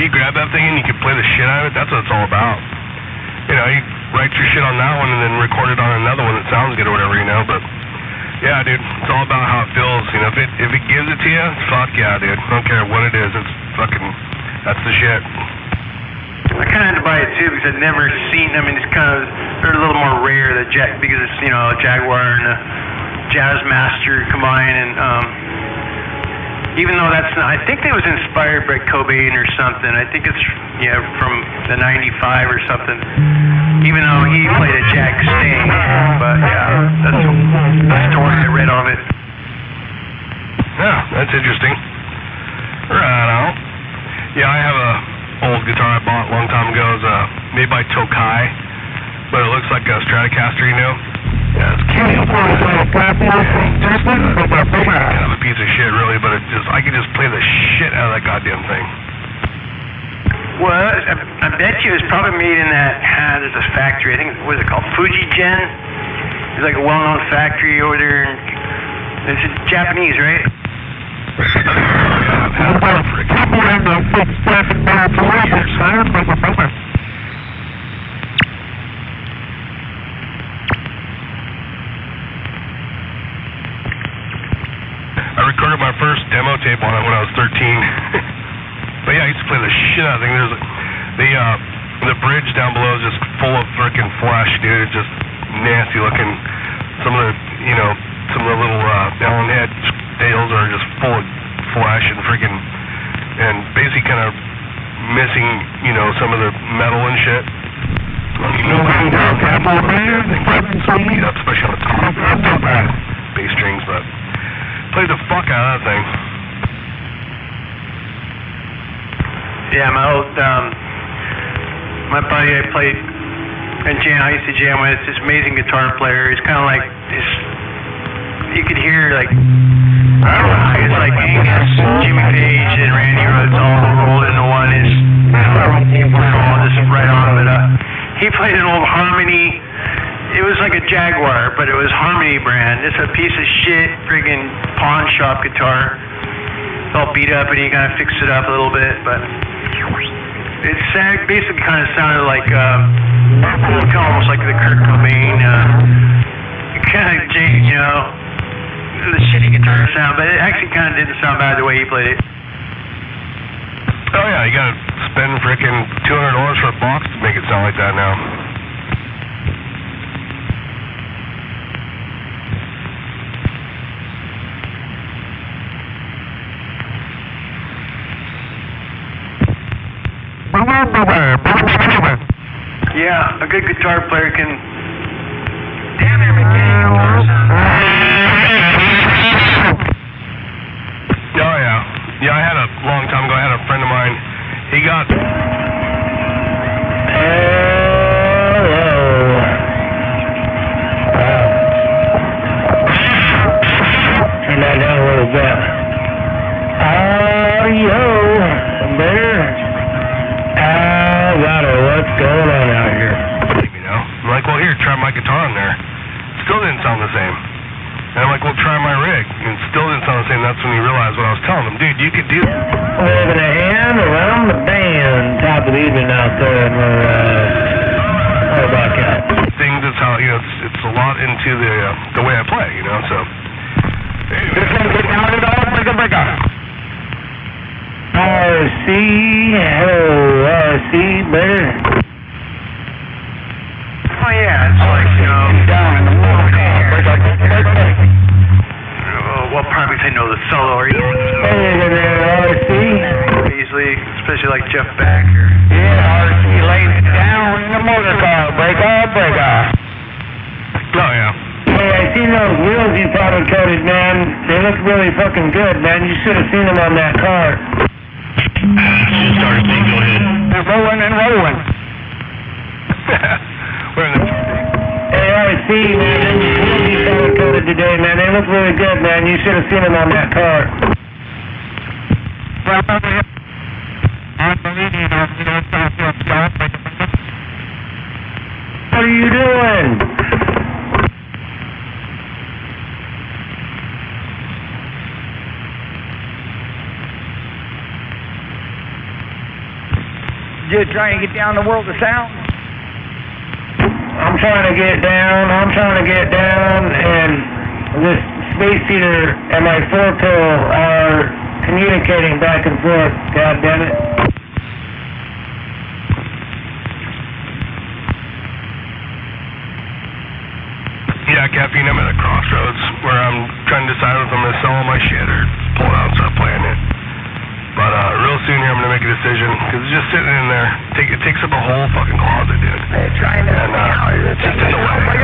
you grab that thing and you can play the shit out of it, that's what it's all about. You know, you write your shit on that one and then record it on another one that sounds good or whatever, you know, but yeah, dude, it's all about how it feels. You know, if it gives it to you, fuck yeah, dude. I don't care what it is, it's fucking, that's the shit. I kind of had to buy it too because I'd never seen. I mean, it's kind of they're a little more rare because it's a Jaguar and a Jazzmaster combined, and even though that's not, I think it was inspired by Cobain or something. I think it's from the '95 or something. Even though he played a Jag Sting, but yeah, that's the story I read on it. Yeah, that's interesting. Right on. Yeah, I have a old guitar I bought a long time ago. It's made by Tokai, but it looks like a Stratocaster, you know? Yeah, it's kind of a piece of shit, really, but I can just play the shit out of that goddamn thing. Well, I bet you it's probably made in that, there's a factory, I think, what is it called, Fujigen? It's like a well-known factory over there, and it's Japanese, right? I recorded my first demo tape on it when I was 13. But yeah, I used to play the shit out of the thing. The bridge down below is just full of freaking flesh, dude. It's just nasty looking. Some of the little Allen head tails are just full of flesh and freaking, and basically kind of missing, some of the metal and shit. Especially on the top bass strings, but played the fuck out of that thing. Yeah, my buddy I played and I used to jam with, this amazing guitar player. He's kind of like this. You could hear like it's like Angus, Jimmy Page, and Randy Rhoads all rolled into one. It's all just right on. But he played an old Harmony. It was like a Jaguar, but it was Harmony brand. It's a piece of shit friggin' pawn shop guitar. It's all beat up, and he kind of fixed it up a little bit, but it basically kind of sounded like almost like the Kurt Cobain kind of, the shitty guitar sound, but it actually kind of didn't sound bad the way he played it. Oh yeah, you gotta spend frickin' $200 for a box to make it sound like that now. Yeah, a good guitar player can. Damn it, Oh yeah. Yeah, I had a long time ago, I had a friend of mine. He got. Turn that down a little bit. What's going on out here? I'm like, well, here, try my guitar on there. Still didn't sound the same. And I'm like, well, try my rig. And still didn't sound the same. That's when he realized what I was telling him. Dude, you could do that. Waving a hand around the band. Top of the evening out there. And we're, how about that? Things is how, it's a lot into the way I play, so. Anyway. This one's getting out of the breaker. RC, better. Oh yeah, it's like, down in the morning. Well, probably they know the solo or Hey there, RC. easily, especially like Jeff Beck or. Yeah, RC laid it down in the motor car. Break off. Oh yeah. Hey, I seen those wheels you powder coated, man. They look really fucking good, man. You should have seen them on that car. Just started being go ahead. They're rolling and rolling. We're in the. Hey, RC, man. Those wheels you powder coated today, man. They look really good, man. You should have seen them on that car. What are you doing? just trying to get down the World of Sound? I'm trying to get down, and this space heater and my 4-pill are communicating back and forth, god damn it. Yeah, Caffeine, I'm at a crossroads where I'm trying to decide if I'm going to sell all my shit or pull it out and start playing it. But real soon here I'm going to make a decision, because it's just sitting in there. It takes up a whole fucking closet, dude. They're trying to... And it's just in the way.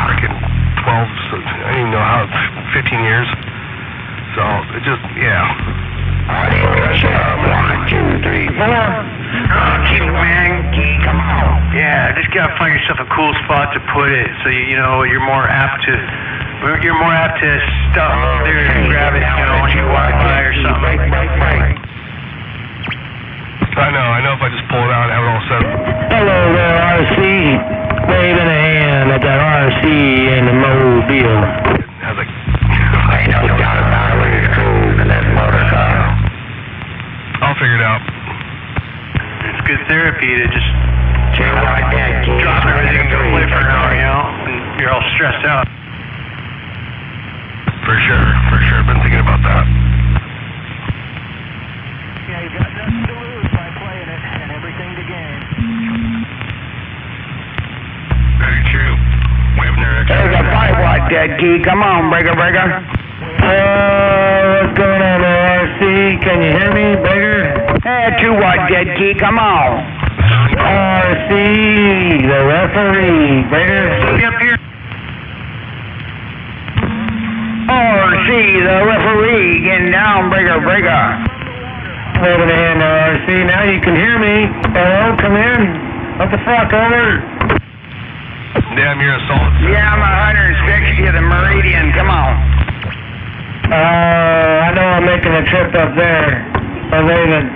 Freaking 12, so I don't even know how, 15 years. So, it just, yeah. 1, 2, 3, 4. Oh, cute, man. Come on. Yeah, just gotta find yourself a cool spot to put it, so you know you're more apt to stuff there and grab it, you know, when you walk by or something. I know if I just pull it out and have it all set up. Hello there, RC. Waving a hand at that RC in the Mobile. I was like, I know down about where you're cool in that motor car. I'll figure it out. It's good therapy to just Drop everything and go play for an hour, you know, and you're all stressed out. For sure. I've been thinking about that. Yeah, you got nothing to lose by playing it and everything to gain. Very true. There's a 5-watt dead key. Come on, breaker. What's going on there, RC? Can you hear me, Bigger? Hey, 2-watt dead key. Come on. RC, the referee, Bigger. Get up here. RC, the referee, getting down, breaker. Waving a hand there, RC. Now you can hear me. Hello, come in. What the fuck, over? Damn, you're a solid. Yeah, I'm 160 to the Meridian. Come on. I know I'm making a trip up there. Raven.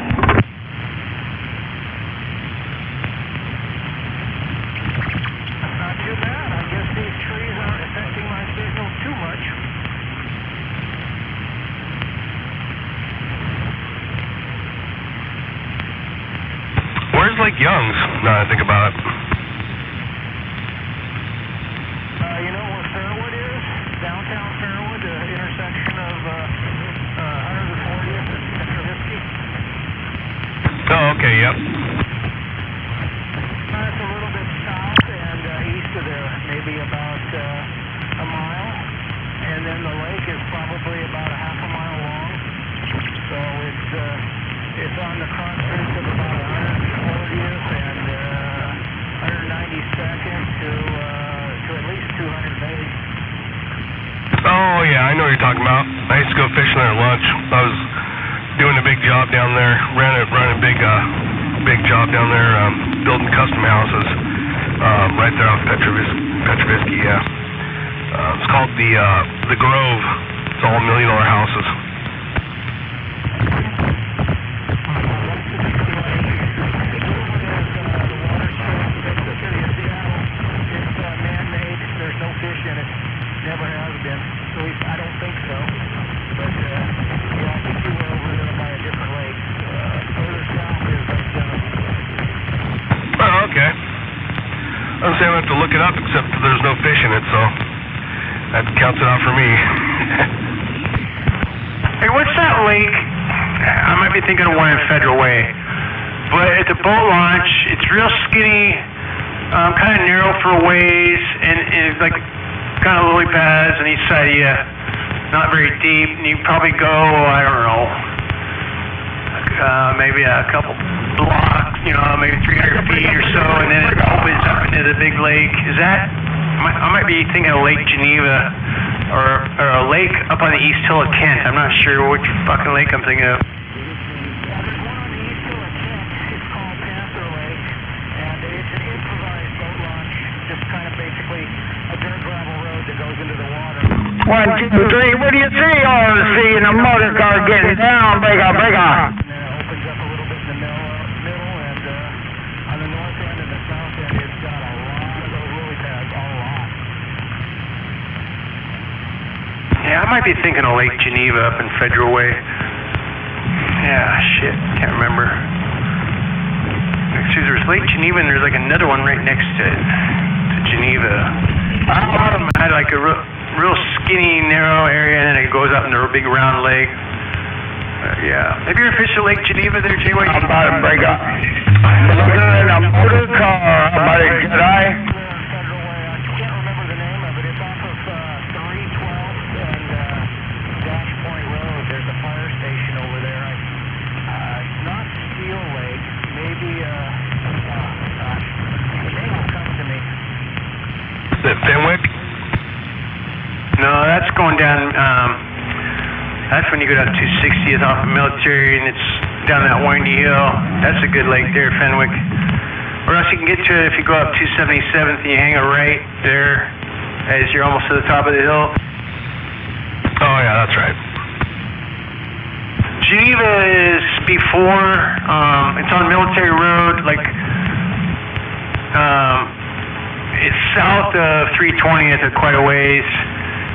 Not too bad. I guess these trees aren't affecting my signal too much. Where's Lake Young's? Now that I think about it. You know where Fairwood is? Downtown Fairwood, the intersection of 140th and Petrovisky. Oh, okay, yep. It's a little bit south and east of there, maybe about a mile. And then the lake is probably about a half a mile long. So it's on the crossroads of about 140th and 192nd to at least 280. Oh, yeah, I know what you're talking about. I used to go fishing there at lunch. I was doing a big job down there, ran a big job down there, building custom houses, right there off Petrovisky, yeah. It's called the Grove. It's all $1 million houses. Never has been. At least I don't think so. But, yeah, I think you were over there by a different lake. Further south is Lake Young. Oh, okay. I'm saying I have to look it up, except that there's no fish in it, so that counts it out for me. Hey, what's that lake? I might be thinking of one in Federal Way. But at the boat launch, it's real skinny, kind of narrow for a ways, and it's like kind of lily pads on each side of you, not very deep, and you probably go, I don't know, maybe a couple blocks, you know, maybe 300 feet or so, and then it opens up into the big lake. Is that, I might be thinking of Lake Geneva, or a lake up on the East Hill of Kent. I'm not sure which fucking lake I'm thinking of. Yeah, there's one on the East Hill of Kent. It's called Panther Lake, and it's an improvised boat launch, just kind of basically a dirt gravel road that goes into the water. 1, 2, 3. What do you see, RC, in a motor car getting down, breaker? And then it opens up a little bit in the middle, and on the north end and the south end, it's got a lot of those lily pads, a lot. Yeah, I might be thinking of Lake Geneva up in Federal Way. Yeah, shit, can't remember. Lake Geneva, and there's like another one right next to it, to Geneva. Bottom had like a real skinny, narrow area, and then it goes up into a big round lake. Yeah. Have you ever fished Lake Geneva there, Jay? I'm about to break up. Looking in a motor car. How about it, Jedi? Federal Way. I can't remember the name of it. It's off of 312 and Dash Point Road. There's a fire station over there. Not Steel Lake. Maybe, gosh, the name will come to me. Is it Fenwick? No, that's going down. That's when you go down 260th off of Military, and it's down that windy hill. That's a good lake there, Fenwick. Or else you can get to it if you go up 277th and you hang a right there as you're almost to the top of the hill. Oh, yeah, that's right. Geneva is before, it's on Military Road, like, it's south of 320th at quite a ways,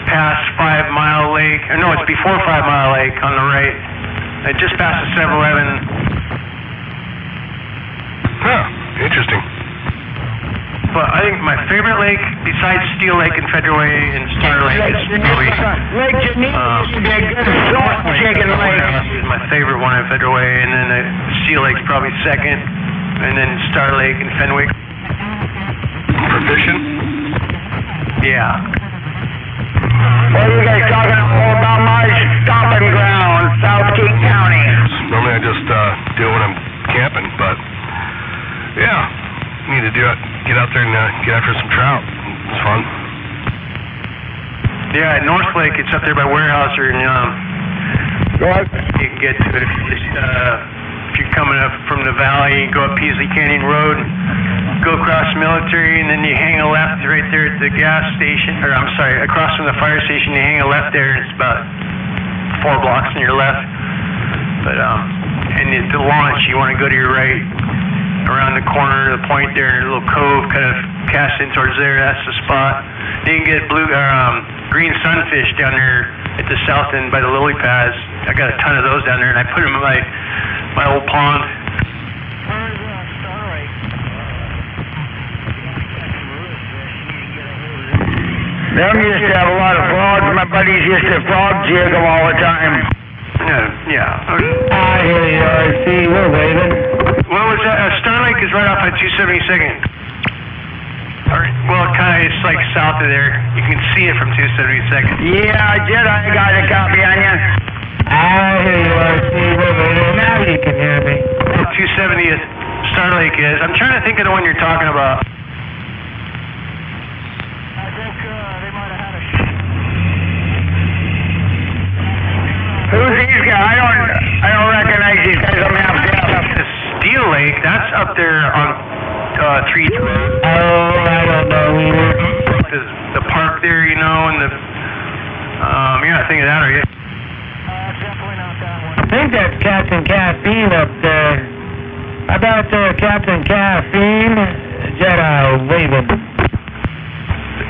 past 5 Mile Lake, or no, it's before 5 Mile Lake on the right. It just past the 7-Eleven. Huh, interesting. But I think my favorite lake, besides Steel Lake and Federal Way and Star Lake, is probably Lake Geneva used to be a good salt chicken lake. is my favorite one in Federal Way, and then Steel Lake's probably second, and then Star Lake and Fenwick. For fishing? Yeah. What are you guys talking about my stomping ground, South Key County? Normally I just do it when I'm camping, but yeah, need to do it. Get out there and get after some trout. It's fun. Yeah, at North Lake, it's up there by Weyerhaeuser, and What? you can get to it if you're coming up from the valley, you go up Peasley Canyon Road, go across Military, and then you hang a left right there at the gas station, or I'm sorry, across from the fire station, you hang a left there, and it's about 4 blocks on your left. But, and at the launch, you want to go to your right, around the corner of the point there, in a little cove, kind of cast in towards there, that's the spot. Then you can get green sunfish down there at the south end by the lily pads. I got a ton of those down there, and I put them in my old pond. Where's Star Lake? Them used to have a lot of frogs. My buddies used to frog jig them all the time. Yeah. I hear you, RC. We're waving. What was that? Star Lake is right off at 272nd. Well, it's like south of there. You can see it from 272nd. Yeah, Jedi got a copy on you. I hear you, RC. We're waving. Now you can hear me. 270th Star Lake is. I'm trying to think of the one you're talking about. I think they might have had a Who's these guys? I don't recognize these guys. I'm half deaf. The Steel Lake, that's up there on 3. Oh, I don't know either. The park there, you know, and the you're not thinking of that, are you? definitely not that one. I think that's Captain Caffeine up there. How about Captain Caffeine? Jedi waving.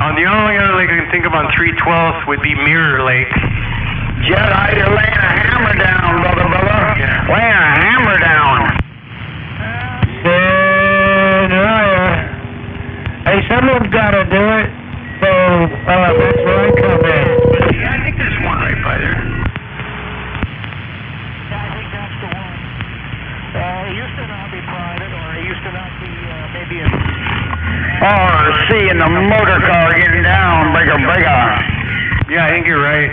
On the only other lake I can think of on 312th would be Mirror Lake. Jedi, you're laying a hammer down, brother. Yeah. Laying a hammer down. Hey, someone's got to do it. So, that's where I come in. Yeah, I think there's one right by there. Yeah, I think that's the one. It used to not be private, or it used to not be maybe a... Oh, seeing the motor car getting down, breaker. Yeah, I think you're right.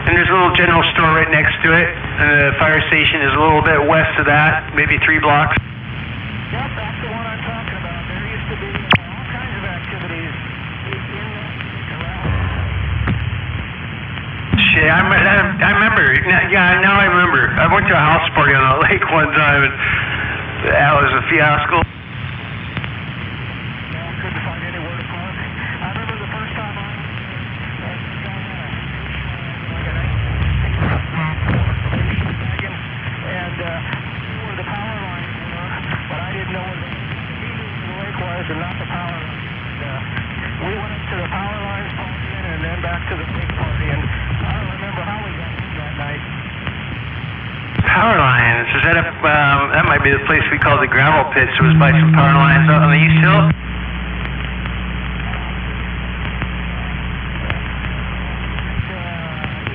And there's a little general store right next to it, and the fire station is a little bit west of that, maybe 3 blocks. Yep, that's the one I'm talking about. There used to be all kinds of activities in Shit, I remember. Yeah, now I remember. I went to a house party on a lake one time, and that was a fiasco. couldn't find anywhere to park. I remember the first time I and where the power lines were, but I didn't know where the lake was and not the power lines. We went up to the power lines, pumped in, and then back to the big party, and I don't remember how we got in that night. power lines. Is that that might be the place we call the gravel pits. It was by some power lines out on the East Hill.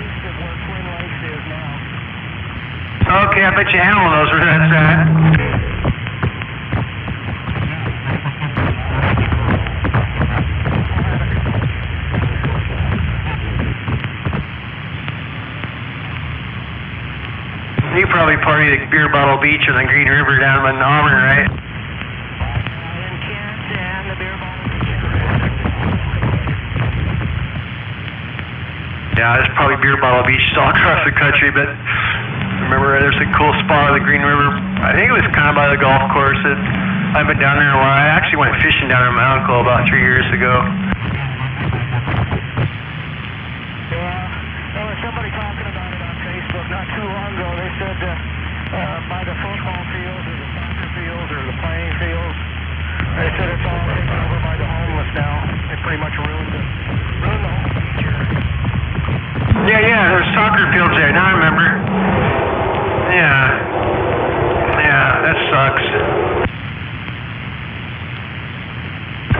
East of where Twin Lakes is now. Okay, I bet you Hamill knows where that's at. You probably partied at Beer Bottle Beach on the Green River down in Auburn, right? In Kent and the Beer Bottle. Yeah, there's probably Beer Bottle Beach all across the country, but remember there's a cool spot on the Green River. I think it was kind of by the golf course. I've been down there a while. I actually went fishing down there with my uncle about 3 years ago. There was somebody talking about it on Facebook not too long ago. They said by the football fields or the soccer fields or the playing fields, they said it's all taken over by the homeless now. They pretty much ruined the whole feature. Yeah, there's soccer fields there. Now I remember. Yeah, that sucks.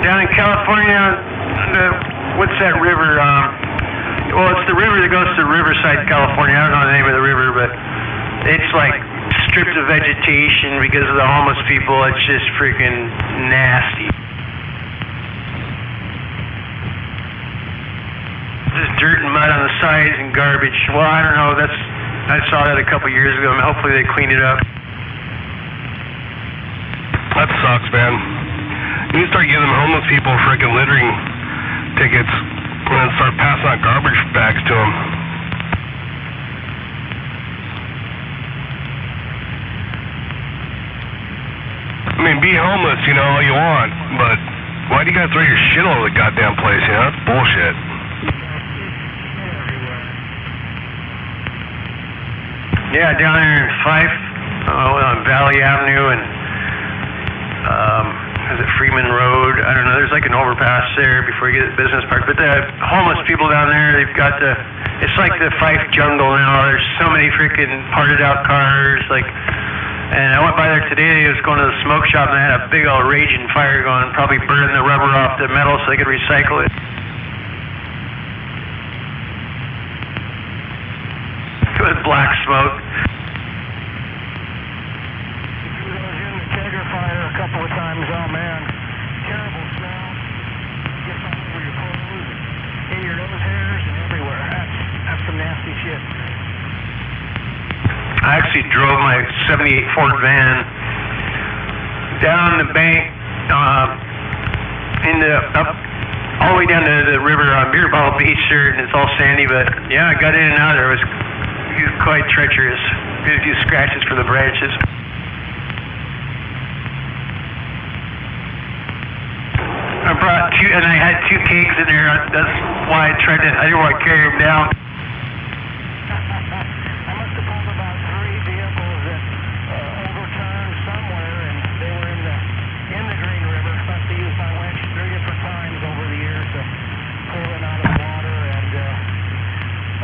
Down in California, what's that river? Well, it's the river that goes to Riverside, California. I don't know the name of the river, but it's like stripped of vegetation because of the homeless people. It's just freaking nasty. Just dirt and mud on the sides and garbage. Well, I don't know. I saw that a couple years ago, and hopefully they cleaned it up. That sucks, man. You need to start giving homeless people freaking littering tickets and then start passing out garbage bags to them. I mean, be homeless, you know, all you want, but why do you gotta throw your shit all over the goddamn place, you know? That's bullshit. Yeah, down there in Fife, on Valley Avenue and is it Freeman Road? I don't know. There's like an overpass there before you get to the business park. But the homeless people down there, they've got it's like the Fife jungle now. There's so many freaking parted out cars. And I went by there today. I was going to the smoke shop and they had a big old raging fire going, probably burning the rubber off the metal so they could recycle it. With black smoke. Fire a couple of times. Oh man, terrible smell. Gets all over your clothes, in your nose hairs, and everywhere. That's some nasty shit. I actually drove my '78 Ford van down the bank, up all the way down to the river on Beer Bottle Beach there, and it's all sandy. But yeah, I got in and out there. It was quite treacherous. A few scratches for the branches. I brought two, and I had 2 kegs in there. That's why I didn't want to carry them down. I must have pulled about 3 vehicles that overturned somewhere, and they were in the Green River. Must have used my winch 3 different times over the years to pull it out of the water. And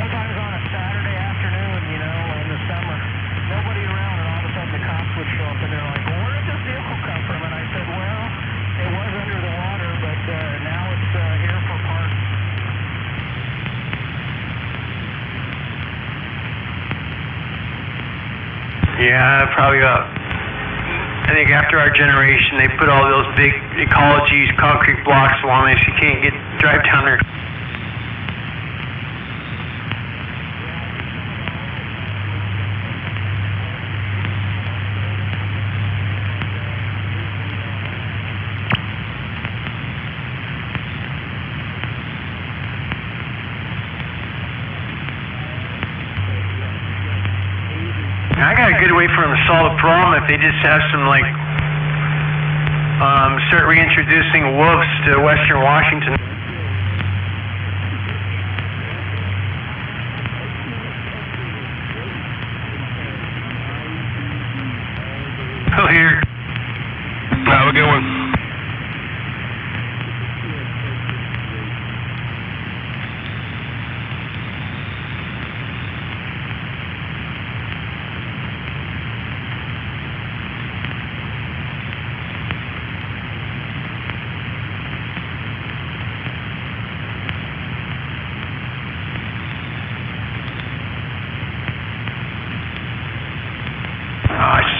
sometimes on a Saturday afternoon, you know, in the summer, nobody around, and all of a sudden the cops would show up, and they're like, "Well, where did this vehicle come from?" And I said, "Well, it was under the water, but now it's here for parts." Yeah, probably I think after our generation, they put all those big ecologies, concrete blocks along there so you can't drive down there. I got a good way for them to solve the problem if they just have some, start reintroducing wolves to Western Washington. Oh, here. Have a good one.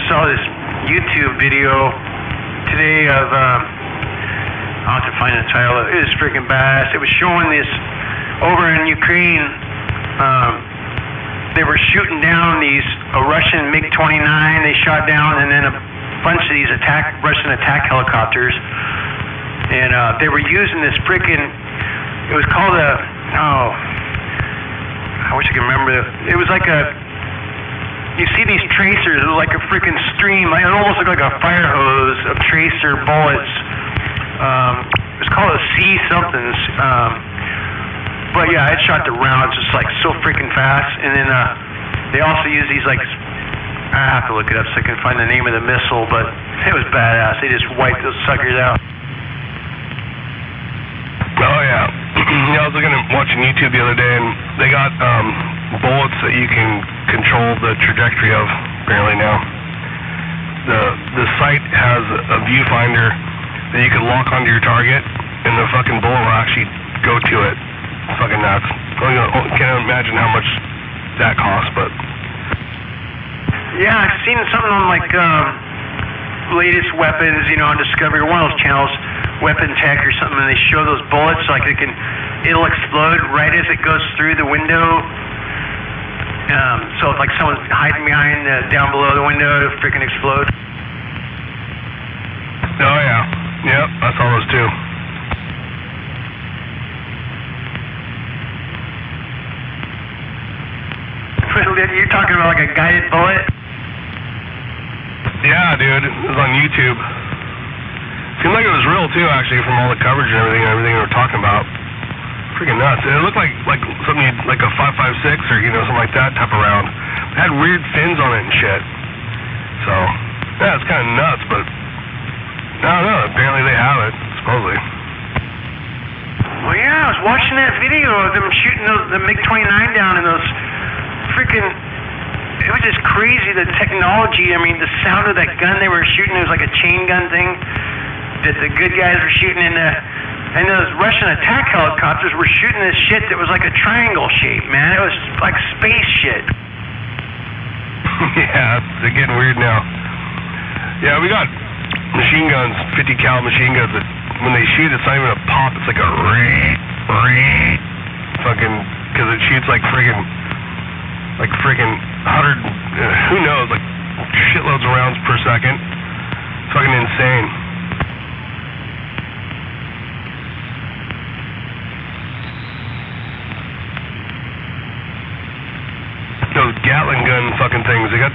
saw this YouTube video today of, I'll have to find the title. It was freaking badass. It was showing this over in Ukraine. They were shooting down these Russian MiG-29. They shot down, and then a bunch of these Russian attack helicopters. And they were using this freaking. It was called a. Oh, I wish I could remember. It was like a. You see these tracers, it was like a freaking stream. Like, it almost looked like a fire hose of tracer bullets. It's called a C-somethings. But yeah, it shot the rounds just like so freaking fast. And then they also use these like, I have to look it up so I can find the name of the missile, but it was badass. They just wiped those suckers out. Oh yeah. Yeah, I was watching YouTube the other day, and they got bullets that you can control the trajectory of. Apparently now, the site has a viewfinder that you can lock onto your target, and the fucking bullet will actually go to it. It's fucking nuts. I can't imagine how much that costs, but yeah, I've seen something on like latest weapons, you know, on Discovery, one of those channels, Weapon Tech or something, and they show those bullets like it'll explode right as it goes through the window. So if like someone's hiding behind down below the window, it'll freaking explode. Oh yeah, yep, I saw those too. You're talking about like a guided bullet? Yeah, dude, it was on YouTube. Seemed like it was real too, actually, from all the coverage and everything they were talking about. Freaking nuts. It looked like something like a 5.56 or something like that type of round. It had weird fins on it and shit. So yeah, it's kind of nuts, but I don't know. Apparently they have it, supposedly. Well, yeah, I was watching that video of them shooting the MiG-29 down in those freaking. It was just crazy, the technology. I mean, the sound of that gun they were shooting, it was like a chain gun thing that the good guys were shooting in and those Russian attack helicopters were shooting this shit that was like a triangle shape, man. It was like space shit. Yeah, they're getting weird now. Yeah, we got machine guns, 50 cal machine guns that when they shoot, it's not even a pop, it's like a fucking, because it shoots like friggin' 100, who knows, like shitloads of rounds per second. It's fucking insane. Those Gatling gun fucking things, they got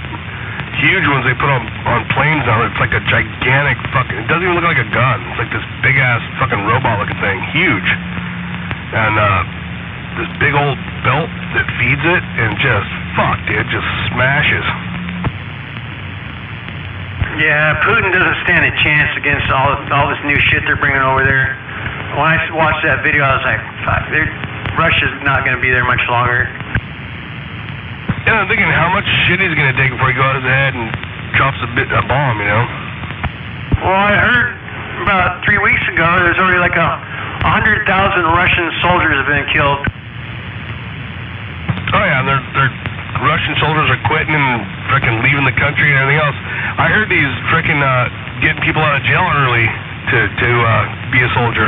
huge ones they put on planes now. It's like a gigantic fucking, it doesn't even look like a gun. It's like this big ass fucking robot looking thing, huge. And this big old belt that feeds it, and just just smashes. Yeah, Putin doesn't stand a chance against all this new shit they're bringing over there. When I watched that video, I was like, fuck, Russia's not going to be there much longer. Yeah, I'm thinking how much shit he's going to take before he goes ahead and drops a bomb, Well, I heard about 3 weeks ago there's already like 100,000 Russian soldiers have been killed. Oh yeah, they're Russian soldiers are quitting and frickin' leaving the country and everything else. I heard he's frickin' getting people out of jail early to be a soldier.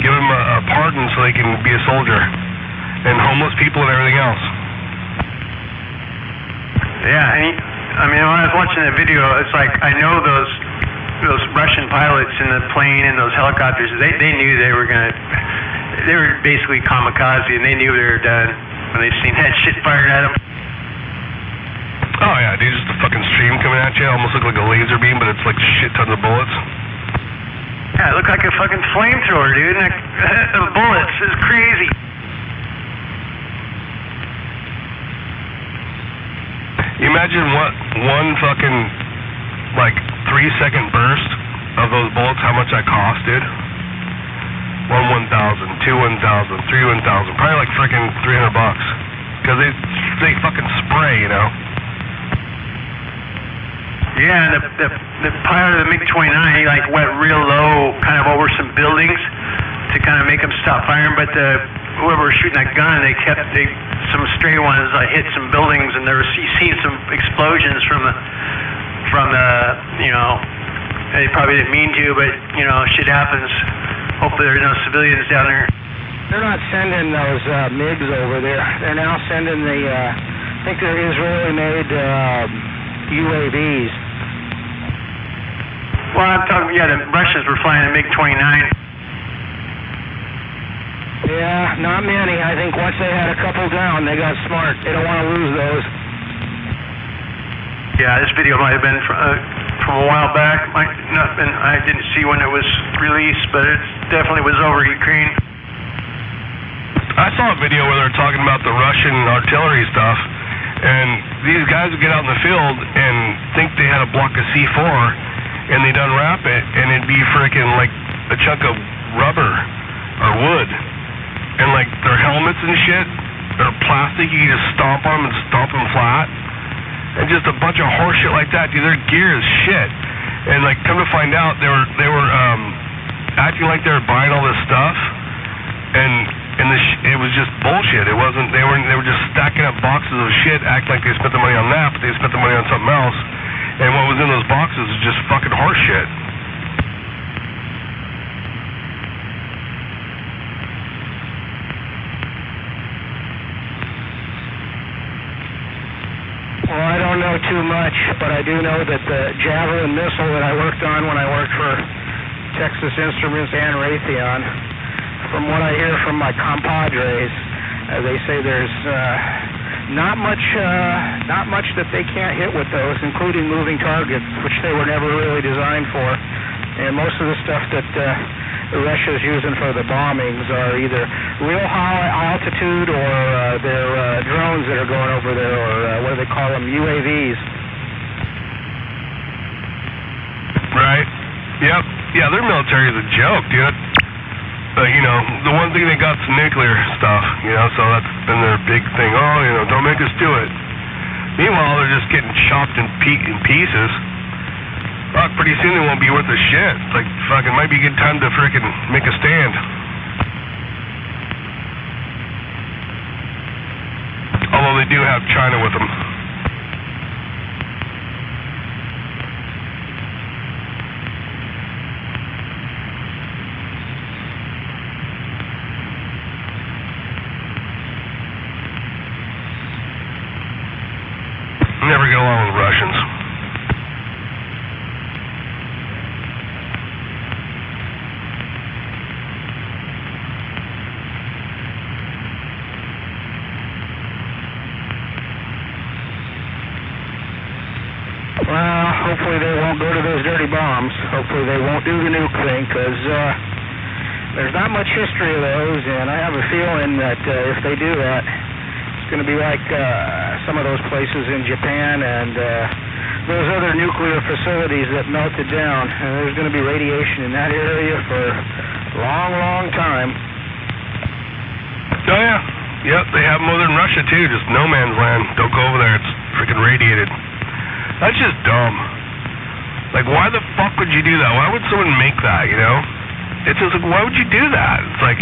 Give them a pardon so they can be a soldier. And homeless people and everything else. Yeah, I mean, when I was watching that video, it's like I know those Russian pilots in the plane and those helicopters. They knew they were basically kamikaze, and they knew they were done when they seen that shit fired at them. Oh yeah, dude, just a fucking stream coming at you. Almost looked like a laser beam, but it's like shit tons of bullets. Yeah, it looked like a fucking flamethrower, dude. And the bullets is crazy. You imagine what one fucking, 3-second burst of those bullets, how much that cost, dude? 1,000, 2 1,000, 3 1,000, probably like freaking $300. Because they fucking spray, Yeah, and the pilot of the MiG-29, he went real low, kind of over some buildings to kind of make them stop firing. But whoever was shooting that gun, some stray ones hit some buildings, and you seen some explosions from from the, you know, they probably didn't mean to, but, you know, shit happens. Hopefully there's no civilians down there. They're not sending those MiGs over there. They're now sending the, I think they're Israeli-made UAVs. Well, I'm talking, yeah, the Russians were flying a MiG-29. Yeah, not many. I think once they had a couple down, they got smart. They don't want to lose those. Yeah, this video might have been from a while back. Might not been. I didn't see when it was released, but it definitely was over Ukraine. I saw a video where they're talking about the Russian artillery stuff, and these guys would get out in the field and think they had a block of C4, and they'd unwrap it, and it'd be freaking like a chunk of rubber or wood, and like their helmets and shit, they're plastic. You can just stomp on them and stomp them flat. And just a bunch of horse shit like that, dude. Their gear is shit. And like, come to find out, they were acting like they were buying all this stuff, and it was just bullshit. It wasn't. They were just stacking up boxes of shit, acting like they spent the money on that, but they spent the money on something else. And what was in those boxes was just fucking horse shit. Well, I don't know too much, but I do know that the Javelin missile that I worked on when I worked for Texas Instruments and Raytheon, from what I hear from my compadres, they say there's not much that they can't hit with those, including moving targets, which they were never really designed for. And most of the stuff that Russia's using for the bombings are either real high altitude or they're drones that are going over there, or what do they call them, UAVs. Right. Yep. Yeah, their military is a joke, dude. You know, the one thing they got's nuclear stuff, you know, so that's been their big thing. Oh, you know, don't make us do it. Meanwhile, they're just getting chopped in pieces. Fuck, pretty soon they won't be worth a shit. It's like, fucking, might be a good time to frickin' make a stand. Although they do have China with them. Never get along with Russians. Well, hopefully they won't go to those dirty bombs. Hopefully they won't do the nuke thing, because there's not much history of those, and I have a feeling that if they do that, it's going to be like some of those places in Japan and those other nuclear facilities that melted down. And there's going to be radiation in that area for a long, long time. Oh, yeah. Yep, they have them over in Russia, too. Just no man's land. Don't go over there. It's freaking radiated. That's just dumb. Like, why the fuck would you do that? Why would someone make that, you know? It's just like, why would you do that? It's like,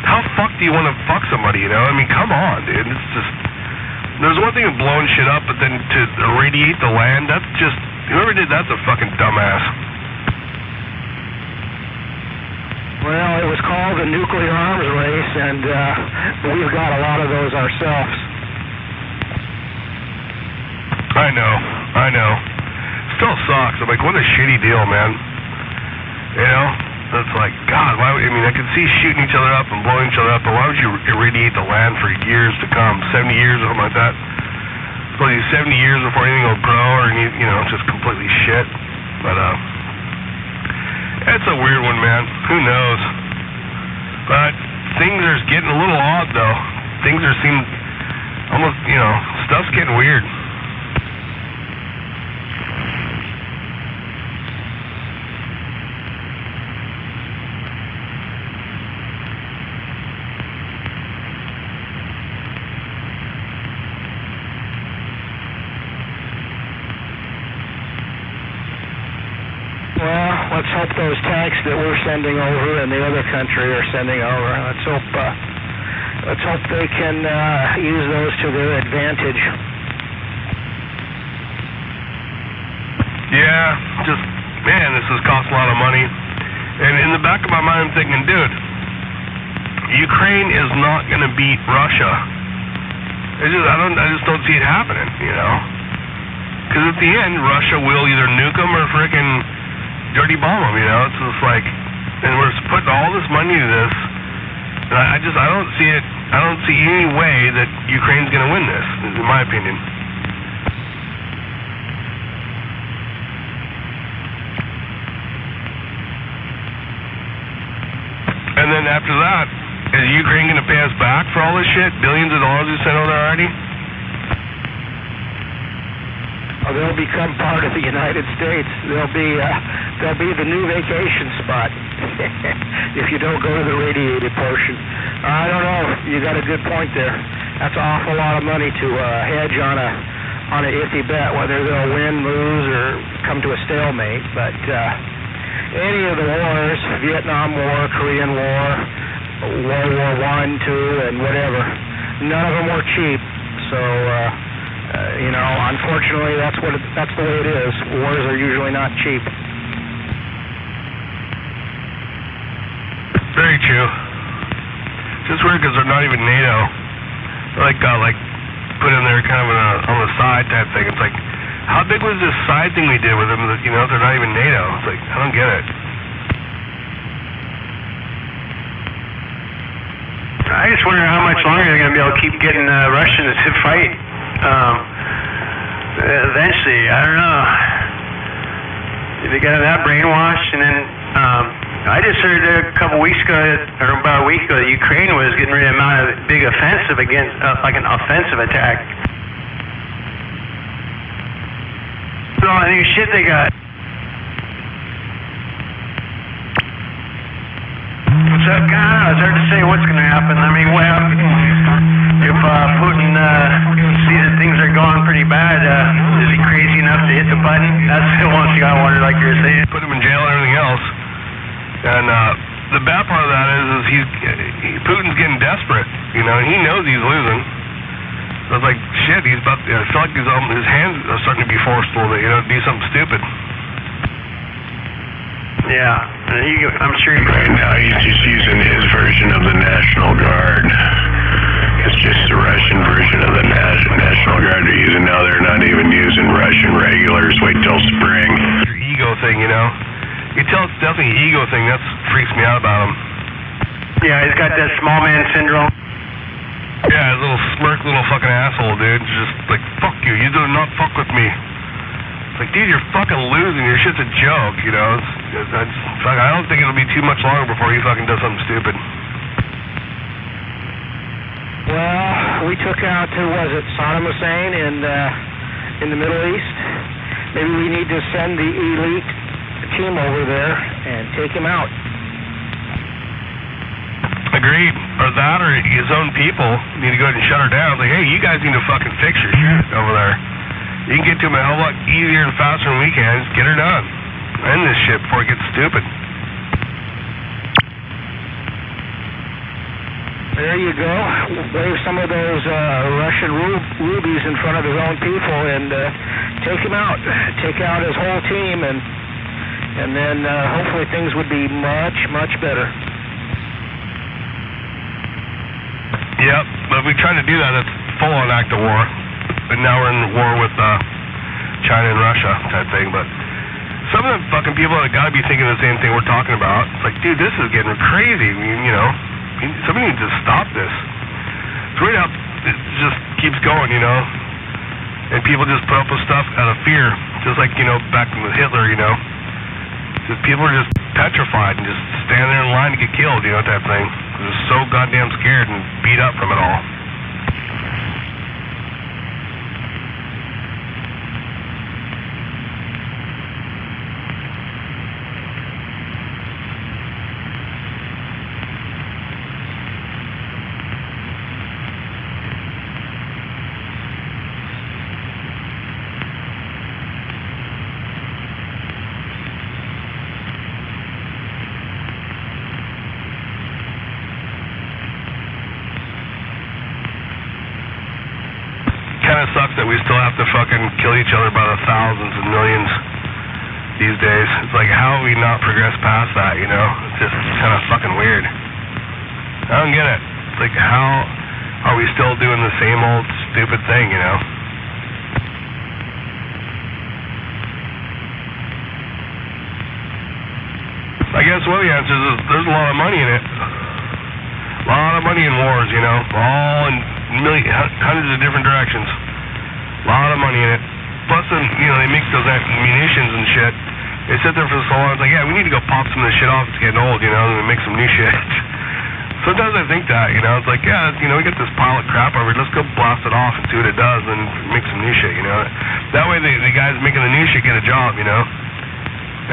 how fuck do you want to fuck somebody, you know? I mean, come on, dude. It's just, there's one thing of blowing shit up, but then to irradiate the land, that's just, whoever did that's a fucking dumbass. Well, it was called the nuclear arms race, and we've got a lot of those ourselves. I know. Still sucks. I'm like, what a shitty deal, man. You know? It's like, God, why would, I mean, I could see shooting each other up and blowing each other up, but why would you irradiate the land for years to come? 70 years or something like that? It's like 70 years before anything will grow, or, you know, it's just completely shit. But, it's a weird one, man. Who knows? But things are getting a little odd, though. Things are seem almost, you know, stuff's getting weird. Well, let's hope those tanks that we're sending over and the other country are sending over, let's hope they can use those to their advantage. Yeah, just, man, this has cost a lot of money. And in the back of my mind, I'm thinking, dude, Ukraine is not going to beat Russia. I just don't see it happening, you know? Because at the end, Russia will either nuke them or frickin' dirty bomb them, you know? It's just like, and we're putting all this money into this, and I don't see it. I don't see any way that Ukraine's going to win this, in my opinion. And then after that, is Ukraine going to pay us back for all this shit? Billions of dollars we sent over there already? Oh, they'll become part of the United States. They'll be the new vacation spot if you don't go to the radiated portion. I don't know. You got a good point there. That's an awful lot of money to hedge on a iffy bet, whether they'll win, lose, or come to a stalemate. But any of the wars, Vietnam War, Korean War, World War I, II, and whatever, none of them were cheap. So, you know, unfortunately, that's the way it is. Wars are usually not cheap. Very true. It's just weird because they're not even NATO. They're like put in there kind of on the side type thing. It's like, how big was this side thing we did with them that, you know, they're not even NATO? It's like, I don't get it. I just wonder how much longer they're going to be able to keep getting Russians to fight. Eventually, I don't know. They got that brainwashed, and then I just heard a couple weeks ago, or about a week ago, that Ukraine was getting ready to mount a big offensive against, like an offensive attack. So all the new shit they got. What's up, guys? It's hard to say what's going to happen. I mean, well, if Putin sees that things are going pretty bad, is he crazy enough to hit the button? That's the one thing I wonder, like you were saying. Put him in jail and everything else. And the bad part of that is Putin's getting desperate, you know, and he knows he's losing. So it's like, shit, I feel like his hands are starting to be forced a little bit, you know, to do something stupid. Yeah, I'm sure right now he's just using his version of the National Guard. It's just the Russian version of the National Guard they're using now. They're not even using Russian regulars. Wait till spring. Your ego thing, you know. You tell it's definitely an ego thing. That freaks me out about him. Yeah, he's got that small man syndrome. Yeah, his little smirk, little fucking asshole, dude. Just like, fuck you. You do not fuck with me. It's like, dude, you're fucking losing. Your shit's a joke, you know. I don't think it'll be too much longer before he fucking does something stupid. Well, we took out, Saddam Hussein in the Middle East. Maybe we need to send the elite team over there and take him out. Agreed. Or that, or his own people need to go ahead and shut her down. Like, hey, you guys need to fucking fix your shit over there. You can get to him a hell of a lot easier and faster than we can. Just get her done. End this shit before it gets stupid. There you go. Wave some of those Russian rubies in front of his own people and take him out. Take out his whole team, and then hopefully things would be much, much better. Yep, but if we try to do that, it's full-on act of war. And now we're in war with China and Russia type thing. But some of the fucking people that got to be thinking the same thing we're talking about. It's like, dude, this is getting crazy. I mean, you know, somebody needs to stop this. It's weird how it just keeps going, you know. And people just put up with stuff out of fear. Just like, you know, back with Hitler, you know. Just people are just petrified and just stand there in line to get killed, you know, type thing. They're just so goddamn scared and beat up from it all. Kind of sucks that we still have to fucking kill each other by the thousands and millions. these days. It's like, how have we not progressed past that, you know? It's just kind of fucking weird. I don't get it. It's like, how are we still doing the same old stupid thing, you know? I guess one of the answers is there's a lot of money in it. A lot of money in wars, you know, all in hundreds of different directions. A lot of money in it. Plus, you know, they make those munitions and shit. They sit there for so long. It's like, yeah, we need to go pop some of this shit off. It's getting old, you know, and make some new shit. Sometimes I think that, you know, it's like, yeah, you know, we got this pile of crap over it. Let's go blast it off and see what it does and make some new shit, you know. That way the guys making the new shit get a job, you know.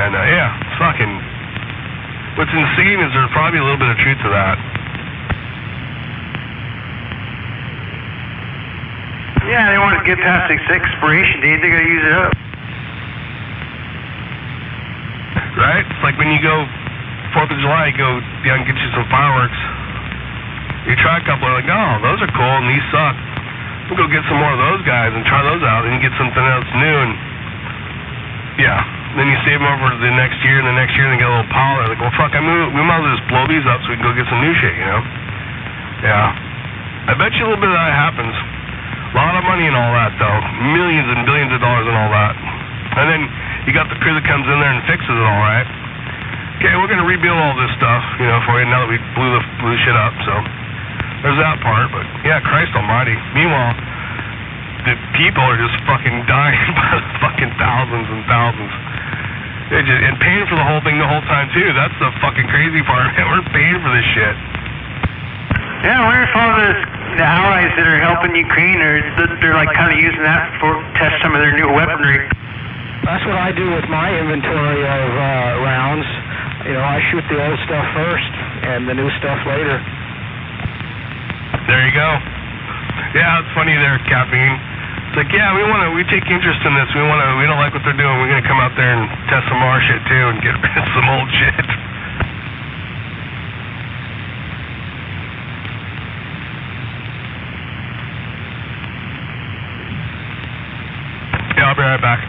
And, yeah, it's fucking... What's insane is there's probably a little bit of truth to that. Yeah, they want to get past its expiration date. They got to use it up. Right? It's like when you go 4th of July, you go down and get you some fireworks. You try a couple, like, oh, those are cool, and these suck. We'll go get some more of those guys and try those out, and you get something else new, and yeah. Then you save them over to the next year, and the next year, and they get a little pile. They're like, well, fuck, we might as well just blow these up so we can go get some new shit, you know? Yeah. I bet you a little bit of that happens. A lot of money and all that, though. Millions and billions of dollars and all that. And then you got the crew that comes in there and fixes it all, right? Okay, we're going to rebuild all this stuff, you know, for you now that we blew the shit up, so there's that part. But, yeah, Christ almighty. Meanwhile, the people are just fucking dying by the fucking thousands and thousands. And paying for the whole thing the whole time, too. That's the fucking crazy part. We're paying for this shit. Yeah, I wonder if all the allies that are helping Ukraine they're like kind of using that for test some of their new weaponry. That's what I do with my inventory of rounds. You know, I shoot the old stuff first and the new stuff later. There you go. Yeah, it's funny there, Caffeine. It's like, yeah, we take interest in this. We don't like what they're doing. We're gonna come out there and test some more shit too and get rid of some old shit. Yeah, I'll be right back.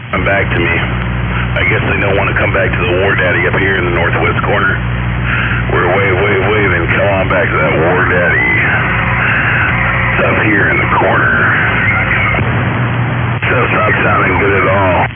Come back to me. I guess they don't want to come back to the War Daddy up here in the northwest corner. We're waving. Come on back to that War Daddy. It's up here in the corner. Stuff's not sounding good at all.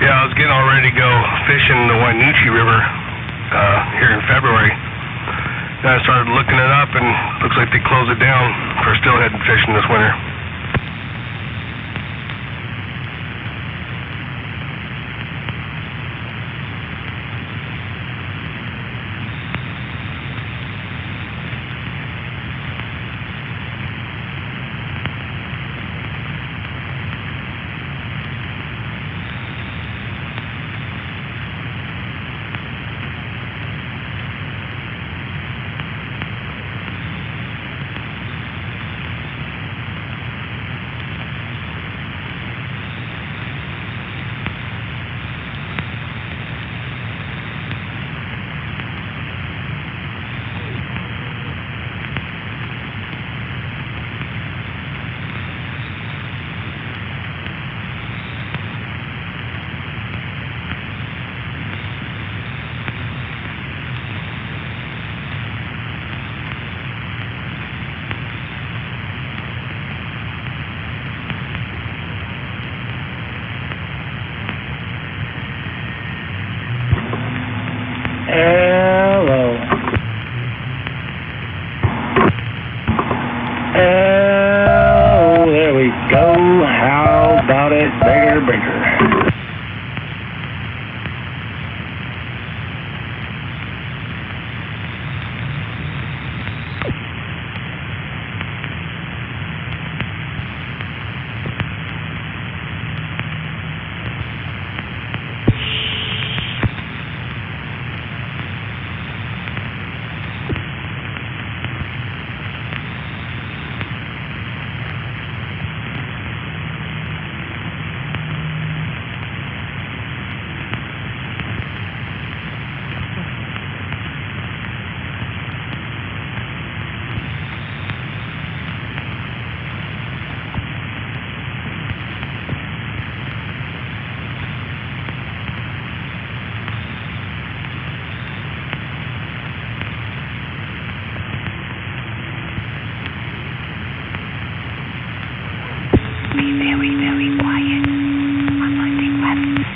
Yeah, I was getting all ready to go fishing the Wainuchi River here in February. And I started looking it up, and looks like they closed it down for steelhead fishing this winter. Hello. Oh, there we go. How about it? Bigger, bigger. Be very, very quiet. I'm hunting weapons.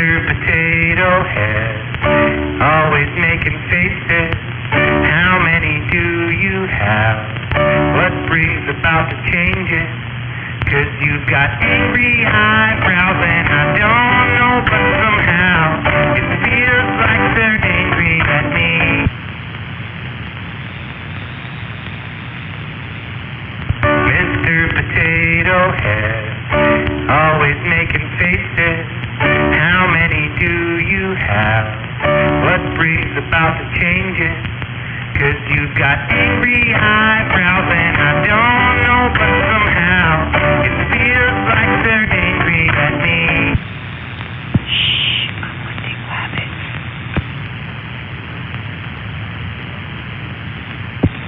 Potato Head, always making faces. How many do you have? What breed's about to change it? 'Cause you've got angry eyebrows, and I don't know, but somehow it feels like they're angry at me. Mr. Potato Head, always making faces. How many do you have? What breed's about to change it? 'Cause you've got angry eyebrows, and I don't know, but somehow it feels like they're angry at me. Shh, I'm hunting rabbits.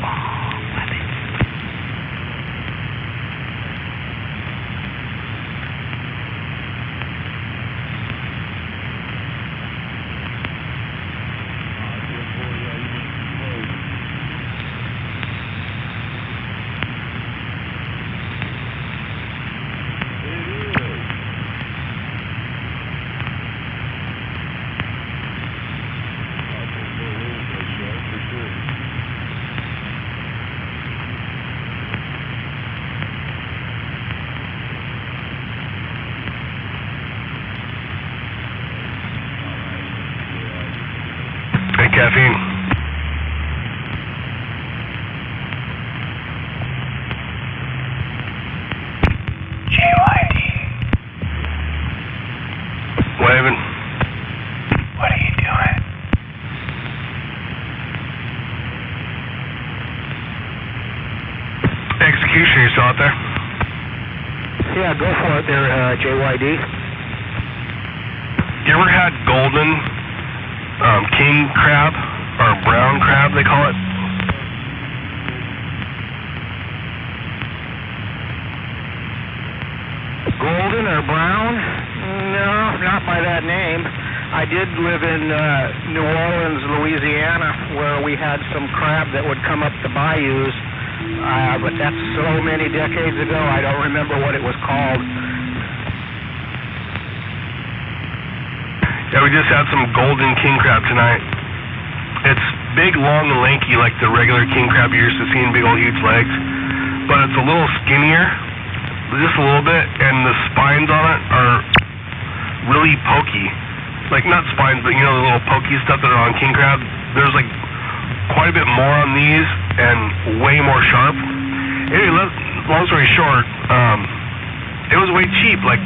Oh, rabbits. Hey, caffeine. JYD, Waving. what are you doing? Executioner, you still out there? Yeah, go for it there, JYD. You ever had golden king crab, or brown crab they call it? Golden or brown? No, not by that name. I did live in New Orleans, Louisiana, where we had some crab that would come up the bayous, but that's so many decades ago, I don't remember what it was called. Yeah, we just had some golden king crab tonight. It's big, long, and lanky like the regular king crab you're used to seeing, big old huge legs, but it's a little skinnier, just a little bit, and the spines on it are really pokey. Like, not spines, but you know the little pokey stuff that are on king crab? There's like quite a bit more on these and way more sharp. Anyway, long story short, it was way cheap. Like,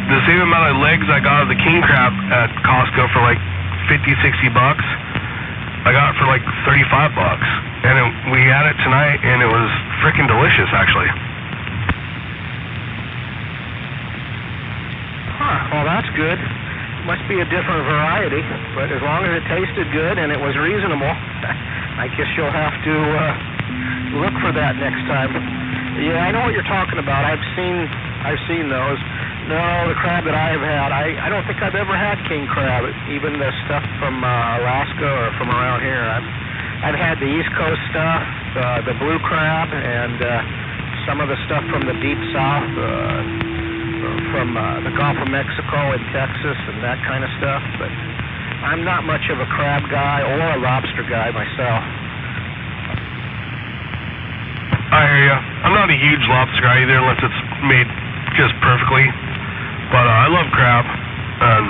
the same amount of legs I got of the king crab at Costco for like 50, 60 bucks, I got it for like 35 bucks. And we had it tonight, and it was freaking delicious, actually. Huh, well, that's good. Must be a different variety, but as long as it tasted good and it was reasonable, I guess you'll have to look for that next time. Yeah, I know what you're talking about. I've seen those. No, the crab that I've had, I don't think I've ever had king crab, even the stuff from Alaska or from around here. I've had the East Coast stuff, the blue crab, and some of the stuff from the deep south, from the Gulf of Mexico and Texas and that kind of stuff, but I'm not much of a crab guy or a lobster guy myself. I hear ya. I'm not a huge lobster guy either, unless it's made just perfectly, but I love crab, and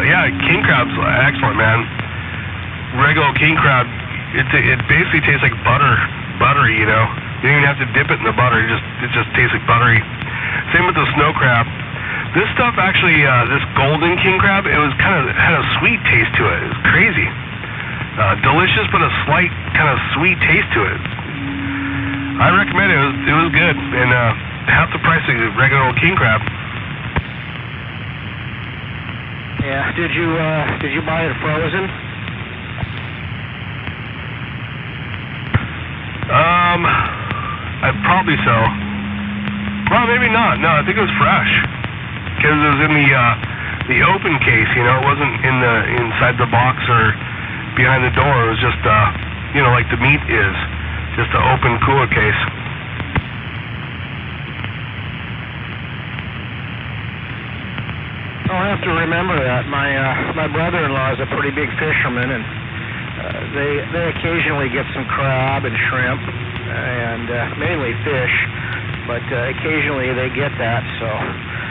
yeah, king crab's excellent, man. Regular king crab, it basically tastes like buttery, you know. You don't even have to dip it in the butter, it just tastes like buttery. Same with the snow crab. This stuff actually, this golden king crab, it had a sweet taste to it. It's crazy. Delicious, but a slight kind of sweet taste to it. I recommend it. It was good, and half the price of the regular old king crab. Yeah. Did you buy it frozen? Probably so. Well, maybe not. No, I think it was fresh. Because it was in the open case, you know, it wasn't inside the box or behind the door. It was just you know, like the meat is, just an open cooler case. I'll have to remember that. My brother-in-law is a pretty big fisherman, and they occasionally get some crab and shrimp, and mainly fish, but occasionally they get that. So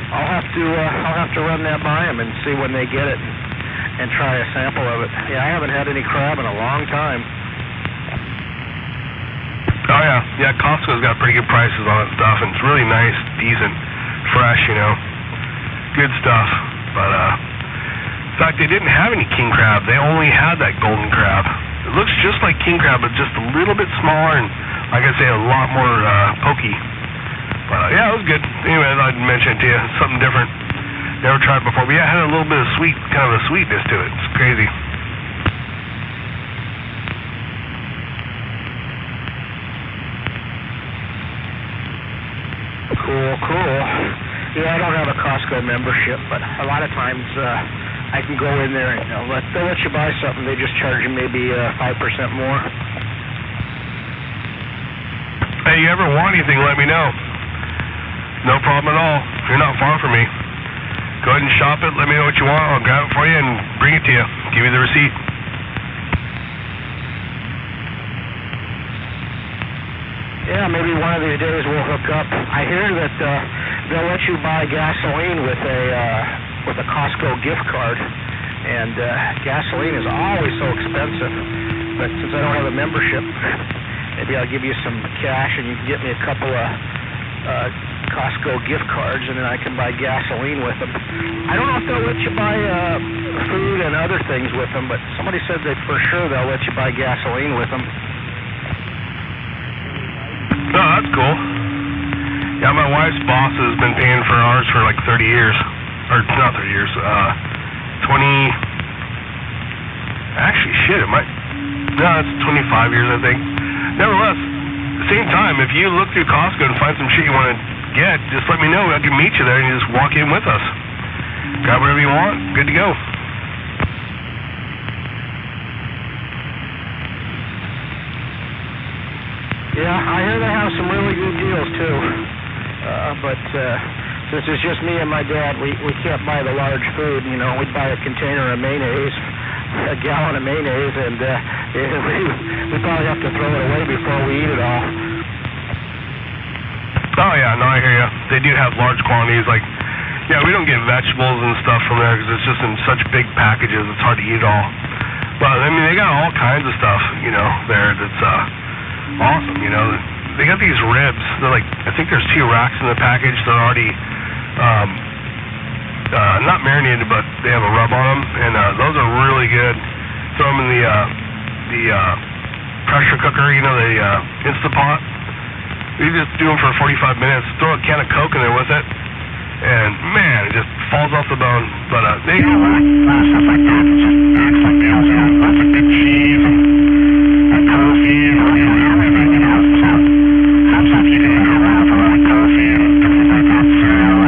I'll have to run that by them and see when they get it and try a sample of it. Yeah, I haven't had any crab in a long time. Oh yeah, Costco's got pretty good prices on that stuff, and it's really nice, decent, fresh, you know, good stuff. But in fact, they didn't have any king crab. They only had that golden crab. It looks just like king crab, but just a little bit smaller, and like I say, a lot more pokey. But yeah, it was good. Anyway, I'd mention it to you. It's something different. Never tried before. But yeah, it had a little bit of kind of a sweetness to it. It's crazy. Cool. Yeah, I don't have a Costco membership, but a lot of times I can go in there and they'll let you buy something. They just charge you maybe 5% more. Hey, you ever want anything, let me know. No problem at all. You're not far from me. Go ahead and shop it. Let me know what you want. I'll grab it for you and bring it to you. Give you the receipt. Yeah, maybe one of these days we'll hook up. I hear that they'll let you buy gasoline with a Costco gift card, and gasoline is always so expensive. But since I don't have a membership, maybe I'll give you some cash and you can get me a couple of Costco gift cards, and then I can buy gasoline with them. I don't know if they'll let you buy food and other things with them, but somebody said that for sure they'll let you buy gasoline with them. Oh, that's cool. Yeah, my wife's boss has been paying for ours for like 30 years. Or not 30 years, 20... Actually, shit, it might... No, it's 25 years, I think. Nevertheless, at the same time, if you look through Costco and find some shit you want to get, just let me know. I can meet you there and you just walk in with us. Grab whatever you want, good to go. Yeah, I hear they have some really good deals too. But since it's just me and my dad, we can't buy the large food. You know, we'd buy a container of mayonnaise, a gallon of mayonnaise, and we probably have to throw it away before we eat it all. Oh yeah, no, I hear you. They do have large quantities. Like, yeah, we don't get vegetables and stuff from there because it's just in such big packages. It's hard to eat all. But I mean, they got all kinds of stuff, you know, there that's awesome. You know, they got these ribs. They're like, I think there's 2 racks in the package. They're already not marinated, but they have a rub on them, and those are really good. Throw them in the pressure cooker, you know, the Instapot. You just do them for 45 minutes. Throw a can of Coke in there with it, and man, it just falls off the bone. But they stuff like that. Just excellent meals. Yeah, lots of big cheese and coffee and everything else. So, lots of you can go around for a lot of coffee and everything like that. Cereal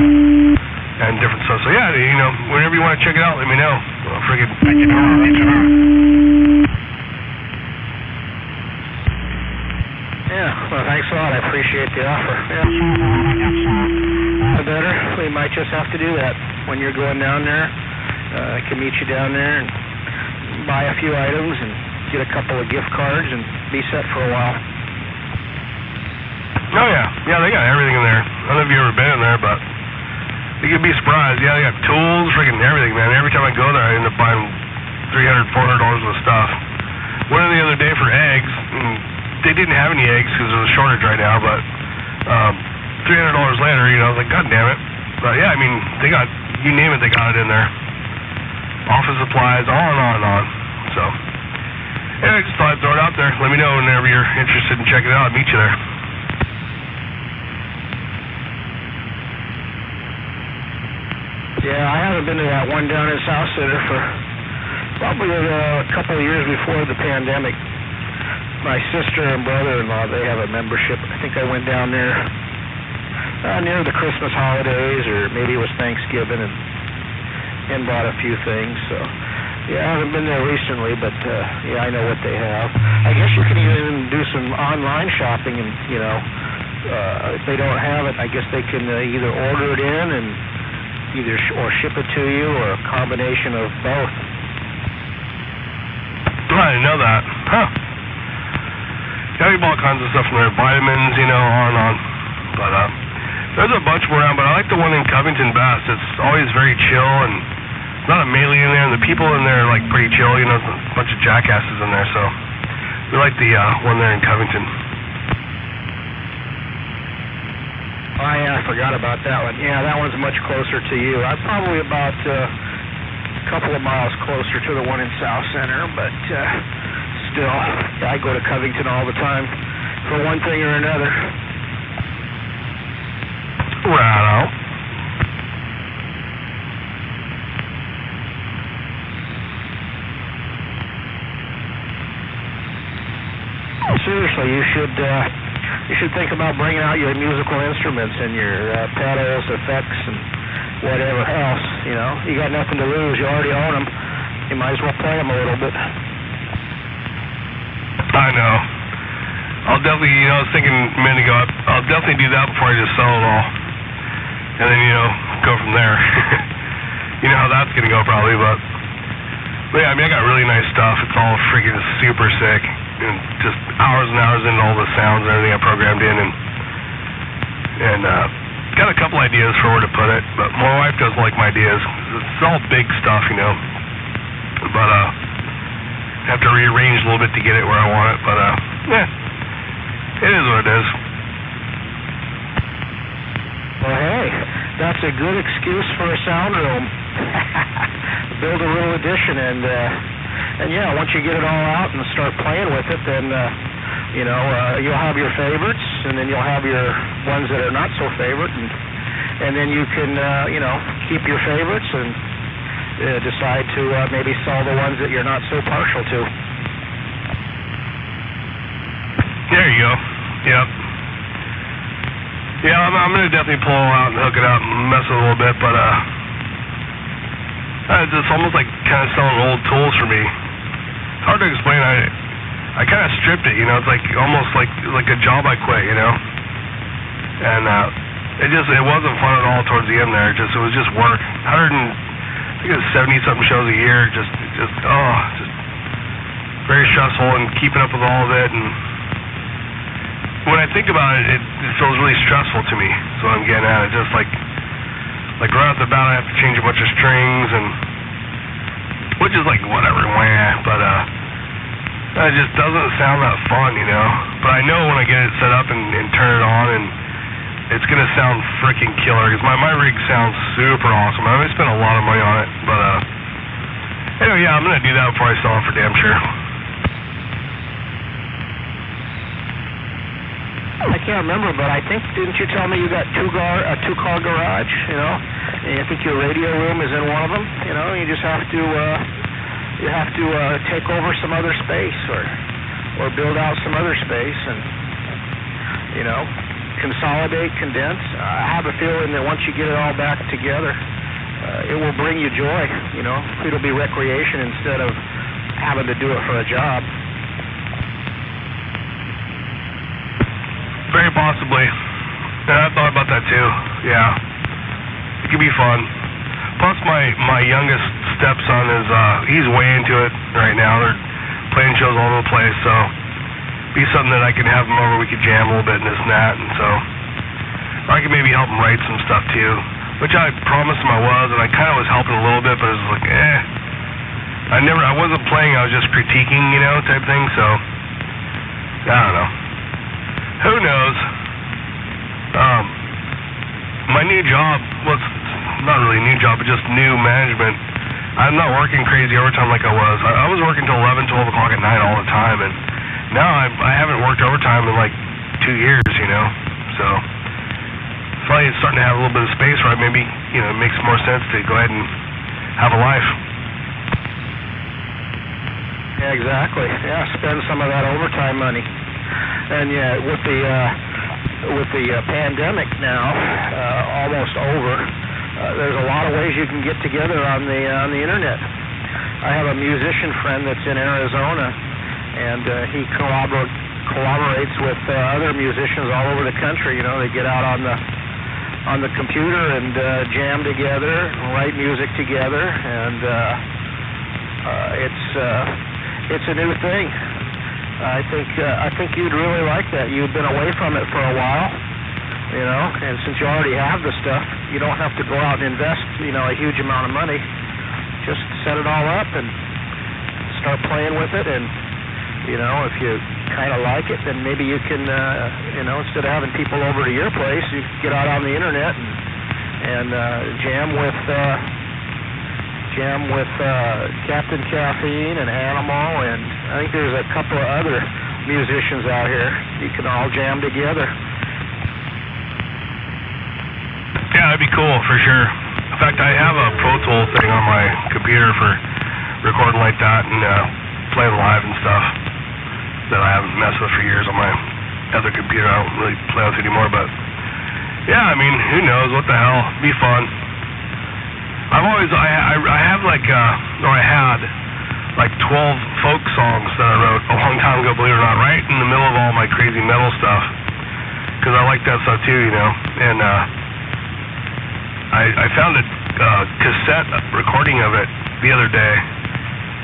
and different stuff. So yeah, you know, whenever you want to check it out, let me know. Well, friggin' thank you. Yeah, well, thanks a lot. I appreciate the offer. Yeah. Better. We might just have to do that when you're going down there. I can meet you down there and buy a few items and get a couple of gift cards and be set for a while. Oh yeah, yeah, they got everything in there. I don't know if you've ever been in there, but you could be surprised. Yeah, they got tools, friggin' everything, man. Every time I go there, I end up buying $300, $400 worth of stuff. Went in the other day for eggs, and they didn't have any eggs because there's a shortage right now, but $300 later, you know, I was like, God damn it. But yeah, I mean, they got, you name it, they got it in there. Office supplies, on and on and on. So, yeah, I just thought I'd throw it out there. Let me know whenever you're interested in checking it out. I'll meet you there. Yeah, I haven't been to that one down in South Center for probably a couple of years before the pandemic. My sister and brother-in-law, they have a membership. I think I went down there near the Christmas holidays, or maybe it was Thanksgiving, and bought a few things. So, yeah, I haven't been there recently, but yeah, I know what they have. I guess you can even do some online shopping, and you know, if they don't have it, I guess they can either order it in and either or ship it to you, or a combination of both. I didn't know that. Huh. Yeah, we bought all kinds of stuff from there. Vitamins, you know, on and on. But there's a bunch around, but I like the one in Covington best. It's always very chill, and not a melee in there, and the people in there are like pretty chill, you know, a bunch of jackasses in there, so we like the one there in Covington. Oh yeah, I forgot about that one. Yeah, that one's much closer to you. I'm probably about a couple of miles closer to the one in South Center, but still, I go to Covington all the time for one thing or another. Right. Seriously, you should think about bringing out your musical instruments and your pedals, effects, and whatever else. You know, you got nothing to lose. You already own them. You might as well play them a little bit. I know. I'll definitely, you know, I was thinking a minute ago, I'll definitely do that before I just sell it all. And then, you know, go from there. You know how that's going to go probably, but yeah, I mean, I got really nice stuff. It's all freaking super sick. And just hours and hours into all the sounds and everything I programmed in, and got a couple ideas for where to put it, but my wife doesn't like my ideas. It's all big stuff, you know, but have to rearrange a little bit to get it where I want it, but yeah, it is what it is. Well, hey, that's a good excuse for a sound room. Build a little addition, and yeah, once you get it all out and start playing with it, then You'll have your favorites, and then you'll have your ones that are not so favorite, and then you can, keep your favorites and decide to maybe sell the ones that you're not so partial to. There you go. Yep. Yeah, I'm gonna definitely pull out and hook it up and mess with it a little bit, but it's almost like kind of selling old tools for me. It's hard to explain. I kind of stripped it, It's like almost like a job I quit, And it wasn't fun at all towards the end there. It was just work. I think it was 70-something shows a year. Just very stressful and keeping up with all of it. And when I think about it, it feels really stressful to me. That's what I'm getting at. It's just like right off the bat, I have to change a bunch of strings, and which is like whatever, but it just doesn't sound that fun, But I know when I get it set up and turn it on, and it's gonna sound freaking killer. Because my rig sounds super awesome. I spent a lot of money on it, but anyway, yeah, I'm gonna do that before I sell it for damn sure. I can't remember, but I think, didn't you tell me you got a two-car garage, And I think your radio room is in one of them, You just have to take over some other space or build out some other space and, consolidate, condense. I have a feeling that once you get it all back together, it will bring you joy, It'll be recreation instead of having to do it for a job. Very possibly. Yeah, I thought about that too. Yeah. It could be fun. Plus my youngest stepson he's way into it right now. They're playing shows all over the place, so be something that I can have him over, we could jam a little bit and this and that, and so or I could maybe help him write some stuff too. Which I promised him I was, and I kinda was helping a little bit, but it was like, I wasn't playing, I was just critiquing, type thing, so I don't know. Who knows? My new job, well, it's not really a new job, but just new management. I'm not working crazy overtime like I was. I was working till 11, 12 o'clock at night all the time, and now I haven't worked overtime in like 2 years, So finally it's starting to have a little bit of space where maybe, it makes more sense to go ahead and have a life. Yeah, exactly. Yeah, spend some of that overtime money. And yeah, with the pandemic now almost over, there's a lot of ways you can get together on the internet. I have a musician friend that's in Arizona, and he collaborates with other musicians all over the country. They get out on the computer and jam together, write music together, and it's a new thing. I think you'd really like that. You've been away from it for a while, and since you already have the stuff, you don't have to go out and invest, a huge amount of money. Just set it all up and start playing with it, and, if you kind of like it, then maybe you can, instead of having people over to your place, you get out on the internet and jam with Captain Caffeine and Animal, and I think there's a couple of other musicians out here. You can all jam together. Yeah, that'd be cool for sure. In fact, I have a Pro Tool thing on my computer for recording like that and playing live and stuff that I haven't messed with for years on my other computer. I don't really play with it anymore, but yeah, I mean, who knows? What the hell? Be fun. I had like 12 folk songs that I wrote a long time ago, believe it or not, right in the middle of all my crazy metal stuff, because I like that stuff too, and I found a cassette recording of it the other day,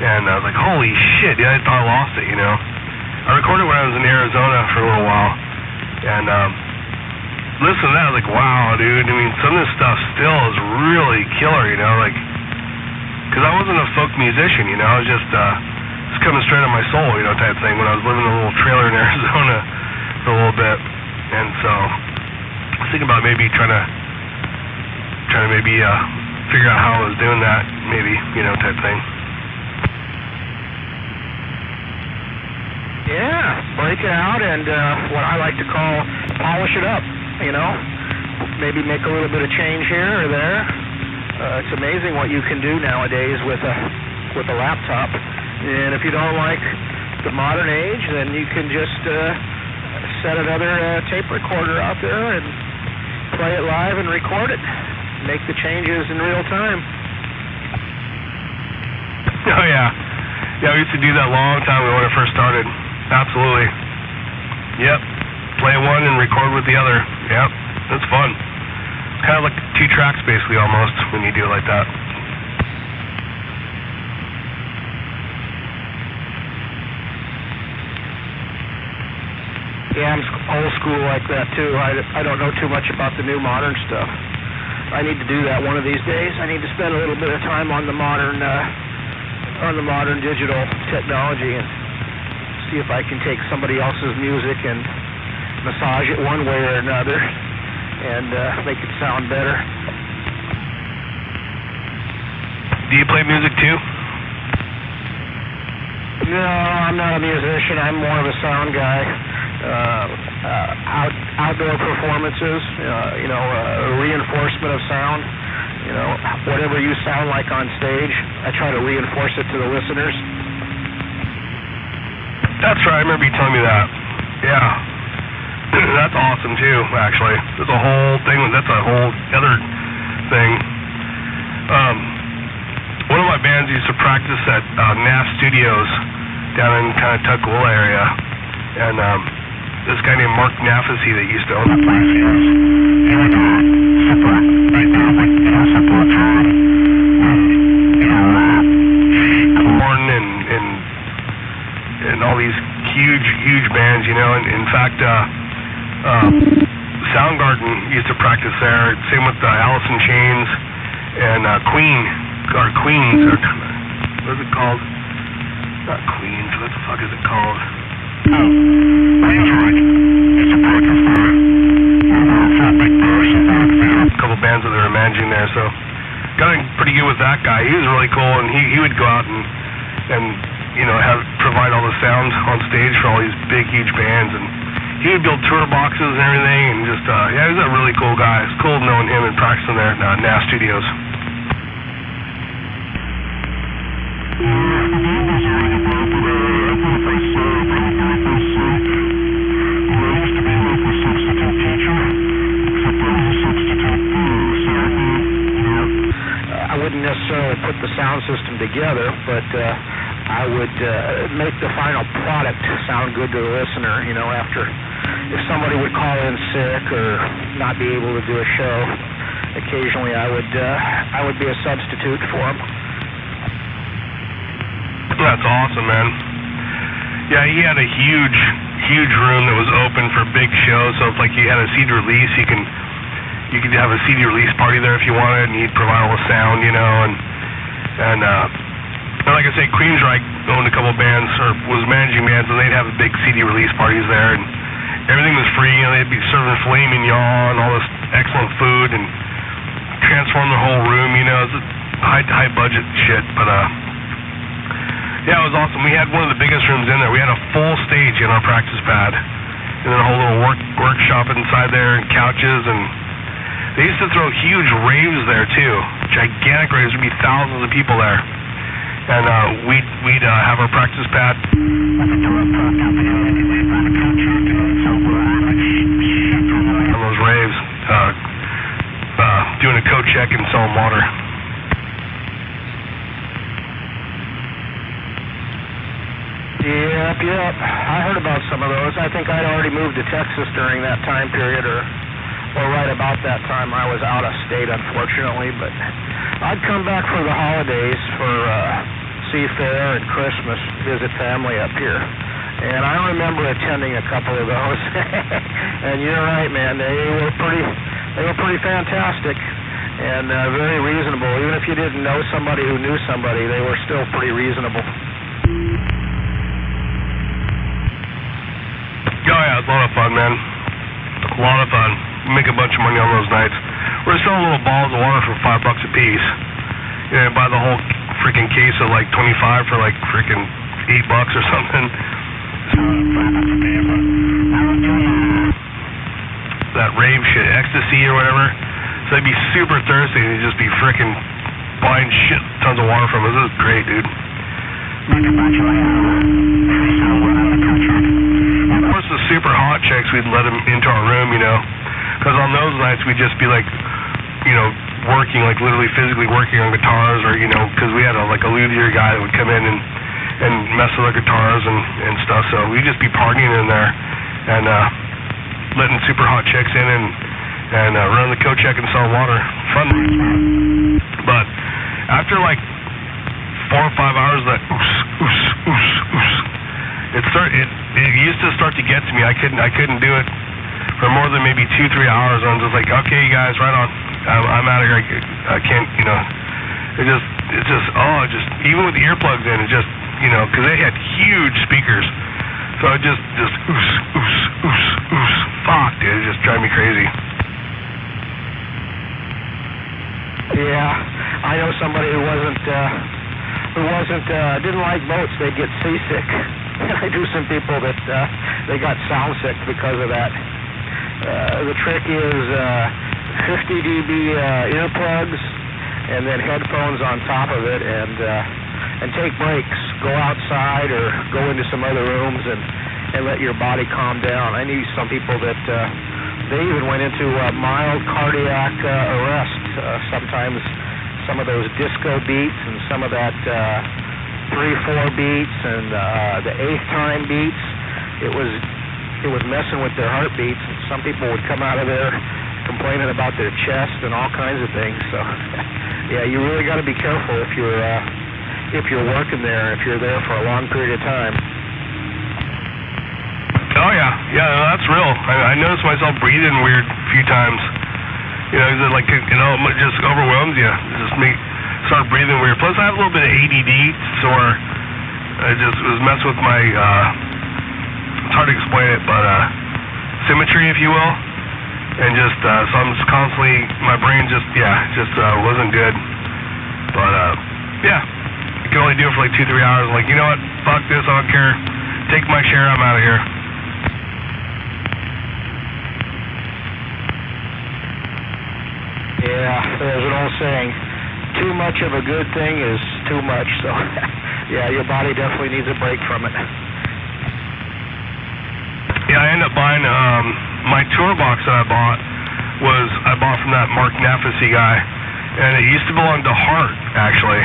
and I was like, holy shit, I thought I lost it, I recorded when I was in Arizona for a little while, and listen to that, I was like, wow, dude. I mean, some of this stuff still is really killer, because I wasn't a folk musician, I was just coming straight on my soul, type thing, when I was living in a little trailer in Arizona for a little bit. And so I was thinking about maybe trying to maybe figure out how I was doing that, maybe, type thing. Yeah, break it out and what I like to call polish it up, you know. Maybe make a little bit of change here or there. It's amazing what you can do nowadays with a laptop. And if you don't like the modern age, then you can just set another tape recorder out there and play it live and record it. Make the changes in real time. Oh yeah. Yeah, we used to do that a long time ago when I first started. Absolutely. Yep. Play one and record with the other. Yep. That's fun. Kind of like 2 tracks basically almost when you do it like that. Yeah, I'm old school like that too. I don't know too much about the new modern stuff. I need to do that one of these days. I need to spend a little bit of time on the modern digital technology and see if I can take somebody else's music and massage it one way or another and make it sound better. Do you play music too? No, I'm not a musician. I'm more of a sound guy. Outdoor performances, reinforcement of sound. You know, whatever you sound like on stage, I try to reinforce it to the listeners. That's right. I remember you telling me that. Yeah. That's awesome too, actually. That's a whole thing. That's a whole other thing. One of my bands used to practice at NAF Studios down in kind of Tukwila area, and this guy named Mark Nafasi that used to own the place. Horn and all these huge bands, you know. And in fact, Soundgarden used to practice there. Same with Alice in Chains and Queens. What is it called? Not Queens. What the fuck is it called? A couple bands that they were managing there, so got pretty good with that guy. He was really cool, and he would go out and you know provide all the sound on stage for all these big huge bands, and he would build tour boxes and everything, and just he was a really cool guy. It's cool knowing him and practicing there at NAF Studios. I wouldn't necessarily put the sound system together, but I would make the final product sound good to the listener. You know, after if somebody would call in sick or not be able to do a show, occasionally I would be a substitute for them. That's awesome, man. Yeah, he had a huge room that was open for big shows. So it's like you had a CD release, you could have a CD release party there if you wanted, and he'd provide all the sound, you know. And like I say, Queensryche owned a couple of bands or was managing bands, and they'd have big CD release parties there, and everything was free. You know, they'd be serving filet mignon and all this excellent food, and transform the whole room. You know, it's high budget shit, but yeah, it was awesome. We had one of the biggest rooms in there. We had a full stage in our practice pad, and then a whole little workshop inside there, and couches, and they used to throw huge raves there too. Gigantic raves. There'd be thousands of people there, and we'd have our practice pad. On those raves, doing a code check and selling water. Yep. I heard about some of those. I think I'd already moved to Texas during that time period, or right about that time. I was out of state, unfortunately, but I'd come back for the holidays for Seafair and Christmas, visit family up here. And I remember attending a couple of those. And you're right, man. They were pretty fantastic and very reasonable. Even if you didn't know somebody who knew somebody, they were still pretty reasonable. Oh yeah, it's a lot of fun, man. A lot of fun. Make a bunch of money on those nights. We're selling little balls of water for $5 a piece. You know, buy the whole freaking case of like 25 for like freaking $8 or something. that rave shit, ecstasy or whatever. So they'd be super thirsty and they'd just be frickin' buying shit tons of water from us. This is great, dude. Of course, the super hot chicks, we'd let them into our room, you know, because on those nights we'd just be like, you know, working, like literally physically working on guitars, or you know, because we had a luthier guy that would come in and mess with our guitars and stuff. So we'd just be partying in there and letting super hot chicks in and run the coat check and sell water. Fun. But after like 4 or 5 hours of that it used to start to get to me. I couldn't do it for more than maybe 2-3 hours. I'm just like, okay, you guys, right on. I'm out of here. I can't, you know. It's just even with the earplugs in, it just, you know, because they had huge speakers. So it just fuck, dude, it just drive me crazy. Yeah, I know somebody who didn't like boats. They'd get seasick. I knew some people that they got sound sick because of that. The trick is 50 dB earplugs and then headphones on top of it, and take breaks. Go outside or go into some other rooms and let your body calm down. I knew some people that they even went into mild cardiac arrest. Sometimes some of those disco beats and some of that 3/4 beats and the 8th time beats. It was messing with their heartbeats. And some people would come out of there complaining about their chest and all kinds of things. So yeah, you really got to be careful if you're working there, if you're there for a long period of time. Oh yeah, no, that's real. I noticed myself breathing weird a few times. You know, it like, you know, it just overwhelms you. It just start breathing weird. Plus, I have a little bit of ADD, so it was messing with my. It's hard to explain it, but symmetry, if you will, and just so I'm just constantly, my brain just wasn't good. But yeah, you can only do it for like 2-3 hours. Like, you know what? Fuck this. I don't care. Take my share. I'm out of here. Yeah, there's an old saying, too much of a good thing is too much, so yeah, your body definitely needs a break from it. Yeah, I ended up buying, my tour box that I bought from that Mark Nafisi guy, and it used to belong to Hart, actually,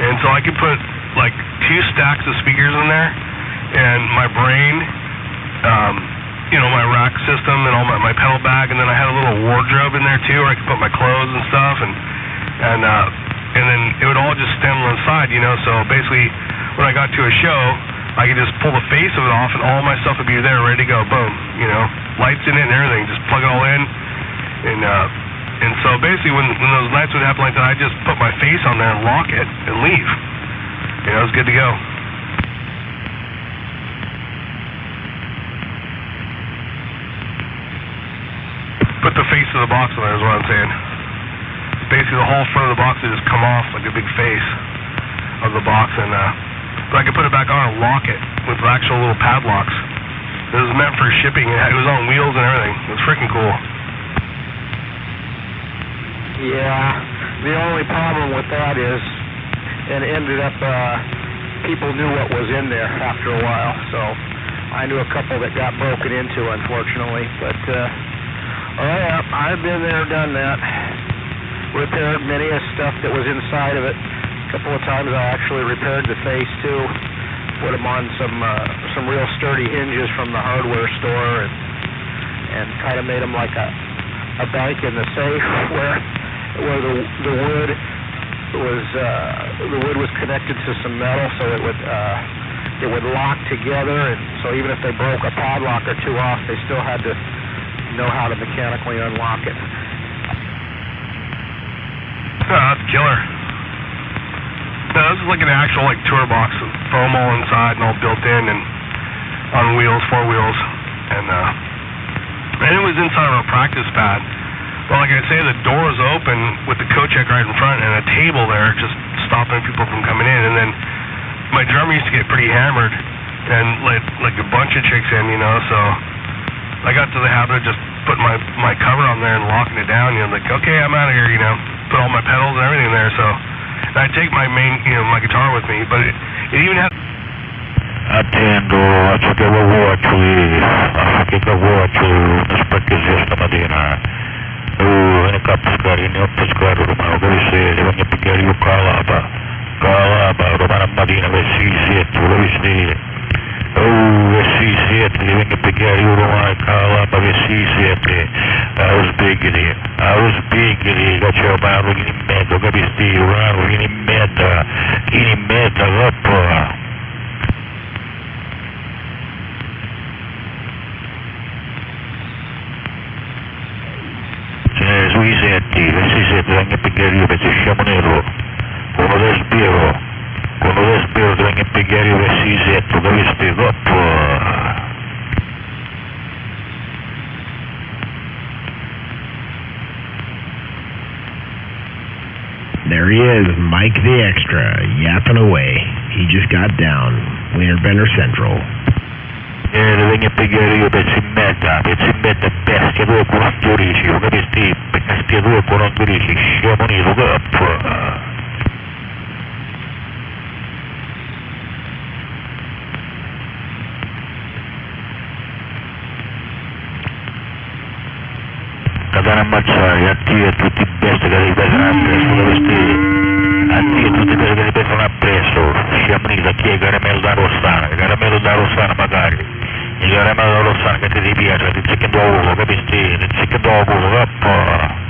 and so I could put like 2 stacks of speakers in there, and my brain, you know, my rack system and all my pedal bag, and then I had a little wardrobe in there too, where I could put my clothes and stuff, and then it would all just stem on the side, you know. So basically, when I got to a show, I could just pull the face of it off, and all my stuff would be there, ready to go. Boom, you know, lights in it and everything. Just plug it all in, and so basically, when those nights would happen like that, I just put my face on there and lock it and leave. You know, it was good to go. Put the face of the box on there is what I'm saying. Basically, the whole front of the box would just come off like a big face of the box, and but I could put it back on and lock it with actual little padlocks. It was meant for shipping. It was on wheels and everything. It was freaking cool. Yeah, the only problem with that is, it ended up, people knew what was in there after a while, so I knew a couple that got broken into, unfortunately, but, yeah, I've been there, done that. Repaired many of stuff that was inside of it. A couple of times I actually repaired the face too. Put them on some real sturdy hinges from the hardware store, and kind of made them like a bank in the safe where the wood was connected to some metal, so it would lock together, and so even if they broke a padlock or two off, they still had to know how to mechanically unlock it. Oh, that's killer. No, this is like an actual tour box with foam all inside and all built in and on wheels, 4 wheels, and it was inside of a practice pad. Well, like I say, the door is open with the coat check right in front and a table there just stopping people from coming in. And then my drummer used to get pretty hammered, and like a bunch of chicks in, you know, so I got to the habit of just putting my cover on there and locking it down, you know, like, okay, I'm out of here, you know, put all my pedals and everything there, so, and I take my main, you know, my guitar with me, but it even had... Attendo, faccio che voce, non spacchi stamattina. Ne capscari, ne ho pescato romano, che se voglio pigliare io calapa, romana mattina, che si siete, lo visti? Che si siete, ti vengo a pigliare io romano, calapa, che si siete, I was bigly, che c'era parlo in mezzo, capisti, romano, in mezzo, troppo. Sui setti, vengo a pigliare io pezzi sciamo nero, uno del sbiro ti vengo a pigliare io pezzi setto, capisti, troppo. There he is, Mike the Extra, yapping away. He just got down, Wiener Bender Central. Li vengo a pigliare io pezzi in mezza, bestia 2,42, capisti? Bestia 2,42, sciamo nero, troppo. Catana ammazzare, a te e tutti i bestie che ti pesano appresso, capisti? A te e tutti i bestie che ti pesano appresso, sciamo nero, chi è caramello da Rossana magari. Il caramello da Rossana che ti piace, ti zecchendo a uno, capisti? Ti zecchendo a uno, troppo.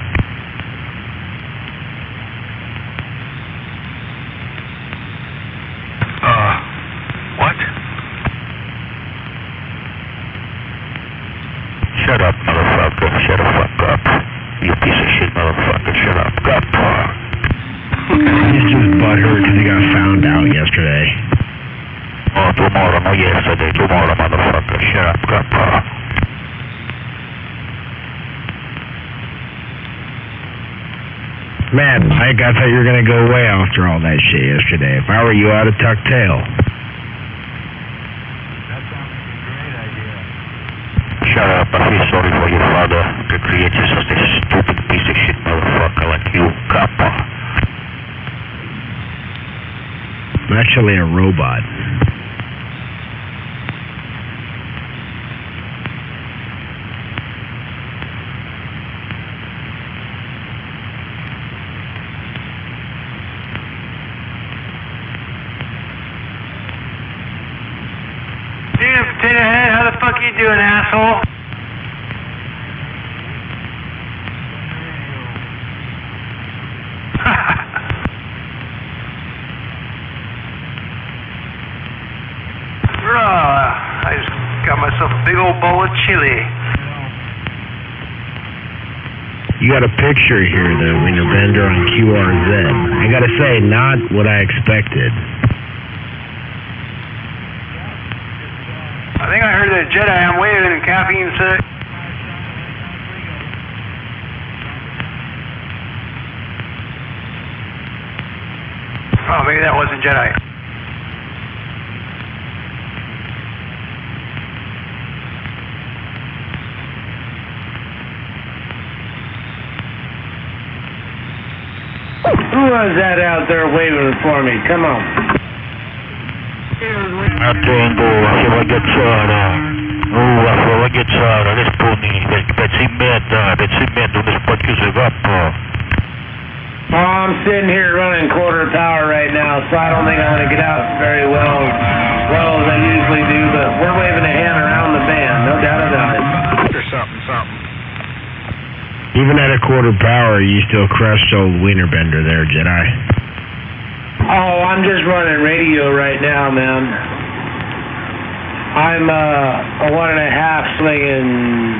What? Shut up, motherfucker, shut the fuck up. You piece of shit, motherfucker, shut up, He's just butthurt because he got found out yesterday. Oh, tomorrow, not yesterday, tomorrow, motherfucker, shut up, Man, Mike, I thought you were going to go away after all that shit yesterday. If I were you, I'd have tucked tail. Shut up, I feel sorry for your father to create such a stupid piece of shit motherfucker like you, kappa. I'm actually a robot. Damn, Potato Head, how the fuck you doing, asshole? I just got myself a big old bowl of chili. You got a picture here, the Wiener Bender on QRZ. I gotta say, not what I expected. I think I heard that Jedi. I'm waving and caffeine sick. Oh, maybe that wasn't Jedi. Who was that out there waving for me? Come on. Attendo, se vuoi ghiacciare, rispondi, pezzi in merda, uno spacchioso capo. Oh, I'm sitting here running quarter power right now, so I don't think I'm going to get out very well as I usually do, but we're waving a hand around the band, no doubt about it. Or something. Even at a quarter power, you still crushed old Wiener Bender there, Jedi. Oh, I'm just running radio right now, man. I'm a 1.5 swinging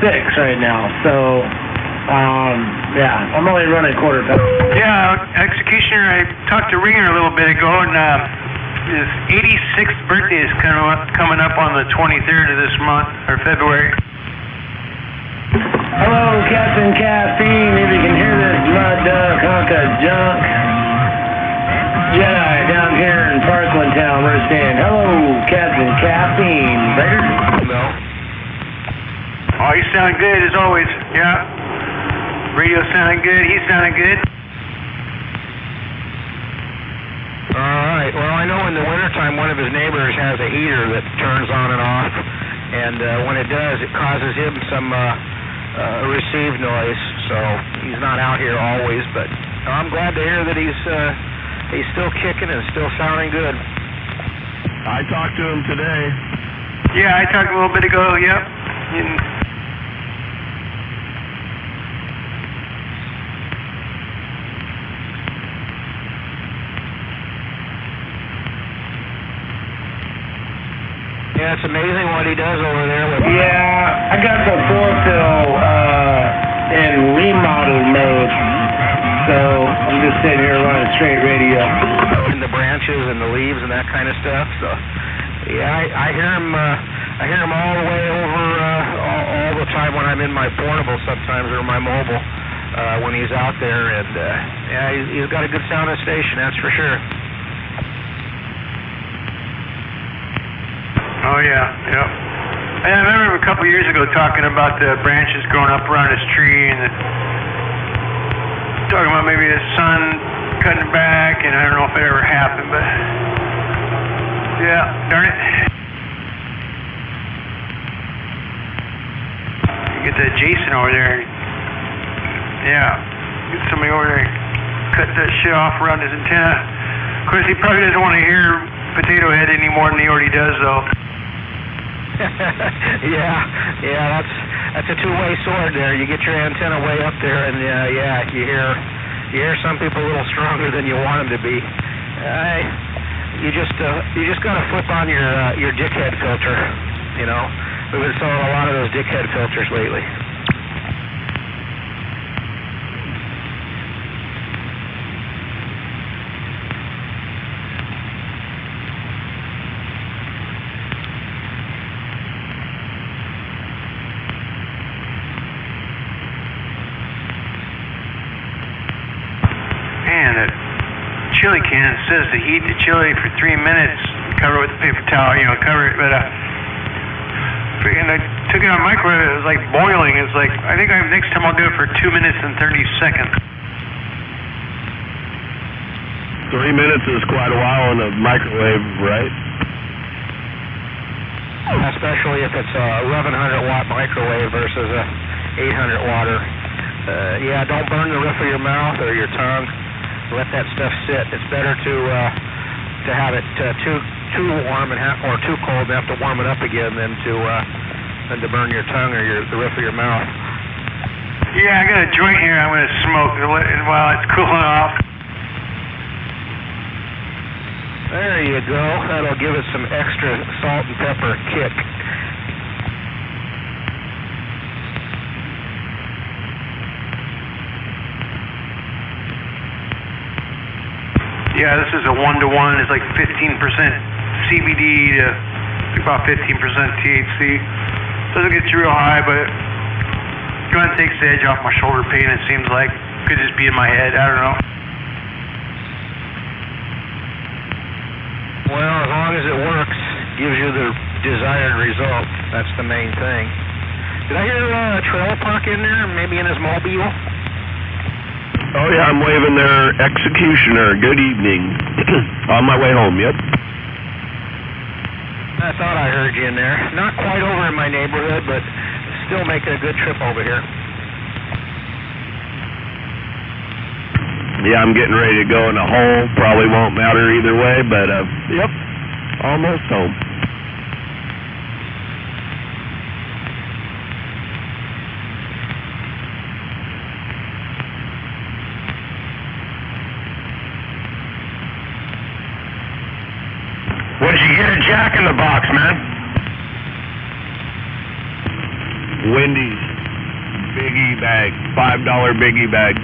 6 right now, so yeah, I'm only running quarter power. Yeah, Executioner, I talked to Ringer a little bit ago, and his 86th birthday is coming up on the 23rd of this month, or February. Hello, Captain Caffeine, if you can hear this mud duck hunk of junk. Jedi down here in Parkland Town, we're saying hello. Captain Caffeine, Vader? No. Oh, he's sounding good as always. Yeah. Radio sounding good. He's sounding good. Alright, well, I know in the wintertime one of his neighbors has a heater that turns on and off, and when it does, it causes him some receive noise, so he's not out here always, but I'm glad to hear that he's still kicking and still sounding good. I talked to him today. Yeah, I talked a little bit ago, yep. Yeah, it's amazing what he does over there with... Yeah, I got the 4-pill in remodel mode, so I'm just sitting here running straight radio. In the branches and the leaves and that kind of stuff, so... Yeah, I hear him all the way over all the time when I'm in my portable sometimes, or my mobile, when he's out there, and yeah, he's got a good sounding station, that's for sure. Oh, yeah, yep. And I remember a couple years ago talking about the branches growing up around his tree, and talking about maybe his son cutting back, and I don't know if it ever happened, but yeah, darn it. You get that Jason over there, yeah, get somebody over there, cut that shit off around his antenna. Of course, he probably doesn't want to hear Potato Head any more than he already does, though. yeah, that's a two-way sword there. You get your antenna way up there, and yeah, you hear some people a little stronger than you want them to be. You just gotta flip on your dickhead filter. You know, we've been selling a lot of those dickhead filters lately. Chili can says to heat the chili for 3 minutes, cover it with a paper towel, cover it, but freaking I took it on microwave, it was like boiling. It's like, I think next time I'll do it for 2 minutes and 30 seconds. 3 minutes is quite a while in a microwave, right? Especially if it's a 1100-watt microwave versus a 800-watter. Yeah, don't burn the roof of your mouth or your tongue. Let that stuff sit. It's better to have it too warm or too cold and have to warm it up again than to burn your tongue or the roof of your mouth. Yeah, I got a joint here I'm going to smoke while it's cooling off. There you go. That'll give it some extra salt and pepper kick. Yeah, this is a 1-to-1. It's like 15% CBD to about 15% THC. Doesn't get you real high, but it kind of takes the edge off my shoulder pain, it seems like. Could just be in my head, I don't know. Well, as long as it works, gives you the desired result. That's the main thing. Did I hear a trailer park in there, maybe in his mobile? Oh, yeah, I'm waving their executioner. Good evening. On my way home, yep. I thought I heard you in there. Not quite over in my neighborhood, but still making a good trip over here. Yeah, I'm getting ready to go in a hole. Probably won't matter either way, but, yep, almost home. What did you get a Jack in the Box, man? Wendy's Biggie bag, $5 Biggie bag.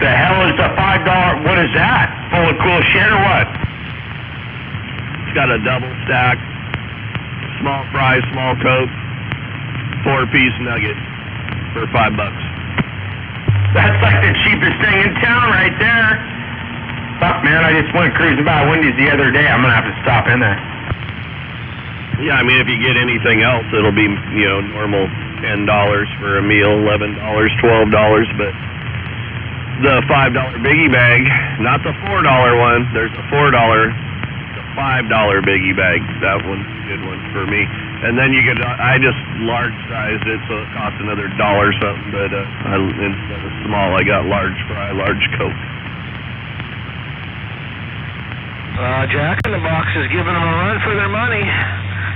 The hell is the $5? What is that? Full of cool shit or what? It's got a double stack, small fries, small Coke, 4-piece nugget for $5. That's like the cheapest thing in town right there. Fuck, man, I just went cruising by Wendy's the other day. I'm gonna have to stop in there. Yeah, I mean, if you get anything else, it'll be, you know, normal $10 for a meal, $11, $12, but the $5 biggie bag, not the $4 one, there's a $4, the $5 biggie bag. That one's a good one for me. And then you could, I just large sized it, so it cost another $1 something, but instead of small, I got large fry, large Coke. Jack in the Box is giving them a run for their money.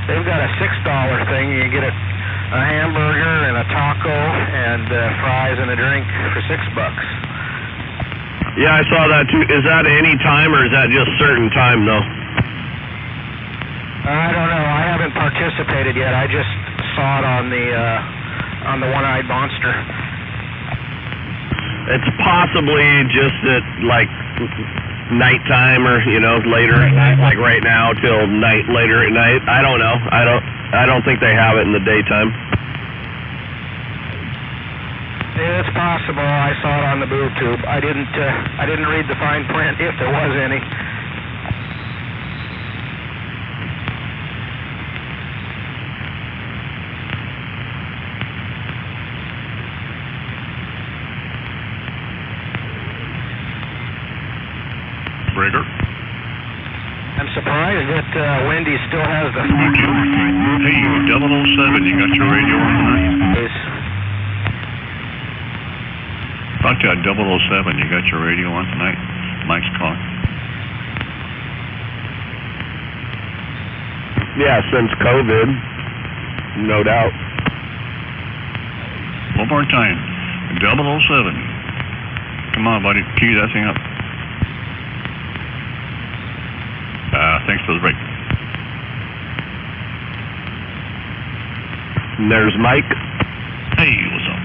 They've got a $6 thing. You get a hamburger and a taco and fries and a drink for $6. Yeah, I saw that too. Is that any time or is that just certain time though? I don't know. I haven't participated yet. I just saw it on the One-Eyed Monster. It's possibly just at like nighttime or, you know, later at night, like right now till later at night. I don't know. I don't think they have it in the daytime. It's possible. I saw it on the boob tube. I didn't read the fine print if there was any. Brigger. I'm surprised that Wendy still has the. Hey, 007, you got your radio on tonight? Talk to 007, you got your radio on tonight? Mike's calling. Yeah, since COVID, no doubt. One more time, 007. Come on, buddy, cue that thing up. Thanks for the break. And there's Mike. Hey, what's up?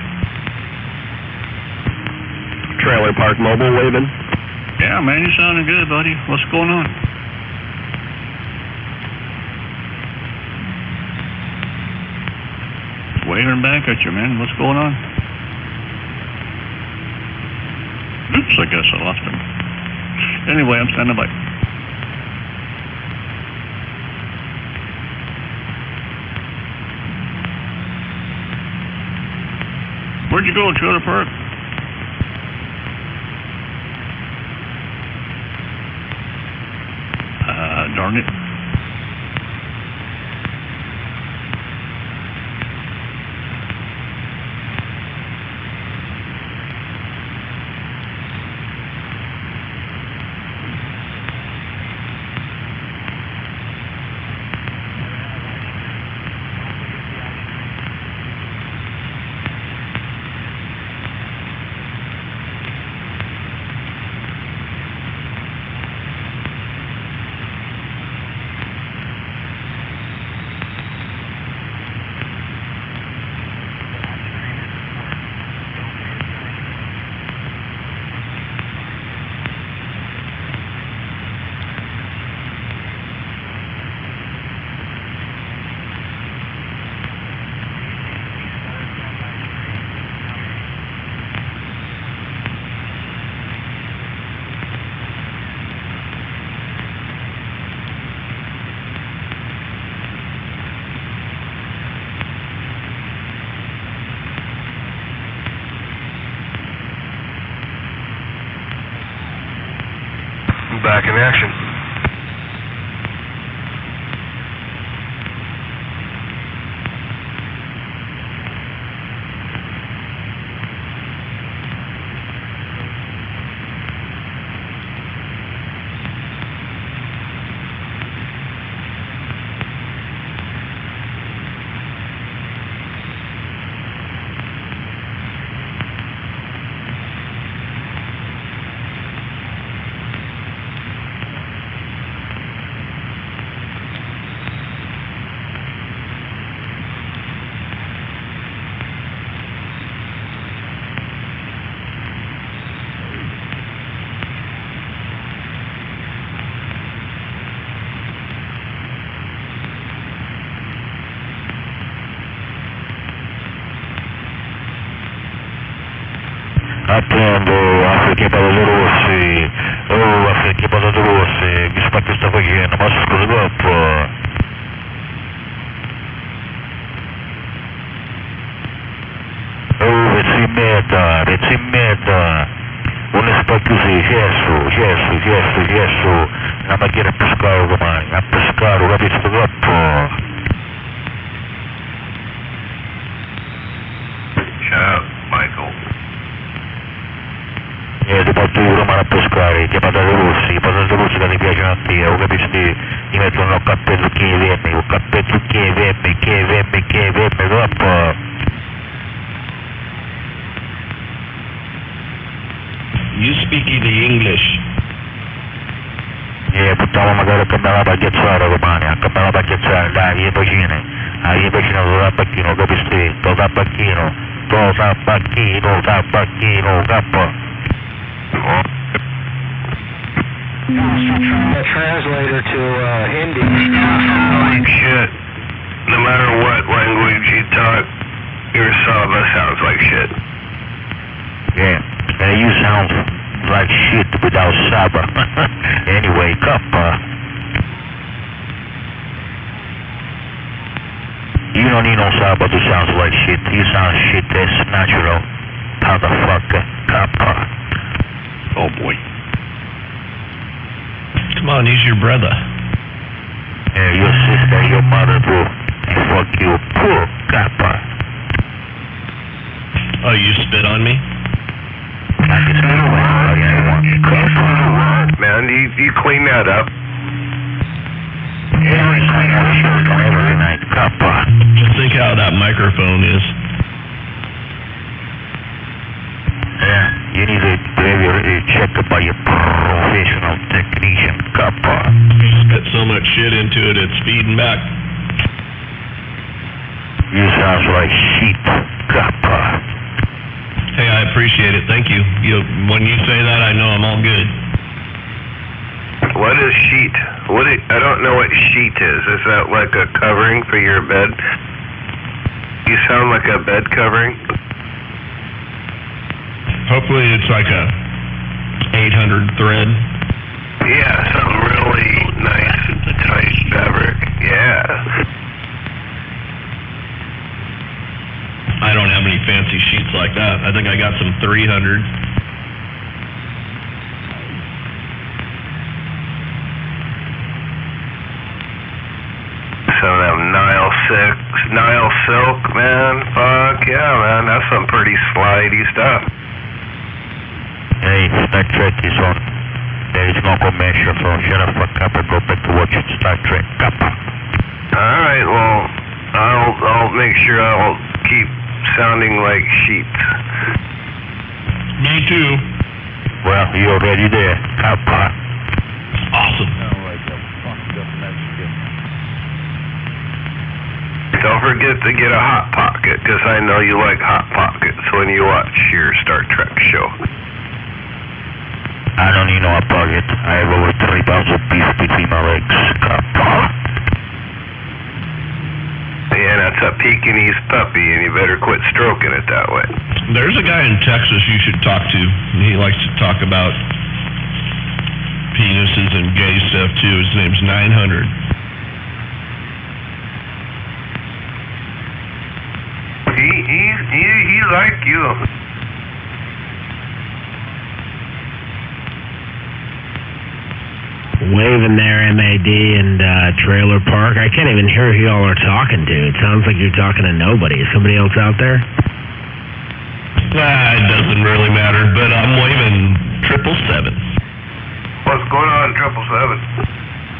Trailer Park Mobile waving. Yeah, man, you sounding good, buddy. What's going on? Waving back at you, man. What's going on? Oops, I guess I lost him. Anyway, I'm standing by. Where'd you go, Trailer Park? Darn it. Back in action. Attendo, affinché vado rossi. Oh, affinché vado rossi. Mi spacca sta facendo, ma scusa troppo. merda. Un spacchiusi, Gesù. La macchina a pescare domani, capisco troppo. Shut up, Michael. Ti porto io romano a pescare, che patate rosse che ti piacciono a te, o capisci? Ti mettono un cappello che vermi, troppo. You speak the English. Buttiamo magari a cambiare la pagliazzara domani, dai, gli bacine, todo tappacchino, capisci? Todo tappacchino, cappa. The translator to Hindi. Like shit. No matter what language you talk, your Saba sounds like shit. Yeah, you sound like shit without Saba. Anyway, cappa. You don't need no Saba to sound like shit. You sound shit, that's natural. Motherfucker, cappa. Oh boy. Come on, he's your brother. Yeah, your sister, your mother, bro. And fuck you, poor cappa. Oh, you spit on me? Man, you clean that up. Every night, cappa. Just think how that microphone is. Yeah, you need to have your checked by your professional technician, cappa. You spit so much shit into it, it's feeding back. You sound like shit, cappa. Hey, I appreciate it. Thank you. When you say that, I know I'm all good. What is sheet? I don't know what sheet is. Is that like a covering for your bed? You sound like a bed covering. Hopefully it's like a 800 thread. Yeah, something really nice and tight fabric. Yeah. I don't have any fancy sheets like that. I think I got some 300. Some of them Nile silk, man. Fuck yeah, man. That's some pretty slidey stuff. Hey, Star Trek is on. There is no commercial, so shut the fuck up and go back to watching Star Trek, kappa. Alright, well, I'll make sure I'll keep sounding like sheets. Me too. Well, you're already there, kappa. Awesome. Don't forget to get a Hot Pocket, because I know you like Hot Pockets when you watch your Star Trek show. I don't need no pocket. I have over 3 pounds of beef between my legs, kappa. Yeah, that's a Pekingese puppy, and you better quit stroking it that way. There's a guy in Texas you should talk to. He likes to talk about penises and gay stuff too. His name's 900. He like you. Waving there, MAD and Trailer Park. I can't even hear who y'all are talking to. It sounds like you're talking to nobody. Is somebody else out there? It doesn't really matter, but I'm waving 777. What's going on, 777?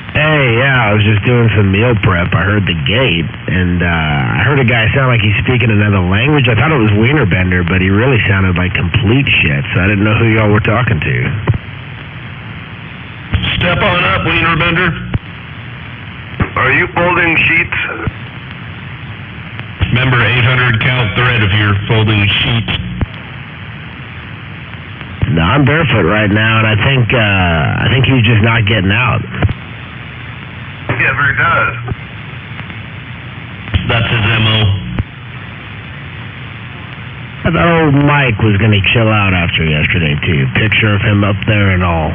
Hey, yeah, I was just doing some meal prep. I heard the gate, and I heard a guy sound like he's speaking another language. I thought it was Wienerbender, but he really sounded like complete shit, so I didn't know who y'all were talking to. Step on up, Wienerbender. Are you folding sheets? Remember 800 count thread if you're folding sheets. No, I'm barefoot right now, and I think he's just not getting out. He never does. That's his MO. I thought old Mike was going to chill out after yesterday, too. Picture of him up there and all.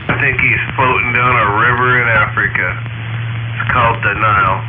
I think he's floating down a river in Africa. It's called the Nile.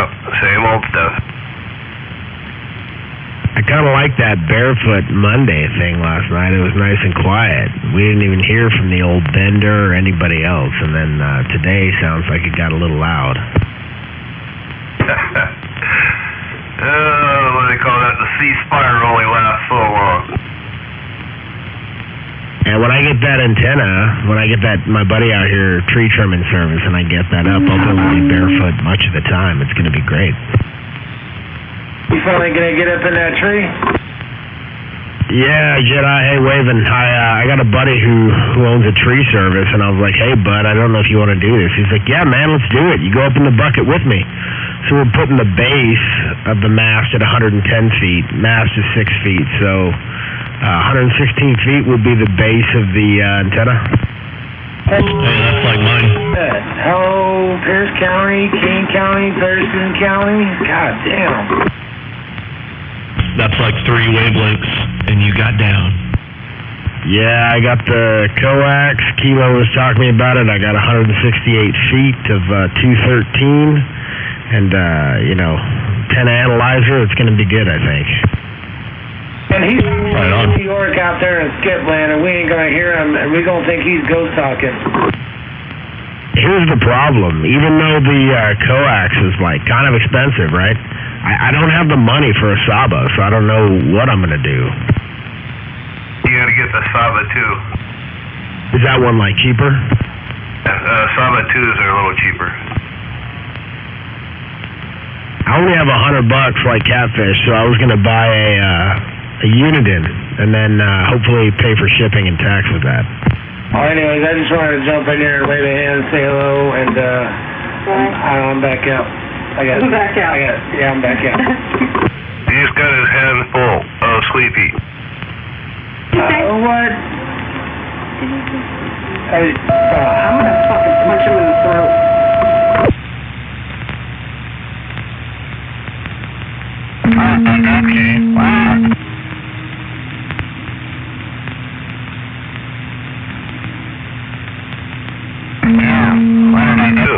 Yep, same old stuff. I kind of liked that Barefoot Monday thing last night. It was nice and quiet. We didn't even hear from the old Bender or anybody else. And then today sounds like it got a little loud. What do they call that? The ceasefire only lasts so long. And when I get that antenna, when I get that, my buddy out here, tree trimming service, and I get that up, I'll be able to be barefoot much of the time. It's going to be great. You finally gonna get up in that tree? Yeah, Jedi, hey, Wavin. I got a buddy who owns a tree service, and I was like, hey, bud, I don't know if you want to do this. He's like, yeah, man, let's do it. You go up in the bucket with me. So we're putting the base of the mast at 110 feet. Mast is 6 feet, so 116 feet will be the base of the antenna. Hey, that's like mine. Hello, Pierce County, King County, Thurston County. God damn. That's like 3 wavelengths, and you got down. Yeah, I got the coax. Kilo was talking to me about it. I got 168 feet of 213, and 10 analyzer. It's going to be good, I think. And he's Right on. in New York out there in Skipland, and we ain't gonna hear him, and we gonna think he's ghost talking. Here's the problem. Even though the coax is like kind of expensive, right? I don't have the money for a Saba, so I don't know what I'm gonna do. You gotta get the Saba 2. Is that one like cheaper? Saba 2s are a little cheaper. I only have $100 like Catfish, so I was gonna buy a Uniden, and then hopefully pay for shipping and tax with that. Well, anyways, I just wanted to jump in here and wave a hand, say hello, and I'm back out. I'm back out. I'm back out. He just got his hand full of Sleepy. What? I'm gonna fucking punch him in the throat. Okay. Wow. Yeah. What did I do?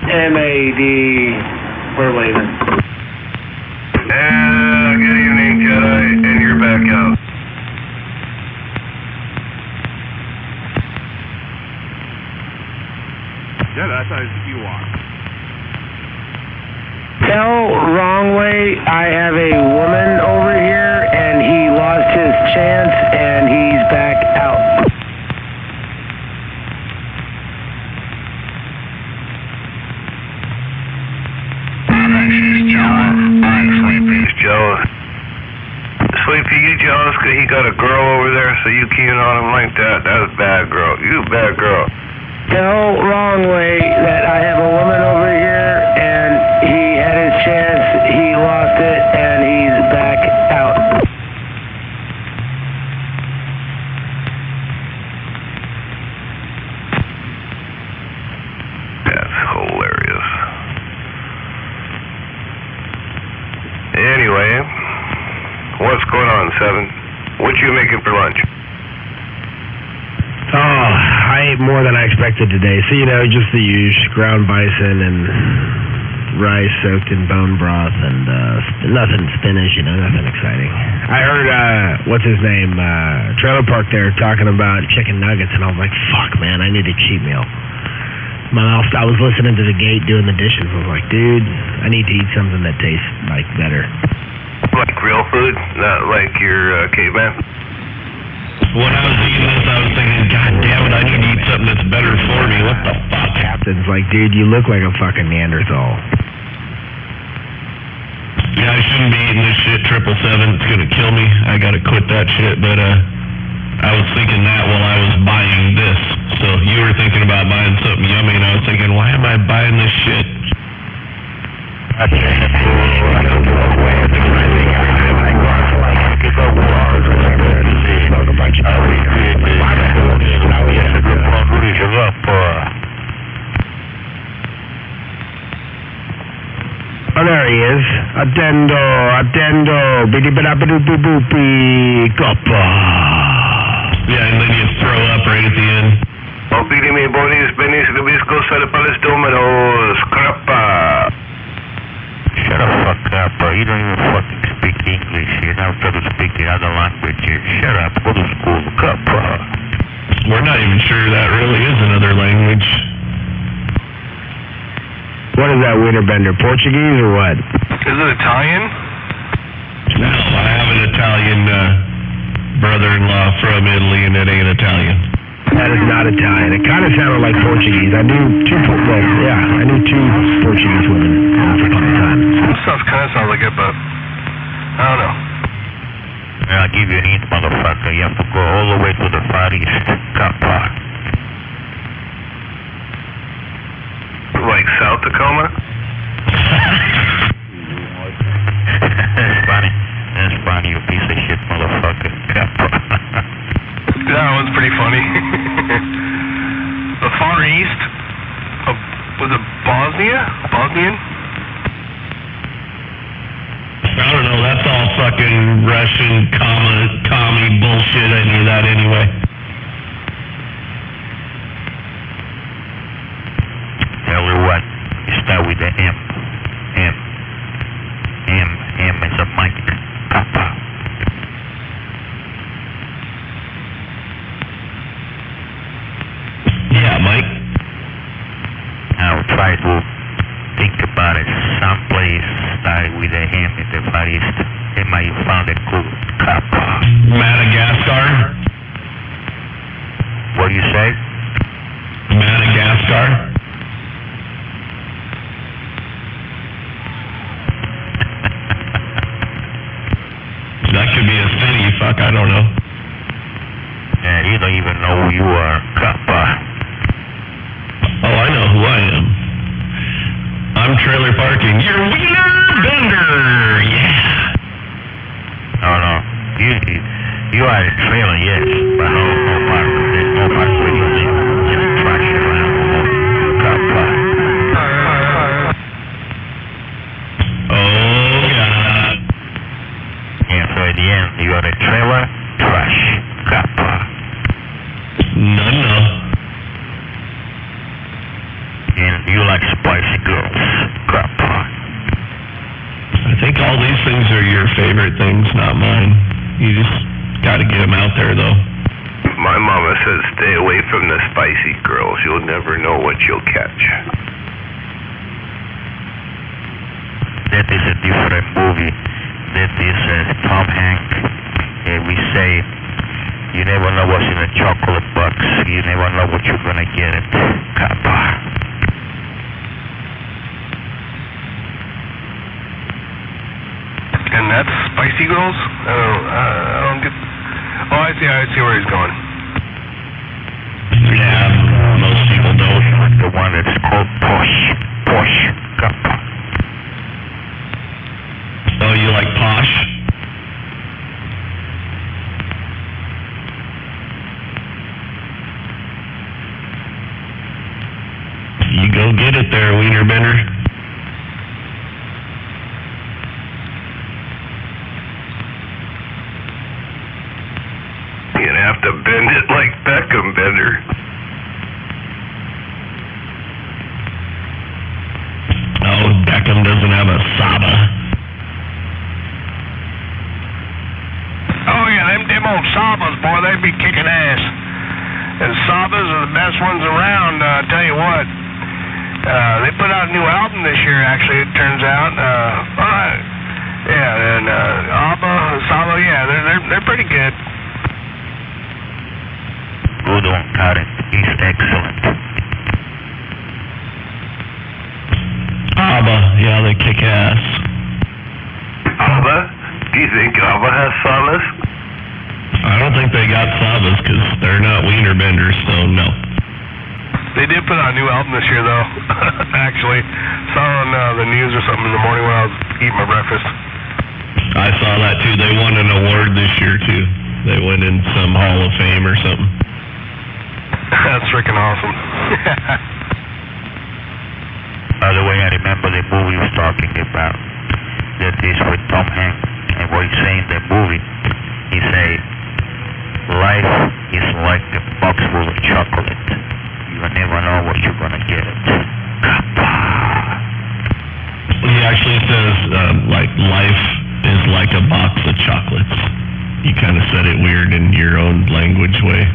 MAD. We're waving. Good evening, Jedi, and you're back out. Yeah, that's how you walk. Tell wrong way. I have a woman over here, and he lost his chance, and he's back out. Sleepy's jealous. Sleepy, you jealous because he got a girl over there, so you keying on him like that? That's bad, girl. You bad girl. Tell wrong way that I have a woman over here, and he had his chance, he lost it, and he's back out. That's hilarious. Anyway, what's going on, Seven? What you making for lunch? Oh, I ate more than I expected today. So, just the usual ground bison and rice soaked in bone broth and nothing spinach, nothing exciting. I heard, what's his name, Trailer Park there talking about chicken nuggets, and I was like, fuck, man, I need a cheat meal. I was listening to the gate doing the dishes. I was like, dude, I need to eat something that tastes, better. Like real food, not like your caveman? When I was eating this, I was thinking, God damn it, I need to eat something that's better for me. What the fuck? Captain's like, dude, you look like a fucking Neanderthal. Yeah, I shouldn't be eating this shit 777. It's gonna kill me. I gotta quit that shit, but I was thinking that while I was buying this. So you were thinking about buying something yummy, and I was thinking, why am I buying this shit? Oh, there he is. Attendo. Bidi-bida-bidi-boo-boo-bee. Goppa. Yeah, and then you throw up right at the end. Pidime Bonis, Benis, Lubisco, Salapales, Dominos, Crappa. Shut the fuck up, bro. You don't even fucking speak English. You're now trying to speak the other languages. Shut up. Go to school. Crappa. We're not even sure that really is another language. What is that, Wienerbender? Portuguese or what? Is it Italian? No, I have an Italian brother-in-law from Italy, and it ain't Italian. That is not Italian. It kind of sounded like Portuguese. I knew two Portuguese women once upon a time. This stuff kind of sounds like it, but I don't know. I'll give you a hint, motherfucker. You have to go all the way to the Far East. Kappa. Like South Tacoma? That's funny, you piece of shit, motherfucker. Kappa. That one's pretty funny. The Far East? Was it Bosnia? Bosnian? I don't know, that's all fucking Russian commie bullshit. I knew that anyway. Tell you what, you start with the M. M is a Mike. Kappa. Yeah, Mike. Now try to think about it. Someplace starting with a M in the Far East. Emma, you found it cool. Kappa. Madagascar? What do you say? Madagascar? That could be a city, fuck, I don't know. Yeah, you don't even know who you are. Kappa. Oh, I know who I am. I'm trailer parking. You're Wiener Bender! Yeah! No. You are a trailer, yes. But no park. There's no park where you live. Just trash around. Kappa. Oh, God. Yeah, so at the end, you are a trailer, trash. Kappa. No. And you like spicy girls. Kappa. I think all these things are your favorite things, not mine. You just gotta get them out there, though. My mama says stay away from the spicy girls. You'll never know what you'll catch. That is a different movie. That is Tom Hanks. We say, you never know what's in a chocolate box. You never know what you're gonna get it. Kappa. And that's Spicy Girls? I don't get... Oh, I see where he's going. Yeah, most people don't. The one that's called Posh. Kappa. Oh, you like Posh? You go get it there, Wiener Bender. You'd have to bend it like Beckham Bender. Oh, Beckham doesn't have a Saba. Oh, yeah, them old Sabas, boy, they be kicking ass. And Sabas are the best ones around, I tell you what. They put out a new album this year, actually, it turns out. Yeah, and Abba, Saba, yeah, they're pretty good. Good one, Karen. He's excellent. Abba, yeah, they kick ass. Abba? Do you think Abba has Sabas? I don't think they got Sabas because they're not Wiener Benders, so no. They did put out a new album this year, though. Actually, saw on the news or something in the morning when I was eating my breakfast. I saw that too. They won an award this year too. They went in some Hall of Fame or something. That's freaking awesome. By the way, I remember the movie he was talking about. That is with Tom Hanks. And what he say in the movie, he say, life is like a box full of chocolate. You never know what you're gonna get. He actually says, like, life is like a box of chocolates. You kind of said it weird in your own language way.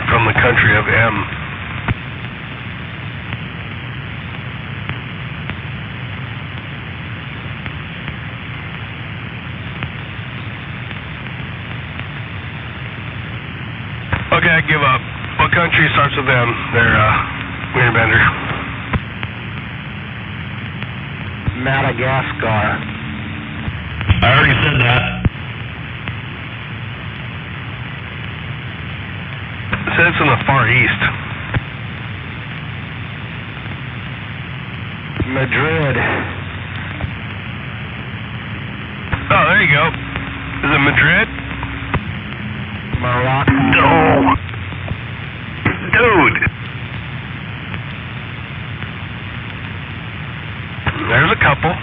From the country of M. Okay, I give up. What country starts with M? They're, Wienerbender. Madagascar. I already said that. It said it's in the Far East. Madrid. Oh, there you go. Is it Madrid? Morocco. No. Dude. There's a couple.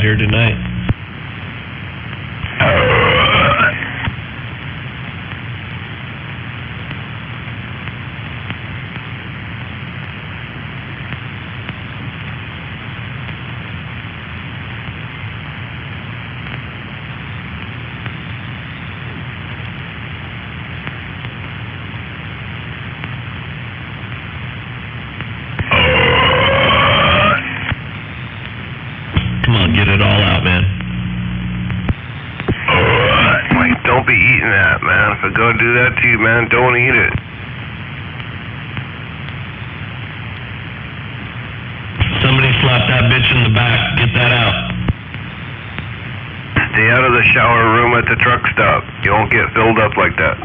here tonight. Come on, get it all out, man. Like, don't be eating that, man. If I go do that to you, man, don't eat it. Somebody slap that bitch in the back. Get that out. Stay out of the shower room at the truck stop. You won't get filled up like that.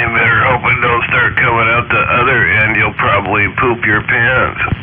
You better hope it don't start coming out the other end. You'll probably poop your pants.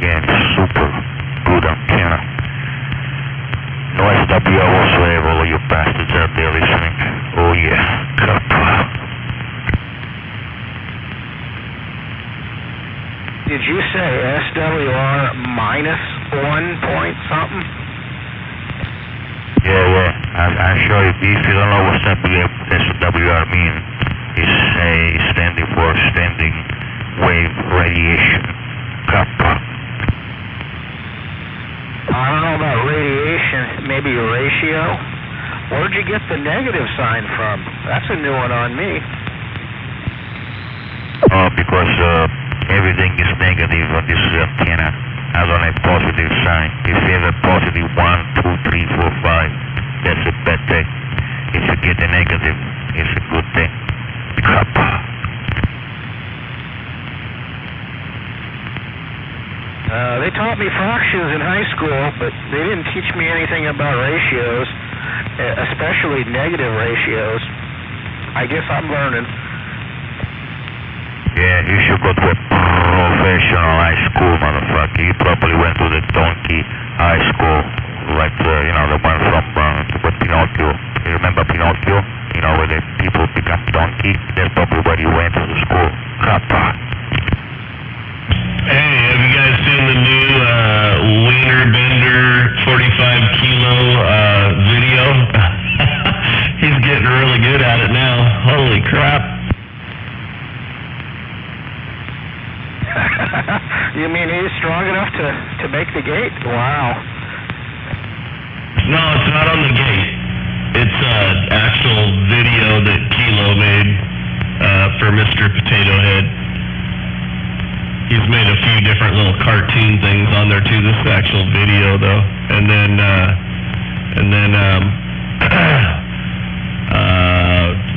again, super good antenna. No SWR whatsoever, all you bastards out there listening. Oh yeah, Kappa. Did you say SWR minus 1 point something? Yeah. I'm sure if you don't know what SWR means, it's standing for standing wave radiation. Kappa. I don't know about radiation, maybe a ratio. Where'd you get the negative sign from? That's a new one on me. Because everything is negative on this antenna. I don't have positive sign. If you have a positive 1, 2, 3, 4, 5, that's a bad thing. If you get a negative, it's a good thing. Kappa. They taught me fractions in high school, but they didn't teach me anything about ratios, especially negative ratios. I guess I'm learning. Yeah, you should go to a professional high school, motherfucker. You probably went to the donkey high school, like the one from Pinocchio. You remember Pinocchio? You know, where the people become donkey? That's probably where you went to the school. Kappa. Hey, have you guys seen the new Wiener Bender 45 kilo video? He's getting really good at it now. Holy crap. You mean he's strong enough to make the gate? Wow. No, it's not on the gate. It's an actual video that Kilo made for Mr. Potato Head. He's made a few different little cartoon things on there too. This is the actual video though. And then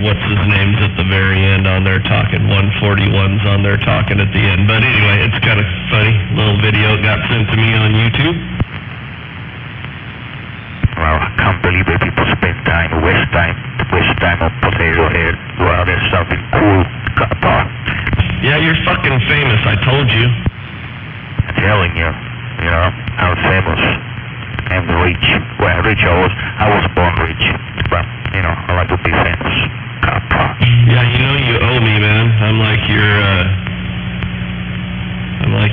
what's his name's at the very end on there talking. 141's on there talking at the end. But anyway, it's kind of funny. Little video got sent to me on YouTube. Well, I can't believe that people spend waste time on Potato Head. Well, there's something cool. Kappa. Yeah, you're fucking famous, I told you. I'm telling you, I'm famous. I'm rich. Well, rich, I was born rich. But, I like to be famous. Kappa. Yeah, you owe me, man. I'm like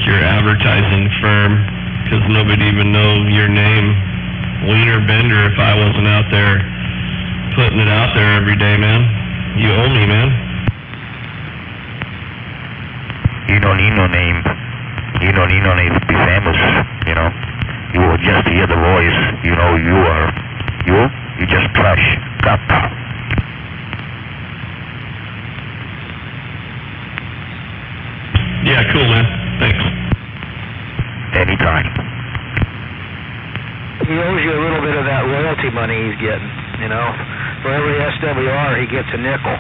your advertising firm, because nobody even know your name. Wiener Bender, if I wasn't out there putting it out there every day, man. You owe me, man. You don't need no name. You don't need no name to be famous, You will just hear the voice, you know who you are. You just trash. Kappa. Yeah, cool, man. Thanks. Anytime. He owes you a little bit of that royalty money he's getting, For every SWR, he gets a nickel.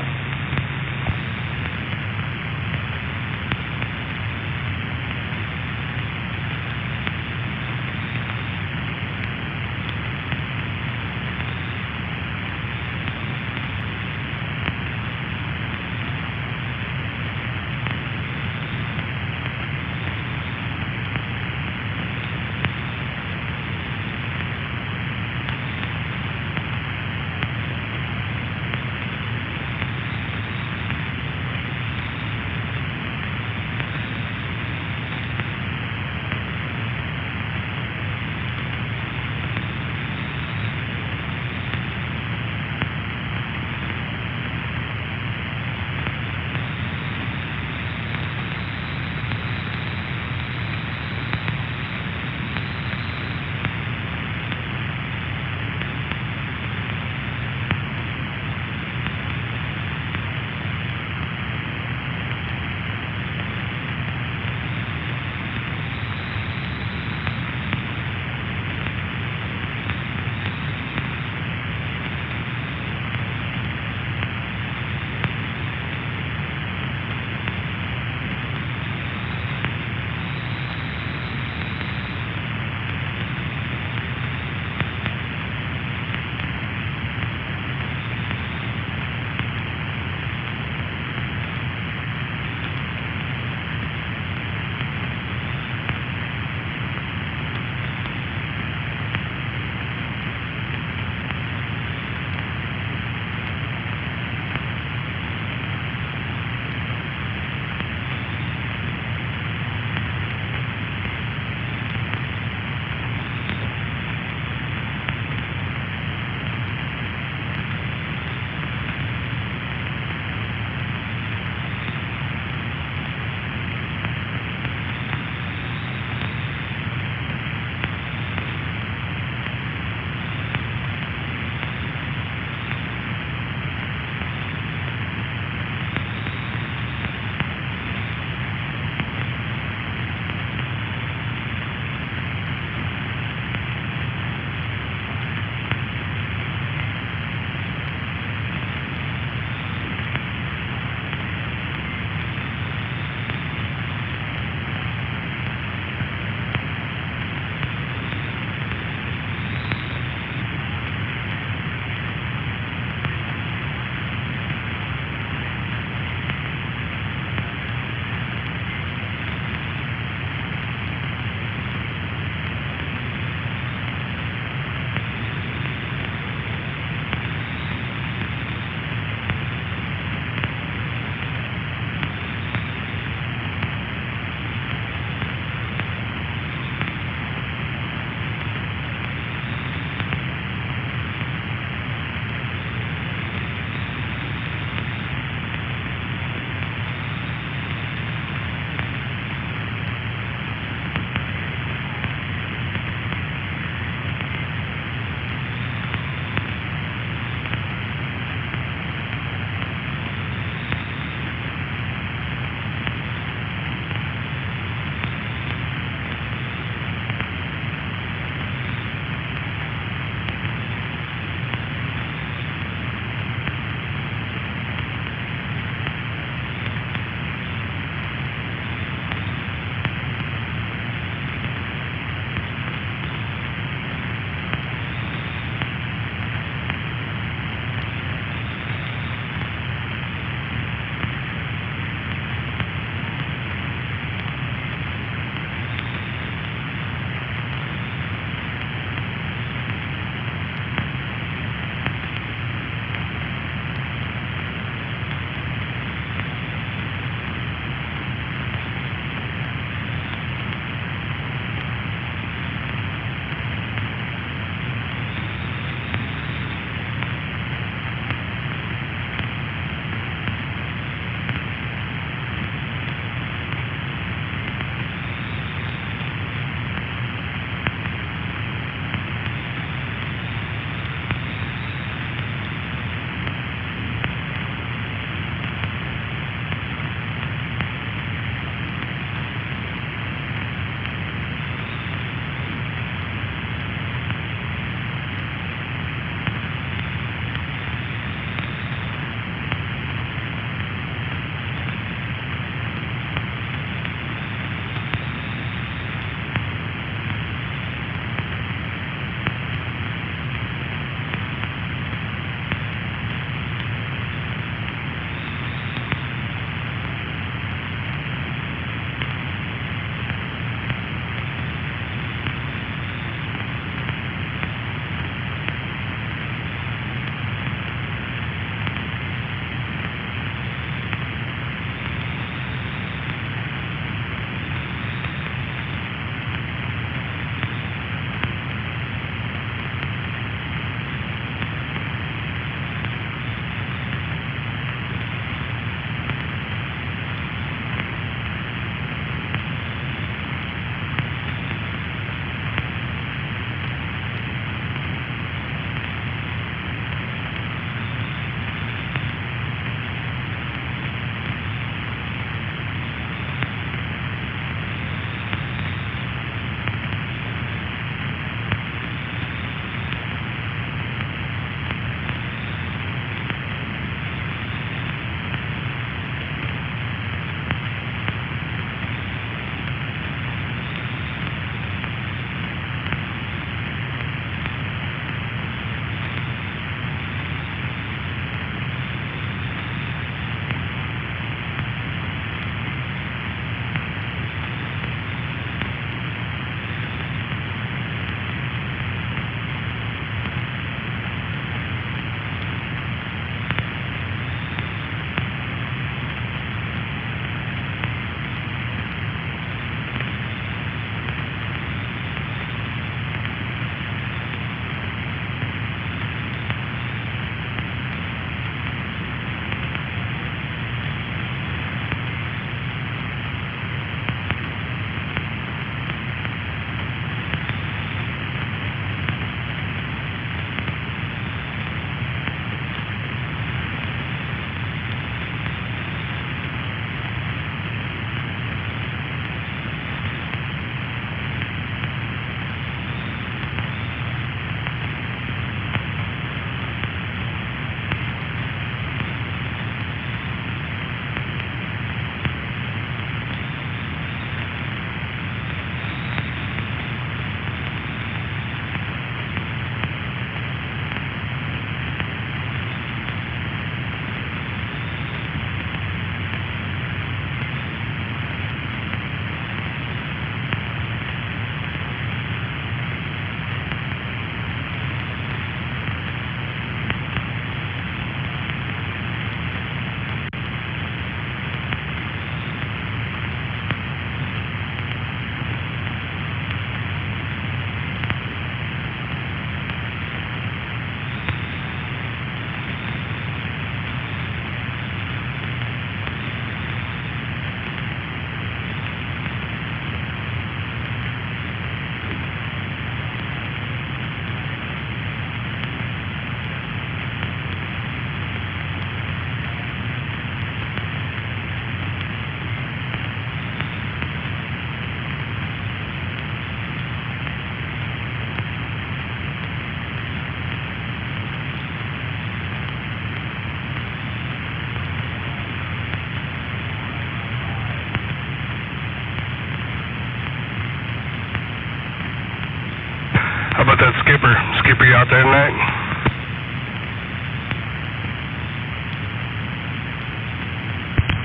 What's that, Skipper? Skipper, you out there tonight?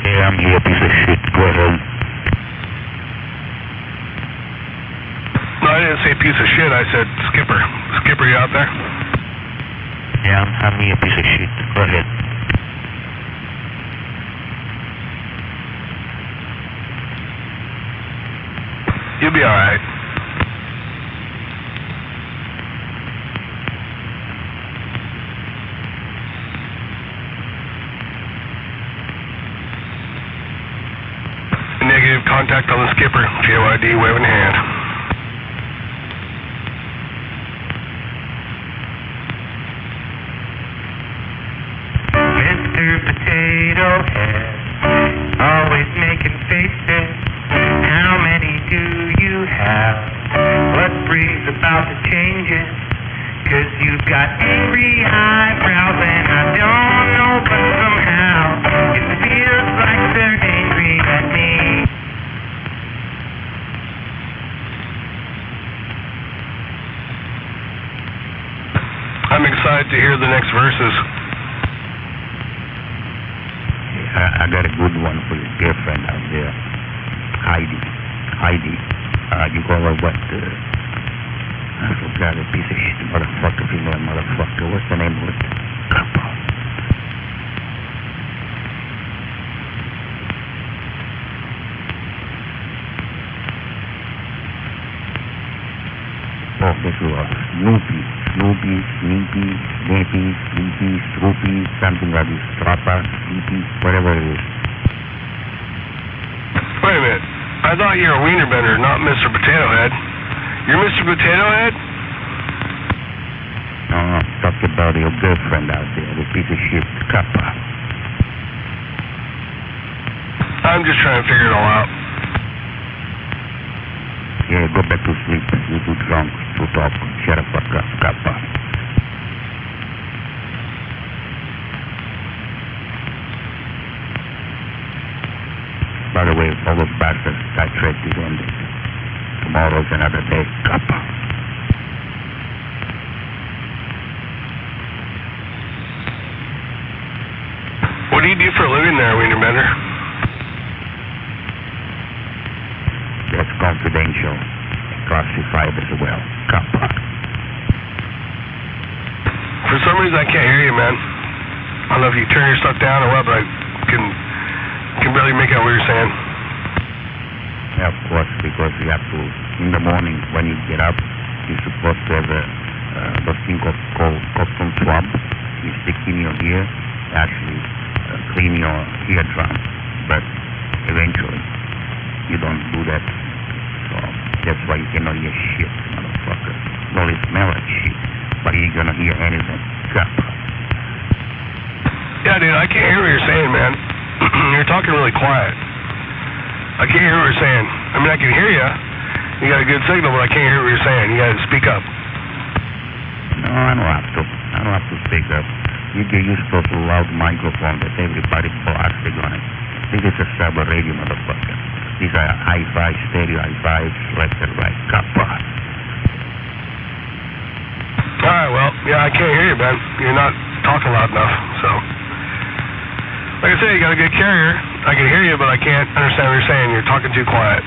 Yeah, I'm here, piece of shit. Go ahead. No, I didn't say piece of shit. I said Skipper. Skipper, you out there? Yeah, I'm here, piece of shit. Go ahead. You'll be alright. Negative, contact on the Skipper. JYD, waving hand. Mr. Potato Head, always making faces. How many do you have? What brings about the changes? 'Cause you've got angry eyebrows and I don't know, but somehow it feels like they're angry at me. I'm excited to hear the next verses. I got a good one for your girlfriend out there. Heidi. You call her what? I forgot, a piece of shit motherfucker, female motherfucker. What's the name of it? Kappa. Oh, this was Snoopy, Stroopy, something like this. Strappa, Snoopy, whatever it is. Wait a minute. I thought you were a wiener bender, not Mr. Potato Head. You're Mr. Potato Head? No, talk about your girlfriend out there, the piece of shit, Kappa. I'm just trying to figure it all out. Yeah, go back to sleep. You're too drunk to talk. Shut the fuck up, Kappa. By the way, all those bastards, that trade is ended. Tomorrow's another day, Kappa. What do you do for a living there, wiener bender? That's confidential. Classified as well. Kappa. For some reason, I can't hear you, man. I don't know if you turn your stuff down or what, but I can barely make out what you're saying. Yeah, of course, because you have to, in the morning when you get up, you're supposed to have those things called cotton swab. You stick in your ear, actually clean your eardrum, but eventually you don't do that. So that's why you cannot hear shit, motherfucker. You only smell like shit, but you're gonna hear anything. Kappa. Yeah, dude, I can't hear what you're saying, man. You're talking really quiet. I can't hear what you're saying. I mean, I can hear you. You got a good signal, but I can't hear what you're saying. You got to speak up. No, I don't have to. I don't have to speak up. You get used to a loud microphone that everybody blasting on it. This is a cyber radio, motherfucker. These are hi-fi, stereo hi-fi, left and right. Kappa. All right, well, yeah, I can't hear you, man. You're not talking loud enough, so. Like I said, you got a good carrier. I can hear you, but I can't understand what you're saying. You're talking too quiet.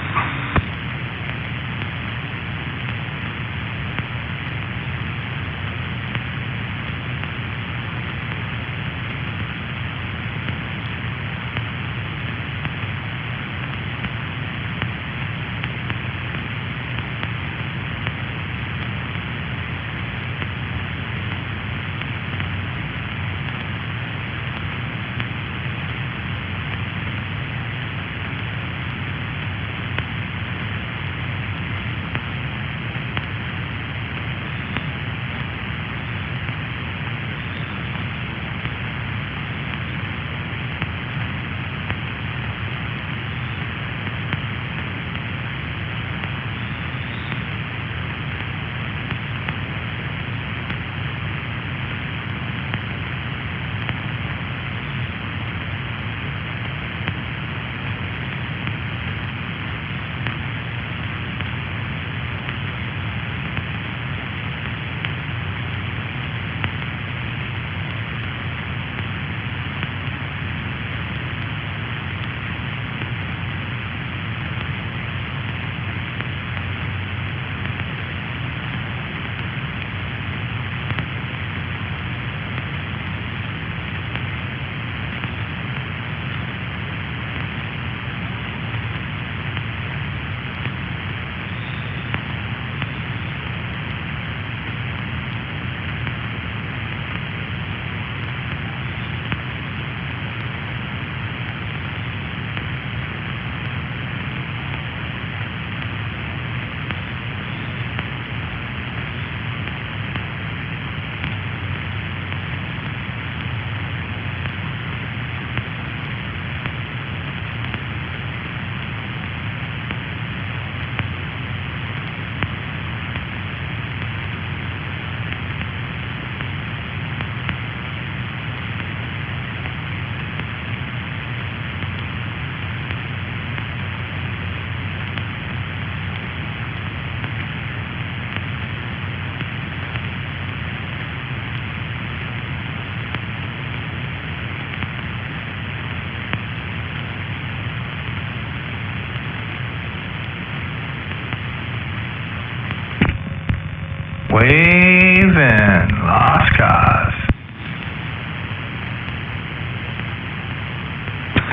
Waving. Lost cause.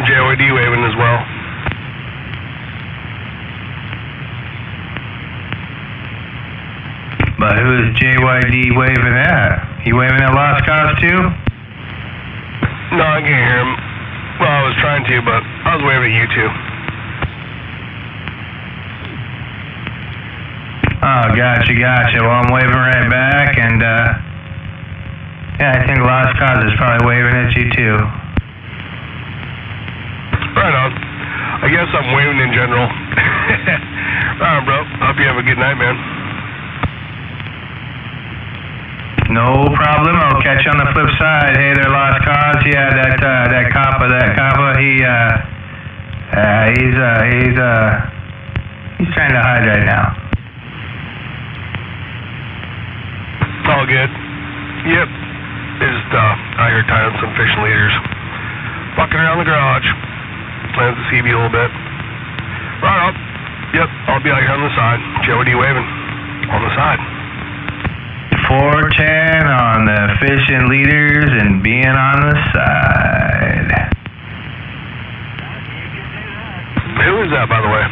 JYD waving as well. But who is JYD waving at? He waving at Lost Cause too? No, I can't hear him. Well, I was trying to, but I was waving at you too. Oh, gotcha. Well, I'm waving right back, and yeah, I think Lost Cause is probably waving at you too. Right on. I guess I'm waving in general. Right on, bro. Hope you have a good night, man. No problem. I'll catch you on the flip side. Hey there, Lost Cause. Yeah, that copper, he's trying to hide right now. It's all good. Yep. Just out here tying some fishing leaders. Fucking around the garage. Plans to CB a little bit. Right on. Yep. I'll be out here on the side. JOD waving. On the side. 410 on the fishing leaders and being on the side. Who is that, by the way?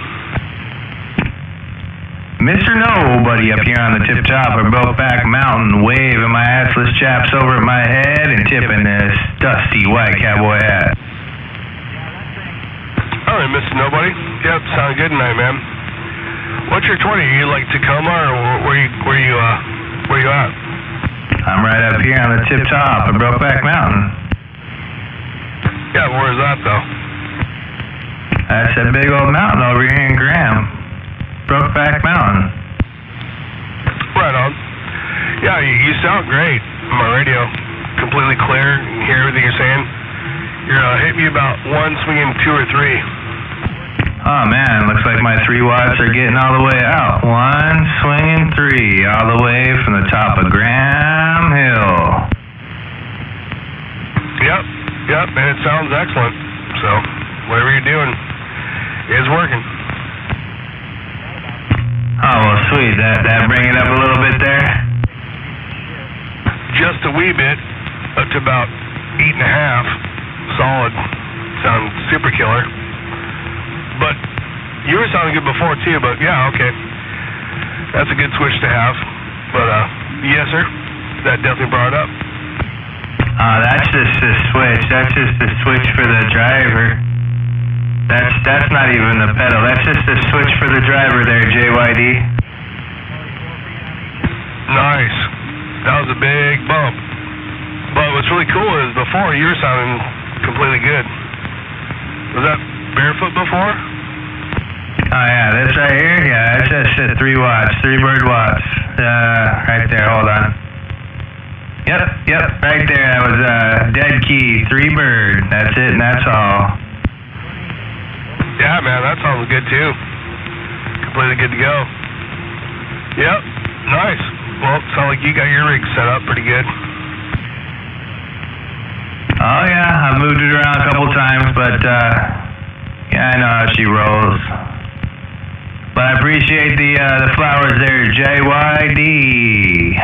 Mr. Nobody up here on the tip top of Brokeback Mountain, waving my assless chaps over at my head and tipping this dusty white cowboy hat. All right, Mr. Nobody. Yep, sound good tonight, man. What's your 20? Are you like Tacoma, or where you at? I'm right up here on the tip top of Brokeback Mountain. Yeah, where is that though? That's that big old mountain over here in Graham. Brokeback Mountain. Right on. Yeah, you sound great on my radio. Completely clear. You hear everything you're saying. You're hitting me about 1 swinging 2 or 3. Oh man, looks like my 3 watts are getting all the way out. 1 swinging 3 all the way from the top of Graham Hill. Yep, and it sounds excellent. So, whatever you're doing is working. Oh, well, sweet. That bring it up a little bit there? Just a wee bit, up to about 8.5. Solid. Sounds super killer. But you were sounding good before too, but yeah, okay. That's a good switch to have. But yes, sir. That definitely brought it up. That's just a switch. That's just a switch for the driver. That's not even the pedal. That's just a switch for the driver there, JYD. Nice. That was a big bump. But what's really cool is before you were sounding completely good. Was that barefoot before? Oh yeah, this right here? Yeah, it's just 3 watts, 3 bird watts. Right there, hold on. Yep, right there. That was dead key, 3 bird. That's it and that's all. Yeah, man, that sounds good too. Completely good to go. Yep, nice. Well, it sounds like you got your rig set up pretty good. Oh yeah, I've moved it around a couple times, but yeah, I know how she rolls. But I appreciate the flowers there, JYD.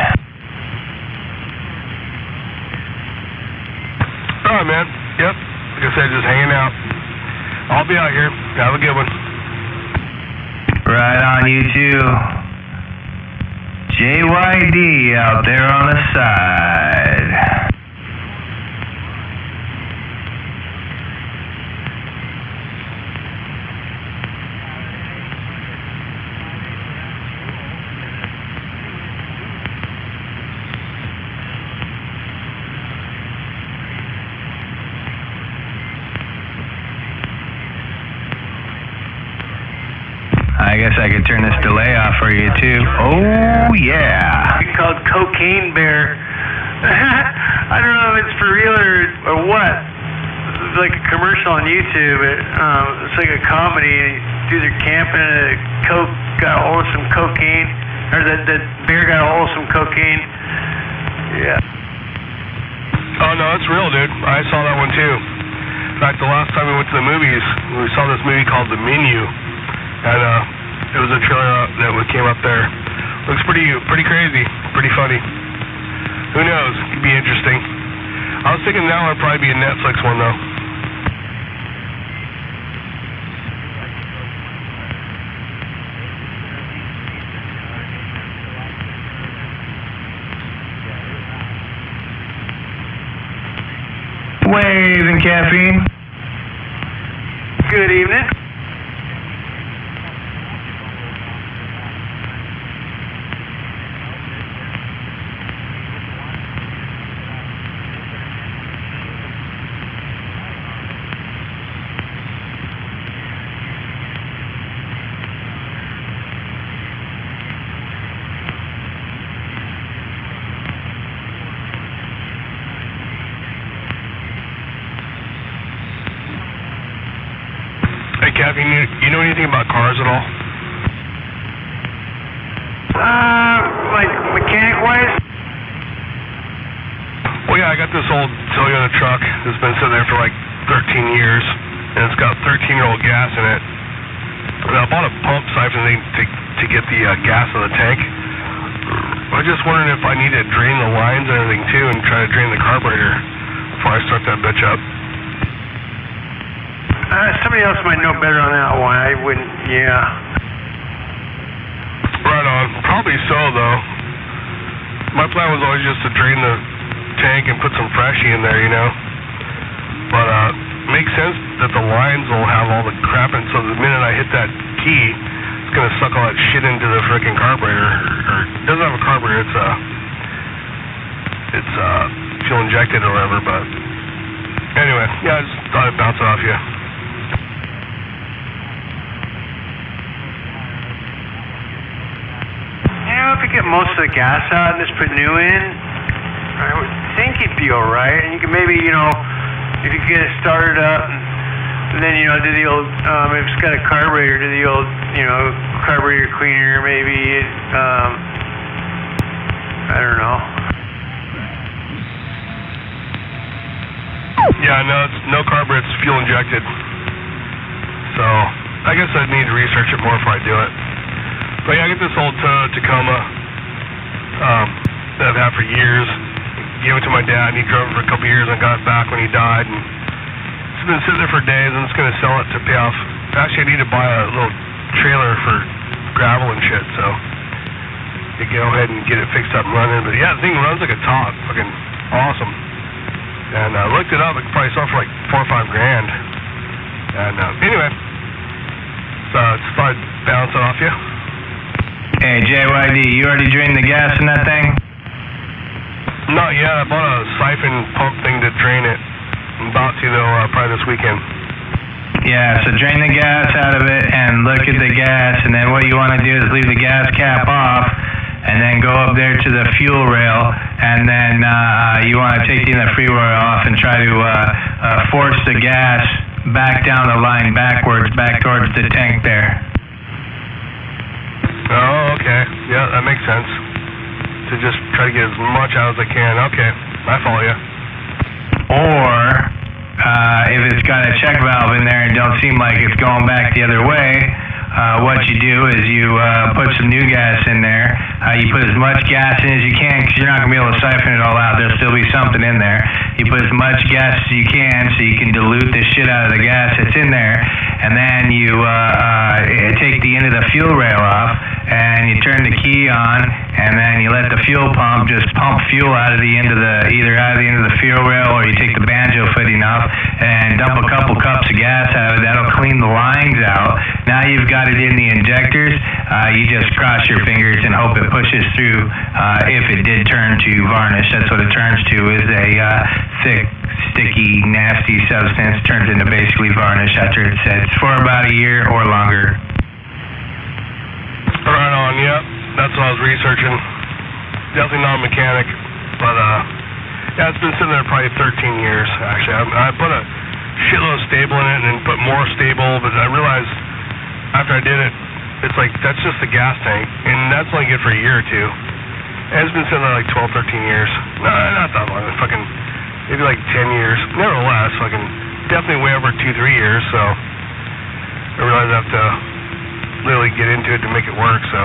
All right, man. Yep, like I said, just hanging out. I'll be out here. Have a good one. Right on, you too. JYD out there on the side. I guess I could turn this delay off for you too. Oh yeah. It's called Cocaine Bear. I don't know if it's for real or what. It's like a commercial on YouTube. It's like a comedy. Dudes are camping and got a hold of some cocaine. Or that bear got a hold of some cocaine. Yeah. Oh no, it's real, dude. I saw that one too. In fact, the last time we went to the movies, we saw this movie called The Menu. And it was a trailer that came up there Looks pretty crazy, pretty funny. Who knows? Could be interesting. I was thinking that would probably be a Netflix one though. Waves and caffeine. Good evening. Hey, Cappy, you know anything about cars at all? Like mechanic-wise? Well, yeah, I got this old Toyota truck that's been sitting there for like 13 years, and it's got 13-year-old gas in it. And I bought a pump siphon thing to get the gas in the tank. I was just wondering if I need to drain the lines and everything too, and try to drain the carburetor before I start that bitch up. Somebody else might know better on that one. I wouldn't, yeah. Right on. Probably so, though. My plan was always just to drain the tank and put some Freshie in there, you know. But it makes sense that the lines will have all the crap in, so the minute I hit that key, it's going to suck all that shit into the frickin' carburetor. Or it doesn't have a carburetor, it's fuel injected or whatever, but anyway, yeah, I just thought I'd bounce it off you. If you get most of the gas out and just put new in, I would think you'd be alright. And you could maybe, you know, if you get it started up and then, you know, do the old, if it's got a carburetor, do the old, you know, carburetor cleaner, maybe, I don't know. Yeah, no, it's no carburetor, it's fuel injected. So, I guess I'd need to research it more before I do it. But yeah, I get this old Tacoma that I've had for years. Gave it to my dad, and he drove it for a couple years, and got it back when he died. And it's been sitting there for days, and I'm just going to sell it to pay off. Actually, I need to buy a little trailer for gravel and shit, so I go ahead and get it fixed up and running. But yeah, the thing runs like a top. Fucking awesome. And I looked it up, it could probably sell for like $4 or $5 grand. And anyway, so I just thought I'd bounce it off you. Hey, JYD, you already drained the gas in that thing? Not yet. I bought a siphon pump thing to drain it. I'm about to, though, probably this weekend. Yeah, so drain the gas out of it and look at the gas, and then what you want to do is leave the gas cap off, and then go up there to the fuel rail, and then you want to take the fuel rail off and try to force the gas back down the line backwards, back towards the tank there. Oh, okay. Yeah, that makes sense. To just try to get as much out as I can. Okay, I follow you. Or, if it's got a check valve in there and don't seem like it's going back the other way, what you do is you put some new gas in there. You put as much gas in as you can, because you're not going to be able to siphon it all out. There'll still be something in there. You put as much gas as you can so you can dilute the shit out of the gas that's in there, and then you take the end of the fuel rail off, and you turn the key on, and then you let the fuel pump just pump fuel out of the end of either out of the end of the fuel rail, or you take the banjo footing off and dump a couple cups of gas out of it. That'll clean the lines out. Now you've got it in the injectors. You just cross your fingers and hope it pushes through. If it did turn to varnish, that's what it turns to, is a thick, sticky, nasty substance. Turns into basically varnish after it sets for about a year or longer. Right on, yep. That's what I was researching. Definitely not a mechanic, but yeah, it's been sitting there probably 13 years, actually. I put a shitload of stable in it and then put more stable, but I realized after I did it, it's like, that's just the gas tank, and that's only good for a year or two. And it's been sitting there like 12, 13 years. No, not that long. Fucking, maybe like 10 years. Nevertheless, fucking, definitely way over 2-3 years, so I realized I have to really get into it to make it work, so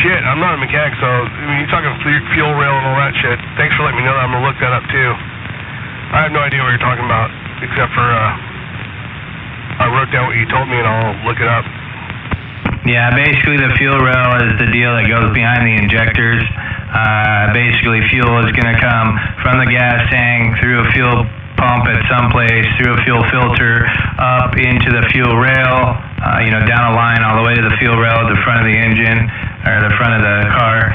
Shit, I'm not a mechanic, so I mean, you're talking fuel rail and all that shit. Thanks for letting me know that. I'm gonna look that up too. I have no idea what you're talking about, except for I wrote down what you told me and I'll look it up. Yeah, basically the fuel rail is the deal that goes behind the injectors. Basically fuel is going to come from the gas tank through a fuel pump at some place, through a fuel filter, up into the fuel rail, down a line all the way to the fuel rail at the front of the engine, or the front of the car.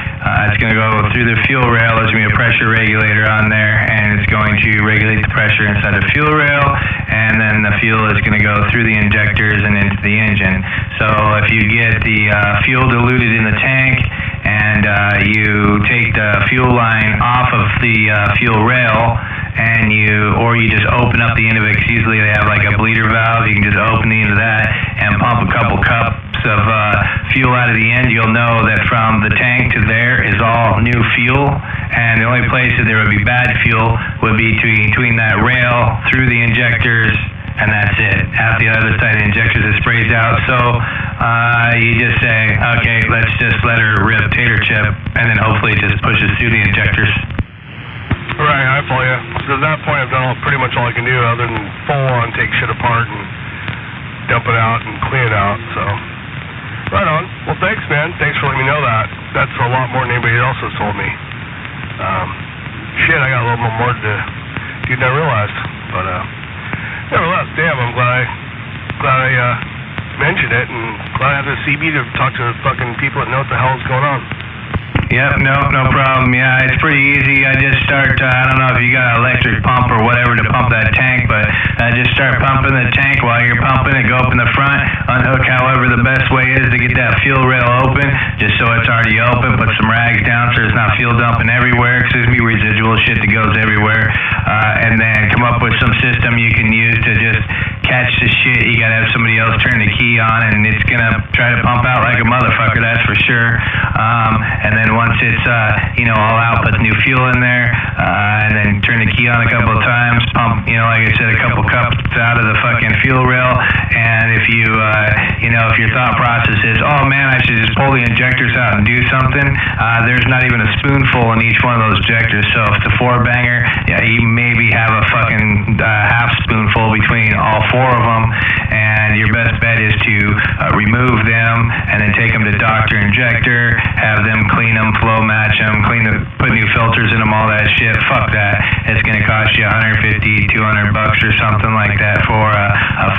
It's going to go through the fuel rail. There's going to be a pressure regulator on there, and it's going to regulate the pressure inside the fuel rail, and then the fuel is going to go through the injectors and into the engine. So if you get the fuel diluted in the tank, and you take the fuel line off of the fuel rail, and you just open up the end of it, 'cause usually they have like a bleeder valve. You can just open the end of that and pump a couple cups of fuel out of the end. You'll know that from the tank to there is all new fuel, and the only place that there would be bad fuel would be between that rail through the injectors, and that's it. At the other side of the injectors, it sprays out. So you just say, okay, let's just let her rip tater chip, and then hopefully it just pushes through the injectors. Right, I follow you. So at that point, I've done pretty much all I can do other than full on take shit apart and dump it out and clean it out. So, right on. Well, thanks, man. Thanks for letting me know that. That's a lot more than anybody else has told me. Shit, I got a little more to do than I realized. But, nevertheless, damn, I'm glad I mentioned it, and glad I have the CB to talk to the fucking people that know what the hell is going on. Yep, no problem. Yeah, it's pretty easy. I just start, I don't know if you got an electric pump or whatever to pump that tank, but just start pumping the tank while you're pumping it. Go up in the front, unhook however the best way is to get that fuel rail open, just so it's already open. Put some rags down so there's not fuel dumping everywhere. Excuse me, residual shit that goes everywhere. And then come up with some system you can use to just catch the shit. You gotta have somebody else turn the key on, and it's gonna try to pump out like a motherfucker, that's for sure. And then once it's all out, put new fuel in there, and then turn the key on a couple of times, pump, like I said, a couple cups out of the fucking fuel rail. And if you if your thought process is, oh man, I should just pull the injectors out and do something, there's not even a spoonful in each one of those injectors. So if it's a 4-banger, yeah, you maybe have a fucking half spoonful between all 4 of them, and your best bet is to remove them and then take them to Dr. Injector, have them clean them, flow match them, put new filters in them, all that shit. Fuck that. It's going to cost you $150, $200 or something like that for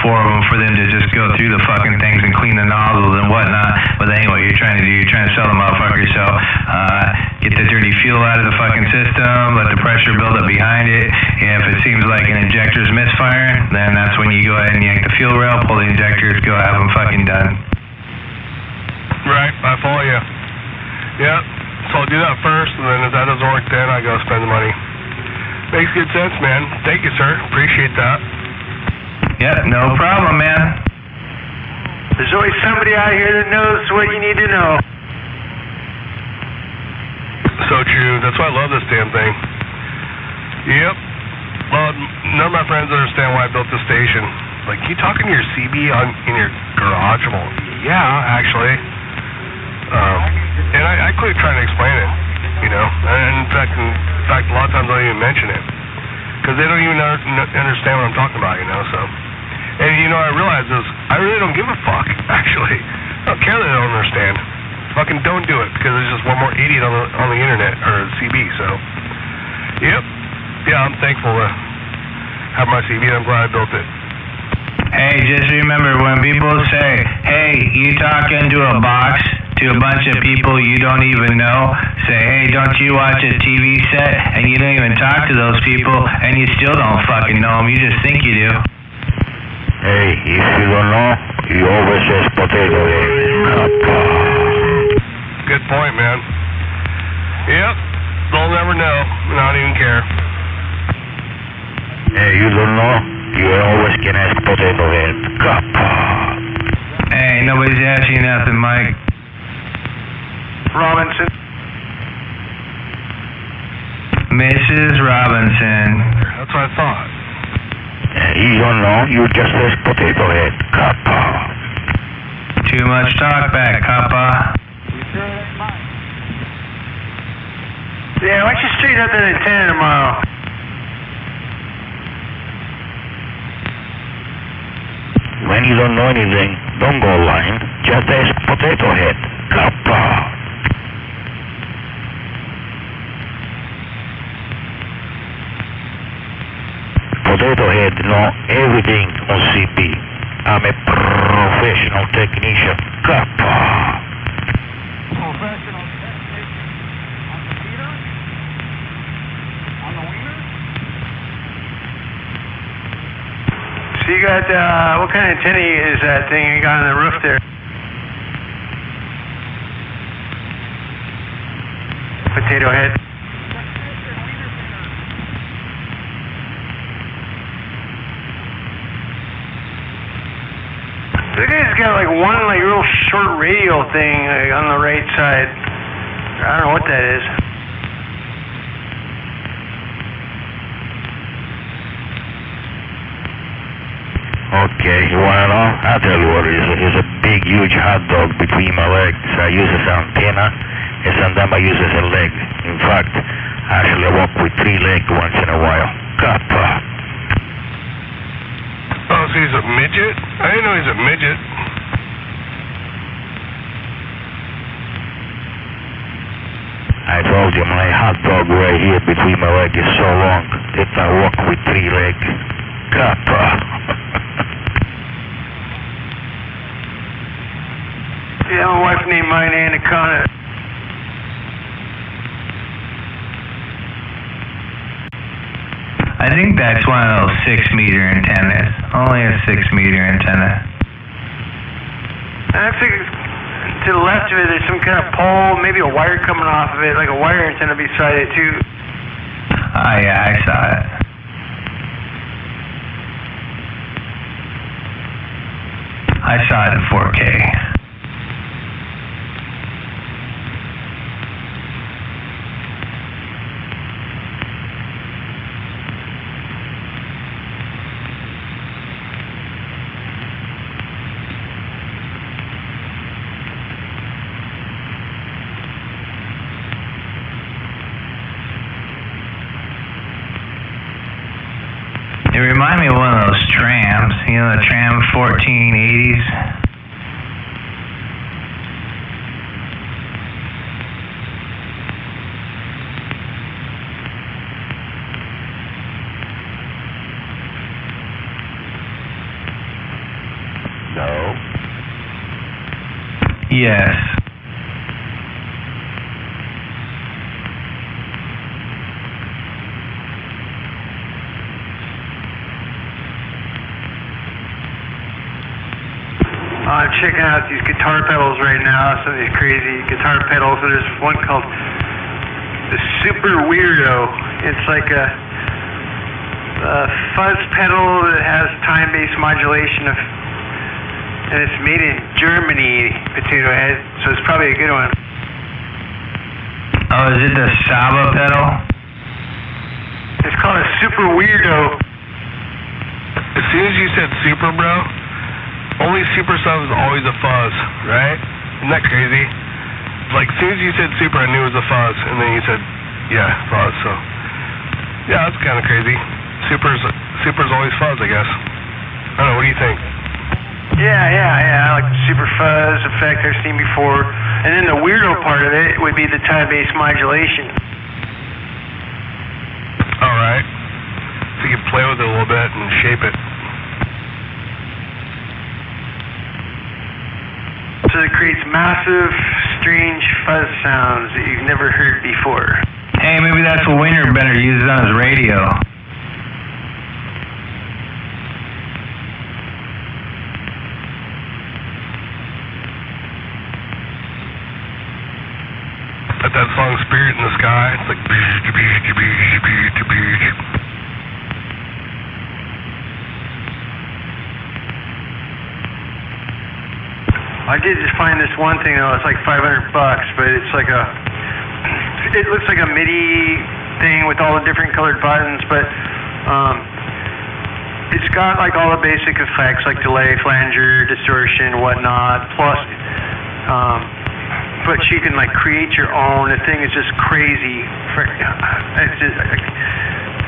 4 of them, for them to just go through the fucking things and clean the nozzles and whatnot. But anyway, you're trying to sell the motherfucker. So get the dirty fuel out of the fucking system, let the pressure build up behind it. If it seems like an injector's misfiring, then that's when you go ahead and yank the fuel rail, pull the injectors, go have them fucking done. Right, I follow you. Yep. So I'll do that first, and then if that doesn't work, then I go spend the money. Makes good sense, man. Thank you, sir. Appreciate that. Yep, no problem, man. There's always somebody out here that knows what you need to know. So true. That's why I love this damn thing. Yep. Well, none of my friends understand why I built this station. Like, you talking to your CB in your garage? Well, yeah, actually. And I quit trying to explain it, And in fact, a lot of times I don't even mention it, because they don't even understand what I'm talking about, So, and I realize is I really don't give a fuck. Actually, I don't care that they don't understand. Fucking don't do it, because there's just one more idiot on the internet or CB. So, yep, yeah, I'm thankful to have my CB. And I'm glad I built it. Hey, just remember when people say, hey, you talking to a box, to a bunch of people you don't even know, say, hey, don't you watch a TV set, and you don't even talk to those people, and you still don't fucking know them, you just think you do. Hey, if you don't know, you always say potato head. Good point, man. Yep, they'll never know, and I don't even care. Hey, you don't know, you always can ask potato head. Hey, nobody's asking nothing, Mike. Robinson. Mrs. Robinson. That's what I thought. You don't know, you just ask potato head. Too much talk back, Kappa. You sure ain't mine. Yeah, why don't you straighten out that antenna tomorrow? When you don't know anything, don't go line. Just ask Potato Head. Kappa. Potato Head know everything on CB. I'm a professional technician. Kappa. Professional technician on the meter? On the wiener? So you got, what kind of antenna is that thing you got on the roof there? Potato Head. The guy's got like one like real short radial thing on the right side. I don't know what that is. Okay, you wanna know? I'll tell you what it is. It's a big, huge hot dog between my legs. I use it as an antenna, and sometimes I use it as a leg. In fact, actually I walk with 3 legs once in a while. Kappa. Oh, so he's a midget? I didn't know he's a midget. I told you my hot dog right here between my legs is so long that I walk with 3 legs. Kappa. Yeah, my wife named mine Anaconda. I think that's one of those 6-meter antennas. Only a 6-meter antenna. I think to the left of it, there's some kind of pole, maybe a wire coming off of it, like a wire antenna beside it too. Oh yeah, I saw it. I saw it in 4K. It reminded me of one of those trams, you know, the tram 1480s. No. Yes. I'm checking out these guitar pedals right now, some of these crazy guitar pedals. So there's one called the Super Weirdo. It's like a fuzz pedal that has time-based modulation, and it's made in Germany, Potato Head, so it's probably a good one. Oh, is it the Saba pedal? It's called a Super Weirdo. As soon as you said super, bro, only super stuff is always a fuzz, right? Isn't that crazy? Like, as soon as you said super, I knew it was a fuzz, and then you said, yeah, fuzz, so. Yeah, that's kind of crazy. Super's always fuzz, I guess. I don't know, what do you think? Yeah, I like the super fuzz effect I've seen before. And then the weirdo part of it would be the time-based modulation. Alright. So you can play with it a little bit and shape it. So it creates massive, strange fuzz sounds that you've never heard before. Hey, maybe that's what Wiener Bender uses on his radio. Like that song Spirit in the Sky, it's like I did just find this one thing though, it's like $500, but it's like it looks like a MIDI thing with all the different colored buttons, but it's got like all the basic effects like delay, flanger, distortion, whatnot, plus but you can like create your own. The thing is just crazy.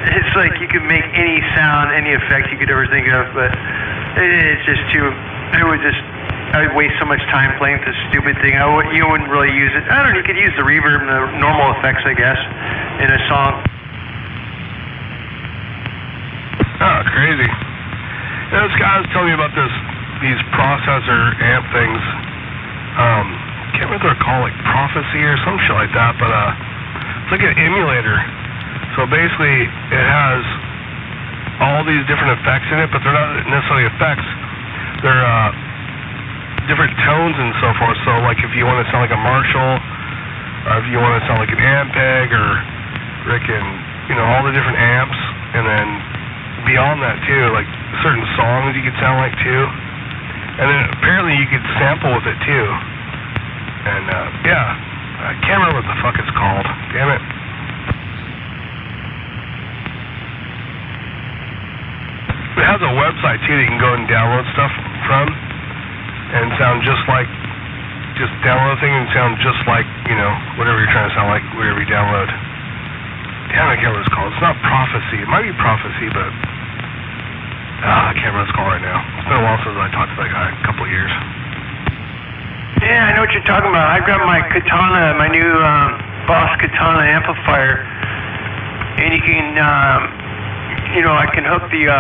It's like you can make any sound, any effect you could ever think of, but it's just too. I would waste so much time playing with this stupid thing. You wouldn't really use it. I don't know. You could use the reverb and the normal effects, I guess, in a song. Oh, crazy. This guy was telling me about these processor amp things. Can't remember what they're called, like Prophecy or some shit like that, but it's like an emulator. So basically, it has all these different effects in it, but they're not necessarily effects. They're different tones and so forth. So like if you want to sound like a Marshall, or if you want to sound like an Ampeg, or frickin', all the different amps, and then beyond that too, like certain songs you could sound like too. And then apparently you could sample with it too. And yeah, I can't remember what the fuck it's called. Damn it. It has a website too that you can go and download stuff from and sound just download the thing and sound just like, whatever you're trying to sound like, whatever you download. Damn, I can't remember what it's called. It's not Prophecy. It might be Prophecy, but I can't remember what it's called right now. It's been a while since I talked to that guy, a couple of years. Yeah, I know what you're talking about. I've got my Katana, my new Boss Katana amplifier, and you can, I can hook the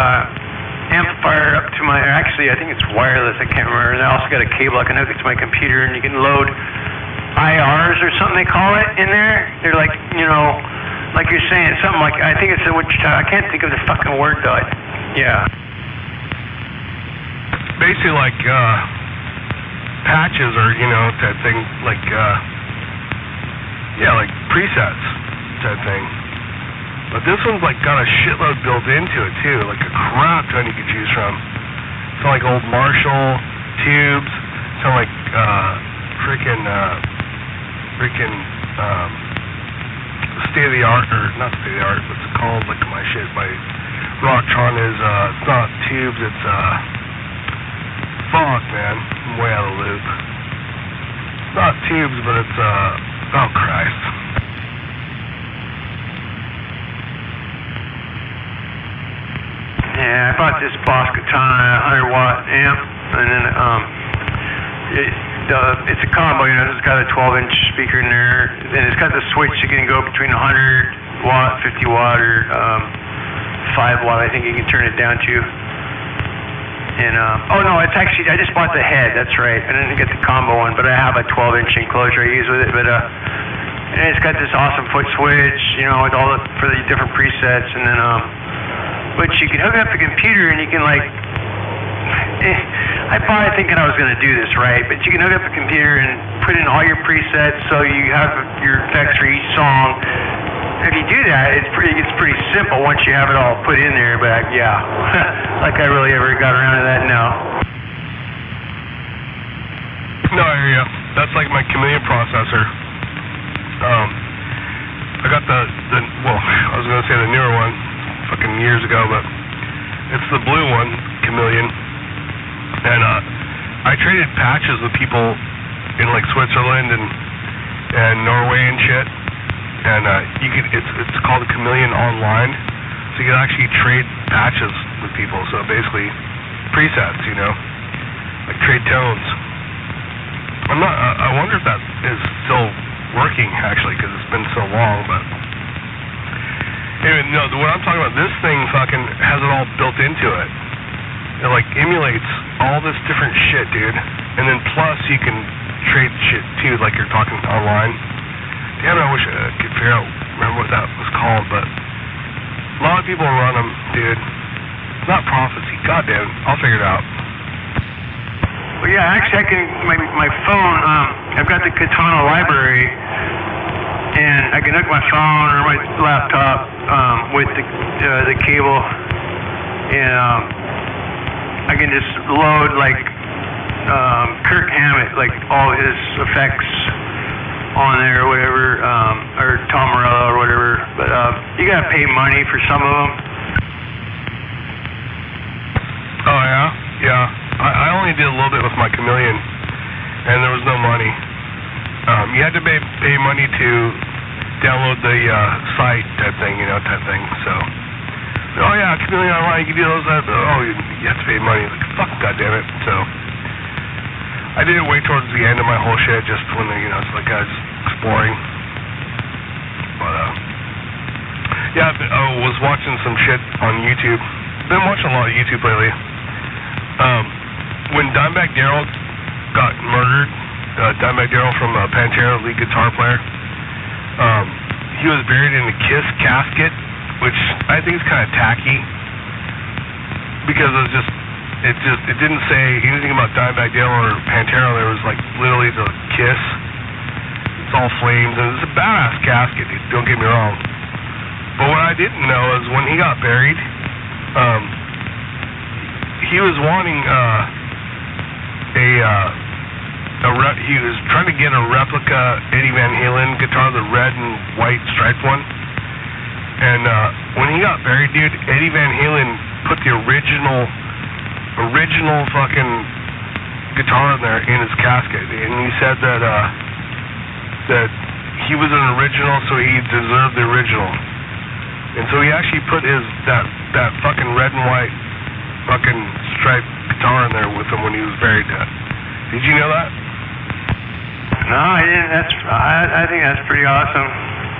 amplifier up to my, actually I think it's wireless, I can't remember, and I also got a cable I can hook it to my computer, and you can load IRs or something they call it in there. They're like, like you're saying, something like, I think it's I can't think of the fucking word though. Yeah. Basically like, patches or, that thing, like, like presets type thing. But this one's like got a shitload built into it too, like a crap ton you could choose from. Sound like old Marshall tubes, sound like state of the art, or not state of the art, what's it called? Like my Rocktron is it's not tubes, it's fuck man, I'm way out of the loop. It's not tubes, but it's oh Christ. Yeah, I bought this Boss Katana 100-watt amp, and then it's a combo. It's got a 12-inch speaker in there, and it's got the switch you can go between 100-watt, 50-watt, or 5-watt. I think you can turn it down to. And oh no, it's actually I just bought the head. That's right. I didn't get the combo one, but I have a 12-inch enclosure I use with it. But and it's got this awesome foot switch, with all for the different presets, and then but you can hook up the computer and you can like, I bought it thinking I was going to do this right, but you can hook up the computer and put in all your presets so you have your effects for each song. If you do that, it's pretty simple once you have it all put in there, but yeah, like I really ever got around to that now. No, I hear ya. That's like my Chameleon processor. I got I was going to say the newer one, fucking years ago, but it's the blue one, Chameleon, and I traded patches with people in like Switzerland and Norway and shit, and it's called Chameleon Online, so you can actually trade patches with people. So basically presets, like trade tones. I wonder if that is still working actually, because it's been so long, but. Anyway, no, what I'm talking about, this thing fucking has it all built into it. It like emulates all this different shit, dude. And then plus you can trade shit too, like you're talking online. Damn, I wish I could remember what that was called, but a lot of people run them, dude. It's not Prophecy. Goddamn, I'll figure it out. Well, yeah, actually, my phone, I've got the Katana library, and I can hook my phone or my laptop with the cable, and I can just load like Kirk Hammett, like all his effects on there or whatever, or Tom Morello or whatever. But you gotta pay money for some of them. Oh yeah, yeah. I only did a little bit with my Chameleon, and there was no money. I You had to pay money to download the site type thing, type thing. So, oh yeah, Chameleon Online, you can do those. Oh, you have to pay money. Like, fuck, goddammit. So, I did it way towards the end of my whole shit, just when it's like I was exploring. But yeah, I was watching some shit on YouTube. Been watching a lot of YouTube lately. When Dimebag Darrell got murdered, Dimebag Darrell from Pantera, lead guitar player, he was buried in a Kiss casket, which I think is kind of tacky, because it didn't say anything about Dimebag Darrell or Pantera. There was like literally the Kiss. It's all flames, and it's a badass casket, dude, don't get me wrong. But what I didn't know is when he got buried, he was wanting he was trying to get a replica Eddie Van Halen guitar, the red and white striped one. And when he got buried, dude, Eddie Van Halen put the original fucking guitar in there in his casket, and he said that he was an original, so he deserved the original. And so he actually put that fucking red and white fucking striped guitar in there with him when he was buried. Did you know that? No, I didn't. I think that's pretty awesome.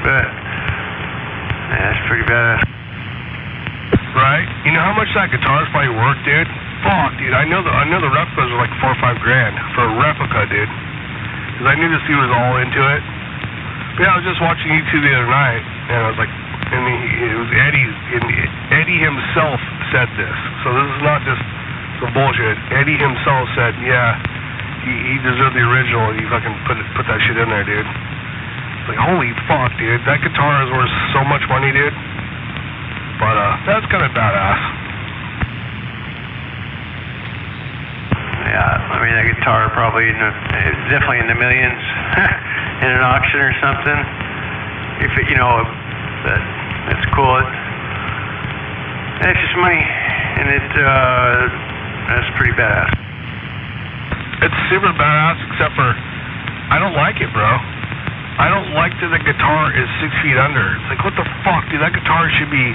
But yeah, that's pretty badass. Right? You know how much that guitar is probably worth, dude? Fuck, dude. I know the replicas are like $4 or $5 grand for a replica, dude. Because I knew this dude was all into it. But yeah, I was just watching YouTube the other night, and I was like, and it was Eddie himself said this. So this is not just some bullshit. Eddie himself said, yeah, he deserved the original, and he fucking put that shit in there, dude. It's like, holy fuck, dude. That guitar is worth so much money, dude. But that's kind of badass. Yeah, I mean, that guitar probably it's definitely in the millions in an auction or something. If it, that's cool. It's just money, and that's pretty badass. It's super badass, except for I don't like it, bro. I don't like that the guitar is 6 feet under. It's like, what the fuck, dude? That guitar should be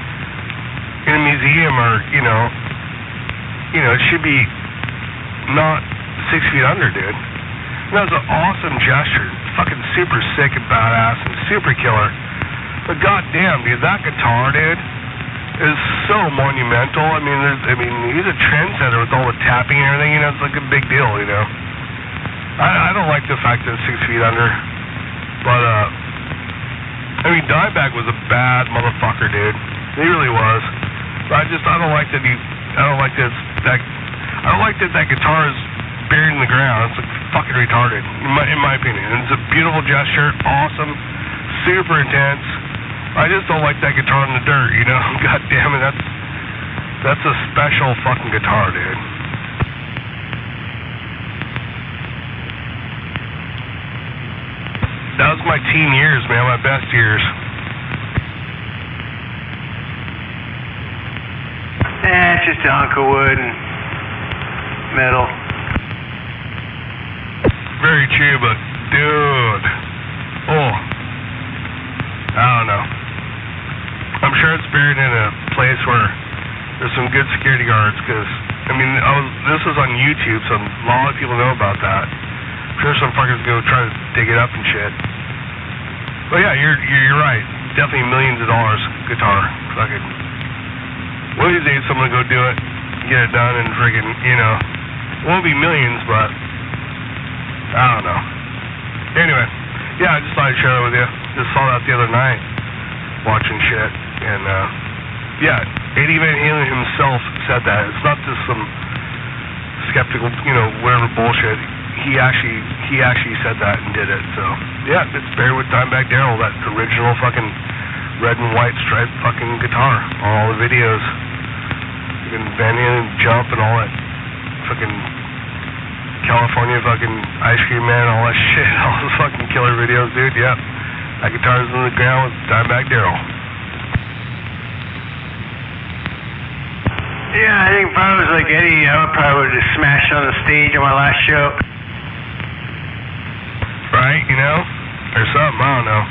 in a museum, or it should be not 6 feet under, dude. That was an awesome gesture. Fucking super sick and badass and super killer. But goddamn, dude, that guitar, dude, is so monumental. I mean, he's a trendsetter with all the tapping and everything. It's like a big deal, I don't like the fact that it's 6 feet under. But Dimebag was a bad motherfucker, dude. He really was. But I don't like that that guitar is buried in the ground. It's like fucking retarded, in my opinion. And it's a beautiful gesture, awesome, super intense. I just don't like that guitar in the dirt, God damn it, that's a special fucking guitar, dude. That was my teen years, man, my best years. It's just a hunk of wood and metal. Very true, but dude, I don't know. I'm sure it's buried in a place where there's some good security guards, because this was on YouTube, so a lot of people know about that. I'm sure some fuckers go try to dig it up and shit. But yeah, you're right. Definitely millions of dollars guitar. Fucking. One of these days, someone will go do it, get it done, and friggin', it won't be millions, but I don't know. Anyway, yeah, I just thought I'd share that with you. Just saw that the other night, watching shit, and yeah, Eddie Van Halen himself said that. It's not just some skeptical, whatever bullshit. He actually said that and did it. So yeah, it's buried with Dimebag Darrell, that original fucking red and white striped fucking guitar. All the videos, fucking Van Halen jump and all that fucking California fucking Ice Cream Man, all that shit, all those fucking killer videos, dude. Yep, that guitar's in the ground with Dimebag Darrell. Yeah, I think if I was like Eddie, I would probably would have smashed on the stage on my last show. Right? right? You know, or something. I don't know.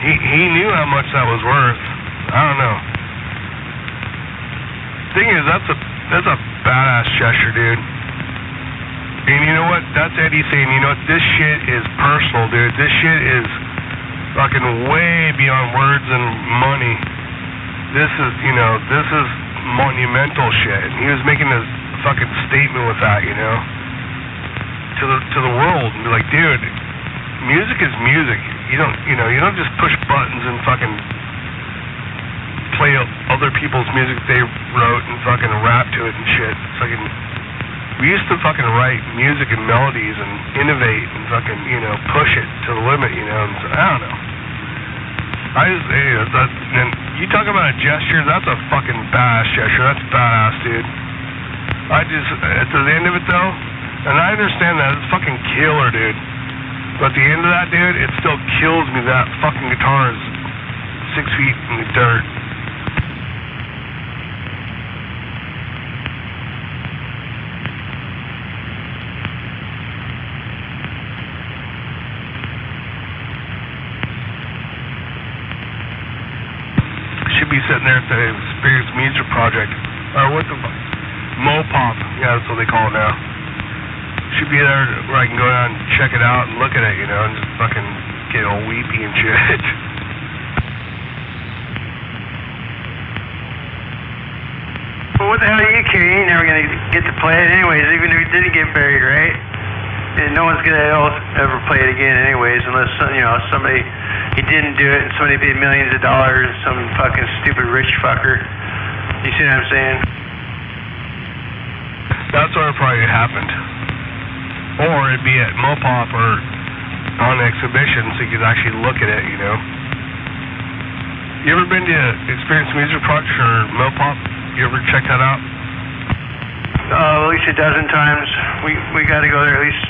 He knew how much that was worth. I don't know. Thing is, that's a badass gesture, dude. And you know what? That's Eddie saying, you know what? This shit is personal, dude. This shit is fucking way beyond words and money. This is monumental shit. And he was making a fucking statement with that, you know, to the world. And be like, dude, music is music. You don't just push buttons and fucking play other people's music they wrote and fucking rap to it and shit. Fucking, we used to fucking write music and melodies and innovate and fucking, push it to the limit, And so, I don't know. And you talk about a gesture, that's a fucking badass gesture. That's badass, dude. At the end of it though, and I understand that, it's fucking killer, dude. But at the end of that, dude, it still kills me that fucking guitar is 6 feet in the dirt. Should be sitting there at the Experience Music Project. Or what the fuck? Mopop. Yeah, that's what they call it now. Should be there where I can go down and check it out and look at it, and just fucking get all weepy and shit. Well, what the hell do you care? You ain't never gonna get to play it anyways, even if you didn't get buried, right? And no one's gonna ever play it again anyways, unless, somebody, he didn't do it and somebody paid millions of dollars, some fucking stupid rich fucker. You see what I'm saying? That's what probably happened. Or it'd be at Mopop or on exhibition so you could actually look at it, You ever been to Experience Music Project or Mopop? You ever check that out? At least a dozen times. We got to go there at least,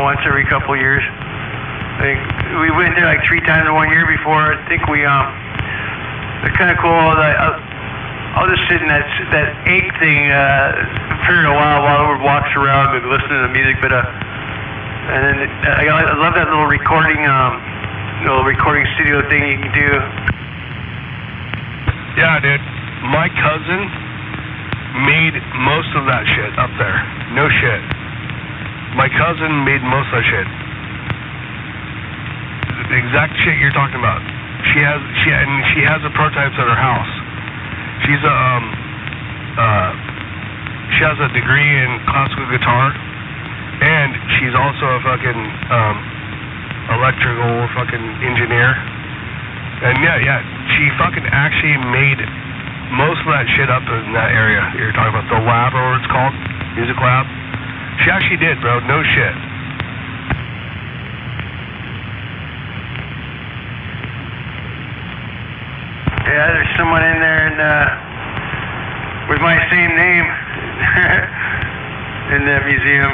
once every couple of years. I think we went there like 3 times in 1 year before. I think they're kind of cool. I'll just sit in that egg thing for a while it walks around and listen to the music, but and then I love that little recording studio thing you can do. Yeah, dude. My cousin made most of that shit up there. No shit. My cousin made most of that shit. The exact shit you're talking about. She has the prototypes at her house. She has a degree in classical guitar, and she's also a fucking electrical fucking engineer. And yeah, she fucking actually made most of that shit up in that area you're talking about, the lab or what it's called, music lab. She actually did, bro. No shit. Yeah, there's someone in there with my same name in the museum.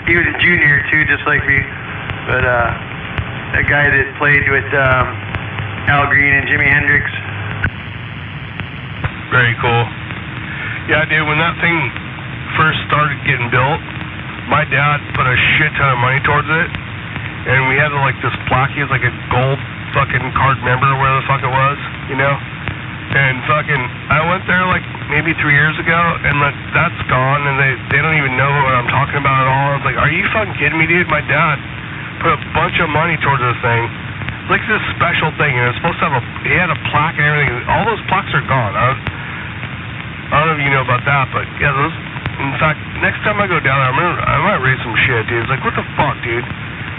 He was a junior too, just like me. But a guy that played with Al Green and Jimi Hendrix. Very cool. Yeah, dude, when that thing first started getting built, my dad put a shit ton of money towards it, and we had this plaque. He was like a gold fucking card member or whatever the fuck it was, and fucking I went there maybe 3 years ago, and that's gone, and they don't even know what I'm talking about at all. I was like, are you fucking kidding me, dude? My dad put a bunch of money towards this thing. It's like this special thing, it's supposed to have he had a plaque and everything. All those plaques are gone. I don't know if you know about that, but yeah, in fact, next time I go down there, I might raise some shit, dude. It's like, what the fuck, dude?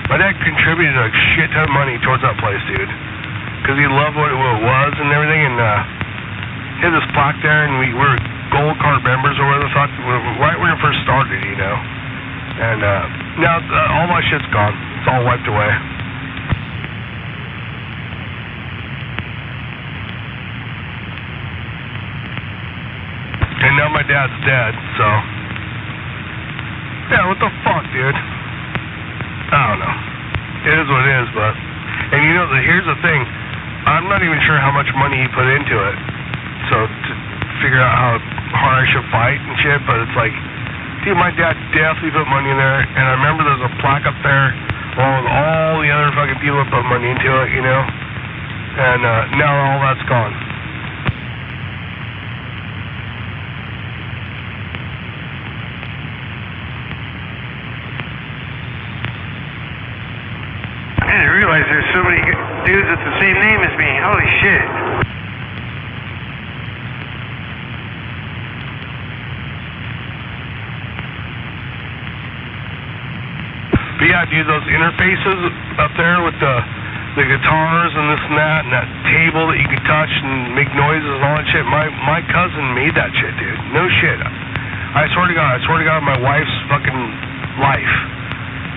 My dad contributed a shit ton of money towards that place, dude, because he loved what it was and everything, and he had this plaque there, and we were gold card members or whatever the fuck, right when it first started, and now all my shit's gone. It's all wiped away. And now my dad's dead, so yeah, what the fuck, dude? I don't know. It is what it is, but and here's the thing. I'm not even sure how much money he put into it. So to figure out how hard I should fight and shit, but it's like Dude, my dad definitely put money in there, and I remember there's a plaque up there along with all the other fucking people that put money into it, you know? And now all that's gone. I didn't realize there's so many dudes with the same name as me. Holy shit. But yeah, dude, those interfaces up there with the guitars and this and that table that you could touch and make noises and all that shit, my cousin made that shit, dude. No shit. I swear to God, my wife's fucking life.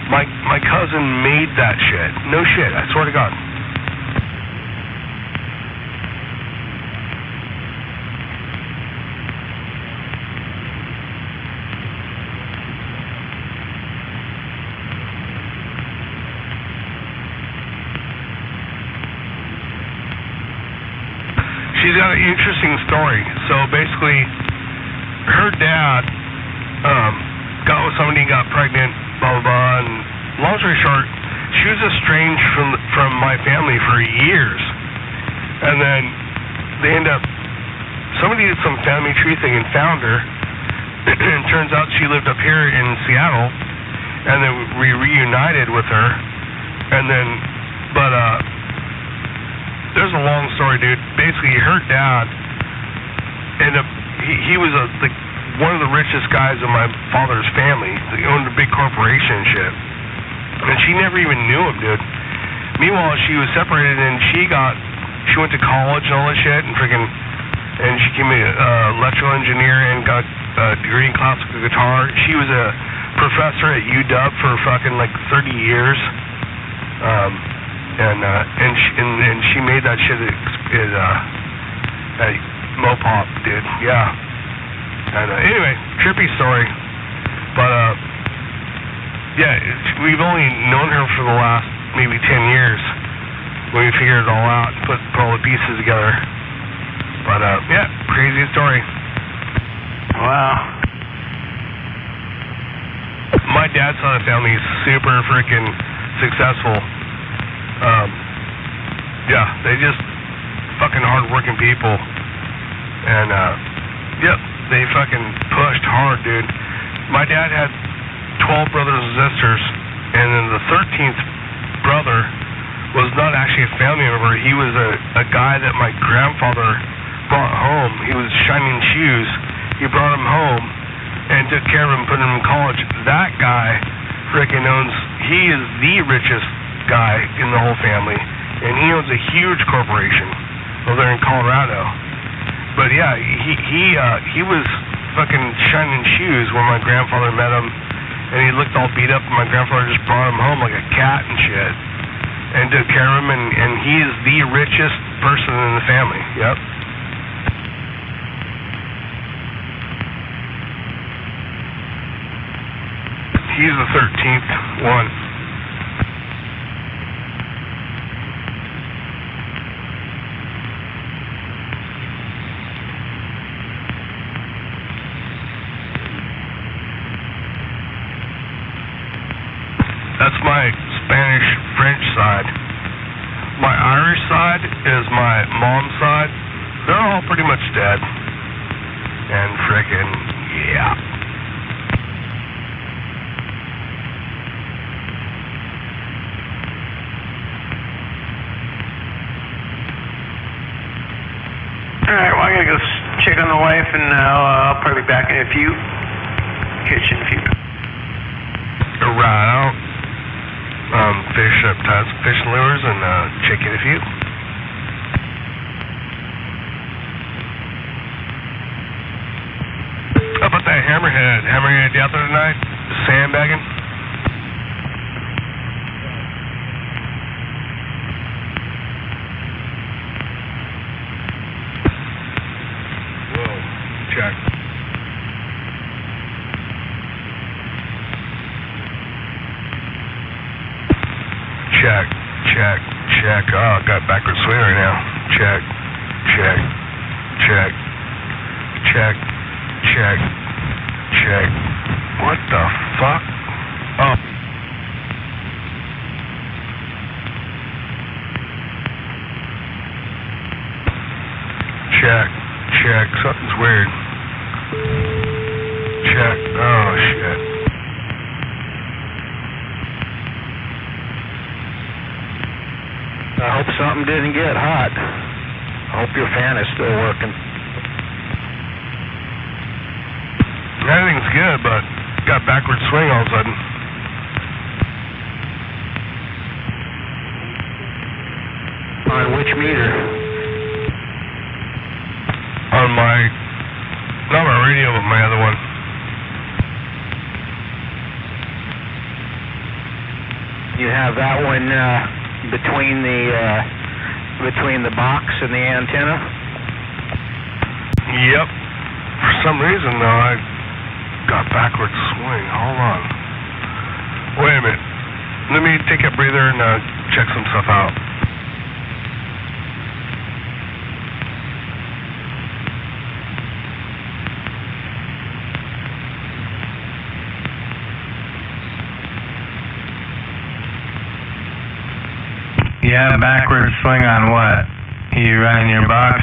My cousin made that shit. No shit, I swear to God. She's got an interesting story. So basically, her dad got with somebody, got pregnant, blah blah blah, and long story short, she was estranged from my family for years, and then they end up, somebody did some family tree thing and found her, and turns out she lived up here in Seattle, and then we reunited with her, and then, but there's a long story, dude. Basically, her dad ended up, he was one of the richest guys in my father's family. He owned a big corporation and shit. And she never even knew him, dude. Meanwhile, she was separated and she went to college and all that shit and she became an electrical engineer and got a degree in classical guitar. She was a professor at UW for fucking like 30 years. And she made that shit at Mopop, dude. Yeah. And anyway, trippy story. But yeah, we've only known her for the last maybe 10 years when we figured it all out, put all the pieces together. But yeah, crazy story. Wow. My dad's side of the family is super freaking successful. Yeah, they just fucking hard-working people, and yep, they fucking pushed hard, dude. My dad had 12 brothers and sisters, and then the 13th brother was not actually a family member. He was a guy that my grandfather brought home. He was shining shoes. He brought him home and took care of him, put him in college. That guy freaking he is the richest guy in the whole family, and he owns a huge corporation over there in Colorado. But yeah, he was fucking shining shoes when my grandfather met him, and he looked all beat up, and my grandfather just brought him home like a cat and shit, and took care of him, and he is the richest person in the family. Yep. He's the 13th one. That's my Spanish-French side. My Irish side is my mom's side. They're all pretty much dead. And frickin', yeah. Alright, well, I'm gonna go check on the wife, and I'll probably be back in a few. Catch you in a few. Right out. Fish up, tie some fish lures, and check in a few. How about that hammerhead? Hammerhead out there tonight? Sandbagging? Whoa, check. Check. Oh, I got backward swing right now. Check. What the fuck? Oh. Check. Something's weird. Check. Oh, shit. I hope something didn't get hot. I hope your fan is still working. Everything's good, but got backward swing all of a sudden. On which meter? On my, not my radio, but my other one. You have that one between the box and the antenna? Yep. For some reason, though, I got backward swing. Hold on. Wait a minute. Let me take a breather and check some stuff out. You have backward swing on what? You running your box?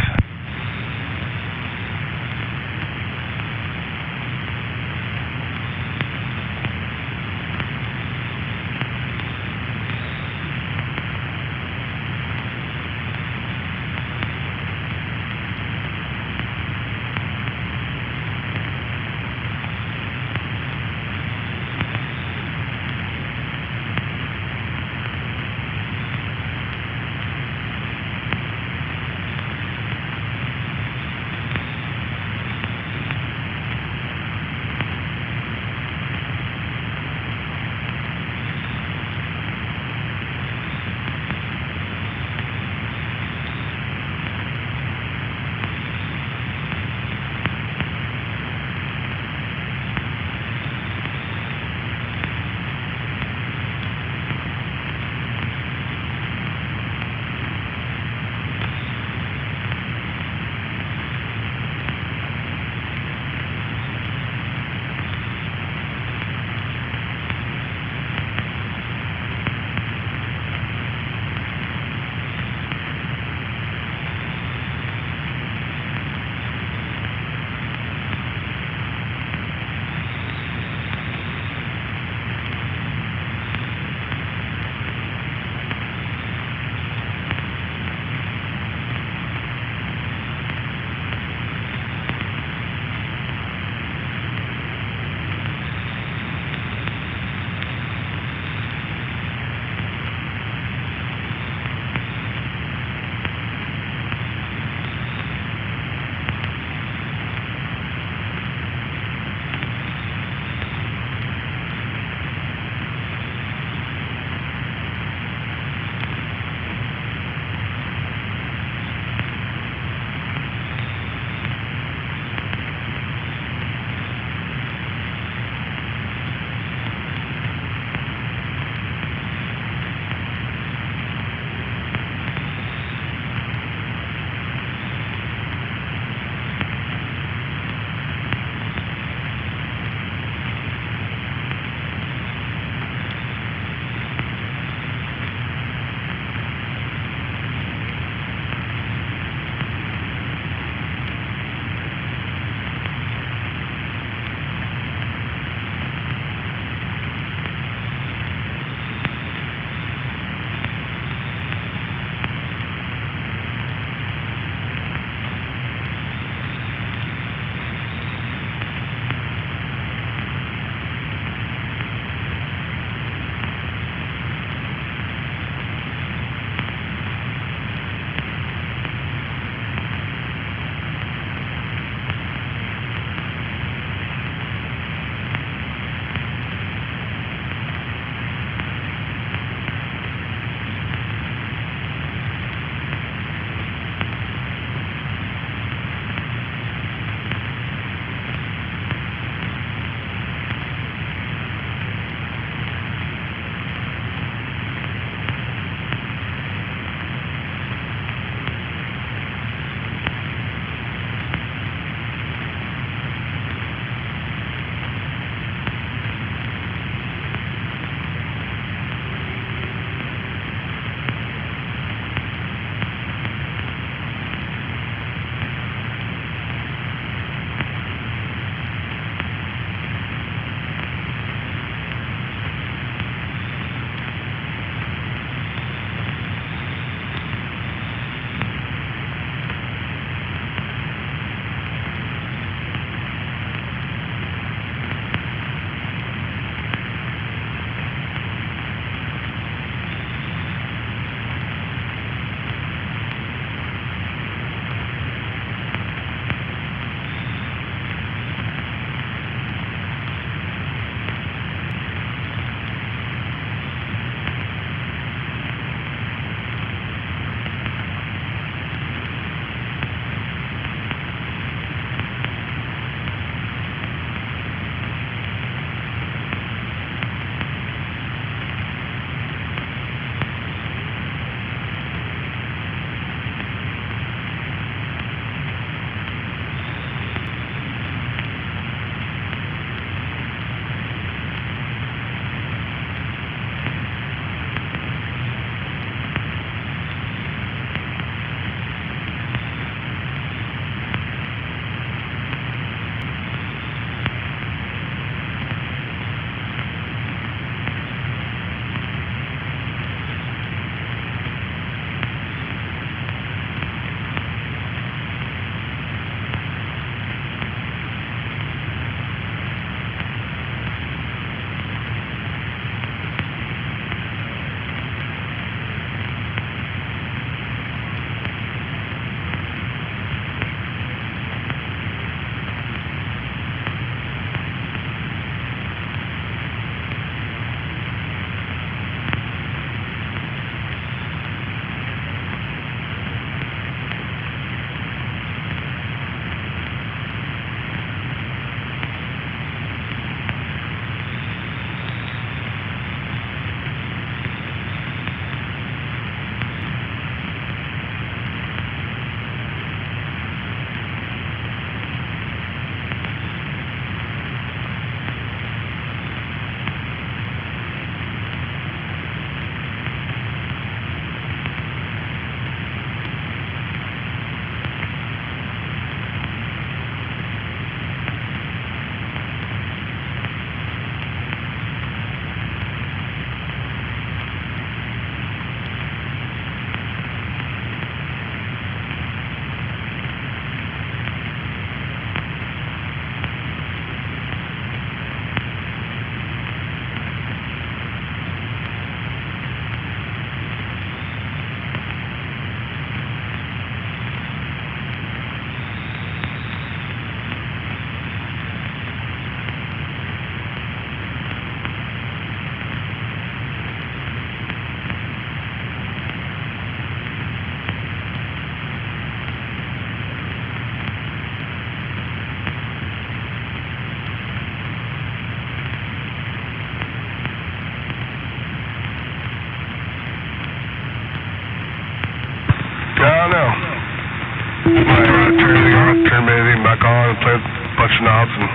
Turn everything back on and play a bunch of knobs and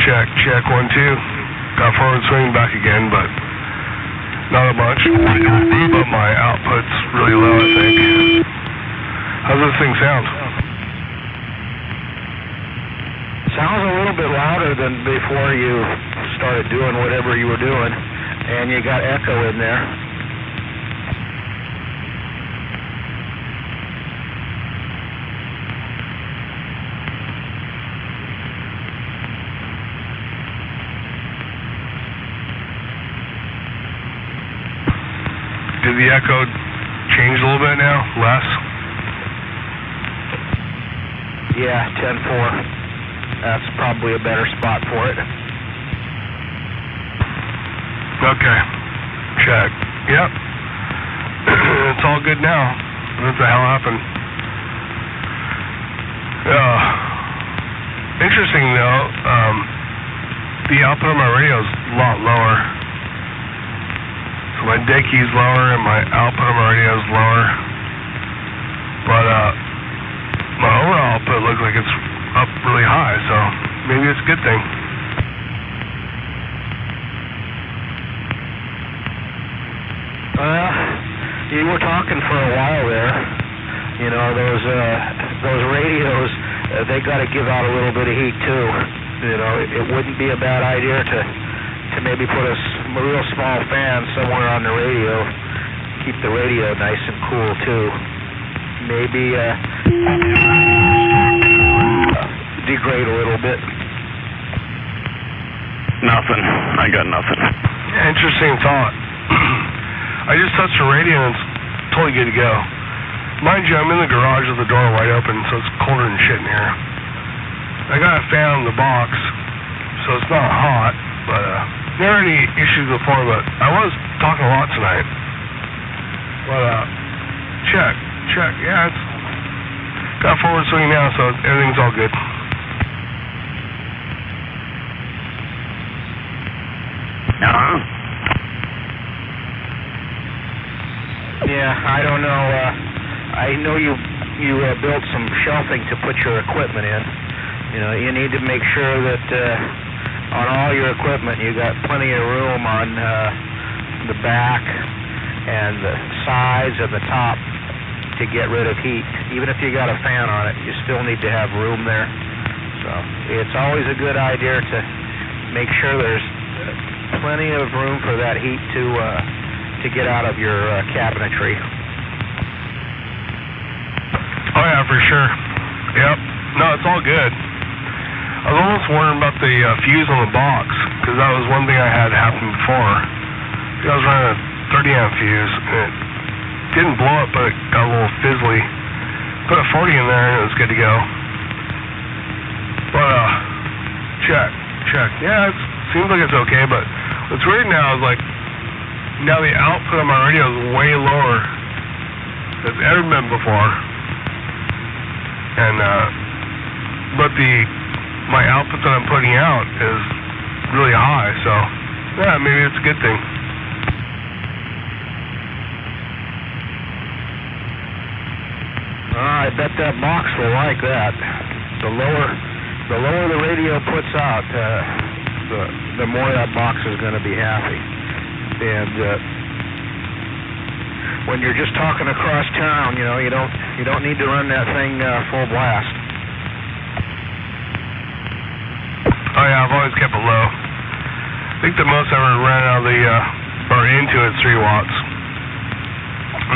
check 1, 2. Got forward swing back again, but not a bunch. But my output's really low, I think. How's this thing sound? Sounds a little bit louder than before you started doing whatever you were doing, and you got echo in there. Did the echo change a little bit now? Less? Yeah, 10-4. That's probably a better spot for it. Okay. Check. Yep. It's all good now. What the hell happened? Interesting though, the output of my radio is a lot lower. So my deck key's lower and my output of my radio is lower. But my overall output looks like it's up really high, so maybe it's a good thing. You were talking for a while there. You know, those radios, they got to give out a little bit of heat too. You know, it wouldn't be a bad idea to maybe put a real small fan somewhere on the radio, keep the radio nice and cool too. Maybe degrade a little bit. Nothing. I got nothing. Interesting thought. I just touched the radio and it's totally good to go. Mind you, I'm in the garage with the door wide open, so it's colder than shit in here. I got a fan in the box, so it's not hot, but never any issues before, but I was talking a lot tonight. But check. Yeah, it's got forward swing now, so everything's all good. Yeah, I don't know. I know you built some shelving to put your equipment in. You know, you need to make sure that on all your equipment you got plenty of room on the back and the sides and the top to get rid of heat. Even if you got a fan on it, you still need to have room there. So it's always a good idea to make sure there's plenty of room for that heat to get out of your cabinetry. Oh yeah, for sure. Yep. No, it's all good. I was almost wondering about the fuse on the box, because that was one thing I had happen before. I was running a 30 amp fuse, and it didn't blow up, but it got a little fizzly. Put a 40 in there, and it was good to go. But, check. Yeah, it seems like it's okay, but what's weird now is, like, now the output of my radio is way lower than it's ever been before. And, but my output that I'm putting out is really high, so, yeah, maybe it's a good thing. I bet that box will like that. The lower the radio puts out, the more that box is going to be happy. And when you're just talking across town, you know, you don't need to run that thing full blast. Oh yeah, I've always kept it low. I think the most I ever ran out of the or into it is 3 watts.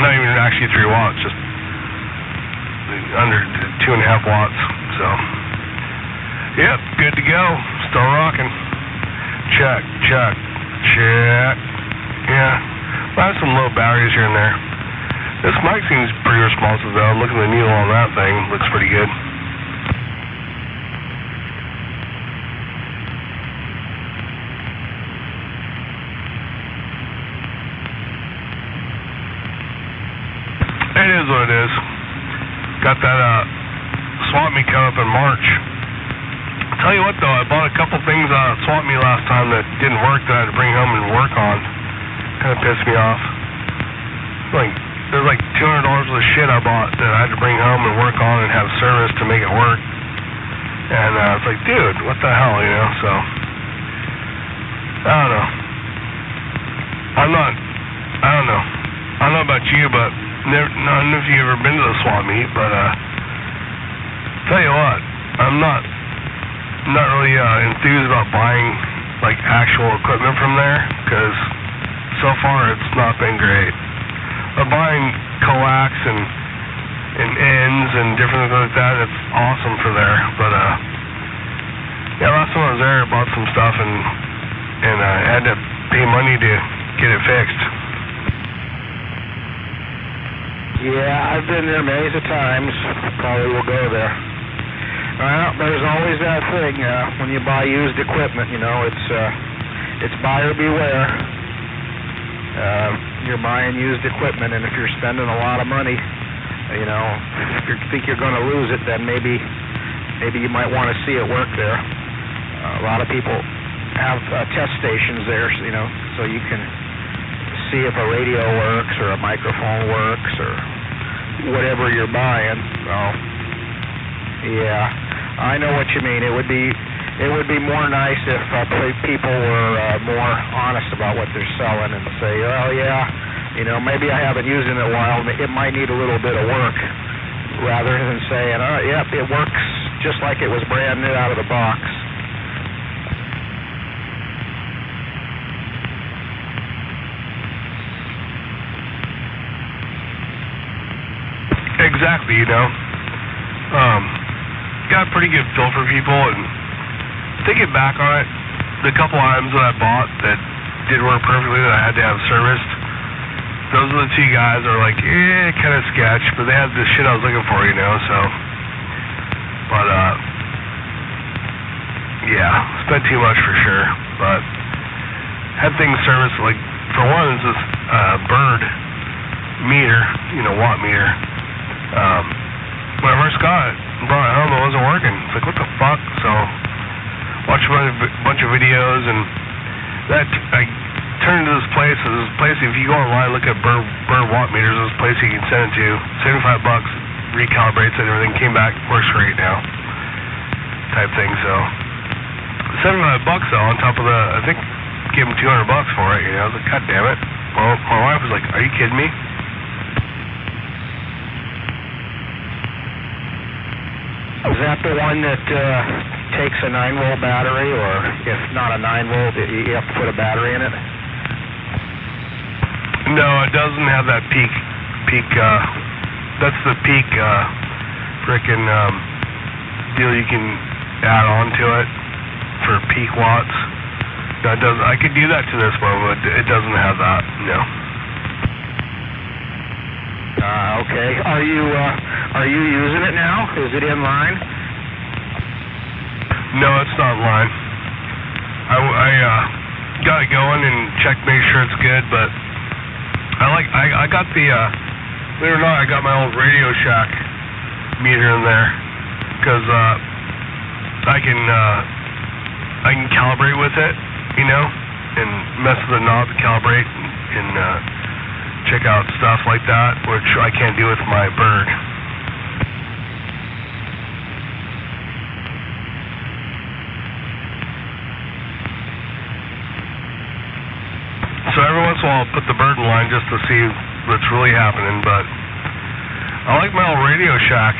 Not even actually 3 watts, just under 2.5 watts. So, yep, good to go. Still rocking. Check. Yeah, I have some low batteries here and there. This mic seems pretty responsive though. Look at the needle on that thing. Looks pretty good. It is what it is. Got that swap meet coming up in March. Tell you what though, I bought a couple things on swap meet last time that didn't work that I had to bring home and work on. Kind of pissed me off. There's like $200 worth of shit I bought that I had to bring home and work on and have service to make it work. And it's like, dude, what the hell, you know? So I don't know. I don't know about you, but I don't know if you've ever been to the swap meet, but tell you what, I'm not really enthused about buying like actual equipment from there, because so far it's not been great. But buying coax and ends and different things like that, it's awesome for there. But yeah, last time I was there, I bought some stuff and I had to pay money to get it fixed. Yeah, I've been there millions of times. Probably will go there. Well, there's always that thing when you buy used equipment. You know, it's buyer beware. You're buying used equipment, and if you're spending a lot of money, you know, if you think you're going to lose it, then maybe you might want to see it work there. A lot of people have test stations there, you know, so you can see if a radio works or a microphone works or whatever you're buying. So, yeah, I know what you mean. It would be more nice if people were more honest about what they're selling and say, oh yeah, you know, maybe I haven't used it in a while. It might need a little bit of work, rather than saying, oh yeah, it works just like it was brand new out of the box. Exactly, you know. Got a pretty good feel for people, and thinking back on it, the couple items that I bought that did work perfectly that I had to have serviced, those are the two guys that are like, kind of sketch, but they had the shit I was looking for, you know, so. But, yeah, spent too much for sure, but had things serviced, like, for one, it's this bird meter, you know, watt meter. When I first got it and brought it home, it wasn't working. It's like, what the fuck? So, watched a bunch of videos, and that I turned to this place. If you go online, look at bird watt meters, there's this place you can send it to. $75, recalibrates it and everything. Came back, works great now. Type thing. So, $75 though, on top of the, I think, gave him $200 for it. You know, I was like, God damn it. Well, my wife was like, are you kidding me? Is that the one that takes a 9-volt battery, or if not a 9-volt, you have to put a battery in it? No, it doesn't have that peak. That's the peak frickin' deal you can add on to it for peak watts. No, it doesn't. I could do that to this one, but it doesn't have that. No. Okay. Are you using it now? Is it in line? No, it's not in line. I got it going and checked, make sure it's good, but I got the believe it or not, I got my old Radio Shack meter in there because I can calibrate with it, you know, and mess with the knob to calibrate and check out stuff like that, which I can't do with my bird. So every once in a while I'll put the bird in line just to see what's really happening, but I like my old Radio Shack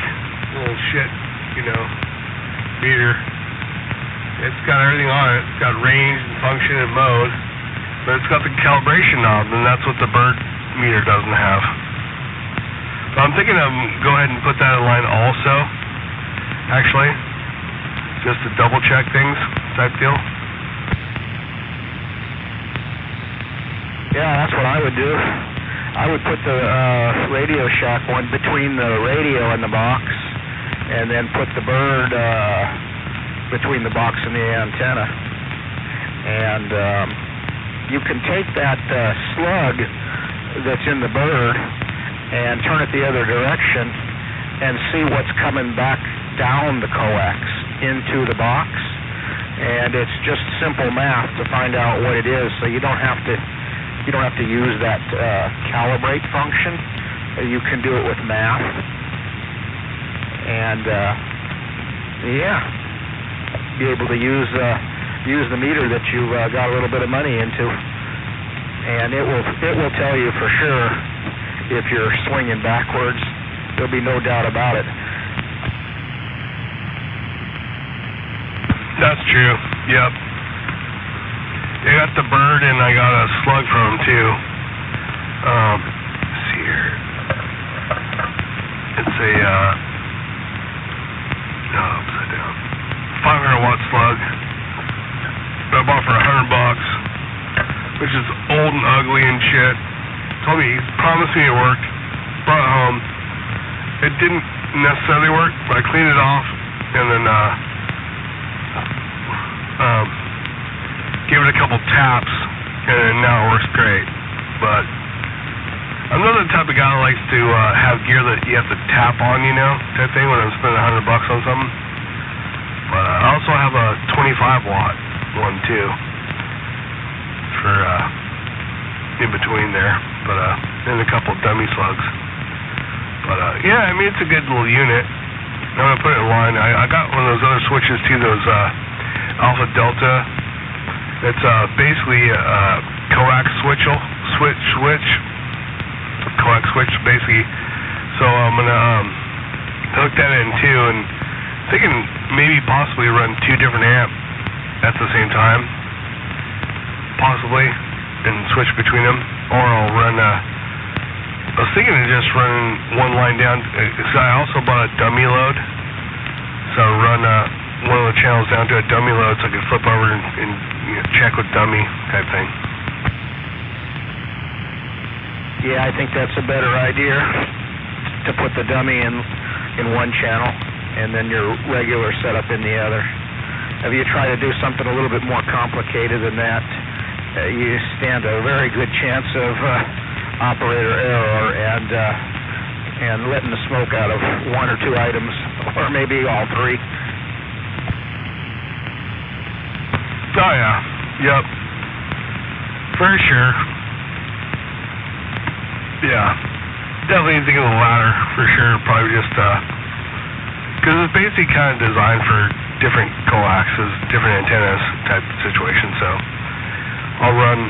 little shit, you know, meter. It's got everything on it. It's got range and function and mode, but it's got the calibration knob, and that's what the bird meter doesn't have. So I'm thinking of go ahead and put that in line also, actually, just to double check things type deal. Yeah, that's what I would do. I would put the Radio Shack one between the radio and the box, and then put the bird between the box and the antenna. And you can take that slug that's in the bird and turn it the other direction and see what's coming back down the coax into the box. And it's just simple math to find out what it is, so you don't have to use that calibrate function. You can do it with math. And, be able to use the meter that you got a little bit of money into. And it will tell you for sure if you're swinging backwards. There'll be no doubt about it. That's true. Yep. I got the bird and I got a slug from him too. Let's see here. It's a upside down. 500-watt slug. That I bought for $100, which is old and ugly and shit. Told me, he promised me it worked. Brought it home. It didn't necessarily work, but I cleaned it off and then gave it a couple taps, and now it works great. But I'm not the type of guy that likes to have gear that you have to tap on, type thing when I'm spending $100 on something. But I also have a 25-watt one too for in between there, but and a couple dummy slugs. But yeah, I mean it's a good little unit. I'm gonna put it in line. I got one of those other switches too, those Alpha Delta. It's basically a coax switch. Coax switch basically. So I'm gonna hook that in too, and thinking maybe possibly run 2 different amps at the same time, possibly, and switch between them, or I'll run. I was thinking of just running one line down. Cause I also bought a dummy load, so I'll run one of the channels down to a dummy load, so I can flip over and check with dummy type thing. Yeah, I think that's a better idea, to put the dummy in one channel and then your regular setup in the other. If you try to do something a little bit more complicated than that, you stand a very good chance of operator error and letting the smoke out of 1 or 2 items, or maybe all 3. Oh yeah, yep, for sure. Yeah, definitely thinking of the latter for sure. Probably just because it's basically kind of designed for different coaxes, different antennas type situation. So I'll run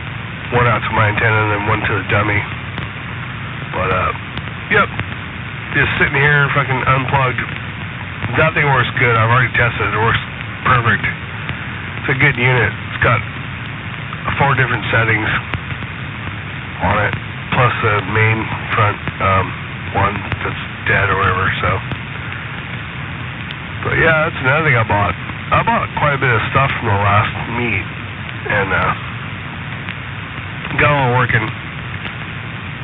one out to my antenna and then one to the dummy. But yep, just sitting here fucking unplugged. That thing works good. I've already tested it. It works perfect. It's a good unit. It's got 4 different settings on it, plus the main front one that's dead or whatever. So, but yeah, that's another thing I bought. I bought quite a bit of stuff from the last meet, and got it all working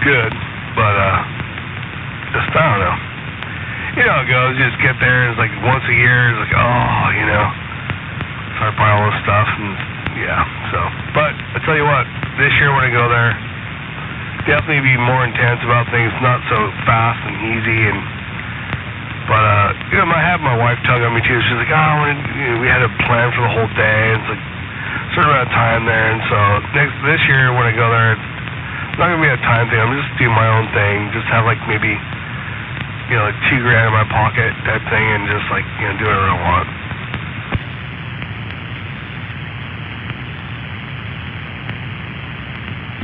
good. But just I don't know. You know how it goes. You just get there, and it's like once a year. It's like, start buying all this stuff, and yeah. So, but I tell you what, this year when I go there, definitely be more intense about things, not so fast and easy. And but I have my wife tug on me too. She's like, we had a plan for the whole day. It's like a certain amount of time there, and so this year when I go there, it's not gonna be a time thing. I'm just doing my own thing. Just have like maybe like $2,000 in my pocket type thing, and just like do whatever I want.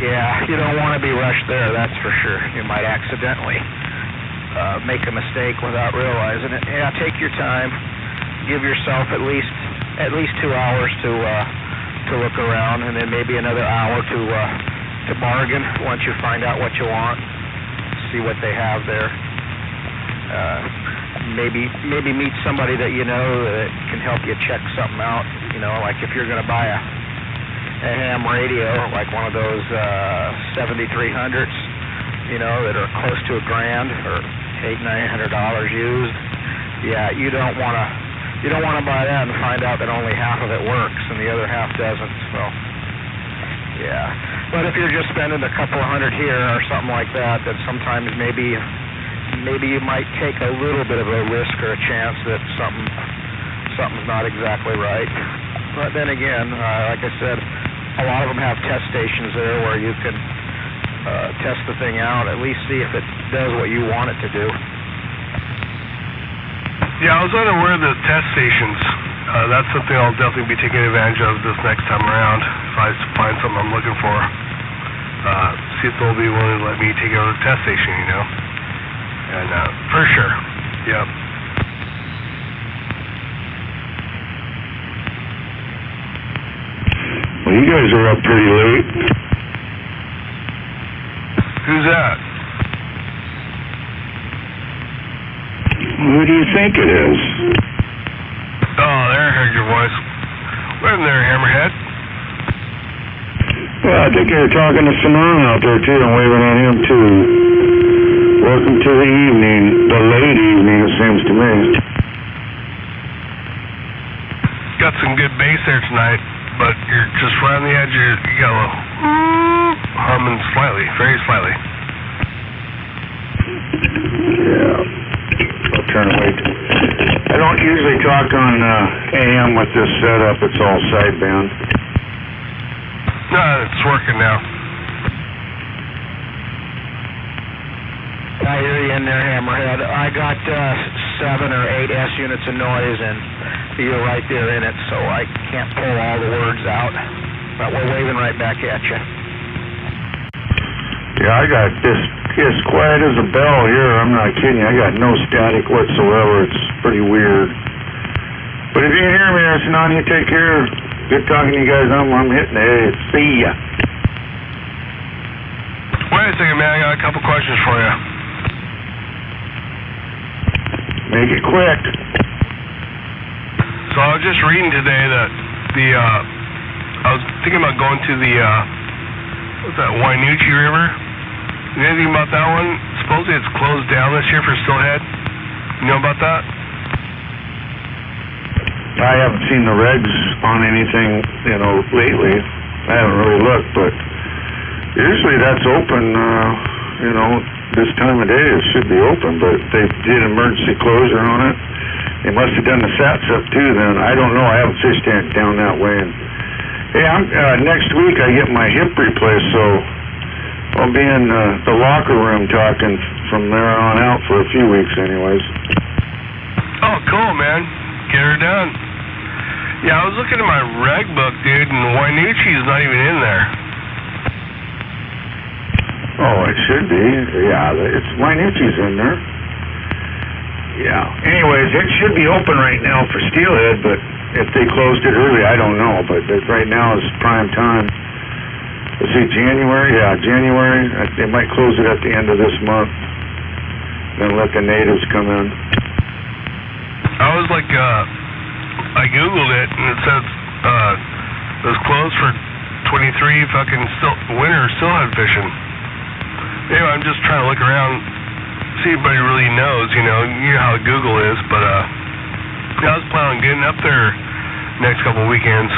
Yeah, you don't want to be rushed there, that's for sure. You might accidentally make a mistake without realizing it. Yeah, take your time. Give yourself at least 2 hours to look around, and then maybe another hour to bargain once you find out what you want. See what they have there. Maybe meet somebody that you know that can help you check something out. Like if you're going to buy a ham radio, like one of those 7300s, that are close to $1,000 or $800-900 used. Yeah, you don't want to buy that and find out that only half of it works and the other half doesn't. So, yeah. But if you're just spending a couple of $100 here or something like that, then sometimes maybe you might take a little bit of a risk or a chance that something's not exactly right. But then again, like I said, a lot of them have test stations there where you can test the thing out, at least see if it does what you want it to do. Yeah, I was unaware of the test stations. That's something I'll definitely be taking advantage of this next time around. If I find something I'm looking for, see if they'll be willing to let me take over the test station, you know. And for sure, yep. Well, you guys are up pretty late. Who's that? Who do you think it is? Oh, there, I heard your voice. Wait there, Hammerhead. Well, I think you're talking to Simone out there, too. I'm waving at him, too. Welcome to the evening, the late evening, it seems to me. Got some good bass there tonight, but you're just right on the edge. You got a little humming slightly, very slightly. Yeah. I'll turn away. I don't usually talk on AM with this setup. It's all sideband. No, it's working now. I hear you in there, Hammerhead. I got 7 or 8 S units of noise, and you're right there in it, so I can't pull all the words out. But we're waving right back at you. Yeah, I got this as quiet as a bell here. I'm not kidding you. I got no static whatsoever. It's pretty weird. But if you can hear me, Arsenal, you take care. Good talking to you guys. I'm hitting the hay. See ya. Wait a second, man. I got a couple questions for you. Make it quick. So I was just reading today that I was thinking about going to the what's that, Wainuchi River? You know anything about that one? Supposedly it's closed down this year for Stillhead. You know about that? I haven't seen the regs on anything, lately. I haven't really looked, but usually that's open, this time of day it should be open, but they did emergency closure on it. They must have done the SATs up too then. I don't know. I haven't fished down that way. And, hey, next week I get my hip replaced, so I'll be in the locker room talking from there on out for a few weeks anyways. Oh, cool, man. Get her done. Yeah, I was looking at my reg book, dude, and Wainuchi's not even in there. Oh, it should be. Yeah, it's Wainuchi's in there. Yeah. Anyways, it should be open right now for Steelhead, but if they closed it early, I don't know. But right now is prime time. Let's see, January? Yeah, January. They might close it at the end of this month. Then let the natives come in. I was like, I Googled it, and it says it was closed for 23 fucking winter stillhead fishing. Anyway, I'm just trying to look around, see if anybody really knows, you know how Google is, but I was planning on getting up there next couple weekends.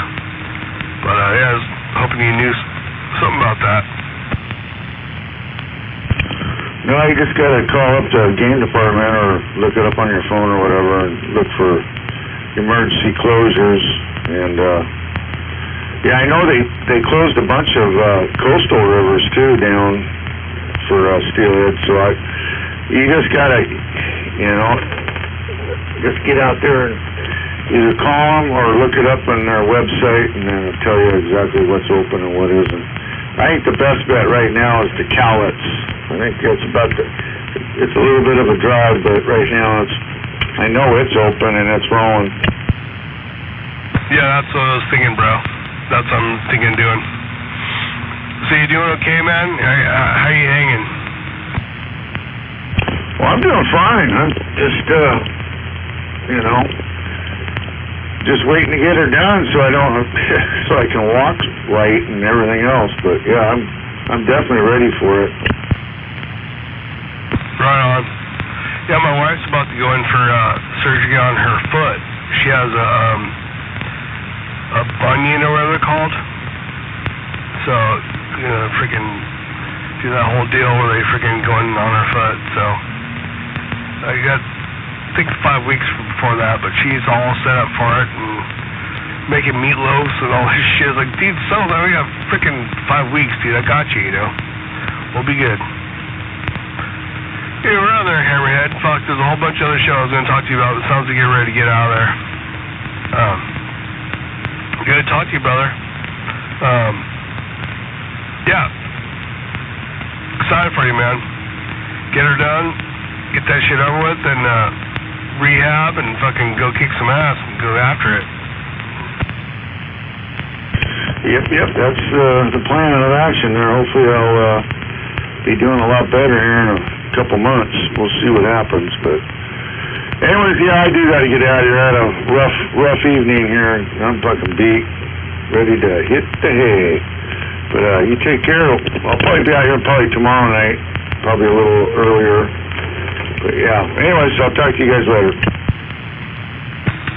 But I was hoping you knew something about that. No, you just gotta call up the game department or look it up on your phone or whatever and look for emergency closures. And yeah, I know they closed a bunch of coastal rivers too down for steelhead. So you just gotta, just get out there and either call them or look it up on their website, and then it'll tell you exactly what's open and what isn't. I think the best bet right now is the Cowlitz. I think it's a little bit of a drive, but right now I know it's open and it's rolling. Yeah, that's what I was thinking, bro. That's what I'm thinking of doing. So you doing okay, man? How you hanging? Well, I'm doing fine. I'm just, just waiting to get her done so I can walk right and everything else. But yeah, I'm definitely ready for it. Right on. Yeah, my wife's about to go in for surgery on her foot. She has a bunion or whatever they're called. So, freaking do that whole deal where they freaking go in on her foot. So, I think 5 weeks before that, but she's all set up for it and making meatloafs and all this shit. Like, dude, we got freaking 5 weeks, dude. I got you, We'll be good. Hey, we're on there, Hammerhead. Fuck, there's a whole bunch of other shows I was going to talk to you about. It sounds like you're ready to get out of there. Good to talk to you, brother. Yeah. Excited for you, man. Get her done, get that shit over with, and rehab and fucking go kick some ass and go after it. Yep, that's the plan of action there. Hopefully I'll be doing a lot better here in a couple months. We'll see what happens, but anyways, yeah, I do gotta get out of here. I had a rough evening here. I'm fucking beat, ready to hit the hay. But you take care. I'll probably be out here probably tomorrow night, probably a little earlier. But yeah, anyways, I'll talk to you guys later.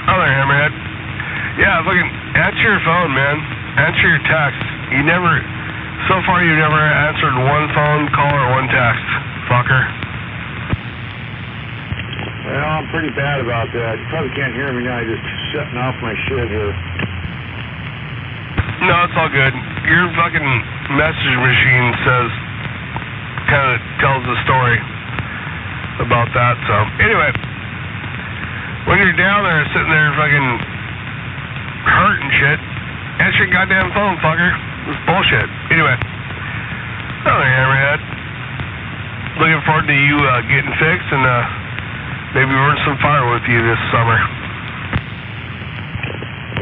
Oh, there, Hammerhead. Yeah, fucking answer your phone, man. Answer your text. So far you've never answered one phone call or one text, fucker. Well, I'm pretty bad about that. You probably can't hear me now. You're just shutting off my shit here. No, it's all good. Your fucking message machine kind of tells the story about that, so. Anyway, when you're down there sitting there fucking hurt and shit, answer your goddamn phone, fucker. It's bullshit. Anyway. Oh, there, Hammerhead. Looking forward to you getting fixed and maybe burn some fire with you this summer.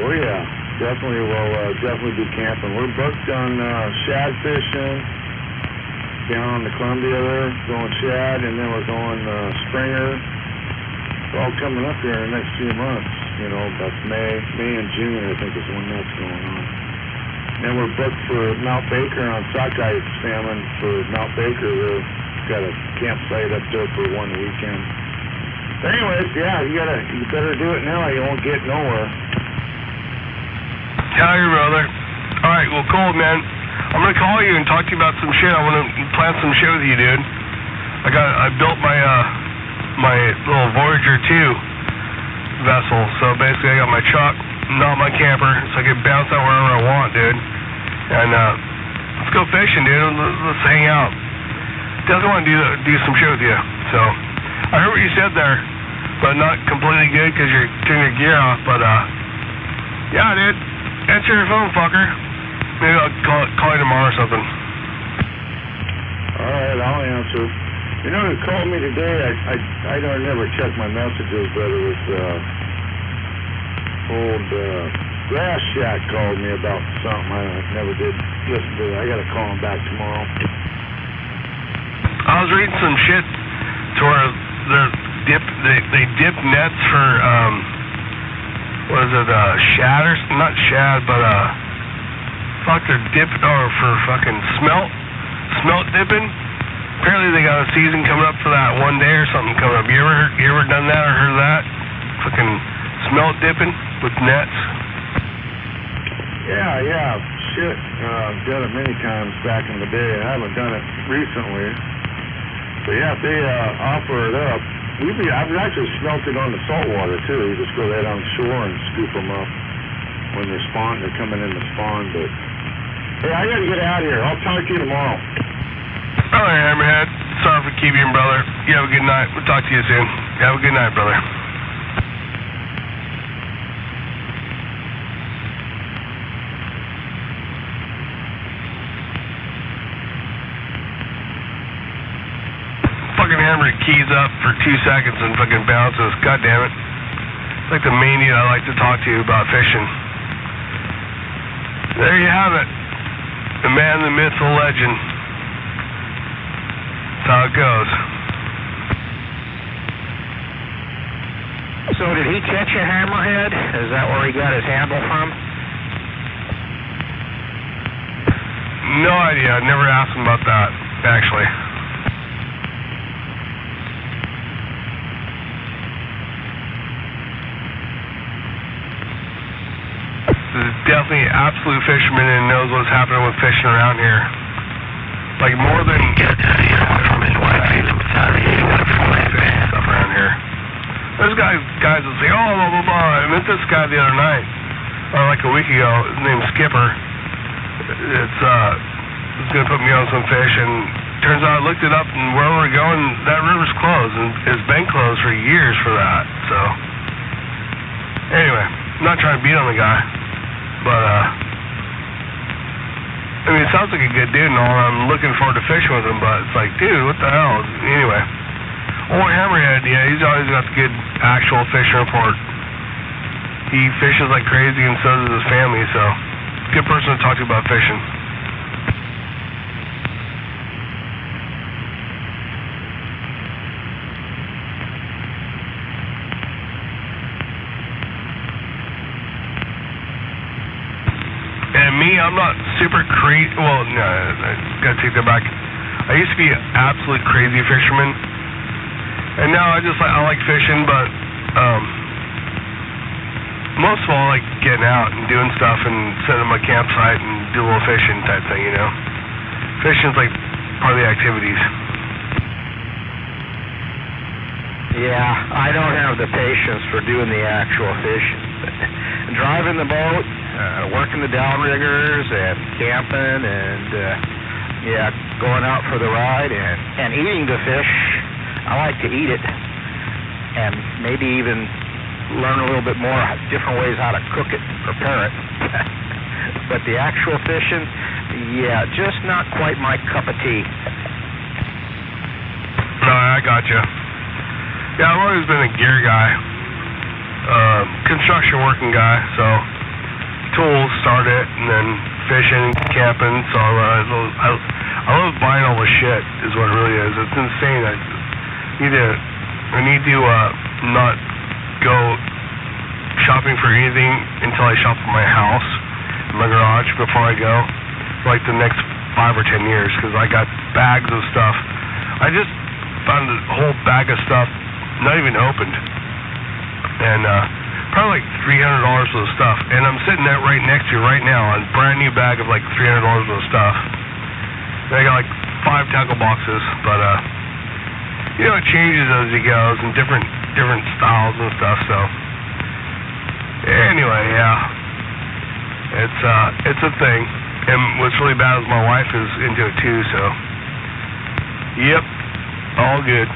Oh, yeah. Definitely, we'll definitely be camping. We're booked on shad fishing down on the Columbia there, going shad, and then we're going Springer. It's all coming up here in the next few months. You know, that's May and June, I think, is when that's going on. And then we're booked for Mount Baker on sockeye salmon for Mount Baker. We've got a campsite up there for one weekend. But anyways, yeah, you better do it now. You won't get nowhere. Tell your brother. All right, well, cool, man. I'm gonna call you and talk to you about some shit. I want to plan some shit with you, dude. I built my my little Voyager 2 vessel. So basically, I got my truck, not my camper, so I can bounce out wherever I want, dude. And let's go fishing, dude. Let's hang out. Definitely want to do some shit with you. So I heard what you said there, but not completely good because you're turning your gear off. But yeah, dude. Answer your phone, fucker. Maybe I'll call you tomorrow or something. Alright, I'll answer. You know who called me today? I never check my messages, but it was old Grass Shack called me about something. I never did listen to it. I gotta call him back tomorrow. I was reading some shit to where they dip nets for what is it, shad or not shad, but they're dipping for fucking smelt dipping. Apparently they got a season coming up for that one day or something coming up. You ever done that or heard of that? Fucking smelt dipping with nets. Yeah, shit. Done it many times back in the day. I haven't done it recently. But yeah, if they offer it up, I've actually smelted on the saltwater too. You just go right on shore and scoop them up when they're coming in to spawn. But hey, I gotta get out of here. I'll talk to you tomorrow. All right, Hammerhead. Sorry for keeping you, brother. You have a good night. We'll talk to you soon. Have a good night, brother. Fucking hammer keys up for 2 seconds and fucking bounces. God damn it. It's like the mania I like to talk to you about fishing. There you have it. The man, the myth, the legend. That's how it goes. So did he catch a hammerhead? Is that where he got his handle from? No idea. I never asked him about that, actually. This is definitely an absolute fisherman and knows what's happening with fishing around here. Like more than from his wife, stuff around here. There's guys that say, oh, blah, blah, blah. I met this guy the other night, or like a week ago. His name's Skipper. It's going to put me on some fish and turns out I looked it up, and where we're going, that river's closed, and it's been closed for years for that. So, anyway, I'm not trying to beat on the guy, but I mean, it sounds like a good dude and all. I'm looking forward to fishing with him, but it's like, dude, what the hell? Anyway, old Hammerhead, yeah, he's always got the good actual fishing report. He fishes like crazy, and so does his family. So, good person to talk to about fishing. Me, I'm not super crazy. Well, no, I gotta take that back. I used to be an absolute crazy fisherman, and now I like fishing, but most of all, I like getting out and doing stuff and setting up my campsite and do a little fishing type thing, you know. Fishing's like part of the activities. Yeah, I don't have the patience for doing the actual fishing. Driving the boat, working the downriggers, and camping, and yeah, going out for the ride, and eating the fish. I like to eat it, and maybe even learn a little bit more different ways how to cook it, prepare it. But the actual fishing, yeah, just not quite my cup of tea. No, I gotcha. Yeah, I've always been a gear guy, construction working guy, so tools, start it, and then fishing, camping, so I love buying all the shit, is what it really is. It's insane. I need to not go shopping for anything until I shop at my house, in my garage, before I go, for like the next 5 or 10 years, because I got bags of stuff. I just found a whole bag of stuff not even opened, and probably like $300 worth of stuff, and I'm sitting there right next to you right now, a brand new bag of like $300 worth of stuff. And I got like 5 tackle boxes, but you know, it changes as it goes, and different styles and stuff. So anyway, yeah, it's a thing, and what's really bad is my wife is into it too. So yep, all good.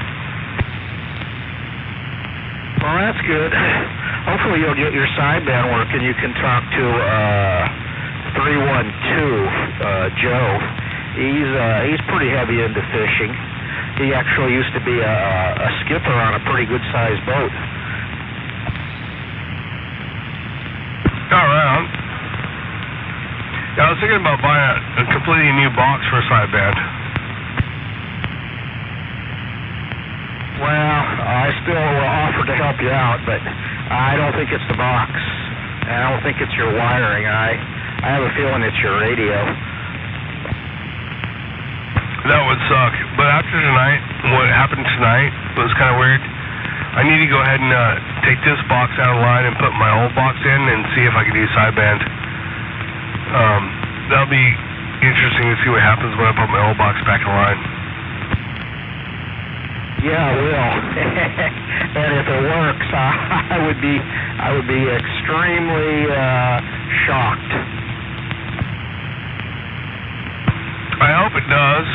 Well, that's good. Hopefully you'll get your sideband working. You can talk to 312 Joe. He's pretty heavy into fishing. He actually used to be a skipper on a pretty good sized boat. All right. Yeah, I was thinking about buying a completely new box for a sideband. Well, I still offer to help you out, but I don't think it's the box. I don't think it's your wiring. I have a feeling it's your radio. That would suck. But after tonight, what happened tonight was kind of weird. I need to go ahead and take this box out of line and put my old box in and see if I can do sideband. That'll be interesting to see what happens when I put my old box back in line. Yeah, I will. And if it works, I would be extremely shocked. I hope it does,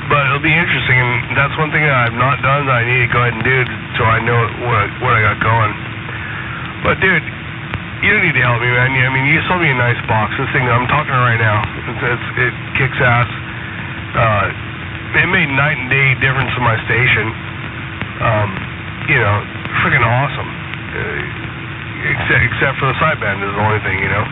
but it'll be interesting, and that's one thing that I've not done that I need to go ahead and do so I know what I got going. But dude, you don't need to help me, man. I mean, you sold me a nice box. This thing, I'm talking right now. It kicks ass. It made night and day difference in my station. You know, freaking awesome. Except for the sideband is the only thing, you know.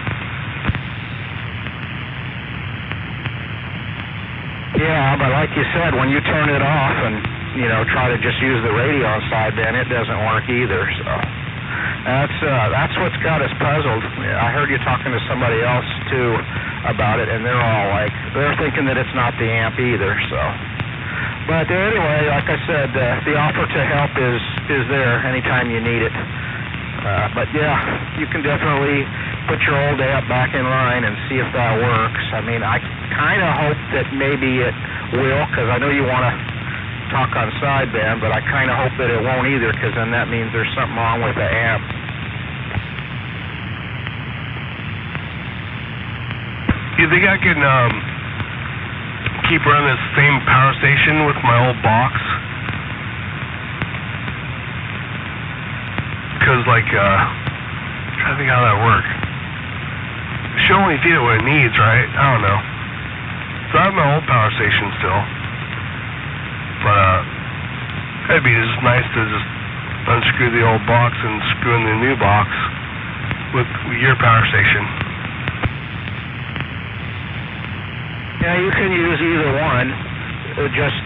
Yeah, but like you said, when you turn it off and, you know, try to just use the radio on sideband, it doesn't work either, so that's what's got us puzzled. I heard you talking to somebody else too about it, and they're all like, they're thinking that it's not the amp either, so. But anyway, like I said, the offer to help is there anytime you need it. But yeah, you can definitely put your old amp back in line and see if that works. I mean, I kind of hope that maybe it will, because I know you want to talk on sideband, but I kind of hope that it won't either, because then that means there's something wrong with the amp. You think I can keep running this same power station with my old box. Because, like, trying to think how that works. It should only feed it what it needs, right? I don't know. So I have my old power station still. But, it'd be just nice to just unscrew the old box and screw in the new box with your power station. Yeah, you can use either one. Just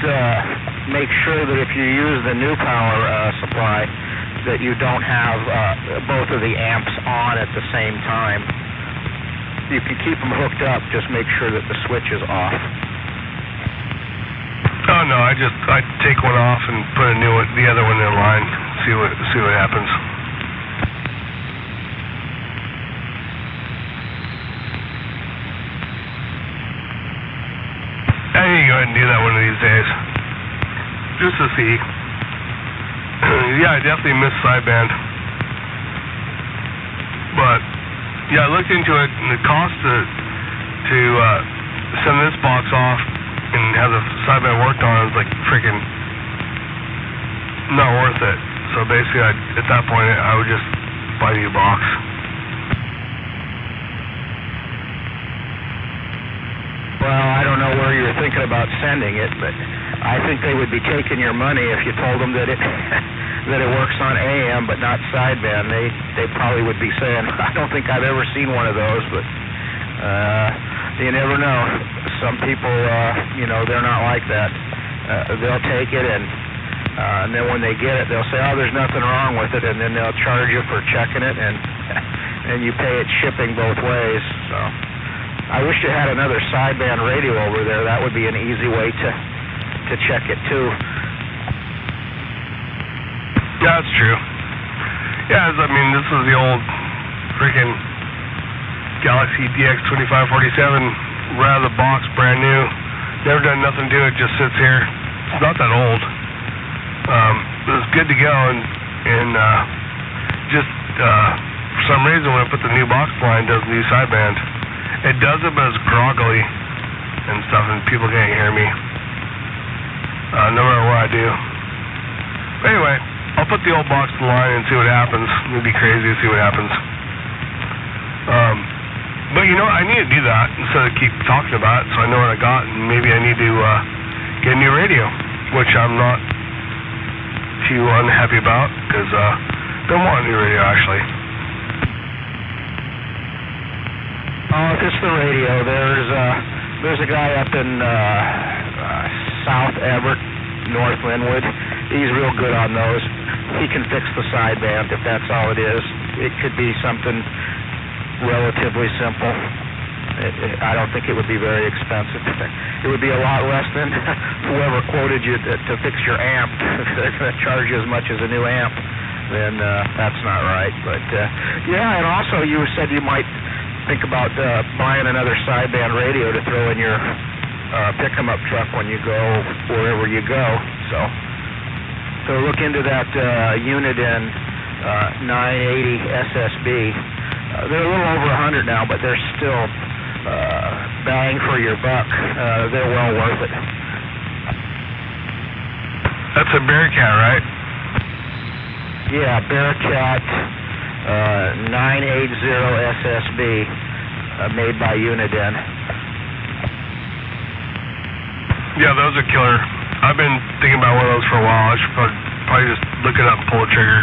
make sure that if you use the new power supply, that you don't have both of the amps on at the same time. You can keep them hooked up, just make sure that the switch is off. Oh no, I take one off and put the other one in line. See what happens. I need to go ahead and do that one of these days, just to see. Yeah, I definitely miss sideband, but yeah, I looked into it, and the cost to send this box off and have the sideband worked on is like freaking not worth it. So basically, at that point, I would just buy a new box. Well, I don't know where you're thinking about sending it, but I think they would be taking your money if you told them that it that it works on AM but not sideband. They probably would be saying, I don't think I've ever seen one of those, but you never know. Some people, they're not like that. They'll take it and then when they get it, they'll say, oh, there's nothing wrong with it, and then they'll charge you for checking it, and you pay it shipping both ways. So I wish you had another sideband radio over there. That would be an easy way to check it too. Yeah, that's true. Yeah, I mean, this is the old freaking Galaxy DX2547, right out of the box, brand new. Never done nothing to it, just sits here. It's not that old. It was good to go, and just for some reason when I put the new box line, it doesn't do sideband. It does it, but it's groggly and stuff, and people can't hear me. No matter what I do. But anyway, I'll put the old box in line and see what happens. It'd be crazy to see what happens. But I need to do that instead of keep talking about it, so I know what I got, and maybe I need to get a new radio, which I'm not too unhappy about, because don't want a new radio actually. Oh, if it's the radio, there's a guy up in South Everett, North Linwood. He's real good on those. He can fix the sideband if that's all it is. It could be something relatively simple. I don't think it would be very expensive. It would be a lot less than whoever quoted you to fix your amp. If they're going to charge you as much as a new amp, then that's not right. But yeah, and also you said you might think about buying another sideband radio to throw in your pick-em-up truck when you go wherever you go. So look into that Uniden 980 SSB. They're a little over 100 now, but they're still bang for your buck. They're well worth it. That's a Bearcat, right? Yeah, Bearcat 980 SSB, made by Uniden. Yeah, those are killer. I've been thinking about one of those for a while. I should probably just look it up and pull the trigger.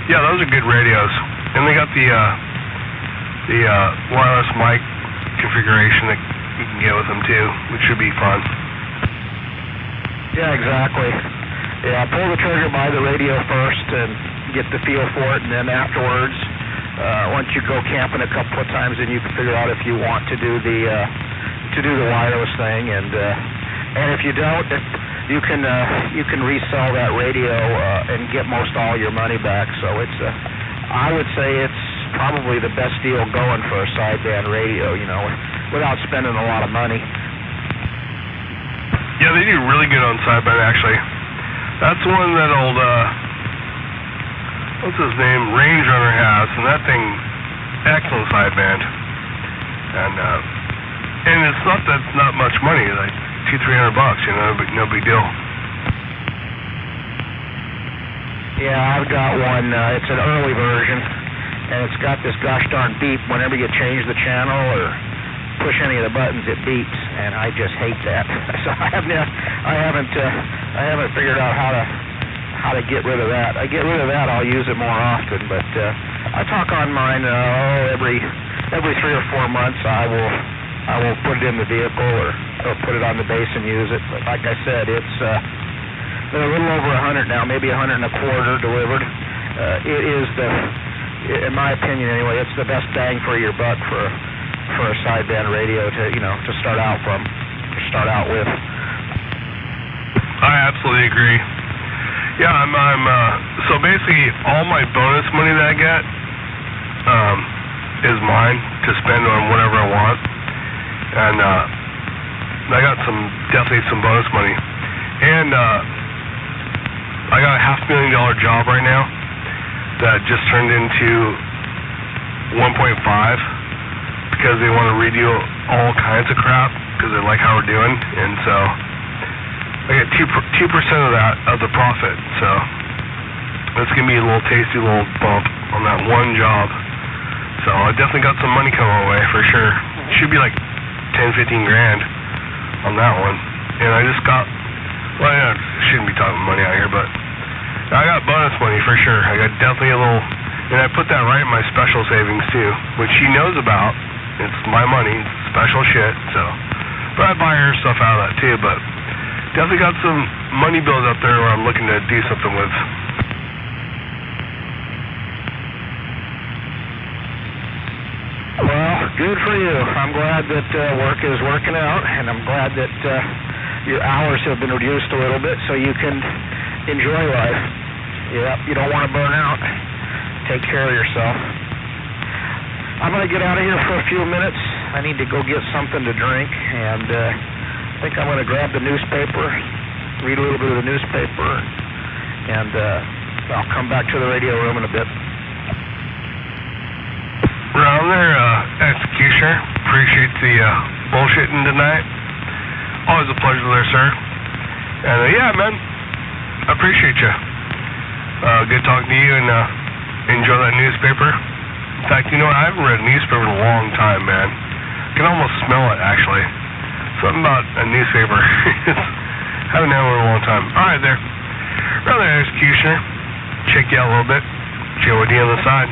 Yeah, those are good radios. And they got the wireless mic configuration that you can get with them too, which should be fun. Yeah, exactly. Yeah, pull the trigger by the radio first and get the feel for it, and then afterwards, once you go camping a couple of times, then you can figure out if you want to do the wireless thing, and if you don't, you can resell that radio and get most all your money back. So I would say it's probably the best deal going for a sideband radio, without spending a lot of money. Yeah, they do really good on sideband, actually. That's one that old, what's his name, Range Runner has, and that thing, excellent sideband. And And it's not that's not much money, like $200-300, you know, but no big deal. Yeah, I've got one. It's an early version, and it's got this gosh darn beep whenever you change the channel or push any of the buttons. It beeps, and I just hate that. So I haven't figured out how to get rid of that. I get rid of that, I'll use it more often. But I talk on mine every 3 or 4 months. I will put it in the vehicle or put it on the base and use it. But like I said, it's they're a little over 100 now, maybe 100 and a quarter delivered. It is in my opinion anyway, it's the best bang for your buck for a sideband radio to start out with. I absolutely agree. Yeah, I'm so basically all my bonus money that I get is mine to spend on whatever I want, and I got definitely some bonus money, and I got a $500,000 job right now that just turned into 1.5 because they want to redo all kinds of crap because they like how we're doing, and so I get 2% of that of the profit. So that's gonna be a little tasty little bump on that one job. So I definitely got some money coming my way for sure. Should be like 10-15 grand on that one, and I just got. Well, I shouldn't be talking money out here, but I got bonus money for sure. I got definitely a little, and I put that right in my special savings too, which she knows about. It's my money, it's special shit. So, but I buy her stuff out of that too. But definitely got some money bills out there where I'm looking to do something with. Well, good for you. I'm glad that work is working out, and I'm glad that your hours have been reduced a little bit so you can enjoy life. Yep, you don't want to burn out. Take care of yourself. I'm going to get out of here for a few minutes. I need to go get something to drink, and I think I'm going to grab the newspaper, read a little bit of the newspaper, and I'll come back to the radio room in a bit. Ron there, Executioner. Appreciate the bullshitting tonight. Always a pleasure there, sir. And yeah, man, I appreciate you. Good talking to you, and enjoy that newspaper. In fact, you know what? I haven't read a newspaper in a long time, man. I can almost smell it, actually. Something about a newspaper. Haven't had one in a long time. All right, there. Ron there, Executioner. Check you out a little bit. JOD on the side.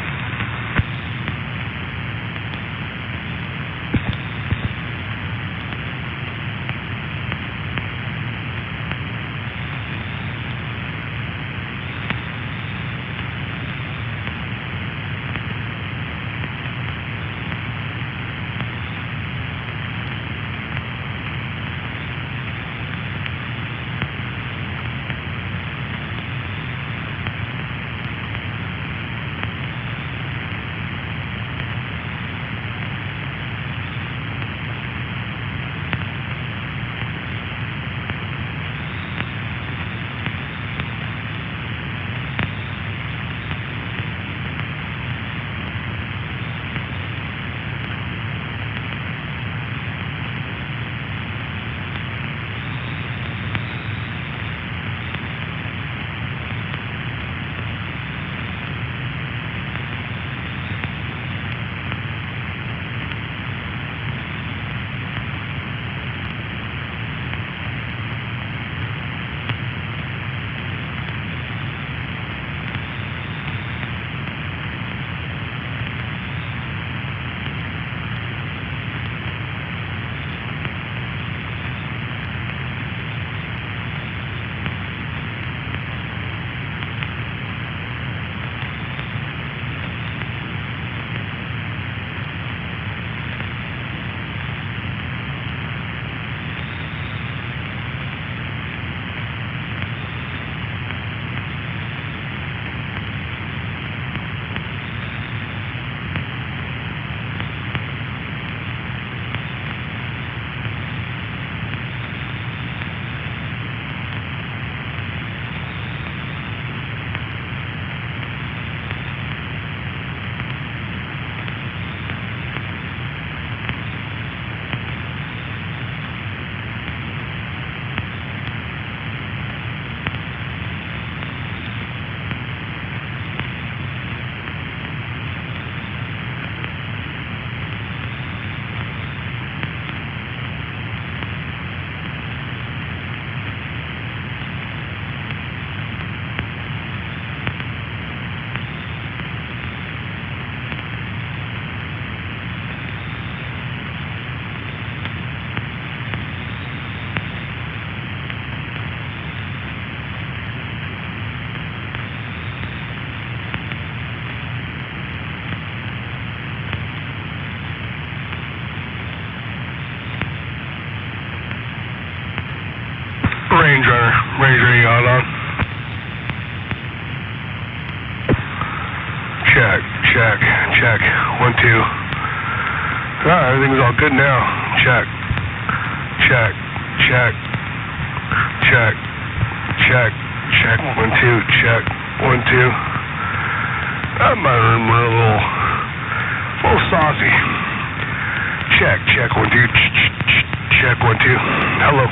check, check. 1, 2. Ah, everything's all good now. Check, check, check, check, check, check. 1, 2, check. 1, 2. My room, we're a little saucy. Check, check. 1, 2. Check. 1, 2. Hello.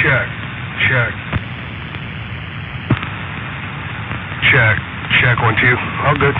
Check, check. Check, check. 1, 2. All good.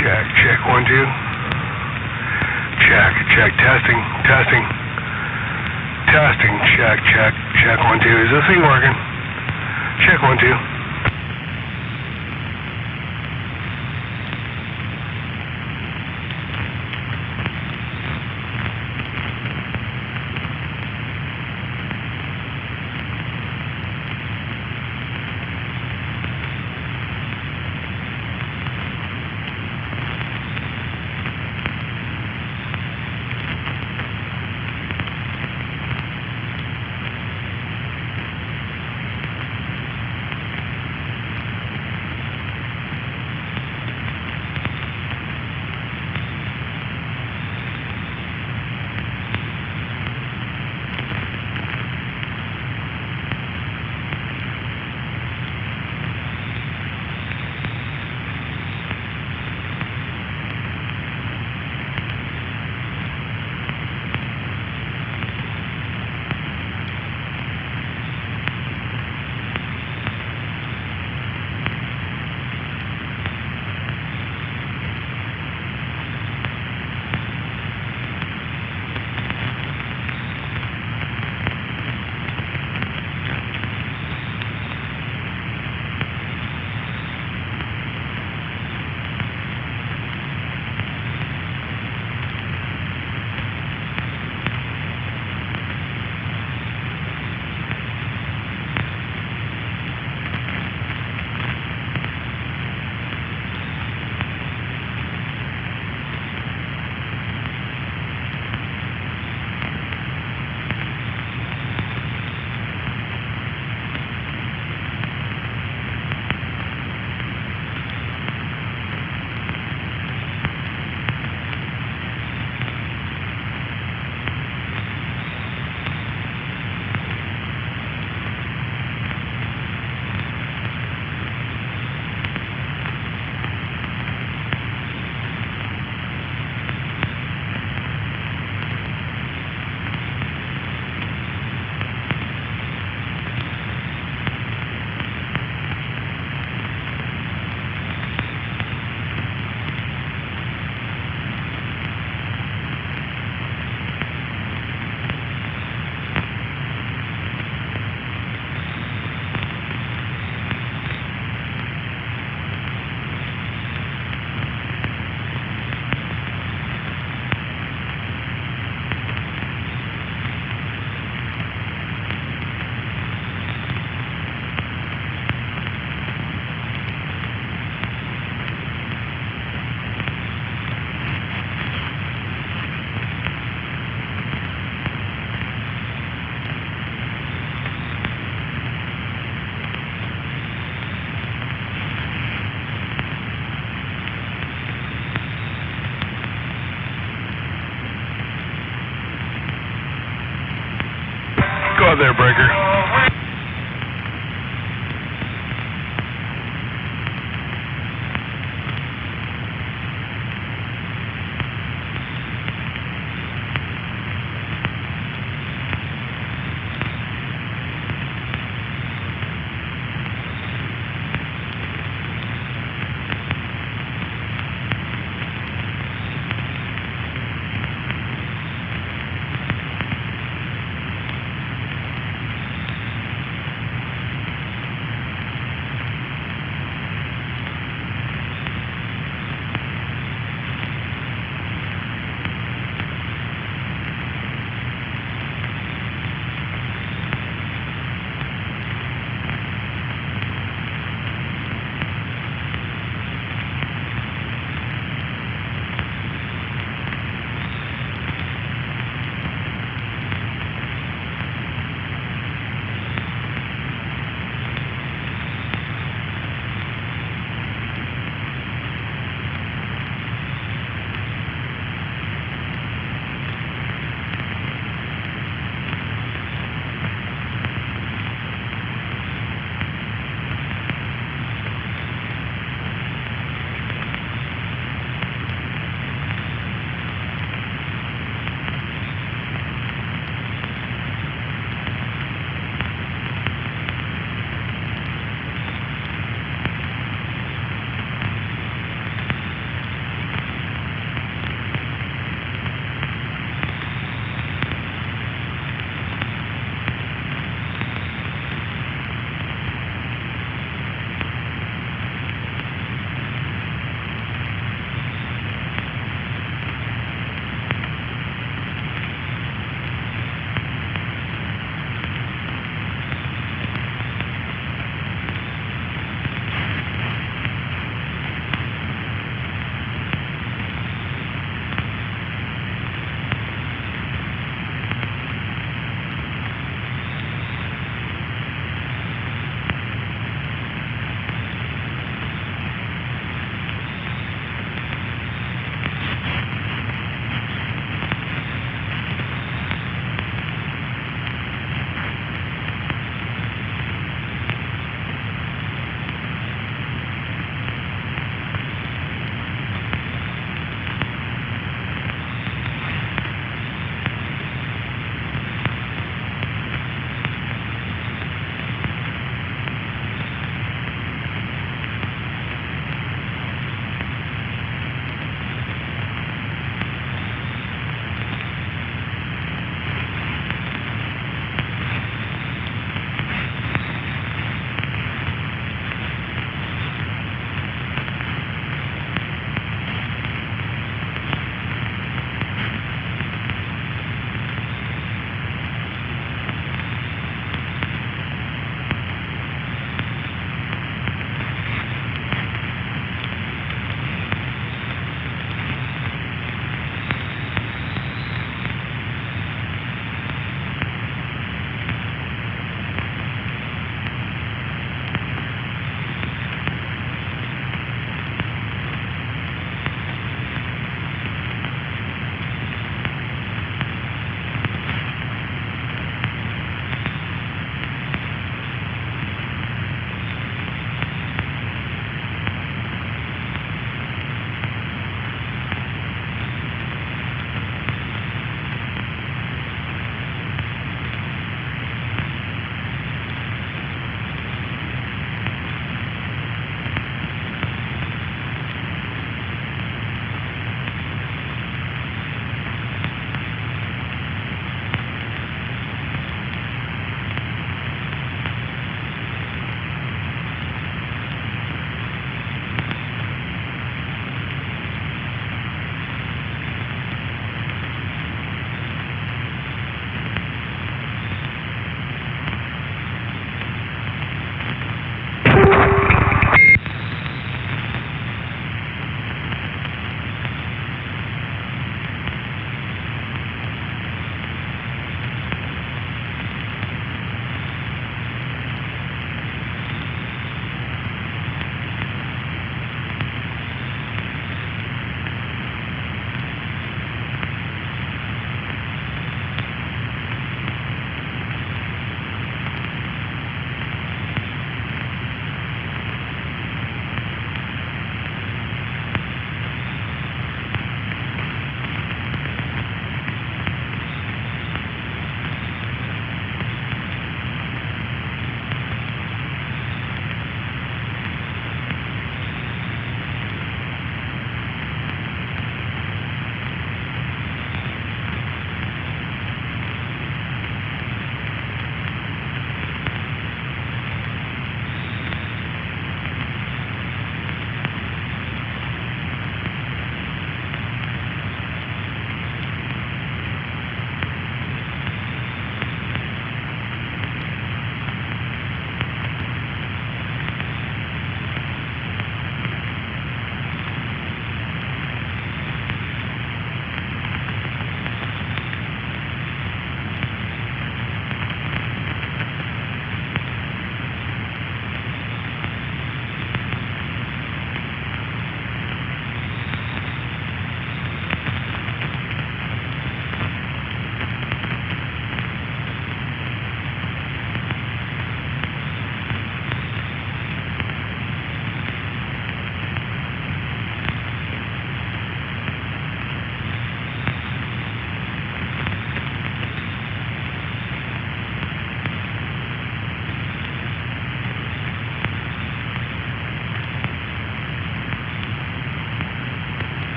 Check, check, 1, 2. Check, check, testing, testing. Testing, check, check, check, 1, 2. Is this thing working? Check, 1, 2. about there, Breaker?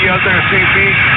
you out there, CP?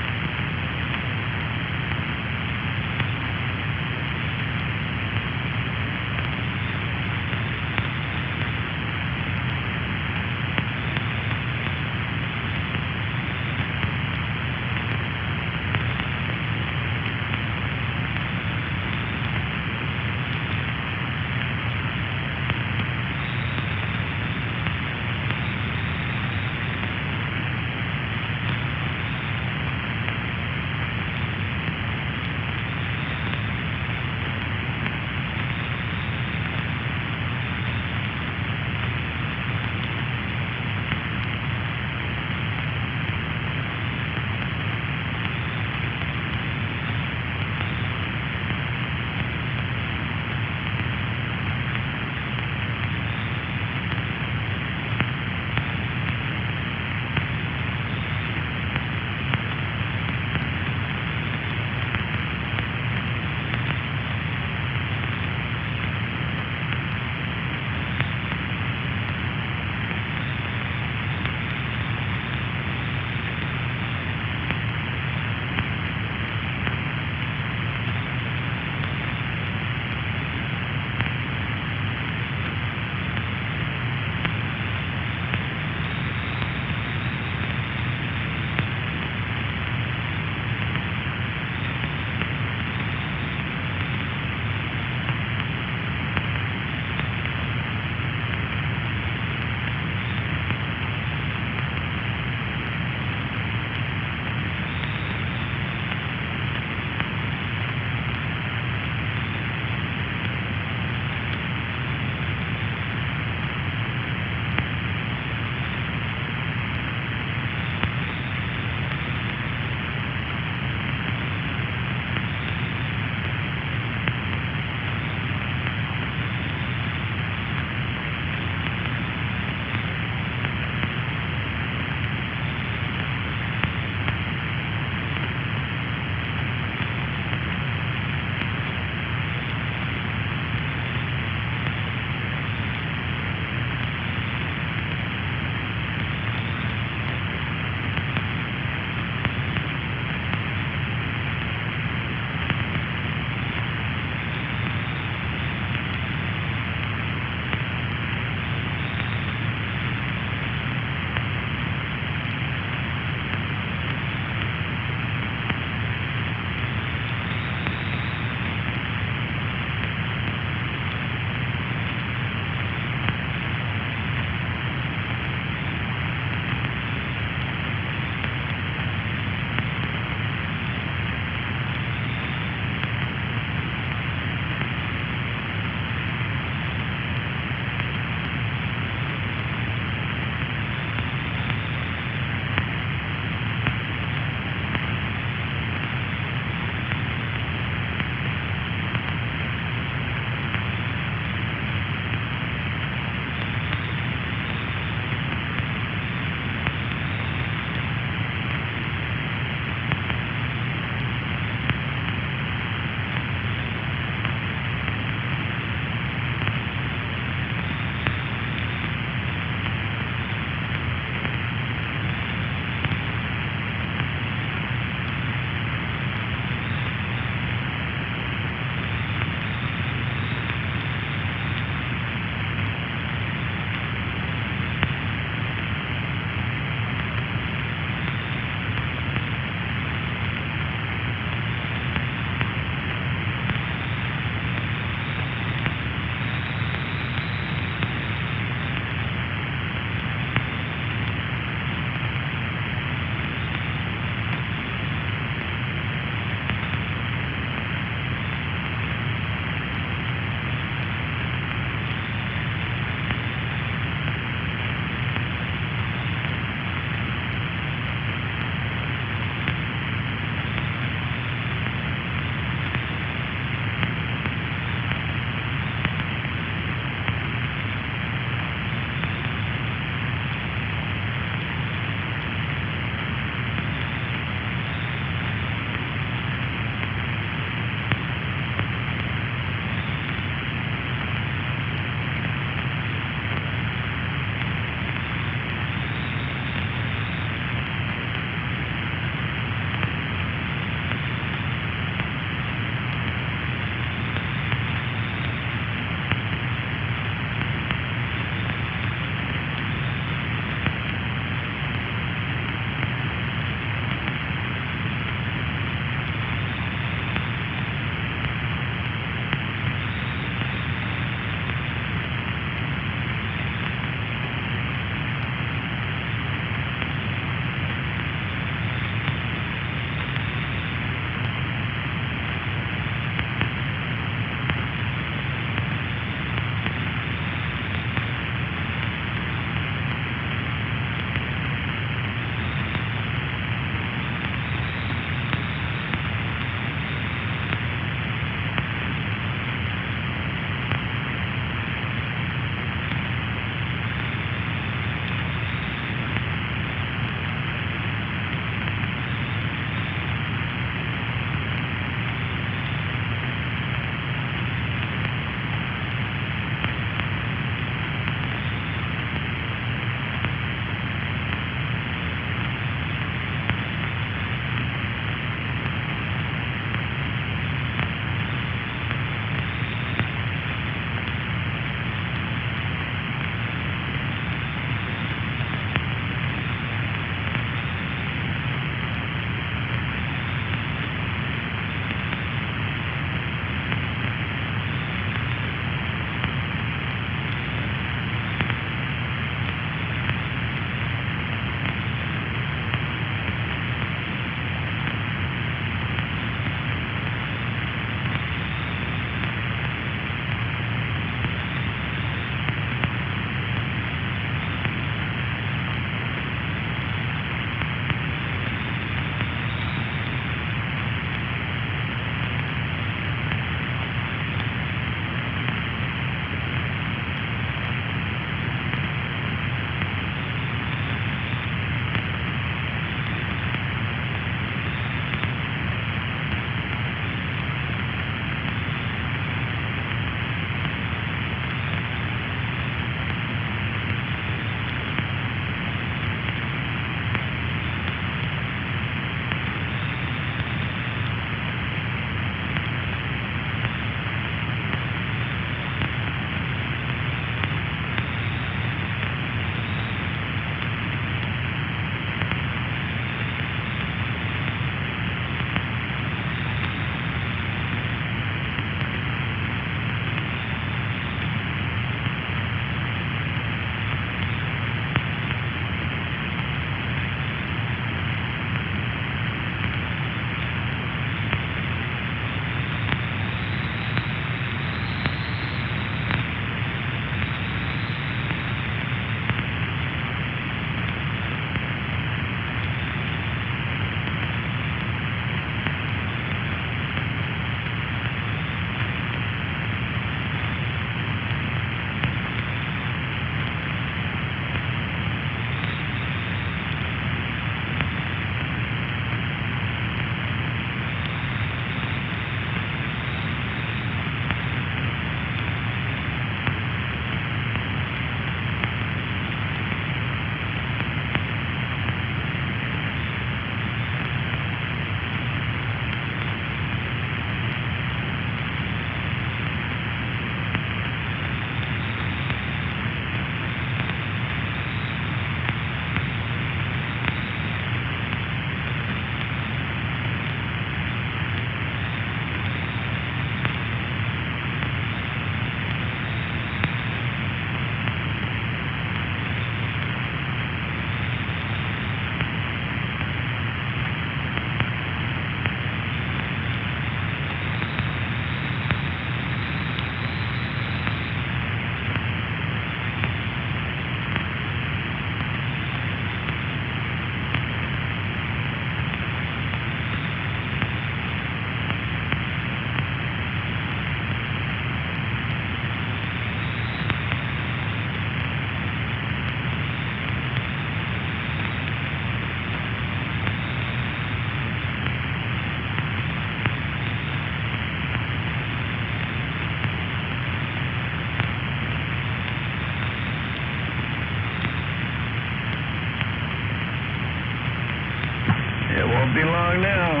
It won't be long now.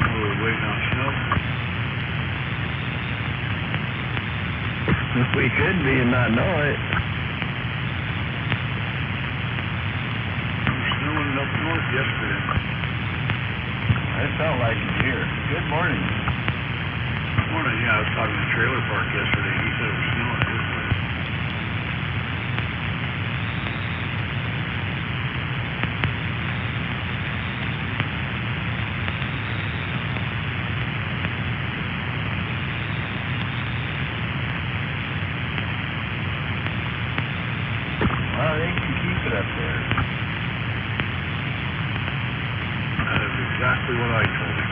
We're waiting on snow. We could be and not know it. Snowing up north yesterday. It felt like it here. Good morning. Morning, yeah, I was talking to the trailer park yesterday. He said it was snowing his way. Well, they can keep it up there. That is exactly what I told him.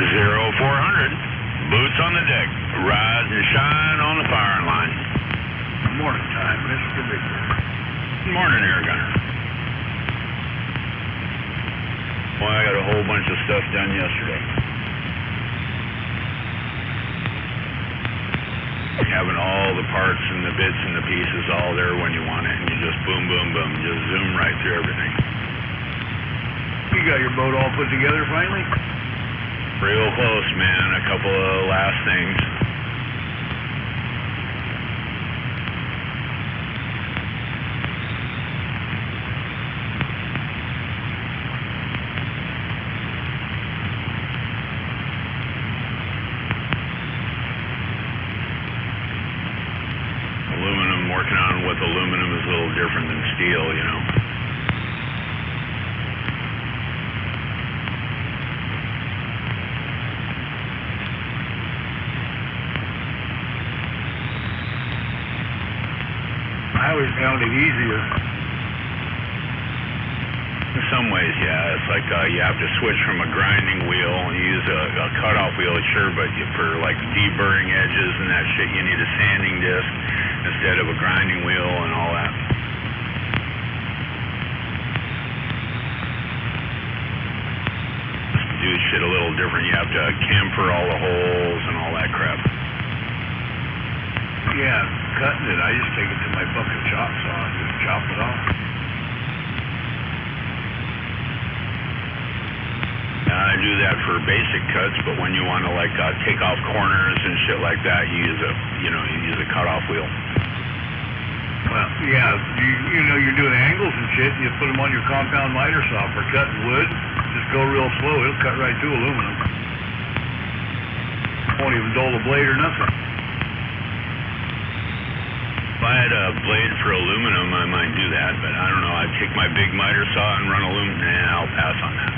0400. Boots on the deck. Rise and shine on the firing line. Morning time, Mr. Victor. Good morning, Air Gunner. Well, I got a whole bunch of stuff done yesterday. Having all the parts and the bits and the pieces all there when you want it, and you just boom, boom, boom, just zoom right through everything. You got your boat all put together finally? Real close, man. A couple of last things. Aluminum, working on with aluminum is a little different than steel, you know. I always found it easier. In some ways, yeah. It's like you have to switch from a grinding wheel and use a cutoff wheel, sure, but for like deburring edges and that shit, you need a sanding disc instead of a grinding wheel and all that. Do shit a little different. You have to camfer all the holes and all that crap. Yeah, cutting it, I just take it to my fucking chop saw and just chop it off. I do that for basic cuts, but when you want to like take off corners and shit like that, you use a cutoff wheel. Well, yeah, you know you're doing angles and shit, and you put them on your compound miter saw for cutting wood. Just go real slow, it'll cut right through aluminum. Won't even dull the blade or nothing. If I had a blade for aluminum, I might do that, but I don't know. I'd take my big miter saw and run aluminum. Nah, I'll pass on that.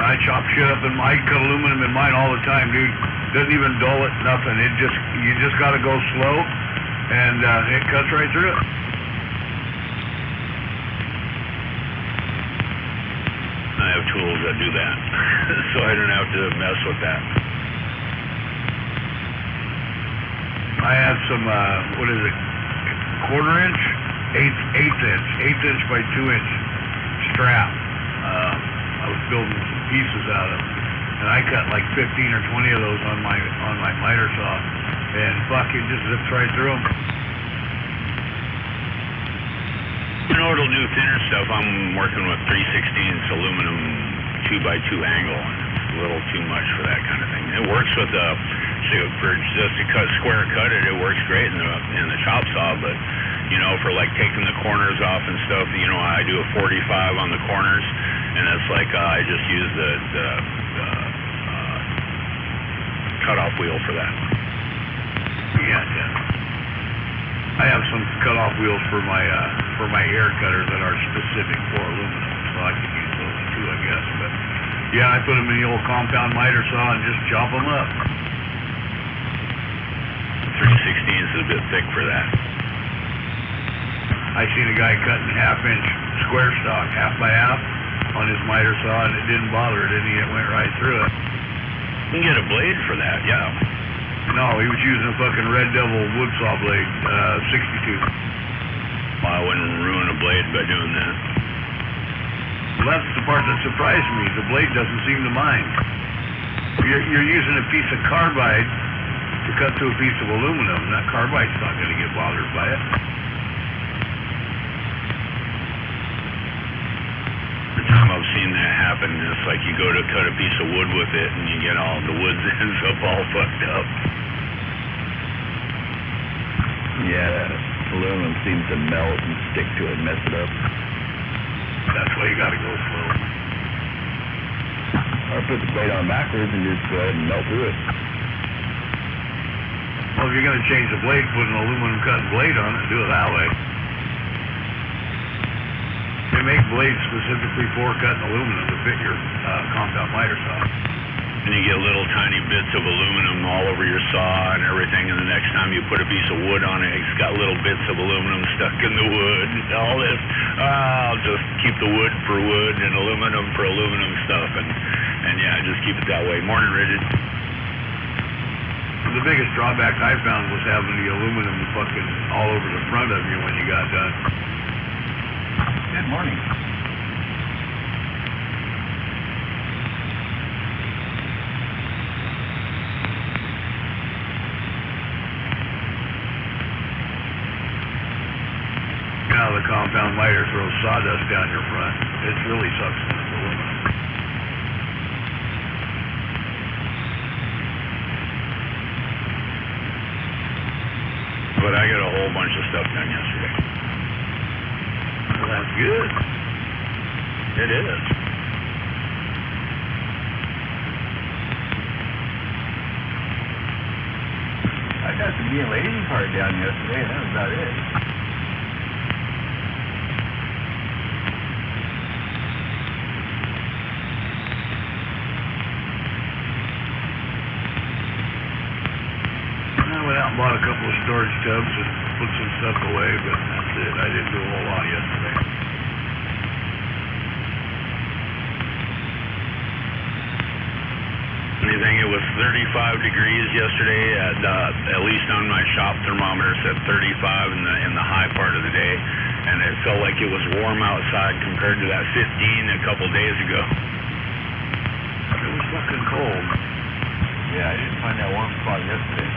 I chop shit up in I cut aluminum in mine all the time, dude. Doesn't even dull it, nothing. You just gotta go slow, and it cuts right through it. I have tools that do that, so I don't have to mess with that. I had some, what is it, quarter inch? Eighth inch by 2 inch strap. I was building some pieces out of them, and I cut like 15 or 20 of those on my miter saw, and fuck, it just zips right through them. You know, it'll do thinner stuff. I'm working with 3/16 aluminum 2x2 angle, and it's a little too much for that kind of thing. It works with for just to square cut it. It works great in the chop saw, but you know, for like taking the corners off and stuff, you know, I do a 45 on the corners, and it's like I just use the cutoff wheel for that. Yeah. I have some cutoff wheels for my air cutters that are specific for aluminum, so I can use those too, I guess. But yeah, I put them in the old compound miter saw and just chop them up. 3/16 is a bit thick for that. I seen a guy cutting 1/2 inch square stock, half by half, on his miter saw, and it didn't bother it, it went right through it. You can get a blade for that, yeah. No, he was using a fucking Red Devil wood saw blade, 62. Well, I wouldn't ruin a blade by doing that. Well, that's the part that surprised me. The blade doesn't seem to mind. You're using a piece of carbide to cut through a piece of aluminum, and that carbide's not going to get bothered by it. The time I've seen that happen, it's like you go to cut a piece of wood with it, and you get all the wood ends up all fucked up. Yeah, aluminum seems to melt and stick to it and mess it up. That's why you got to go slow. Or put the blade on backwards and just go ahead and melt through it. Well, if you're going to change the blade, put an aluminum cutting blade on it and do it that way. They make blades specifically for cutting aluminum to fit your compound miter saw. And you get little tiny bits of aluminum all over your saw and everything, and the next time you put a piece of wood on it, it's got little bits of aluminum stuck in the wood. All this, I'll just keep the wood for wood and aluminum for aluminum stuff, and yeah, I just keep it that way. Morning, Richard. The biggest drawback I found was having the aluminum fucking all over the front of you when you got done. Good morning. Now the compound miter throws sawdust down your front. It really sucks when it's aluminum. But I got a whole bunch of stuff done yesterday. Well, that's good. It is. I got the Mia Lady part down yesterday, and that was about it. I went out and bought a couple of storage tubs and put some stuff away, but that's it. I didn't do a whole lot yesterday. Anything, it was 35 degrees yesterday, at least on my shop thermometer said 35 in the high part of the day, and it felt like it was warm outside compared to that 15 a couple days ago. It was fucking cold. Yeah, I didn't find that warm spot yesterday.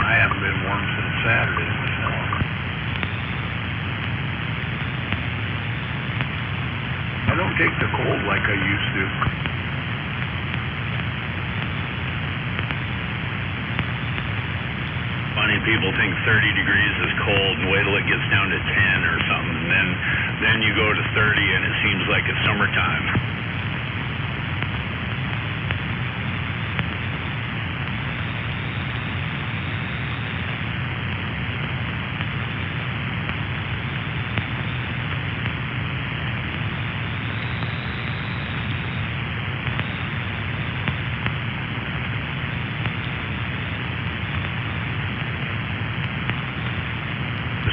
I haven't been warm since Saturday myself. I don't take the cold like I used to. Funny, people think 30 degrees is cold and wait till it gets down to 10 or something, and then you go to 30 and it seems like it's summertime.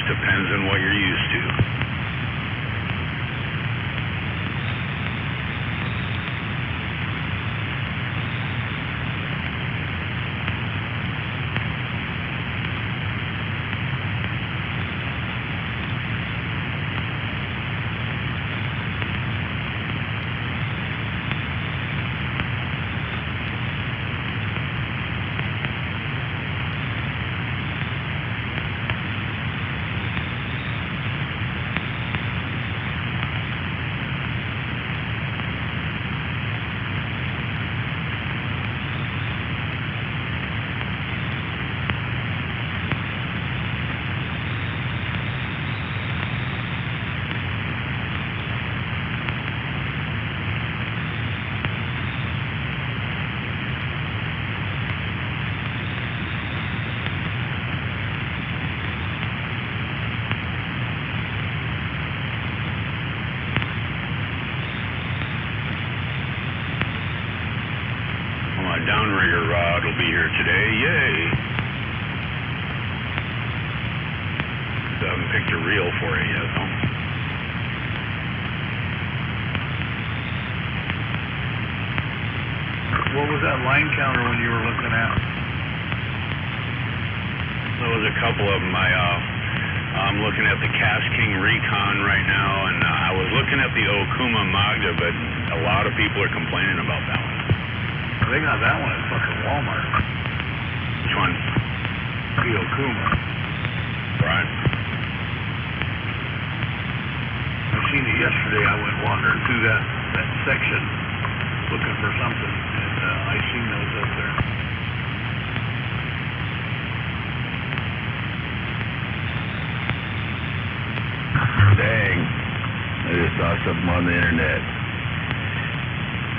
Depends on what you're used to. Downrigger rod will be here today. Yay! I haven't picked a reel for it yet, though. What was that line counter when you were looking at? There was a couple of them. I'm looking at the Cash King Recon right now, and I was looking at the Okuma Magda, but a lot of people are complaining about that one. They got that one at fucking Walmart. Which one? The Okuma. Right. I seen it yesterday. I went wandering through that section looking for something, and I seen those up there. Dang. I just saw something on the internet.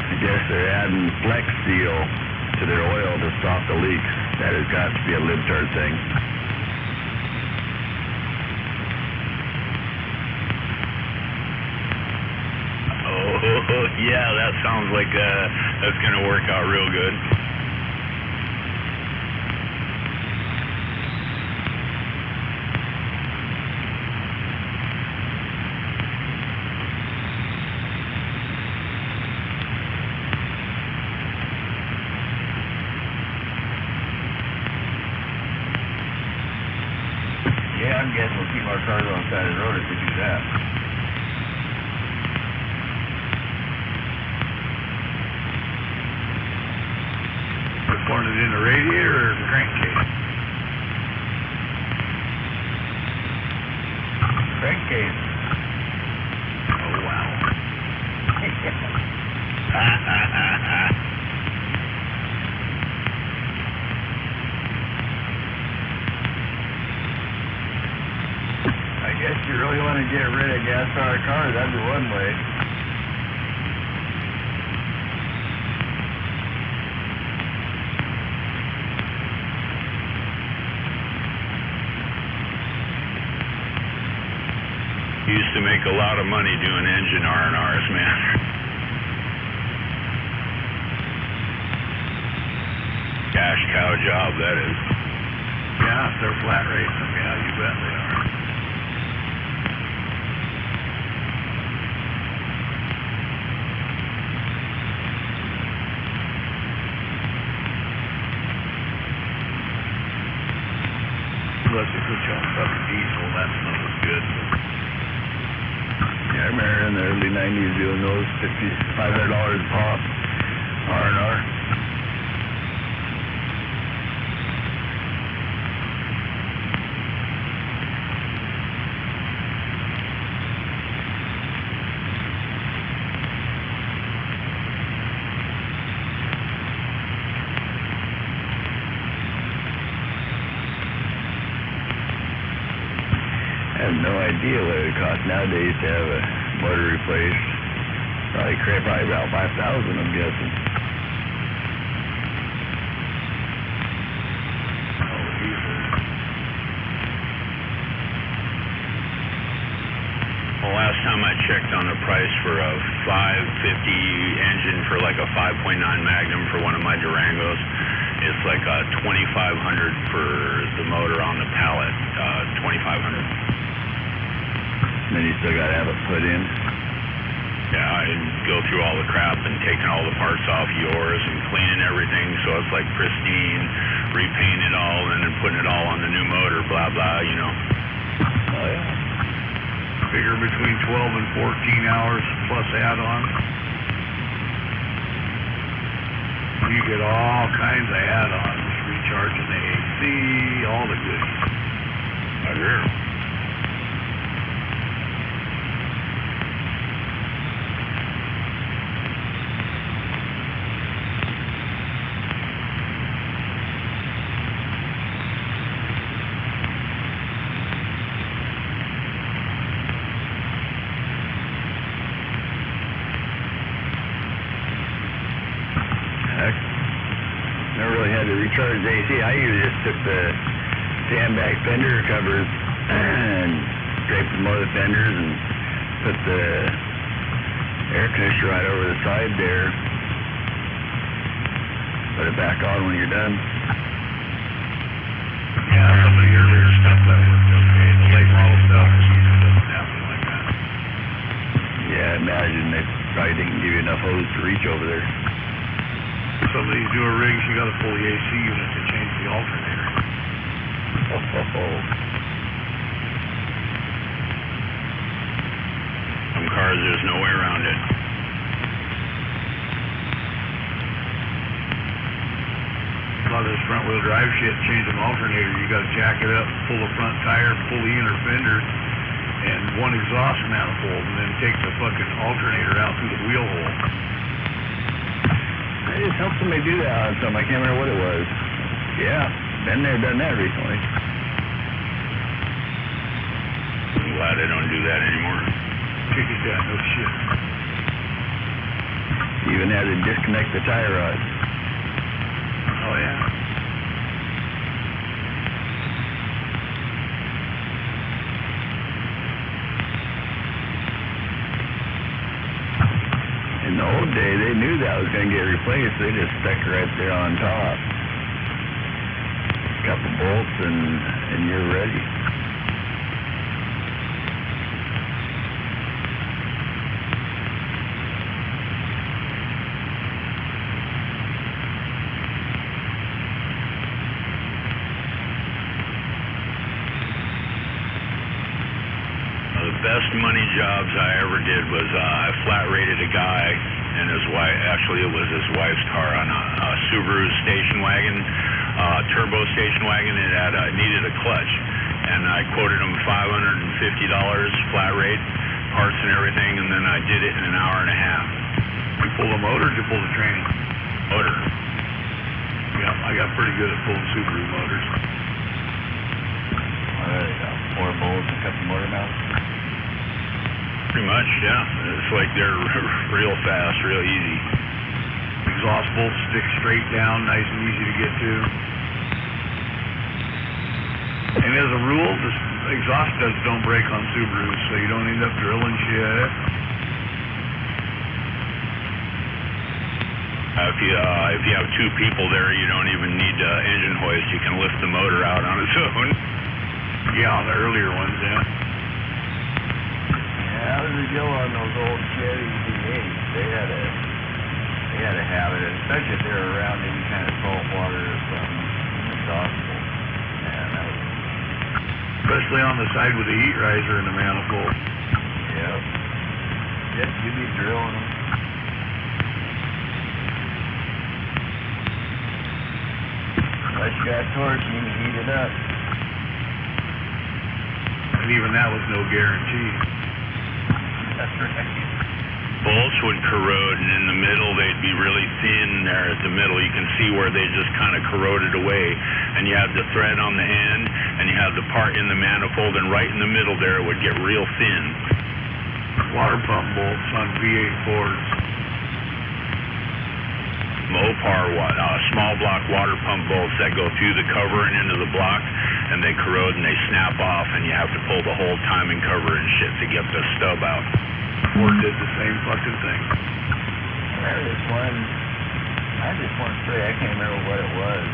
I guess they're adding Flex Seal to their oil to stop the leaks. That has got to be a libtard thing. Oh, yeah, that sounds like that's going to work out real good. Yeah, I'm guessing we'll keep our cars on the side of the road if we do that. We're pouring it in the radiator or the crankcase? Crankcase. Oh, wow. I guess you really want to get rid of gas-powered cars, that'd be one way. Used to make a lot of money doing engine R&Rs, man. Cash cow job, that is. Yeah, if they're flat racing, yeah, you bet they are. Unless they put you on fucking diesel, that stuff was good. Yeah, I remember in the early 90s doing those $500 a pop, R&R. I have no idea what it would cost nowadays to have a motor replaced. Probably about $5,000, I'm guessing. Well, last time I checked on the price for a 550 engine for like a 5.9 Magnum for one of my Durangos, it's like $2,500 for the motor on the pallet. $2,500. And then you still got to have it put in. Yeah, I go through all the crap and taking all the parts off yours and cleaning everything so it's like pristine, repainting it all and then putting it all on the new motor, blah, blah, you know. Oh, yeah. Figure between 12 and 14 hours plus add-ons. You get all kinds of add-ons, recharging the AC, all the goodies. I agree. Never really had to recharge the AC. I usually just took the sandbag fender covers and scraped them over the fenders and put the air conditioner right over the side there. Put it back on when you're done. Yeah, some of the earlier stuff that worked okay. The late model stuff doesn't happen like that. Yeah, imagine they probably didn't give you enough hose to reach over there. Some of these newer rigs, you got to pull the AC unit to change the alternator. Some cars, there's no way around it. A lot of this front-wheel drive shit, changing the alternator, you got to jack it up, pull the front tire, pull the inner fender, and one exhaust manifold, and then take the fucking alternator out through the wheel hole. I just helped somebody do that on something. I can't remember what it was. Yeah, been there, done that recently. I'm glad I don't do that anymore. Kick it down, no shit. Even had to disconnect the tie rod. Oh, yeah. In the old day, they knew that was going to get replaced. They just stuck it right there on top. Couple bolts and you're ready. best money jobs I ever did was I flat rated a guy and his wife. Actually, it was his wife's car on a Subaru station wagon, turbo station wagon. It had needed a clutch, and I quoted him $550 flat rate, parts and everything, and then I did it in an hour and a half. You pull the motor or did you pull the training? Motor. Yeah, I got pretty good at pulling Subaru motors. Four bolts, a couple motor mounts. Pretty much, yeah. It's like they're real fast, real easy. Exhaust bolts stick straight down, nice and easy to get to. And as a rule, the exhaust studs don't break on Subarus, so you don't end up drilling shit. If you have two people there, you don't even need engine hoist. You can lift the motor out on its own. Yeah, on the earlier ones, yeah. Yeah, how does it go on those old Chevy V8s? They had a habit, especially if they were around any kind of salt water or something, exhaust bolt. Man, that was... Especially on the side with the heat riser in the manifold. Yep. Yep, you'd be drilling them. Unless you got torque, you can heat it up. And even that was no guarantee. That's right. Bolts would corrode, and in the middle they'd be really thin there at the middle. You can see where they just kind of corroded away. And you have the thread on the end, and you have the part in the manifold, and right in the middle there it would get real thin. Water pump bolts on V8 Fords. Mopar, small block water pump bolts that go through the cover and into the block, and they corrode and they snap off, and you have to pull the whole timing cover and shit to get the stub out. Ford did the same fucking thing. I just one spray, I can't remember what it was.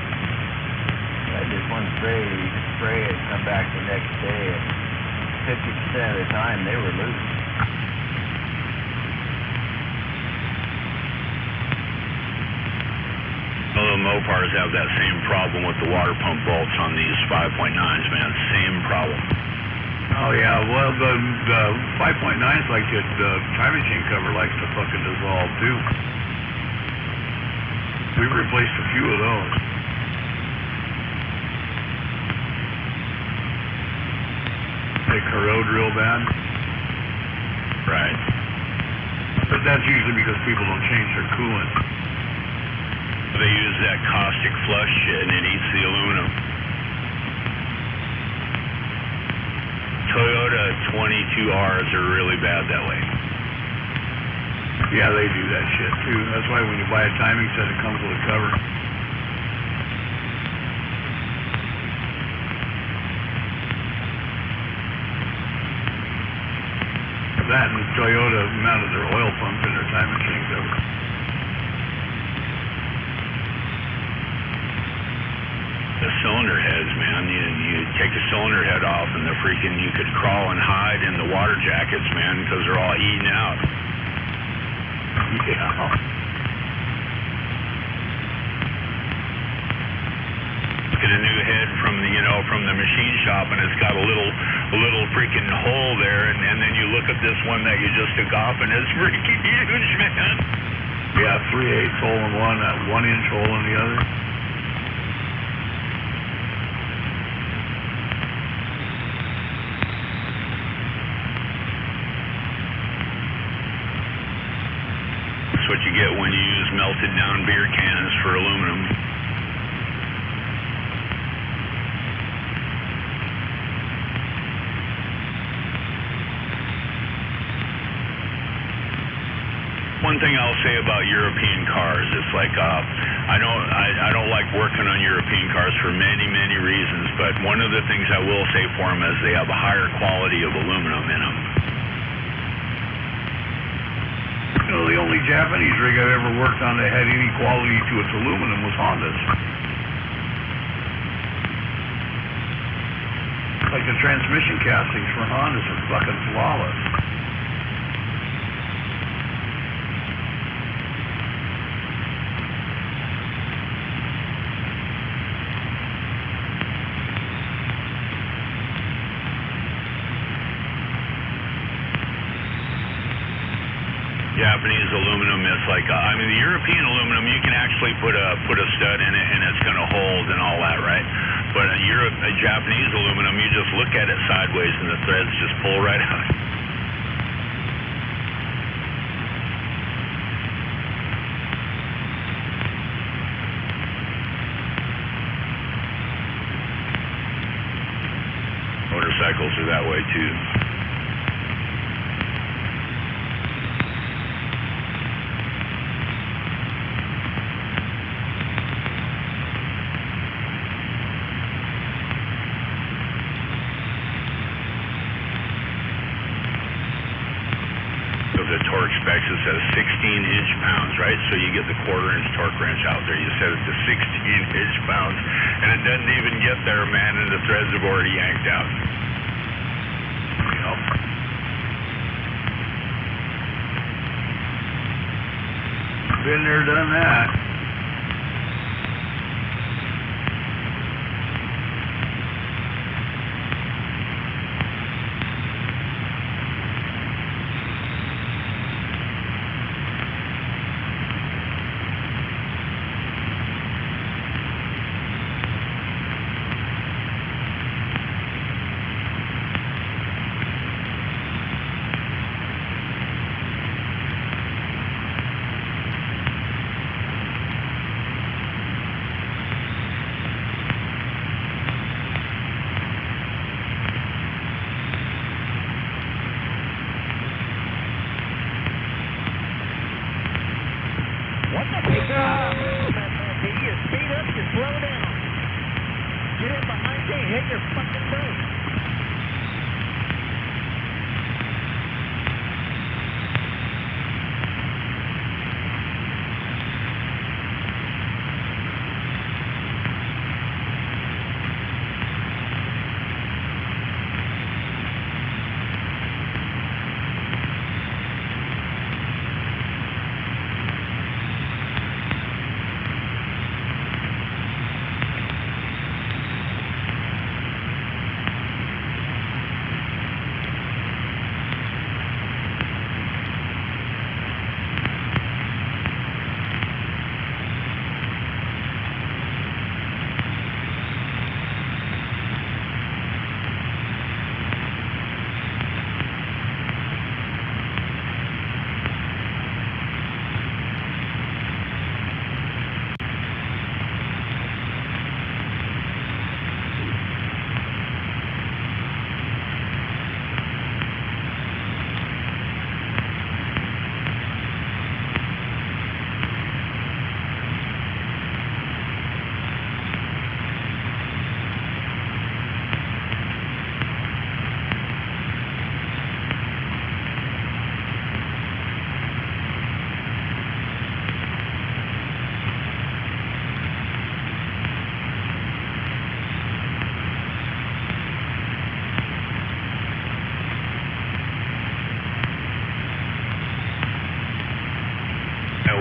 I just one spray, you could spray it, come back the next day, and 50% of the time they were loose. Well, the Mopars have that same problem with the water pump bolts on these 5.9s, man. Same problem. Oh, yeah. Well, the 5.9s like it, the timing chain cover likes to fucking dissolve, too. We've replaced a few of those. They corrode real bad. Right. But that's usually because people don't change their coolant. They use that caustic flush shit, and it eats the aluminum. Toyota 22Rs are really bad that way. Yeah, they do that shit too. That's why when you buy a timing set, it comes with a cover. That and Toyota mounted their oil pump in their timing chain cover. The cylinder heads, man. You take the cylinder head off, and the freaking you could crawl and hide in the water jackets, man, because they're all eaten out. Yeah. Get a new head from the machine shop, and it's got a little freaking hole there, and then you look at this one that you just took off, and it's freaking huge, man. Yeah, 3/8 hole in one, that 1-inch hole in the other. That's what you get when you use melted down beer cans for aluminum. One thing I'll say about European cars, it's like I don't like working on European cars for many reasons, but one of the things I will say for them is they have a higher quality of aluminum in them. You know, the only Japanese rig I've ever worked on that had any quality to its aluminum was Honda's. Like the transmission castings for Hondas are fucking flawless. Japanese aluminum is like, I mean, the European aluminum, you can actually put a stud in it and it's going to hold and all that, right? But a Japanese aluminum, you just look at it sideways and the threads just pull right out. Motorcycles are that way too. The torque specs, it says 16 inch-pounds, right? So you get the quarter-inch torque wrench out there. You set it to 16 inch-pounds, and it doesn't even get there, man, and the threads have already yanked out. Been there, done that. What the fuck? You speed up, you slow down. Get in behind you, hit your fucking brakes.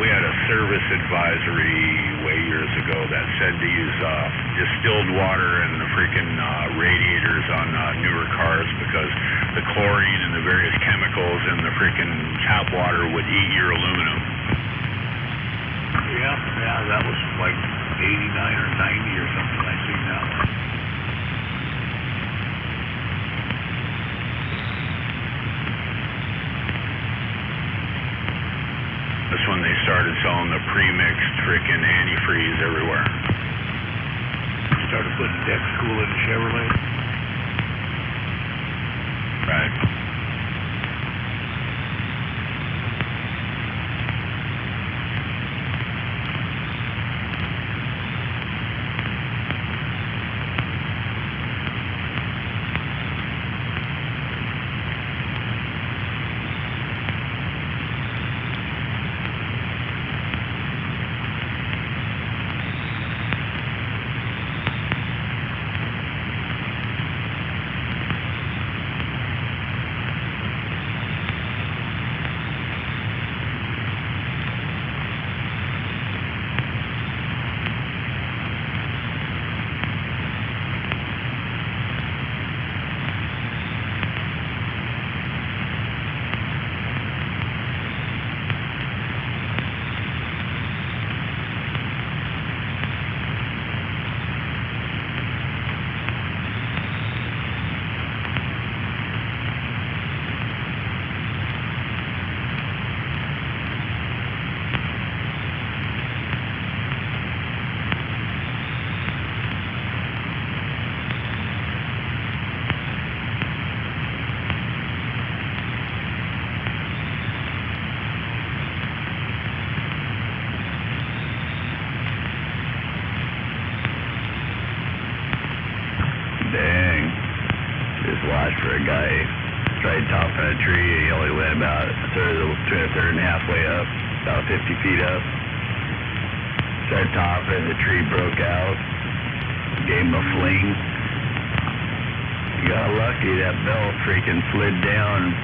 We had a service advisory way years ago that said to use distilled water and the freaking radiators on newer cars because the chlorine and the various chemicals in the freaking tap water would eat your aluminum. Yeah, that was like 89 or 90 or something I seen that one. That's when they started selling the pre-mixed freaking antifreeze everywhere. Started putting deck school in Chevrolet. Right. watched for a guy tried topping a tree. He only went about between a third and halfway up, about 50 feet up. Started topping, the tree broke out, gave him a fling. He got lucky, that bell freaking slid down.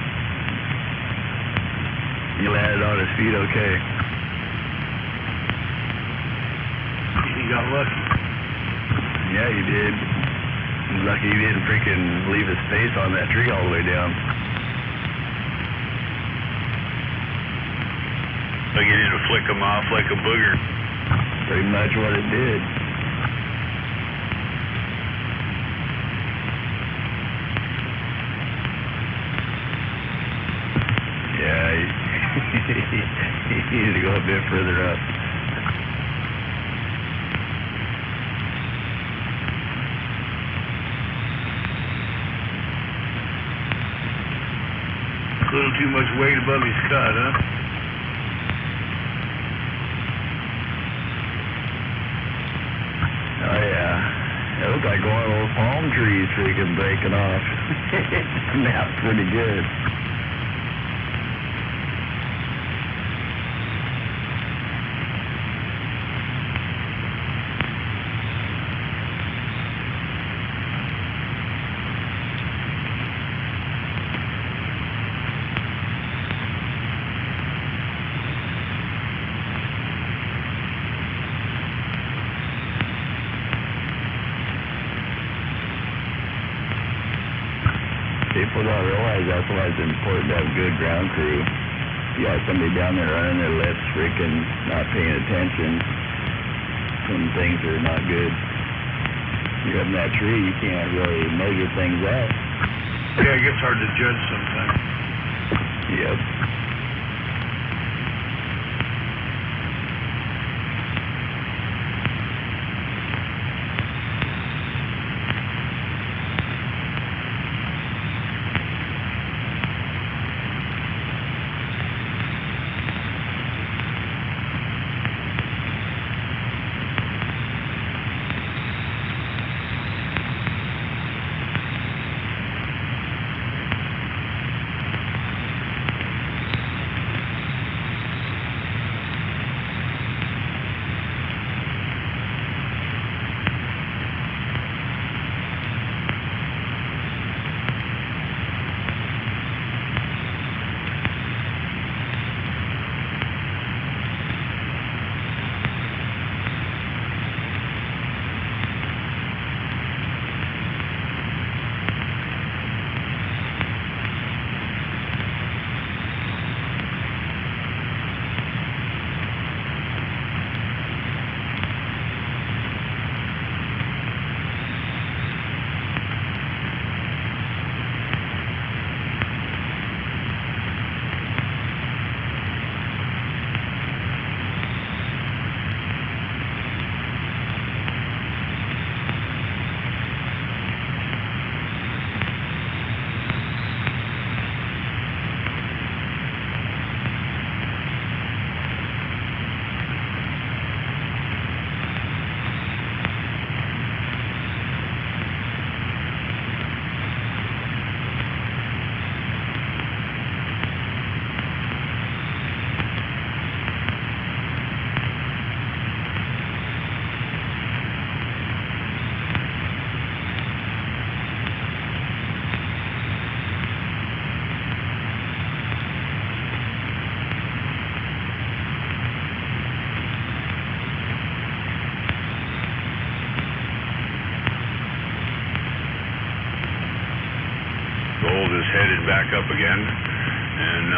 He landed on his feet okay. He got lucky. Yeah, he did. He's lucky he didn't freaking leave his face on that tree all the way down. Like he didn't flick him off like a booger. Pretty much what it did. Yeah, he needed to go a bit further up. A little too much weight above his cut, huh? Oh yeah. It looked like one of those palm trees freaking breaking off. Snapped pretty good. People don't realize that's why it's important to have good ground crew. You got somebody down there running their lips, freaking not paying attention when things are not good. You're up in that tree, you can't really measure things out. Yeah, it gets hard to judge sometimes. Yep. Gold is headed back up again, and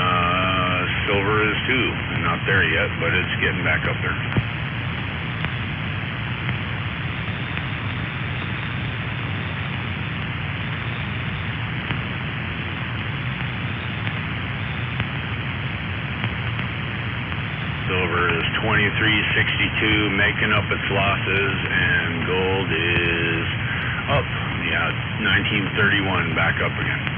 silver is too. Not there yet, but it's getting back up there. Silver is 23.62, making up its losses, and gold is up. Yeah, 1931, back up again.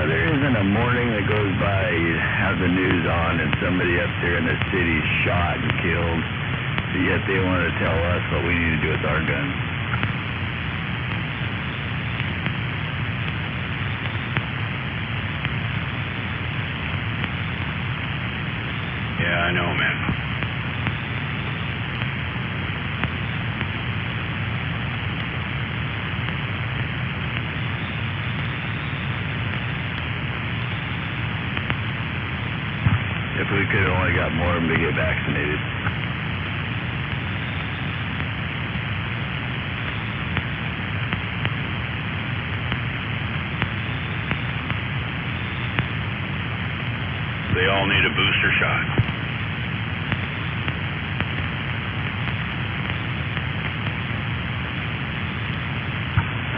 There isn't a morning that goes by you have the news on and somebody up there in the city's shot and killed, yet they want to tell us what we need to do with our guns. Yeah, I know, man. If we could have only got more of them to get vaccinated. They all need a booster shot.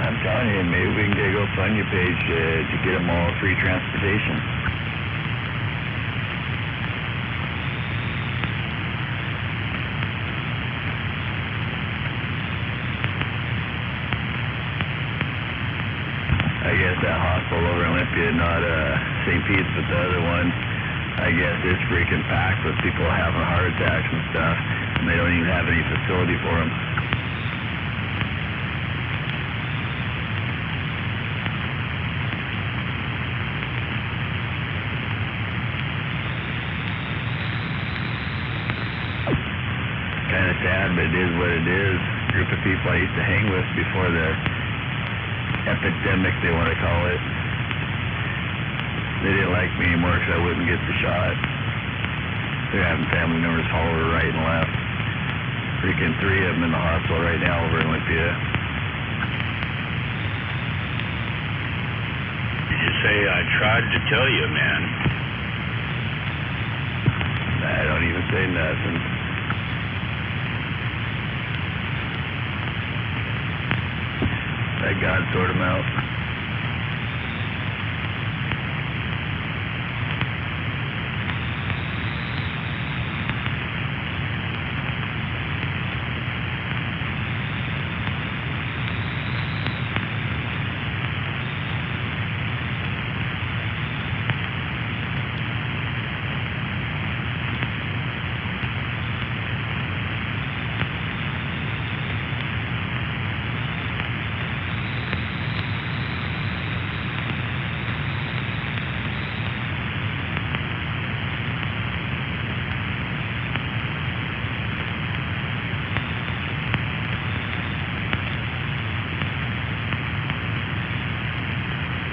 I'm telling you, maybe we can get a GoFundMe page to get them all free transportation. I guess that hospital over in Olympia, not St. Pete's, but the other one, I guess it's freaking packed with people having heart attacks and stuff, and they don't even have any facility for them. Kind of sad, but it is what it is. Group of people I used to hang with before the epidemic, they want to call it. They didn't like me anymore because I wouldn't get the shot. They're having family members fall over right and left. Freaking 3 of them in the hospital right now over in Olympia. Did you say I tried to tell you, man? I don't even say nothing. Let God sort them out.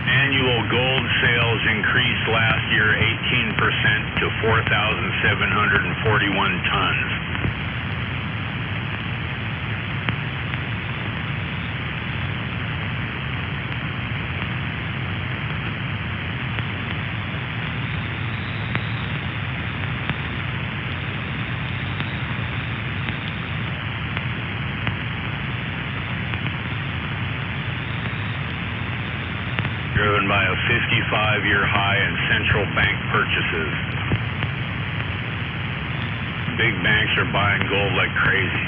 Annual gold sales increased last year 18% to 4,741 tons. Driven by a 55-year high in central bank purchases. Big banks are buying gold like crazy.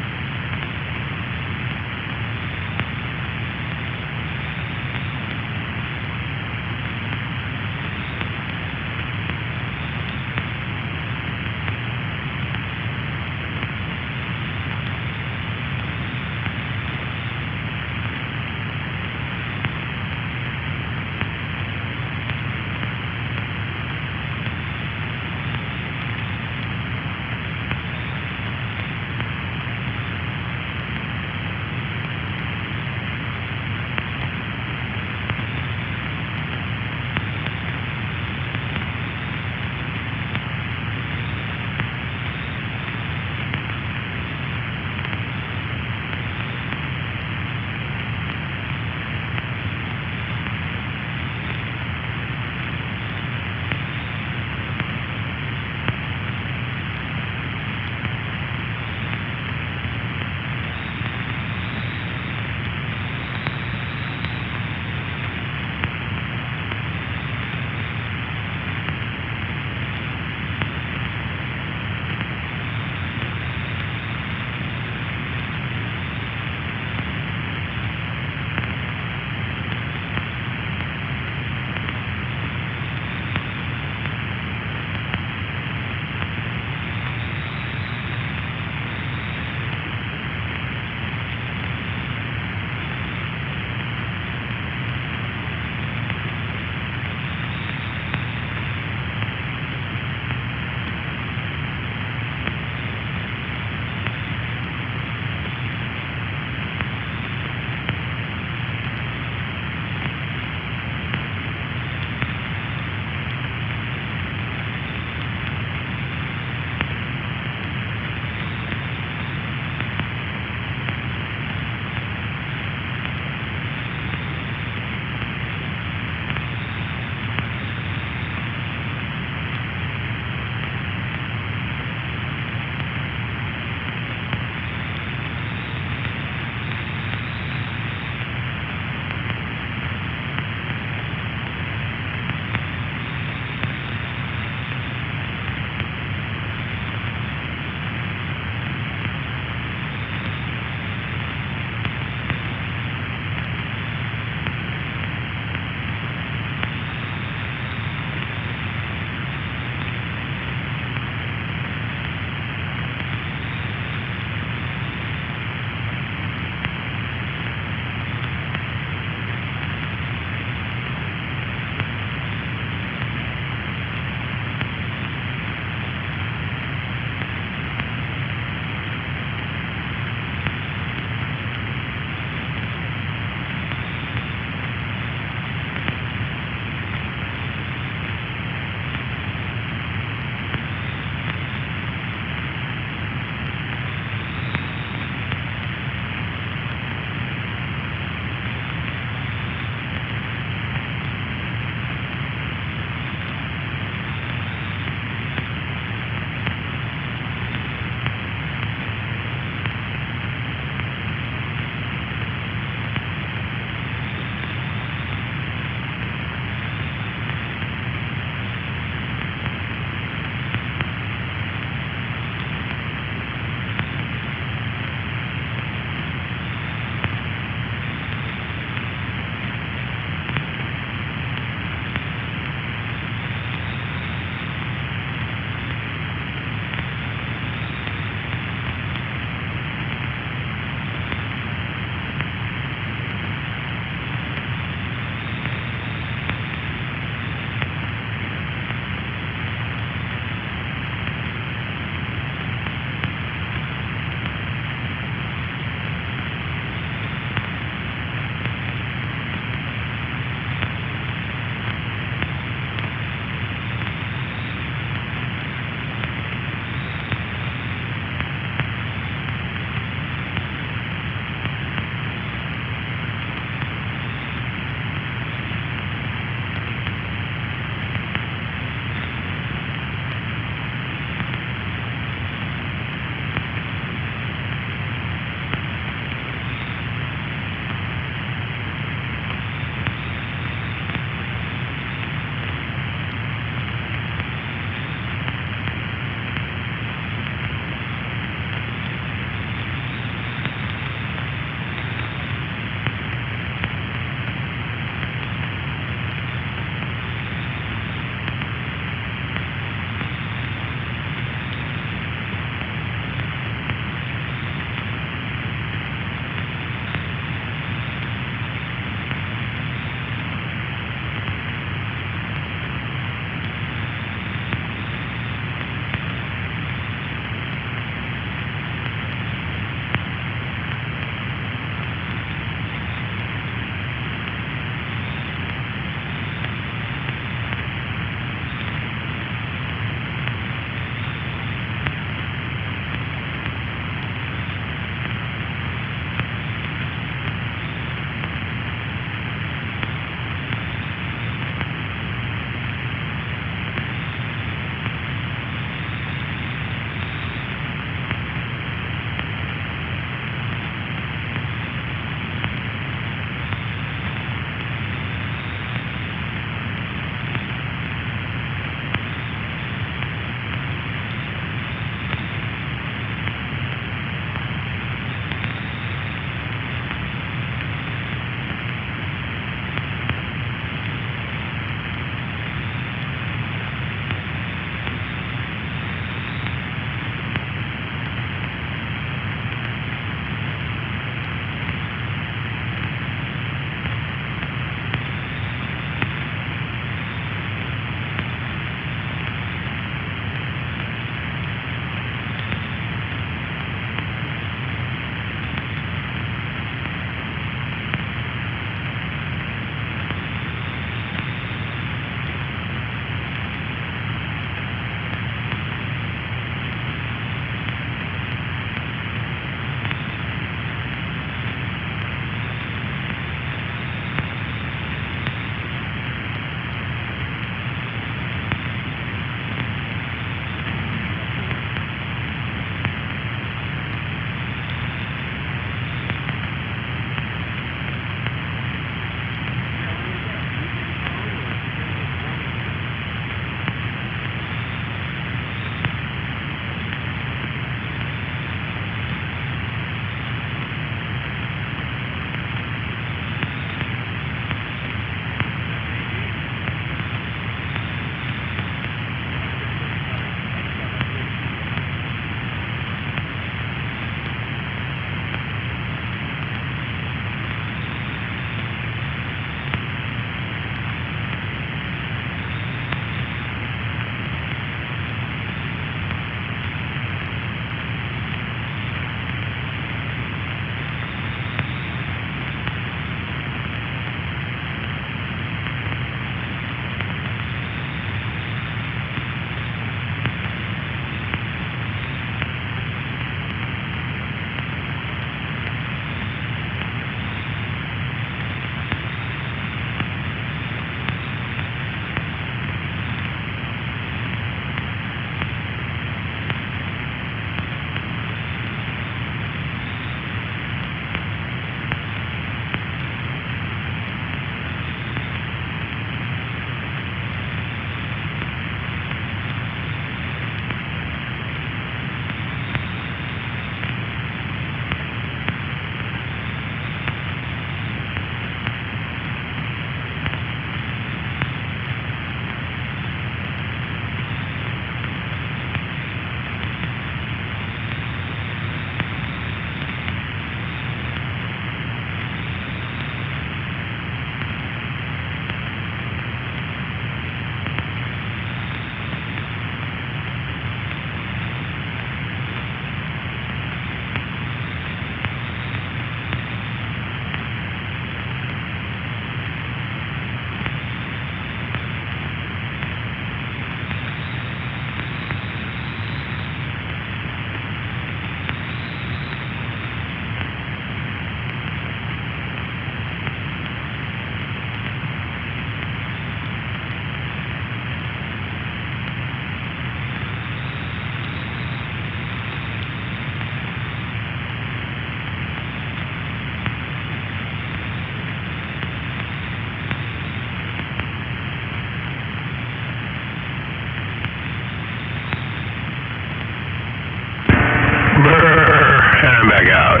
and I'm back out.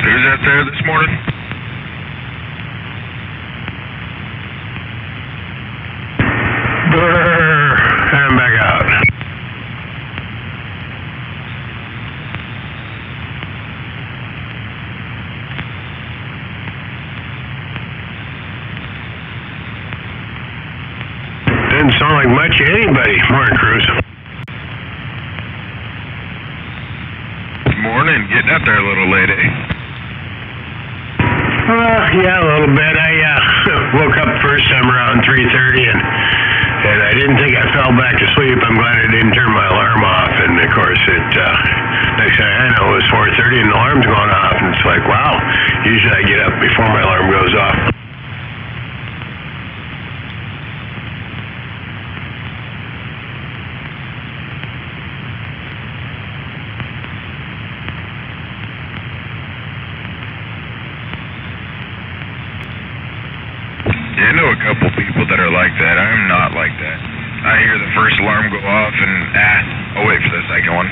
Who's out there this morning? Brrr, and I'm back out. Didn't sound like much to anybody. Morning, Cruz. Morning. Getting out there a little late, eh? Yeah, a little bit. I woke up first time around 3:30, and I didn't think I fell back to sleep. I'm glad I didn't turn my alarm off. And of course, next thing I know, it was 4:30 and the alarm's going off. And it's like, wow. Usually I get up before my alarm goes off. Yeah, I know a couple people that are like that. I'm not like that. I hear the first alarm go off and, I'll wait for the second one.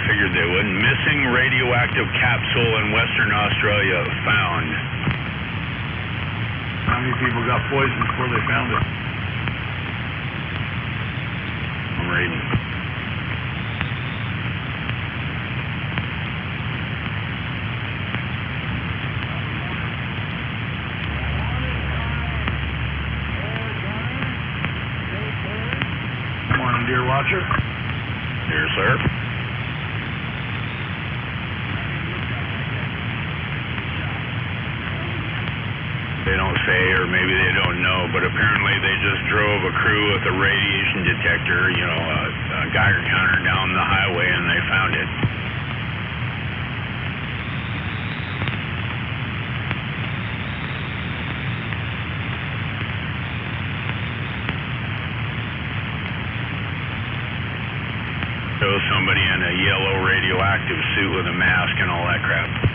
Figured they would. Missing radioactive capsule in Western Australia found. How many people got poisoned before they found it? I'm reading. Morning, dear watcher. Here, sir. They don't say, or maybe they don't know, but apparently they just drove a crew with a radiation detector, a Geiger counter down the highway, and they found it. Shows somebody in a yellow radioactive suit with a mask and all that crap.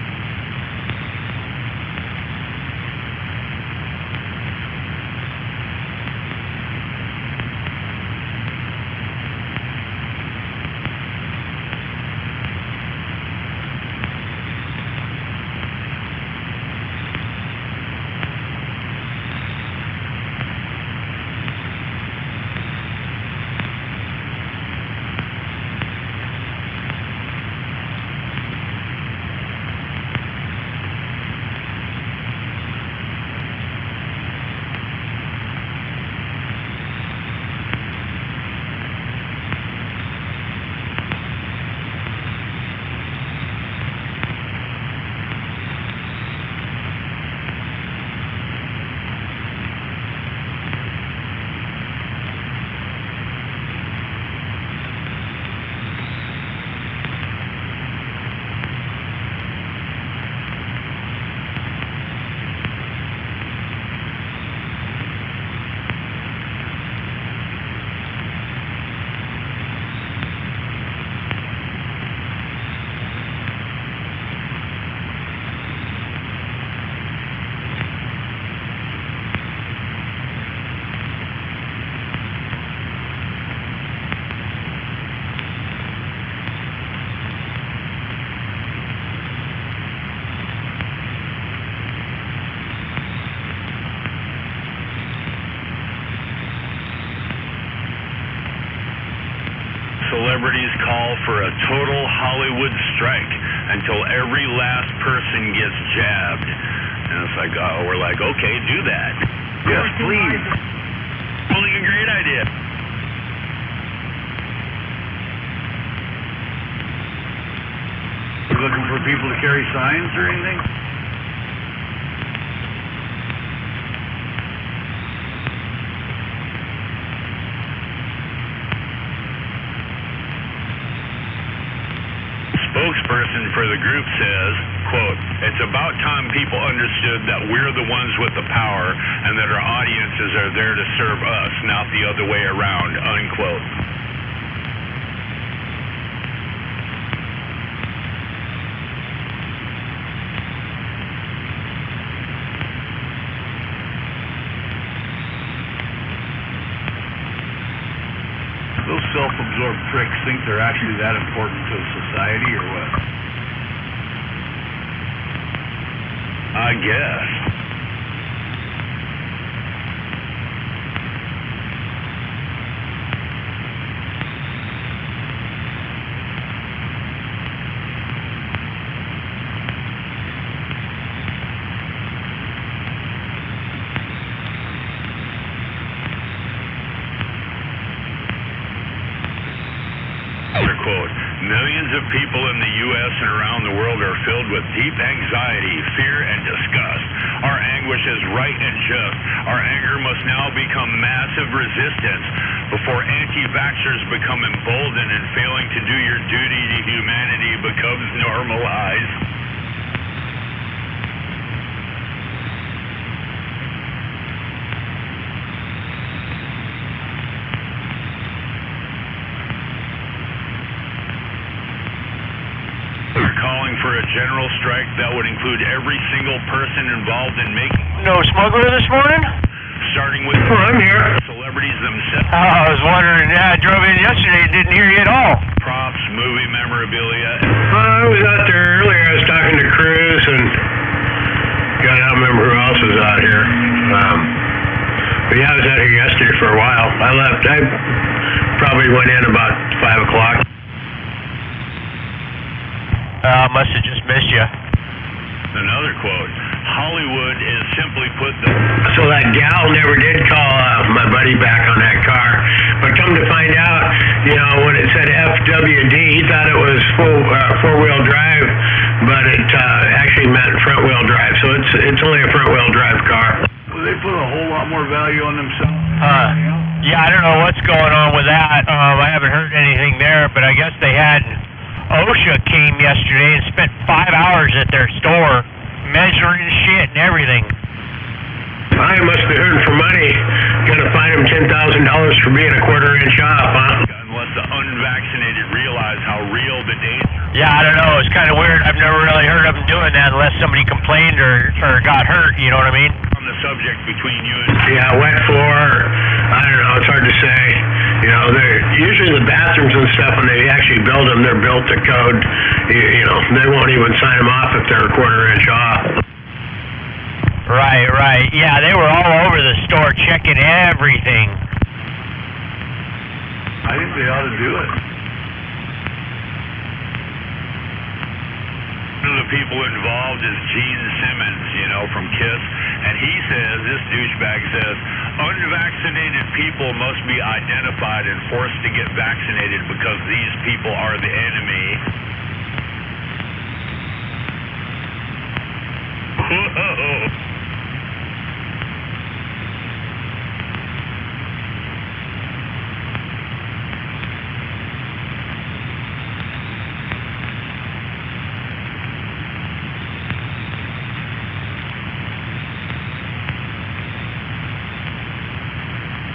celebrities call for a total Hollywood strike until every last person gets jabbed. And it's like, oh, we're like, okay, do that. Yes, please. Totally a great idea. You looking for people to carry signs or anything? Spokesperson for the group says, quote, "It's about time people understood that we're the ones with the power and that our audiences are there to serve us, not the other way around," unquote. Those self-absorbed pricks think they're actually that important to society or what? I guess. Quote, "Millions of people in the U.S. and around the world are filled with deep anxiety, fear, and disgust. Our anguish is right and just. Our anger must now become massive resistance before anti-vaxxers become emboldened and failing to do your duty to humanity becomes normalized." Calling for a general strike that would include every single person involved in making... No smuggler this morning? Starting with... Oh, I'm here. Celebrities themselves. Oh, I was wondering. Yeah, I drove in yesterday and didn't hear you at all. Props, movie memorabilia. I was out there earlier. I was talking to Cruz and... God, I don't remember who else was out here. But yeah, I was out here yesterday for a while. I left. I probably went in about 5 o'clock. Must have just missed you. Another quote, "Hollywood is simply put the..." So that gal never did call my buddy back on that car. But come to find out, you know, when it said FWD, he thought it was four-wheel drive, but it actually meant front-wheel drive. So it's only a front-wheel drive car. Well, they put a whole lot more value on themselves. Yeah, I don't know what's going on with that. I haven't heard anything there, but I guess they had... OSHA came yesterday and spent 5 hours at their store measuring shit and everything. I must be hurting for money. Gonna fine him $10,000 for being a quarter-inch off, huh? Unless the unvaccinated realize how real the danger... Yeah, I don't know. It's kind of weird. I've never really heard of them doing that unless somebody complained or got hurt, you know what I mean? On the subject between you and... Yeah, wet floor, I don't know, it's hard to say. You know, they're usually the bathrooms and stuff, when they actually build them, they're built to code. You know, they won't even sign them off if they're a quarter-inch off. Right. Yeah, they were all over the store checking everything. I think they ought to do it. One of the people involved is Gene Simmons, you know, from KISS, and he says, this douchebag says, unvaccinated people must be identified and forced to get vaccinated because these people are the enemy. Whoa.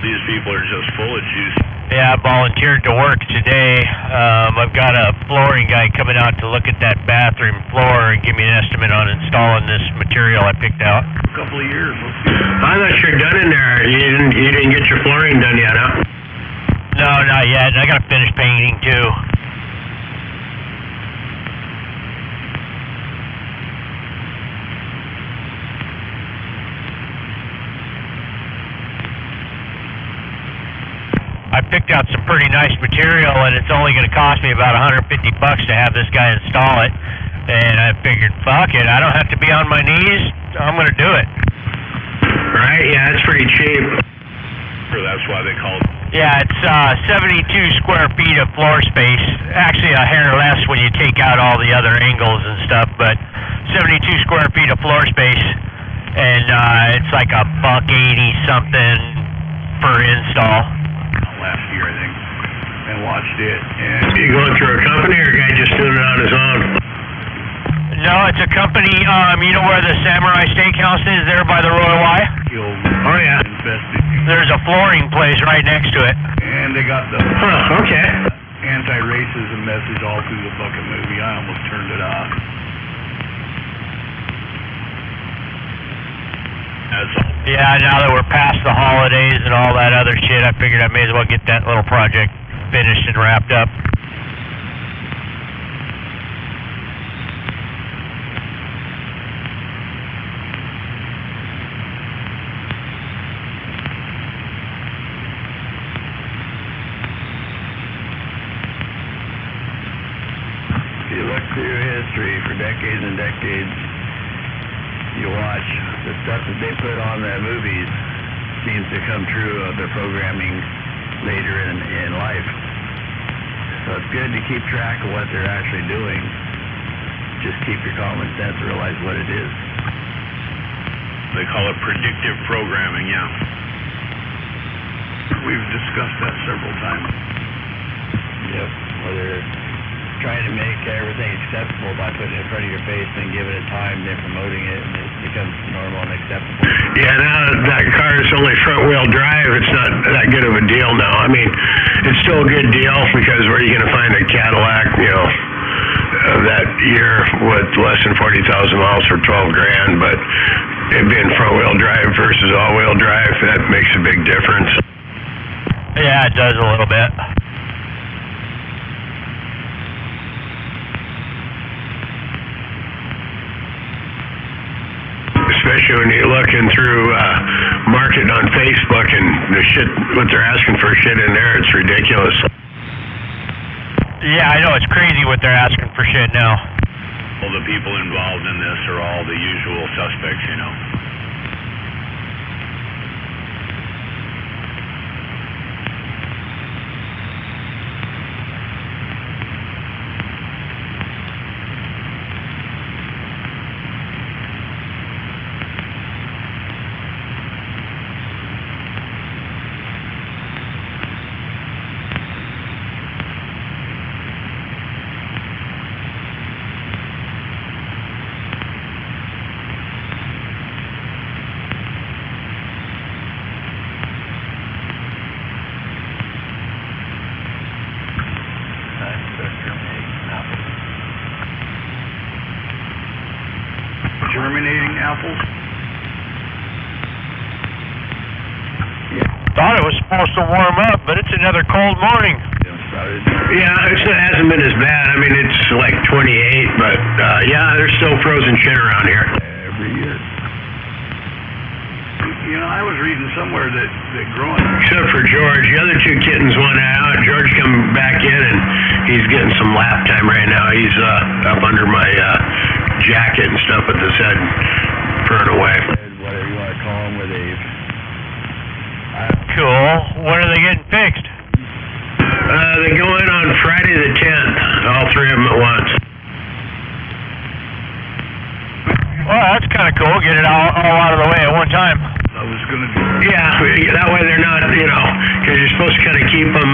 These people are just full of juice. Yeah, I volunteered to work today. I've got a flooring guy coming out to look at that bathroom floor and give me an estimate on installing this material I picked out. A couple of years. I thought you're done in there. You didn't get your flooring done yet, huh? No, not yet. I got to finish painting too. I picked out some pretty nice material, and it's only going to cost me about $150 to have this guy install it. And I figured, fuck it, I don't have to be on my knees. I'm going to do it. Right? Yeah, it's pretty cheap. That's why they call it. Yeah, it's 72 square feet of floor space. Actually, a hair less when you take out all the other angles and stuff, but 72 square feet of floor space, and it's like $180 something per install. Last year, I think, and watched it. And you going through a company or a guy just doing it on his own? No, it's a company. You know where the Samurai Steakhouse is there by the Royal Y? Oh, yeah. There's a flooring place right next to it. And they got the okay. anti-racism message all through the fucking movie. I almost turned it off. That's all. Yeah, now that we're past the holidays and all that other shit, I figured I may as well get that little project finished and wrapped up. You look through history for decades and decades, you watch the stuff that they put on the movies seems to come true of their programming later in life. So it's good to keep track of what they're actually doing. Just keep your common sense and realize what it is. They call it predictive programming, yeah. We've discussed that several times. Yep, whether trying to make everything acceptable by putting it in front of your face and giving it time, then promoting it, and it becomes normal and acceptable. Yeah, now that car is only front-wheel drive, it's not that good of a deal now. I mean, it's still a good deal because where are you going to find a Cadillac, of that year with less than 40,000 miles for $12,000, but it being front-wheel drive versus all-wheel drive, that makes a big difference. Yeah, it does a little bit. Especially when you're looking through market on Facebook and the shit, what they're asking for shit in there, it's ridiculous. Yeah, I know, it's crazy what they're asking for shit now. All the people involved in this are all the usual suspects, Germinating apples? Thought it was supposed to warm up, but it's another cold morning. Yeah, it hasn't been as bad. I mean, it's like 28, but yeah, there's still frozen shit around here. Every year. I was reading somewhere that growing... Except for George. The other two kittens went out. George come back in, and he's getting some lap time right now. He's up under my jacket and stuff with his head furred away. Whatever you want to call them, where they've... Cool. When are they getting fixed? They go in on Friday the 10th, all three of them at once. Well, that's kind of cool. Get it all out of the way at one time. I was going to do... Yeah, that way they're not, because you're supposed to kind of keep them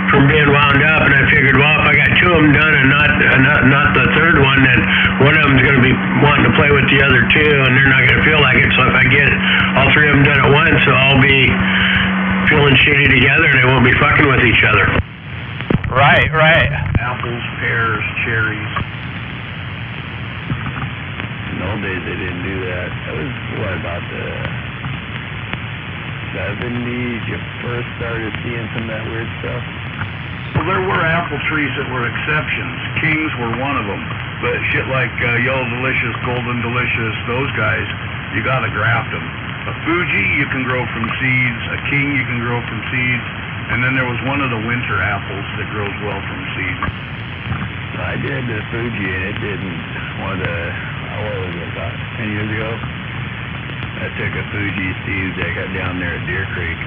from being wound up, and I figured, well, if I got two of them done and not the third one, then one of them's going to be wanting to play with the other two, and they're not going to feel like it. So if I get all three of them done at once, they'll all be feeling shitty together, and they won't be fucking with each other. Right. Apples, pears, cherries. In the old days, they didn't do that. That was, about the 70s you first started seeing some of that weird stuff? Well, there were apple trees that were exceptions. Kings were one of them. But shit like Yellow Delicious, Golden Delicious, those guys, you gotta graft them. A Fuji you can grow from seeds. A King you can grow from seeds. And then there was one of the winter apples that grows well from seed. I did the Fuji, and it didn't. One of the, what was it, about 10 years ago? I took a Fuji seed that I got down there at Deer Creek,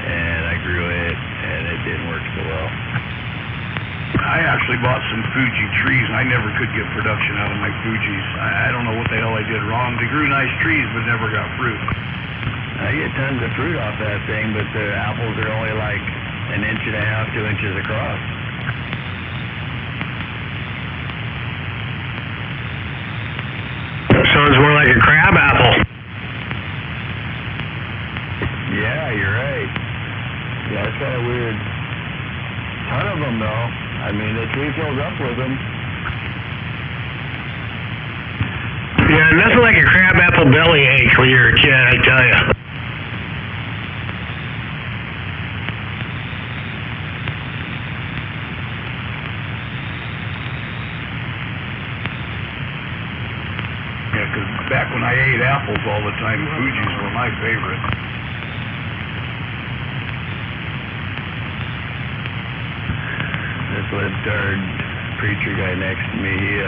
and I grew it, and it didn't work so well. I actually bought some Fuji trees, and I never could get production out of my Fujis. I don't know what the hell I did wrong. They grew nice trees, but never got fruit. I get tons of fruit off that thing, but the apples are only like 1.5 inches, 2 inches across. Sounds more like a crab apple. Yeah, you're right. Yeah, it's kind of weird. Ton of them, though. I mean, the tree fills up with them. Yeah, nothing like a crab apple bellyache when you're a kid, I tell you. Yeah, because back when I ate apples all the time, Fujis were my favorite. This libtard preacher guy next to me, he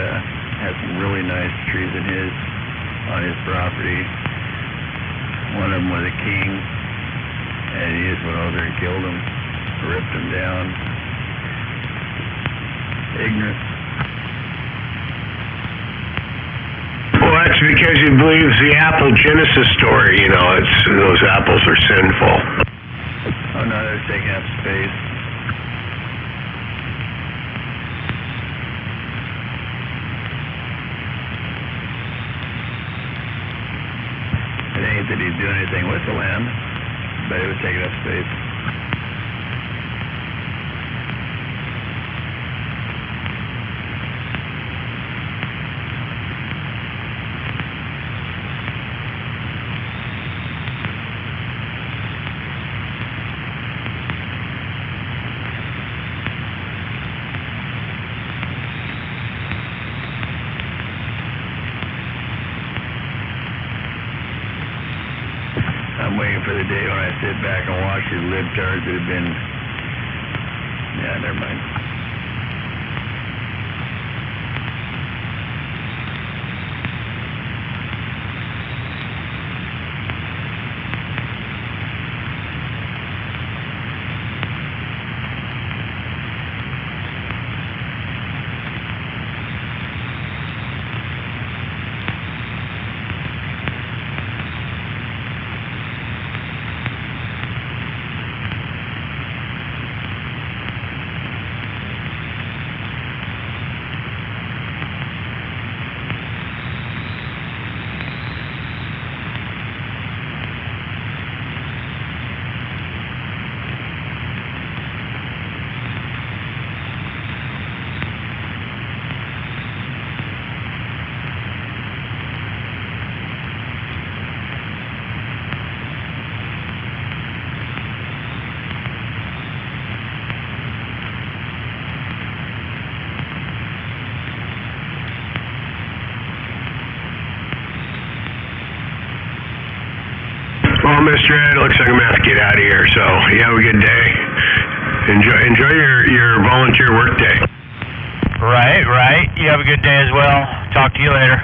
has some really nice trees on his property. One of them was a king, and he just went over there and killed him, ripped him down. Ignorant. Well, that's because he believes the apple Genesis story, you know, it's those apples are sinful. Oh no, they're taking up space. It ain't that he's doing anything with the land, but it was taking up space. I'm waiting for the day when I sit back and watch these libtards that have been... Yeah, never mind. Well, Mr. Ed, it looks like I'm going to have to get out of here, so you have a good day. Enjoy your volunteer work day. Right. You have a good day as well. Talk to you later.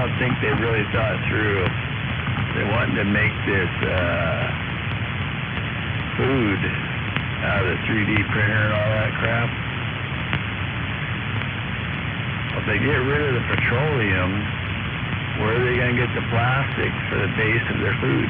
don't think they really thought through. They wanted to make this food out of the 3D printer and all that crap. If they get rid of the petroleum, where are they going to get the plastic for the base of their food?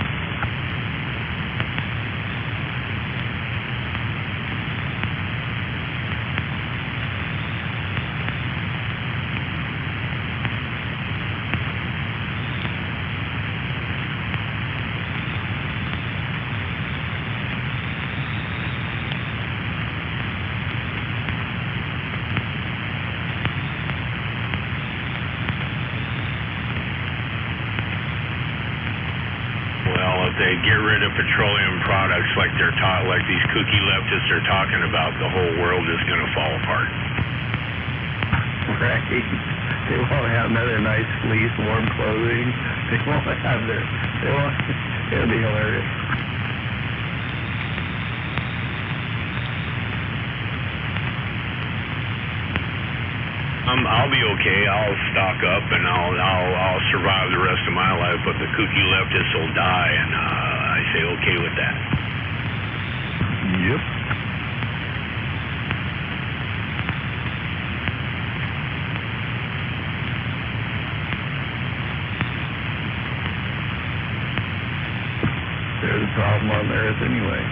They get rid of petroleum products like they're taught, like these kooky leftists are talking about, the whole world is going to fall apart. Right. They won't have another nice fleece, warm clothing. They won't have it'll be hilarious. I'll be okay. I'll stock up and I'll survive the rest of my life. But the kooky leftists will die, and I say okay with that. Yep. They're the problem on Earth anyway.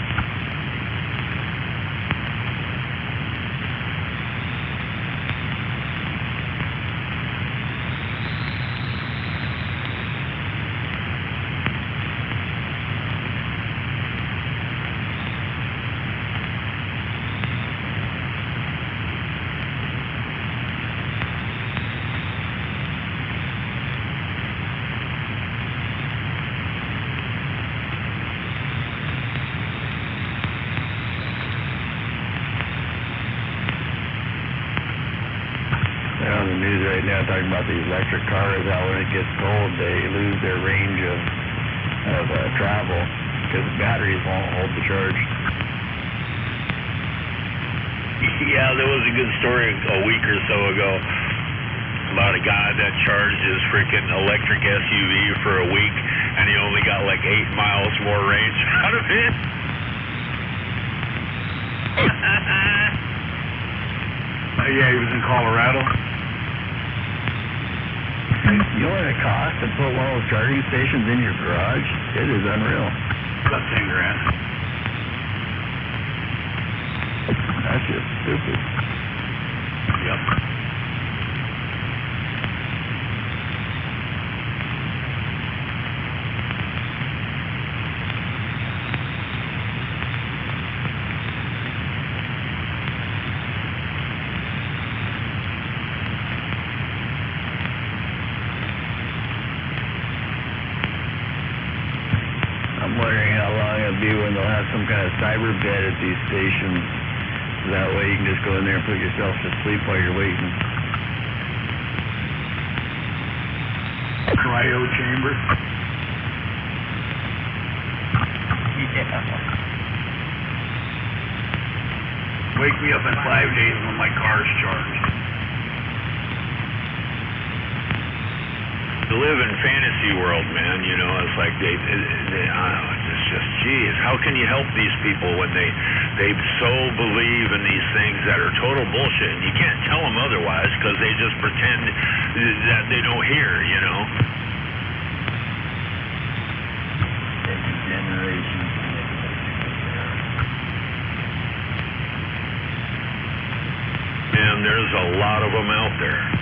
They're on the news right now talking about these electric cars, how when it gets cold they lose their range of travel because the batteries won't hold the charge. Yeah, there was a good story a week or so ago about a guy that charged his freaking electric SUV for a week, and he only got like 8 miles more range out of it. Yeah, he was in Colorado. You know what it costs to put one of those charging stations in your garage? It is unreal. About $10,000. That's just stupid. Yep. I'm wondering how long it'll be when they'll have some kind of cyber bed at these stations. That way you can just go in there and put yourself to sleep while you're waiting. Cryo chamber. Yeah. Wake me up in 5 days when my car's charged. To live in fantasy world, man, you know, it's like they I don't know, it's just, geez, how can you help these people when they so believe in these things that are total bullshit, and you can't tell them otherwise because they just pretend that they don't hear, you know. And there's a lot of them out there.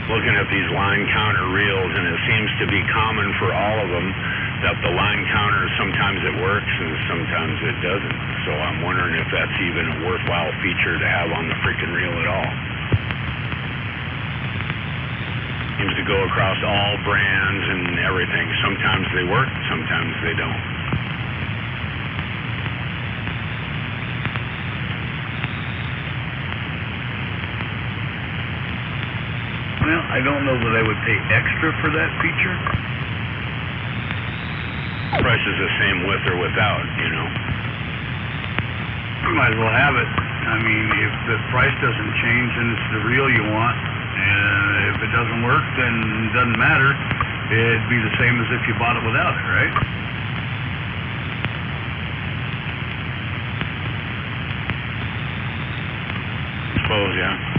looking at these line counter reels, and it seems to be common for all of them that the line counter, sometimes it works and sometimes it doesn't. So I'm wondering if that's even a worthwhile feature to have on the freaking reel at all. Seems to go across all brands and everything. Sometimes they work, sometimes they don't. Well, I don't know that I would pay extra for that feature. Price is the same with or without, you know. You might as well have it. I mean, if the price doesn't change, then it's the reel you want. And if it doesn't work, then it doesn't matter. It'd be the same as if you bought it without it, right? Suppose, yeah.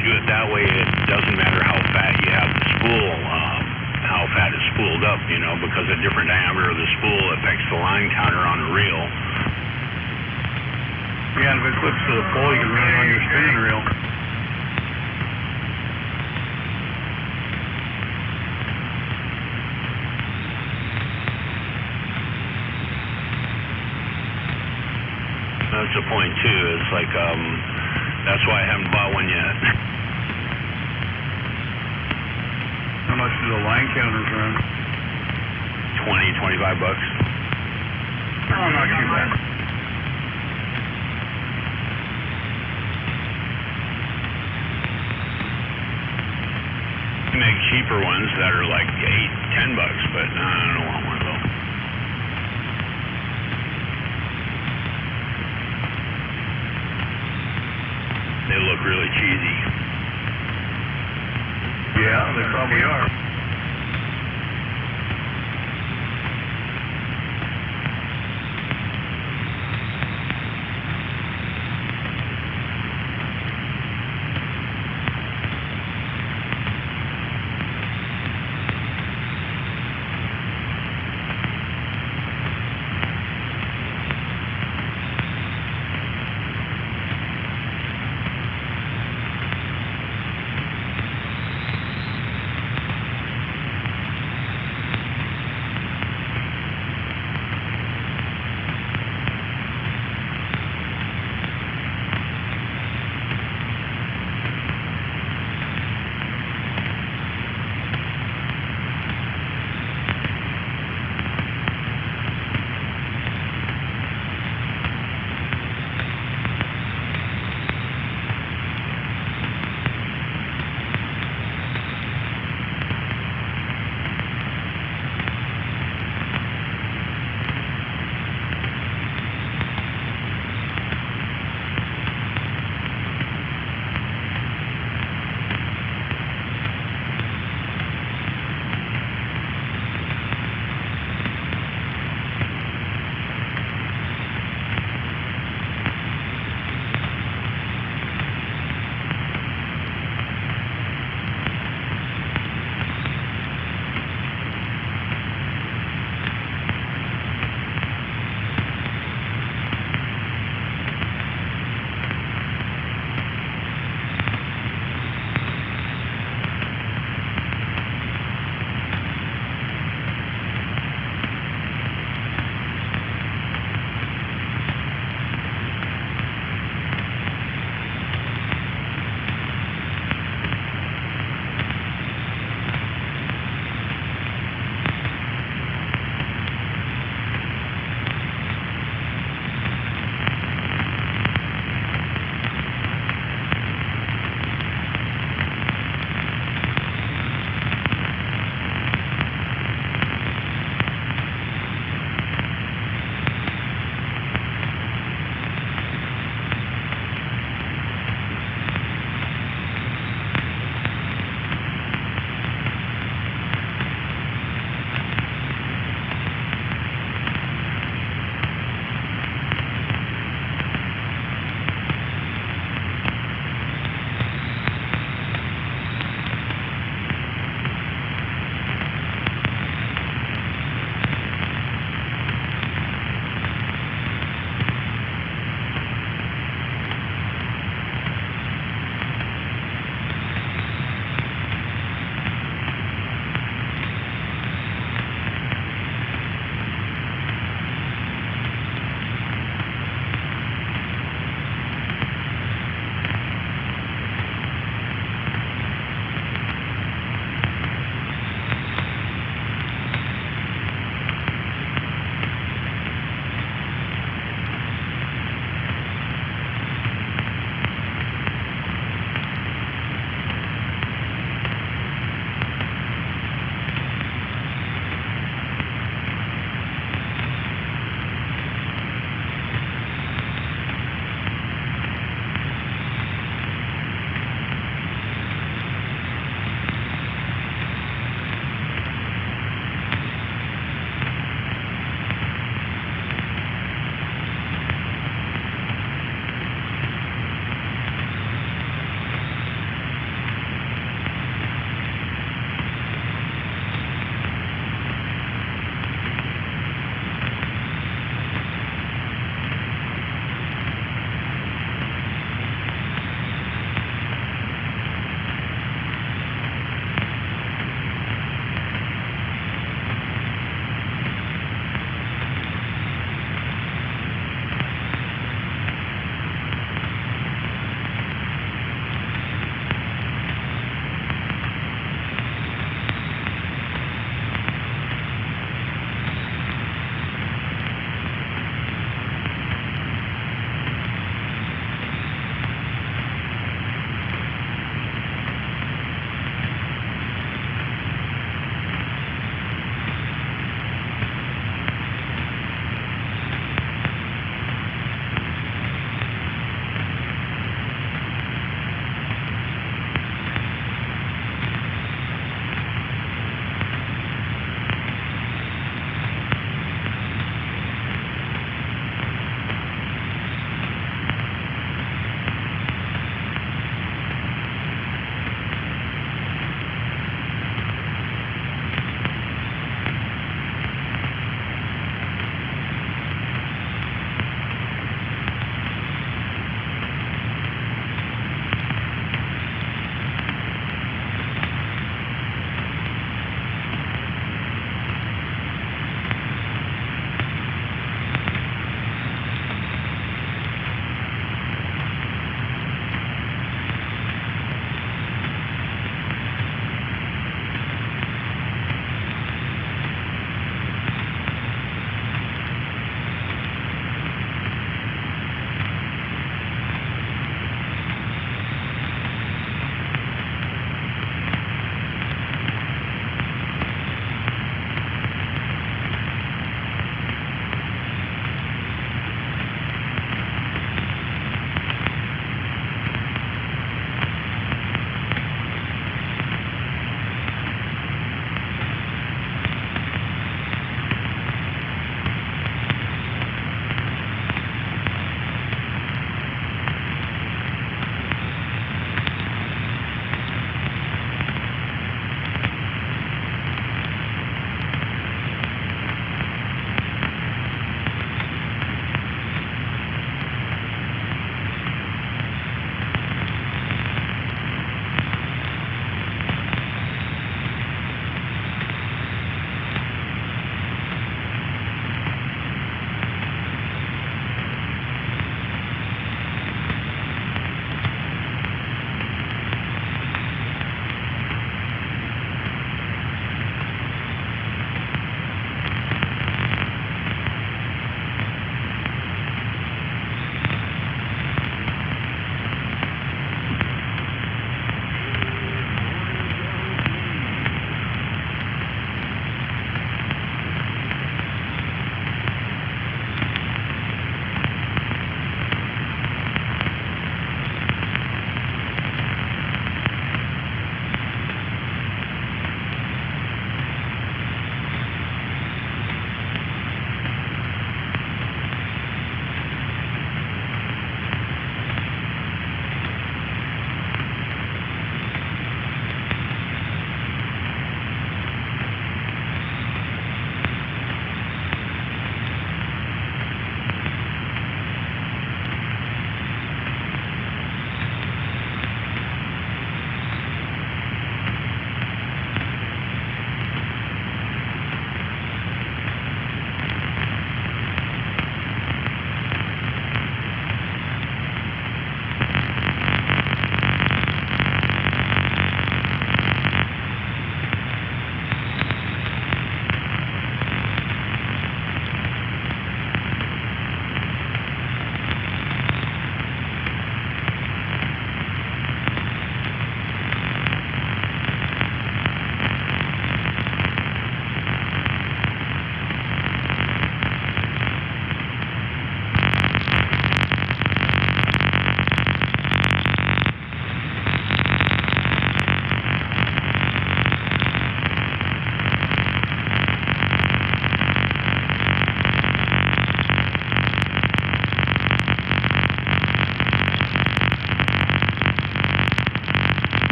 you do it that way, it doesn't matter how fat you have the spool, how fat it's spooled up, you know, because a different diameter of the spool affects the line counter on the reel. Yeah, and if it clips to the pole, you can run it on your spinning reel. That's the point too. It's like, that's why I haven't bought one yet. How much do the line counters run? 25 bucks. Oh, not too bad. You make cheaper ones that are like $8, $10, but I don't want one of those. They look really cheesy. Yeah, they probably are.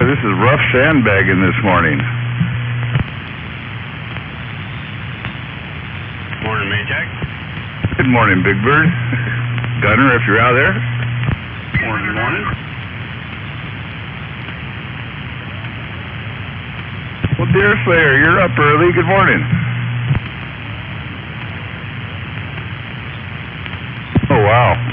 This is rough sandbagging this morning. Morning, Maytag. Good morning, Big Bird. Gunner, if you're out there. Morning, morning. Well, Deer Slayer, you're up early. Good morning. Oh, wow.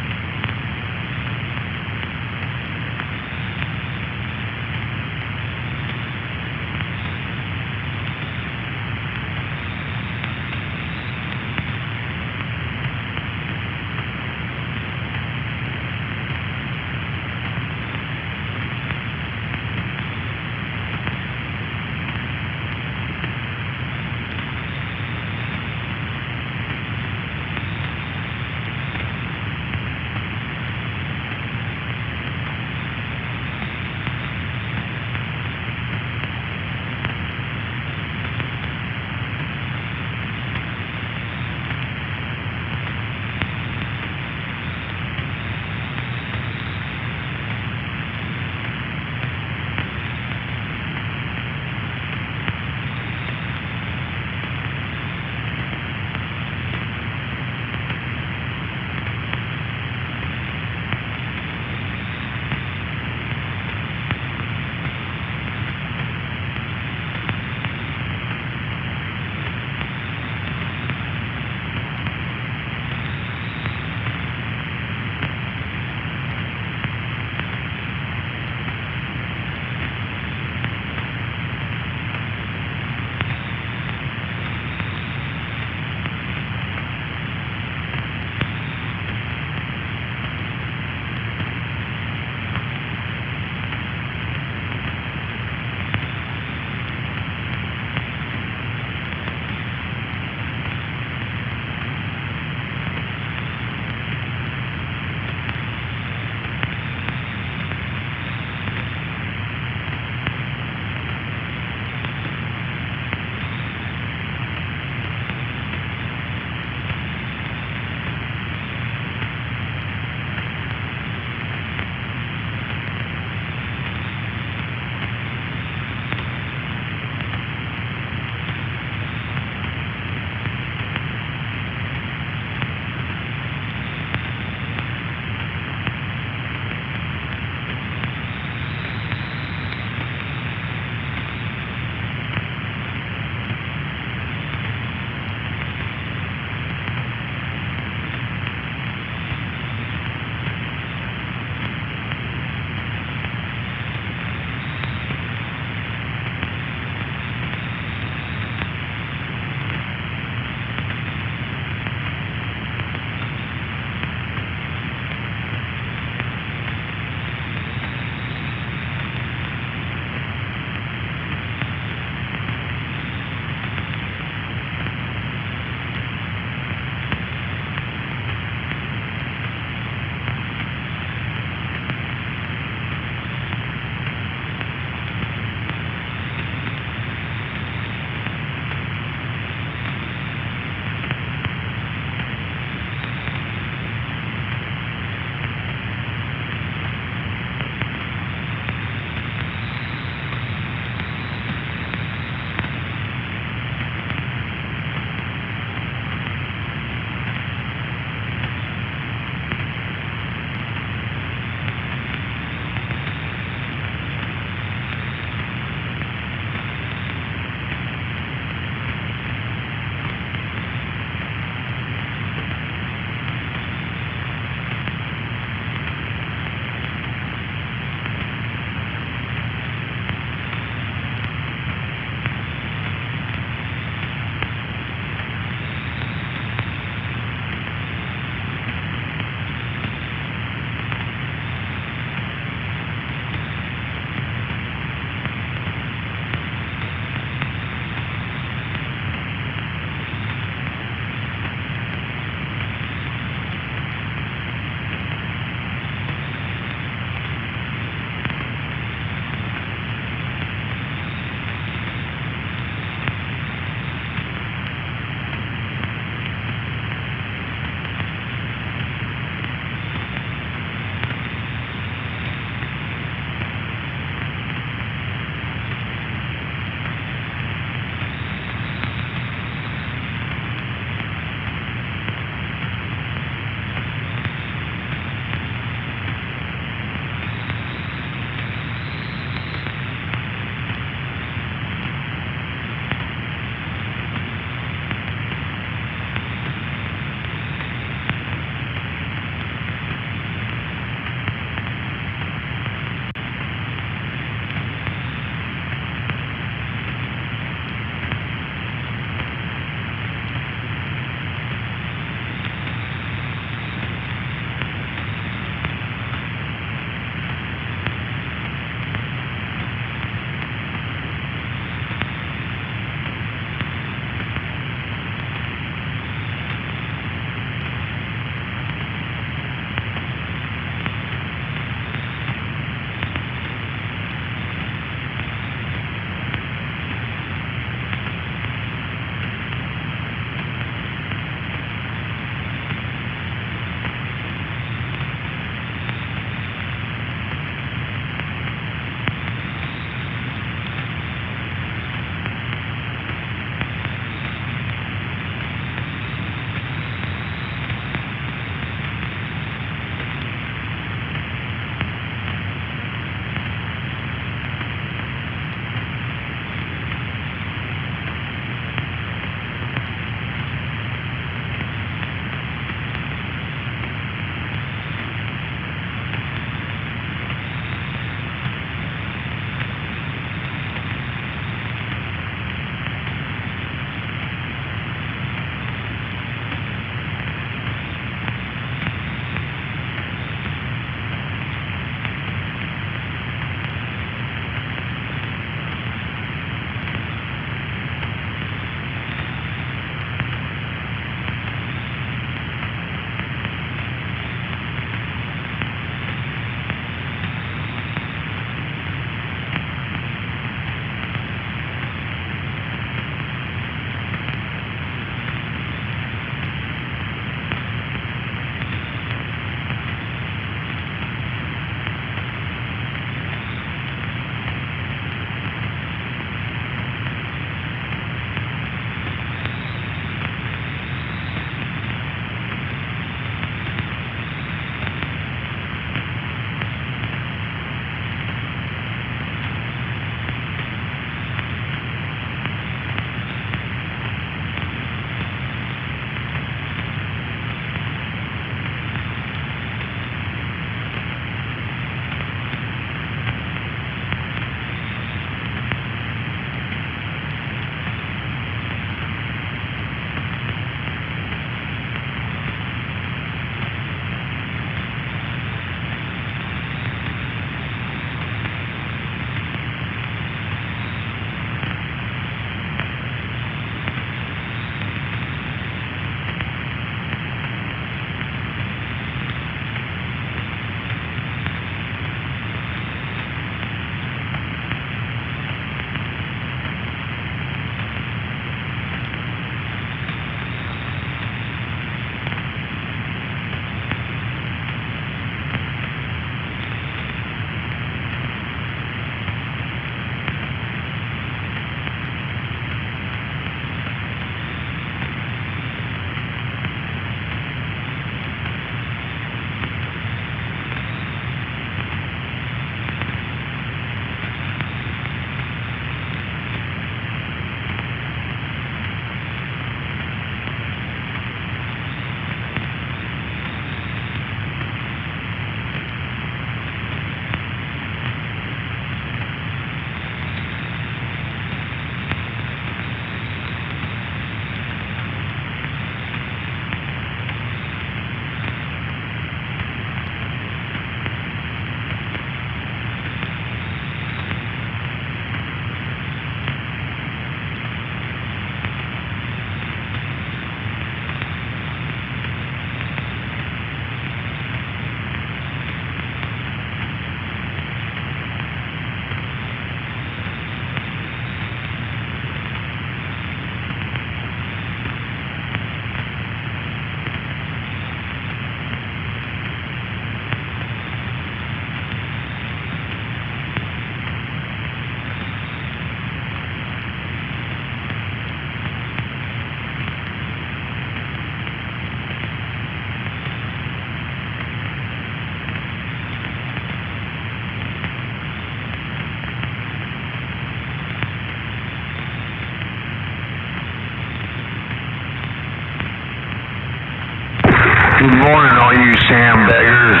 Good morning, all you sandbaggers.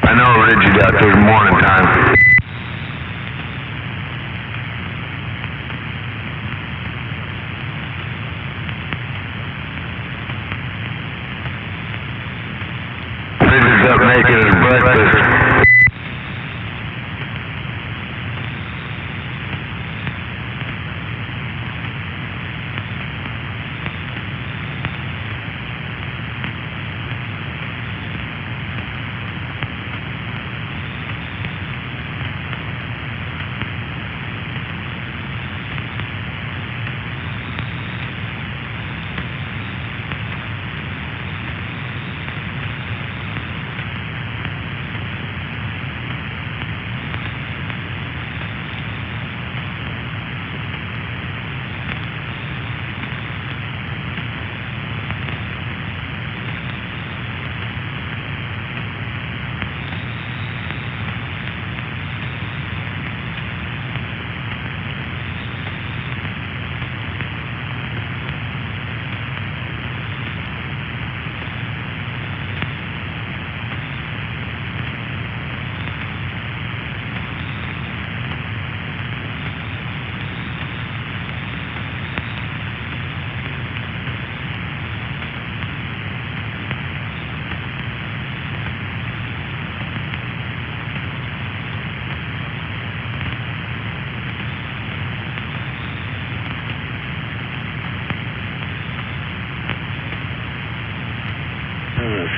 I know Reggie's out there morning time. Reggie's up making his breakfast.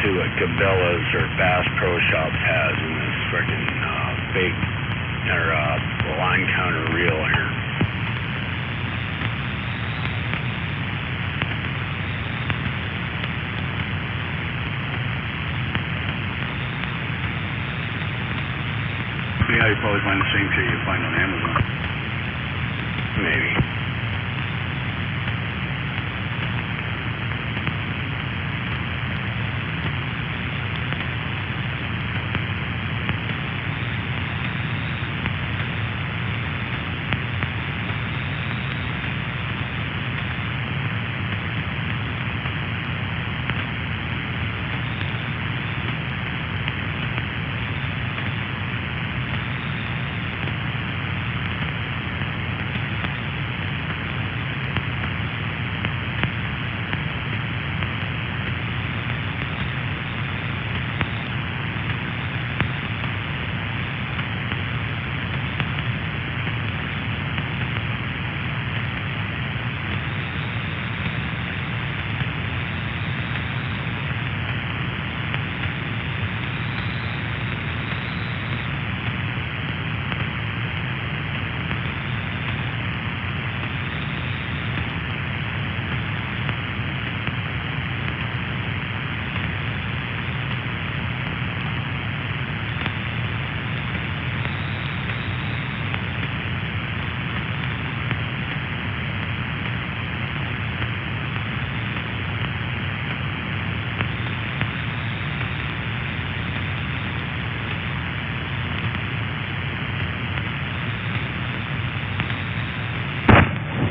See what Cabela's or Bass Pro Shops has in this freaking big line counter reel here. Yeah, you probably find the same shit you find on Amazon. Maybe.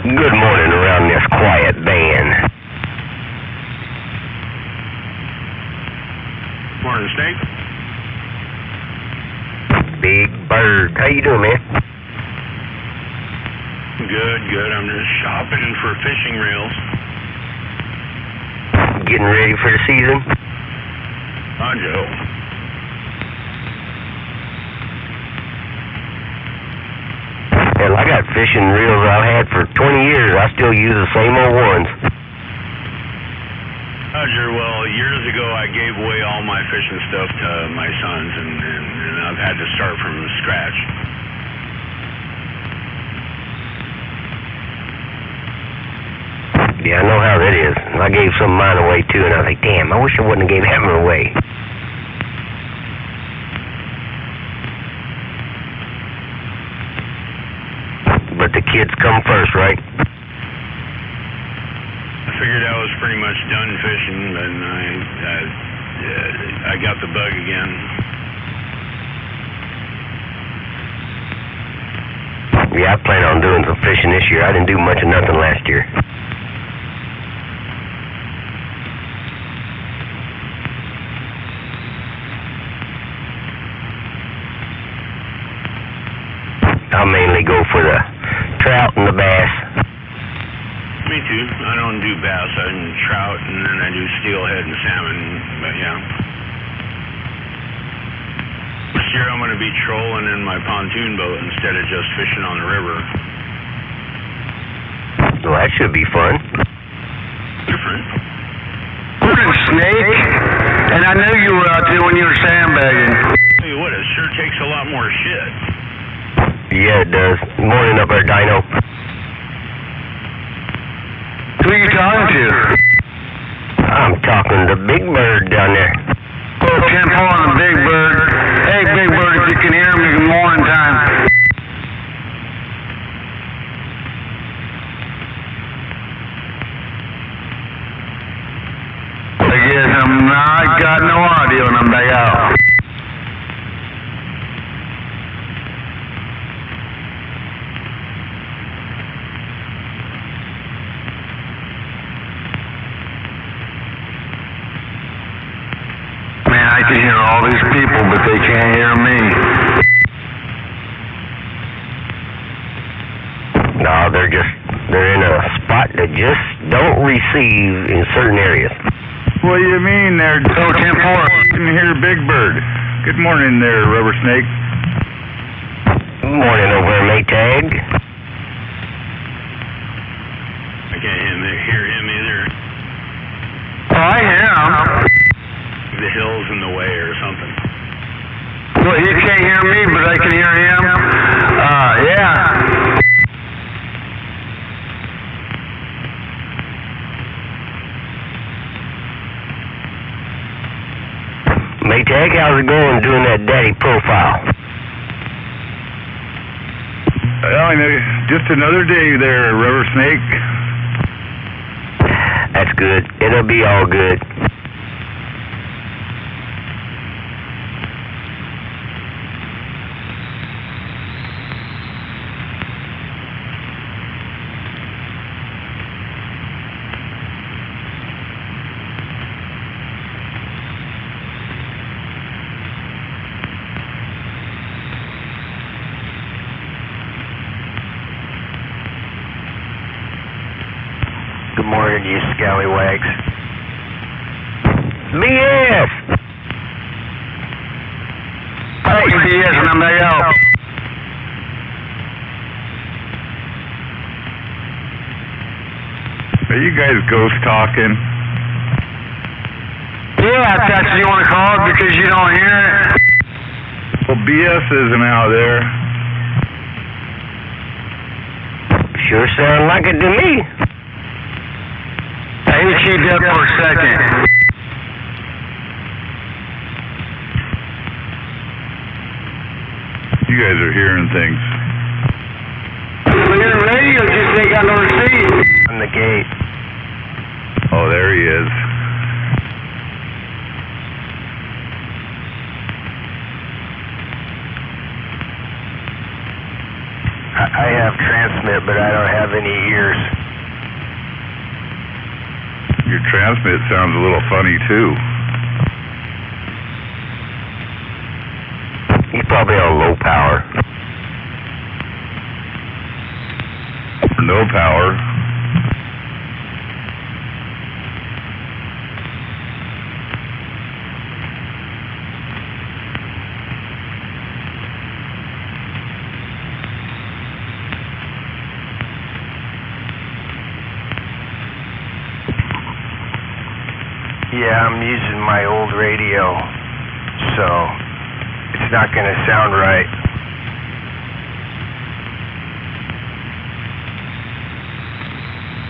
Good morning around this quiet band. Morning, Snake. Big Bird. How you doing, man? Good. I'm just shopping for fishing reels. Getting ready for the season? Hi, Joe. Hell, I got fishing reels I've had for 20 years. I still use the same old ones. Roger, well, years ago I gave away all my fishing stuff to my sons, and I've had to start from scratch. Yeah, I know how that is. I gave some of mine away, too, and I was like, damn, I wish I wouldn't have gave them away. But the kids come first, right? I figured I was pretty much done fishing, and I got the bug again. Yeah, I plan on doing some fishing this year. I didn't do much of nothing last year. I mainly go for the trout and the bass. Me too. I don't do bass. I do trout, and then I do steelhead and salmon. But yeah. This year I'm going to be trolling in my pontoon boat instead of just fishing on the river. Well, that should be fun. Different. Morning, Snake. And I knew you were out there when you were sandbagging. Tell you what, it sure takes a lot more shit. Yeah, it does. Morning up there, Dino. Who are you talking to? I'm talking to Big Bird down there. Oh, 10-4 on the Big Bird. Hey, Big Bird, if you can hear me, good morning time. I guess I got no audio and I'm back out. Man, I can hear all these people, but they can't hear me. No, they're in a spot that just don't receive in certain areas. What do you mean there? Oh, 10-4. Can you hear Big Bird? Good morning there, Rubber Snake. Morning over there, Maytag. I can't hear him either. Oh, I hear him. The hill's in the way or something. Well, he can't hear me, but I can hear him. Yeah. Maytag, how's it going doing that daddy profile? Well, I know, just another day there, Rubber Snake. That's good. It'll be all good. Good morning, you scallywags. BS! Hey, BS, and I'm back out. Are you guys ghost talking? Yeah, if that's what you want to call it, because you don't hear it. Well, BS isn't out there. Sure sound like it to me. Hey, keep that for a second. You guys are hearing things. Well, your radio just ain't got no receipt. On the gate. Oh, there he is. I have transmit, but I don't have any ears. Your transmit sounds a little funny, too. He's probably on low power. No power. Yeah, I'm using my old radio, so it's not going to sound right.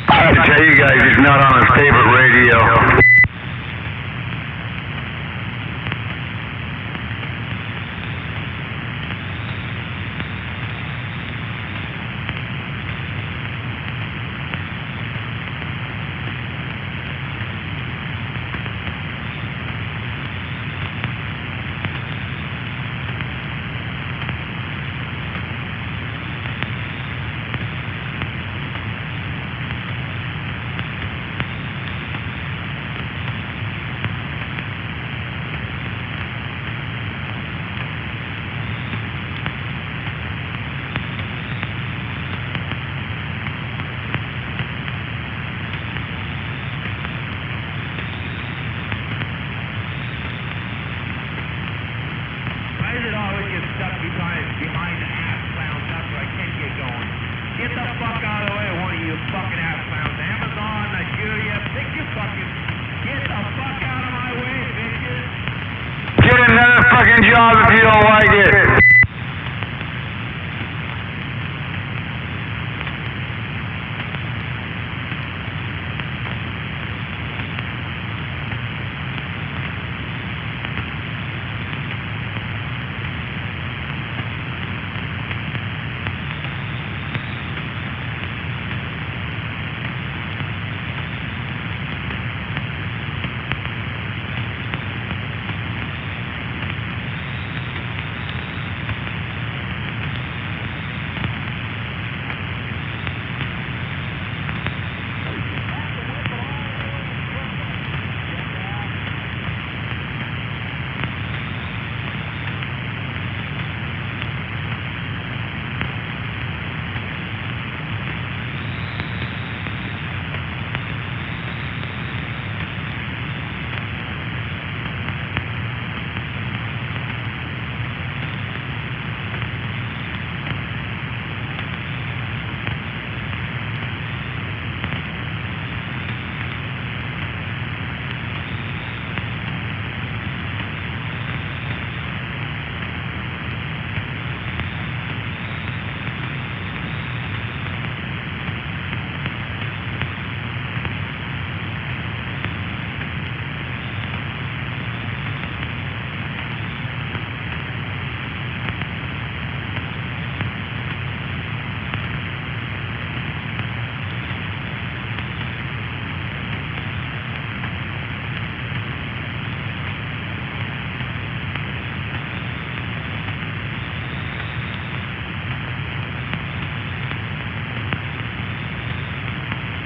I have to tell you guys, he's not on his favorite radio.